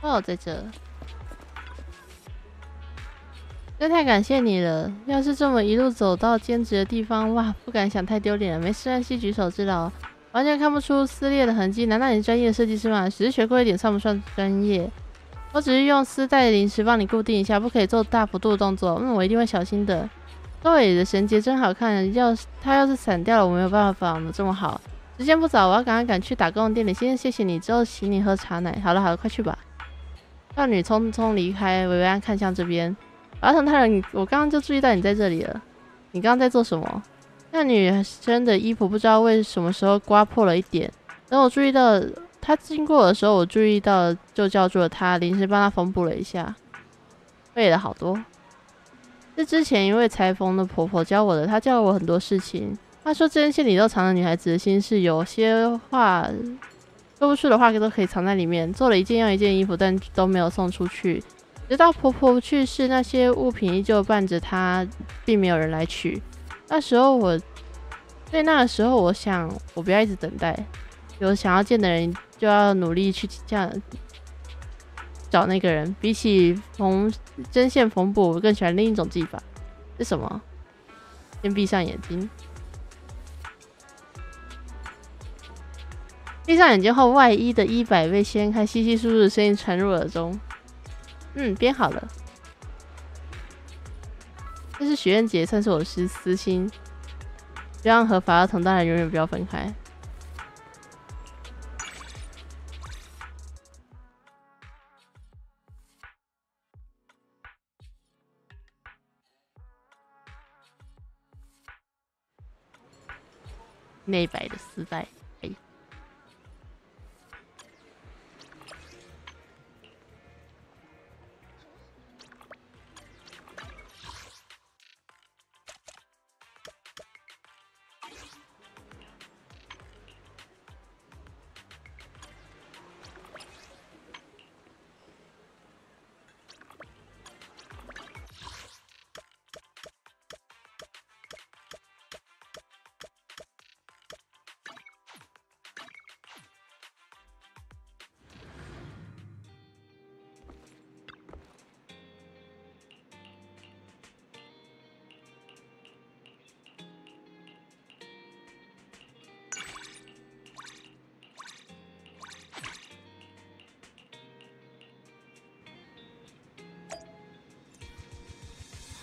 哦，在这，这太感谢你了！要是这么一路走到兼职的地方，哇，不敢想太丢脸了。没事，安息举手之劳，完全看不出撕裂的痕迹。难道你是专业的设计师吗？只是学过一点，算不算专业？我只是用丝带的临时帮你固定一下，不可以做大幅度的动作。我一定会小心的。周围的绳结真好看，它要是散掉了，我没有办法绑得这么好。时间不早，我要赶去打工店里。先谢谢你，之后请你喝茶奶。好了，快去吧。少女匆匆离开，维维安看向这边。儿童大人，我刚刚就注意到你在这里了。你刚刚在做什么？那女生的衣服不知道为什么时候刮破了一点。等我注意到她经过的时候，我注意到就叫住了她，临时帮她缝补了一下，背了好多。是之前一位裁缝的婆婆教我的，她教了我很多事情。她说针线里都藏着女孩子的心事，有些话说不出的话都可以藏在里面。做了一件又一件衣服，但都没有送出去。直到婆婆去世，那些物品依旧伴着她，并没有人来取。那个时候我想，我不要一直等待，有想要见的人就要努力去找那个人。比起针线缝补，我更喜欢另一种技法。是什么？先闭上眼睛。闭上眼睛后，外衣的衣摆被掀开，稀稀疏疏的声音传入耳中。编好了。这是许愿节，算是我的私心，希望和法尔同大人永远不要分开。内摆的丝带。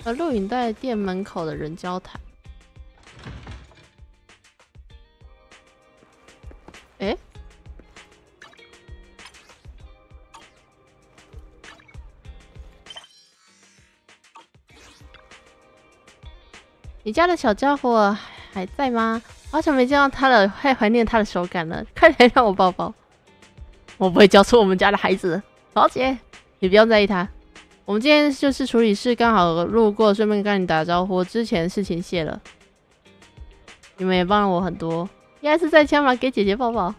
和录影带店门口的人交谈。你家的小家伙还在吗？好久没见到他了，太怀念他的手感了。快点让我抱抱。我不会交出我们家的孩子，宝姐，你不用在意他。我们今天就是处理事，刚好路过，顺便跟你打招呼。之前事情谢了，你们也帮了我很多。应该是在家吗？给姐姐抱抱。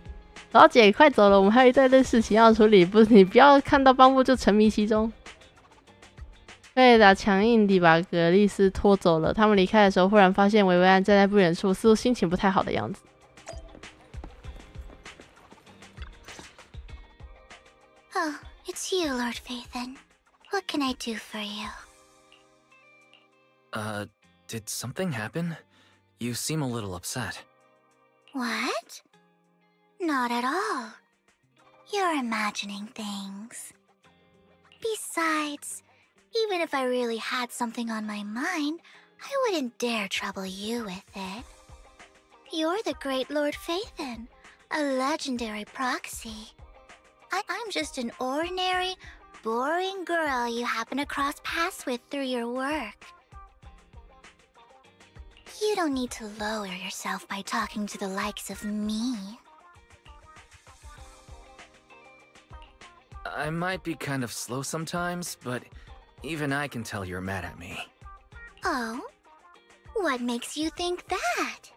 老姐，快走了，我们还有一大堆事情要处理。不是你不要看到帮部就沉迷其中。贝达强硬地把格丽斯拖走了。他们离开的时候，忽然发现维维安站在不远处，似乎心情不太好的样子。Oh, it's you, Lord Phaethon. What can I do for you? Did something happen? You seem a little upset. What? Not at all. You're imagining things. Besides, even if I really had something on my mind, I wouldn't dare trouble you with it. You're the great Lord Phaethon, a legendary proxy. I'm just an ordinary, boring girl you happen to cross paths with through your work. You don't need to lower yourself by talking to the likes of me. I might be kind of slow sometimes, but even I can tell you're mad at me. Oh? What makes you think that?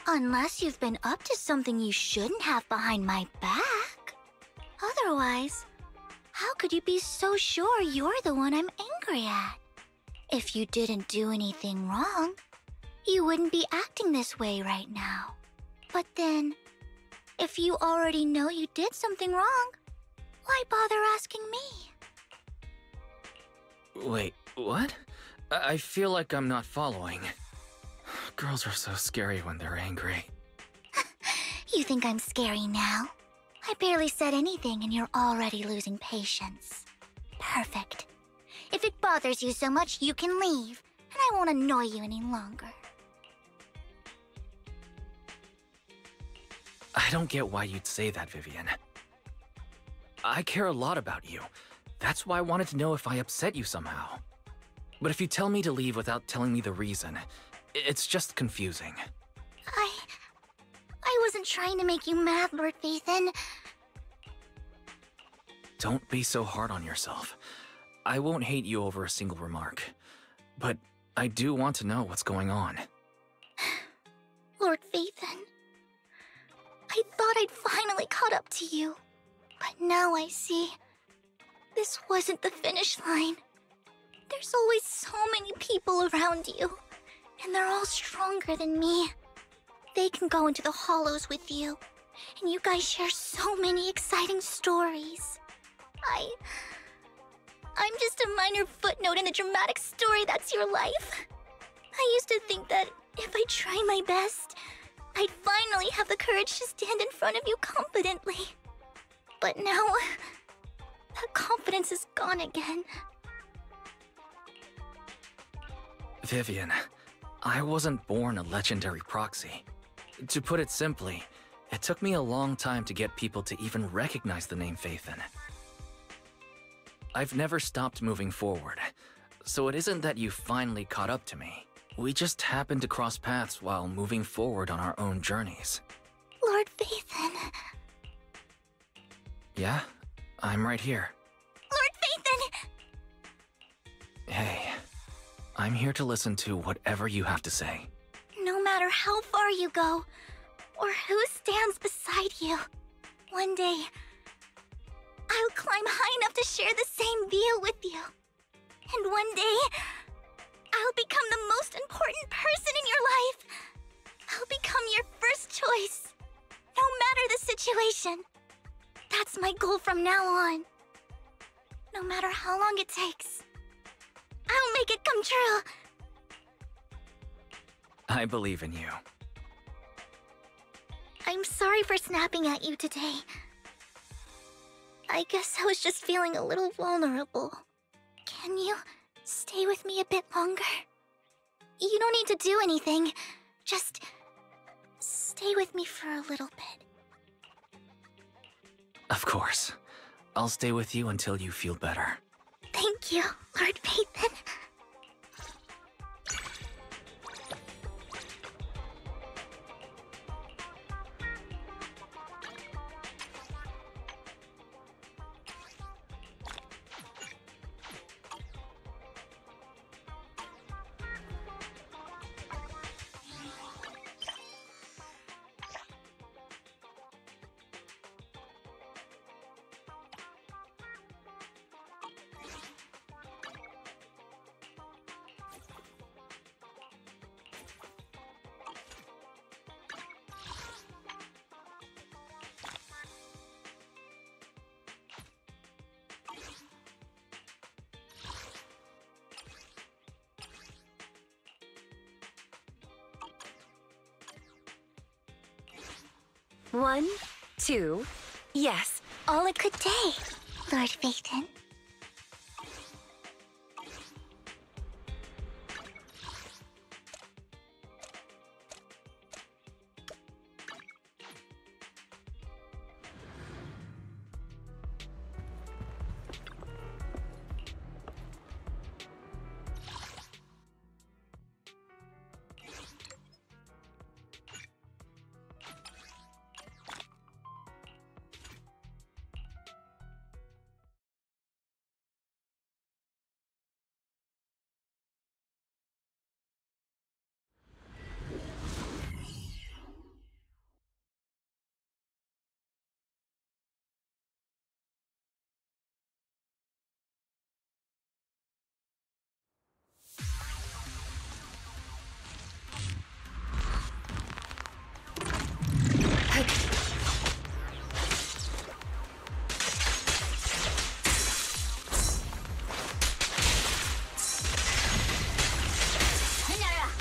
Unless you've been up to something you shouldn't have behind my back. Otherwise, how could you be so sure you're the one I'm angry at? If you didn't do anything wrong, you wouldn't be acting this way right now. But then, if you already know you did something wrong, why bother asking me? Wait, what? I feel like I'm not following. Girls are so scary when they're angry. You think I'm scary now? I barely said anything and you're already losing patience. Perfect. If it bothers you so much, you can leave, and I won't annoy you any longer. I don't get why you'd say that, Vivian. I care a lot about you. That's why I wanted to know if I upset you somehow. But if you tell me to leave without telling me the reason, it's just confusing. I wasn't trying to make you mad, Lord Vathan. Don't be so hard on yourself. I won't hate you over a single remark. But I do want to know what's going on. Lord Vathan, I thought I'd finally caught up to you. But now I see, this wasn't the finish line. There's always so many people around you, and they're all stronger than me. They can go into the hollows with you, and you guys share so many exciting stories. I'm just a minor footnote in the dramatic story that's your life. I used to think that if I tried my best, I'd finally have the courage to stand in front of you confidently. But now, that confidence is gone again. Vivian, I wasn't born a legendary proxy. To put it simply, it took me a long time to get people to even recognize the name Vathan. I've never stopped moving forward, so it isn't that you finally caught up to me. We just happened to cross paths while moving forward on our own journeys. Lord Vathan. Yeah, I'm right here. Lord Vathan! Hey, I'm here to listen to whatever you have to say. No matter how far you go, or who stands beside you, one day, I'll climb high enough to share the same view with you. And one day, I'll become the most important person in your life. I'll become your first choice, no matter the situation. That's my goal from now on. No matter how long it takes, I'll make it come true. I believe in you. I'm sorry for snapping at you today. I guess I was just feeling a little vulnerable. Can you stay with me a bit longer? You don't need to do anything. Just stay with me for a little bit. Of course. I'll stay with you until you feel better. Thank you, Lord Vathan. One, two, yes. All a good day, Lord Vathan.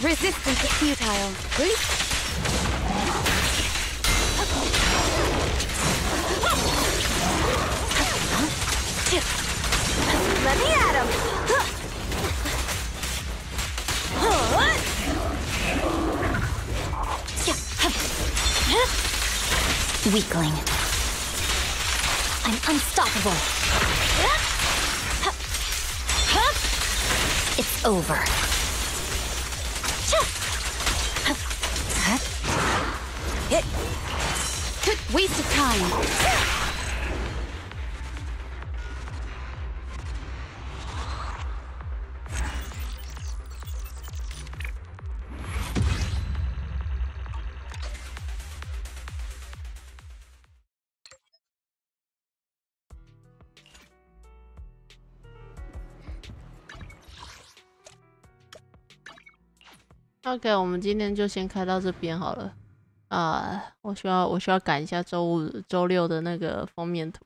Resistance is futile. Let me at him! Weakling. I'm unstoppable. It's over. Waste of time. OK， 我们今天就先开到这边好了。我需要赶一下周六的那个封面图。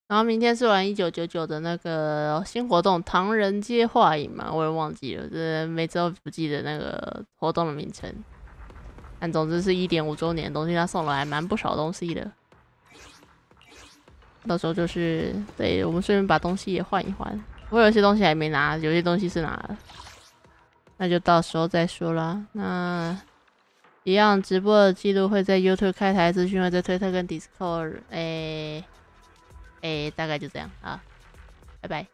然后明天是玩1999的那个新活动唐人街画影嘛，我也忘记了，这每次都不记得那个活动的名称。但总之是1.5周年的东西，他送了还蛮不少东西的。到时候就是对我们顺便把东西也换一换。我有些东西还没拿，有些东西是拿了。那就到时候再说啦。那一样直播的记录会在 YouTube 开台资讯，会在推特跟 Discord， 大概就这样啊，拜拜。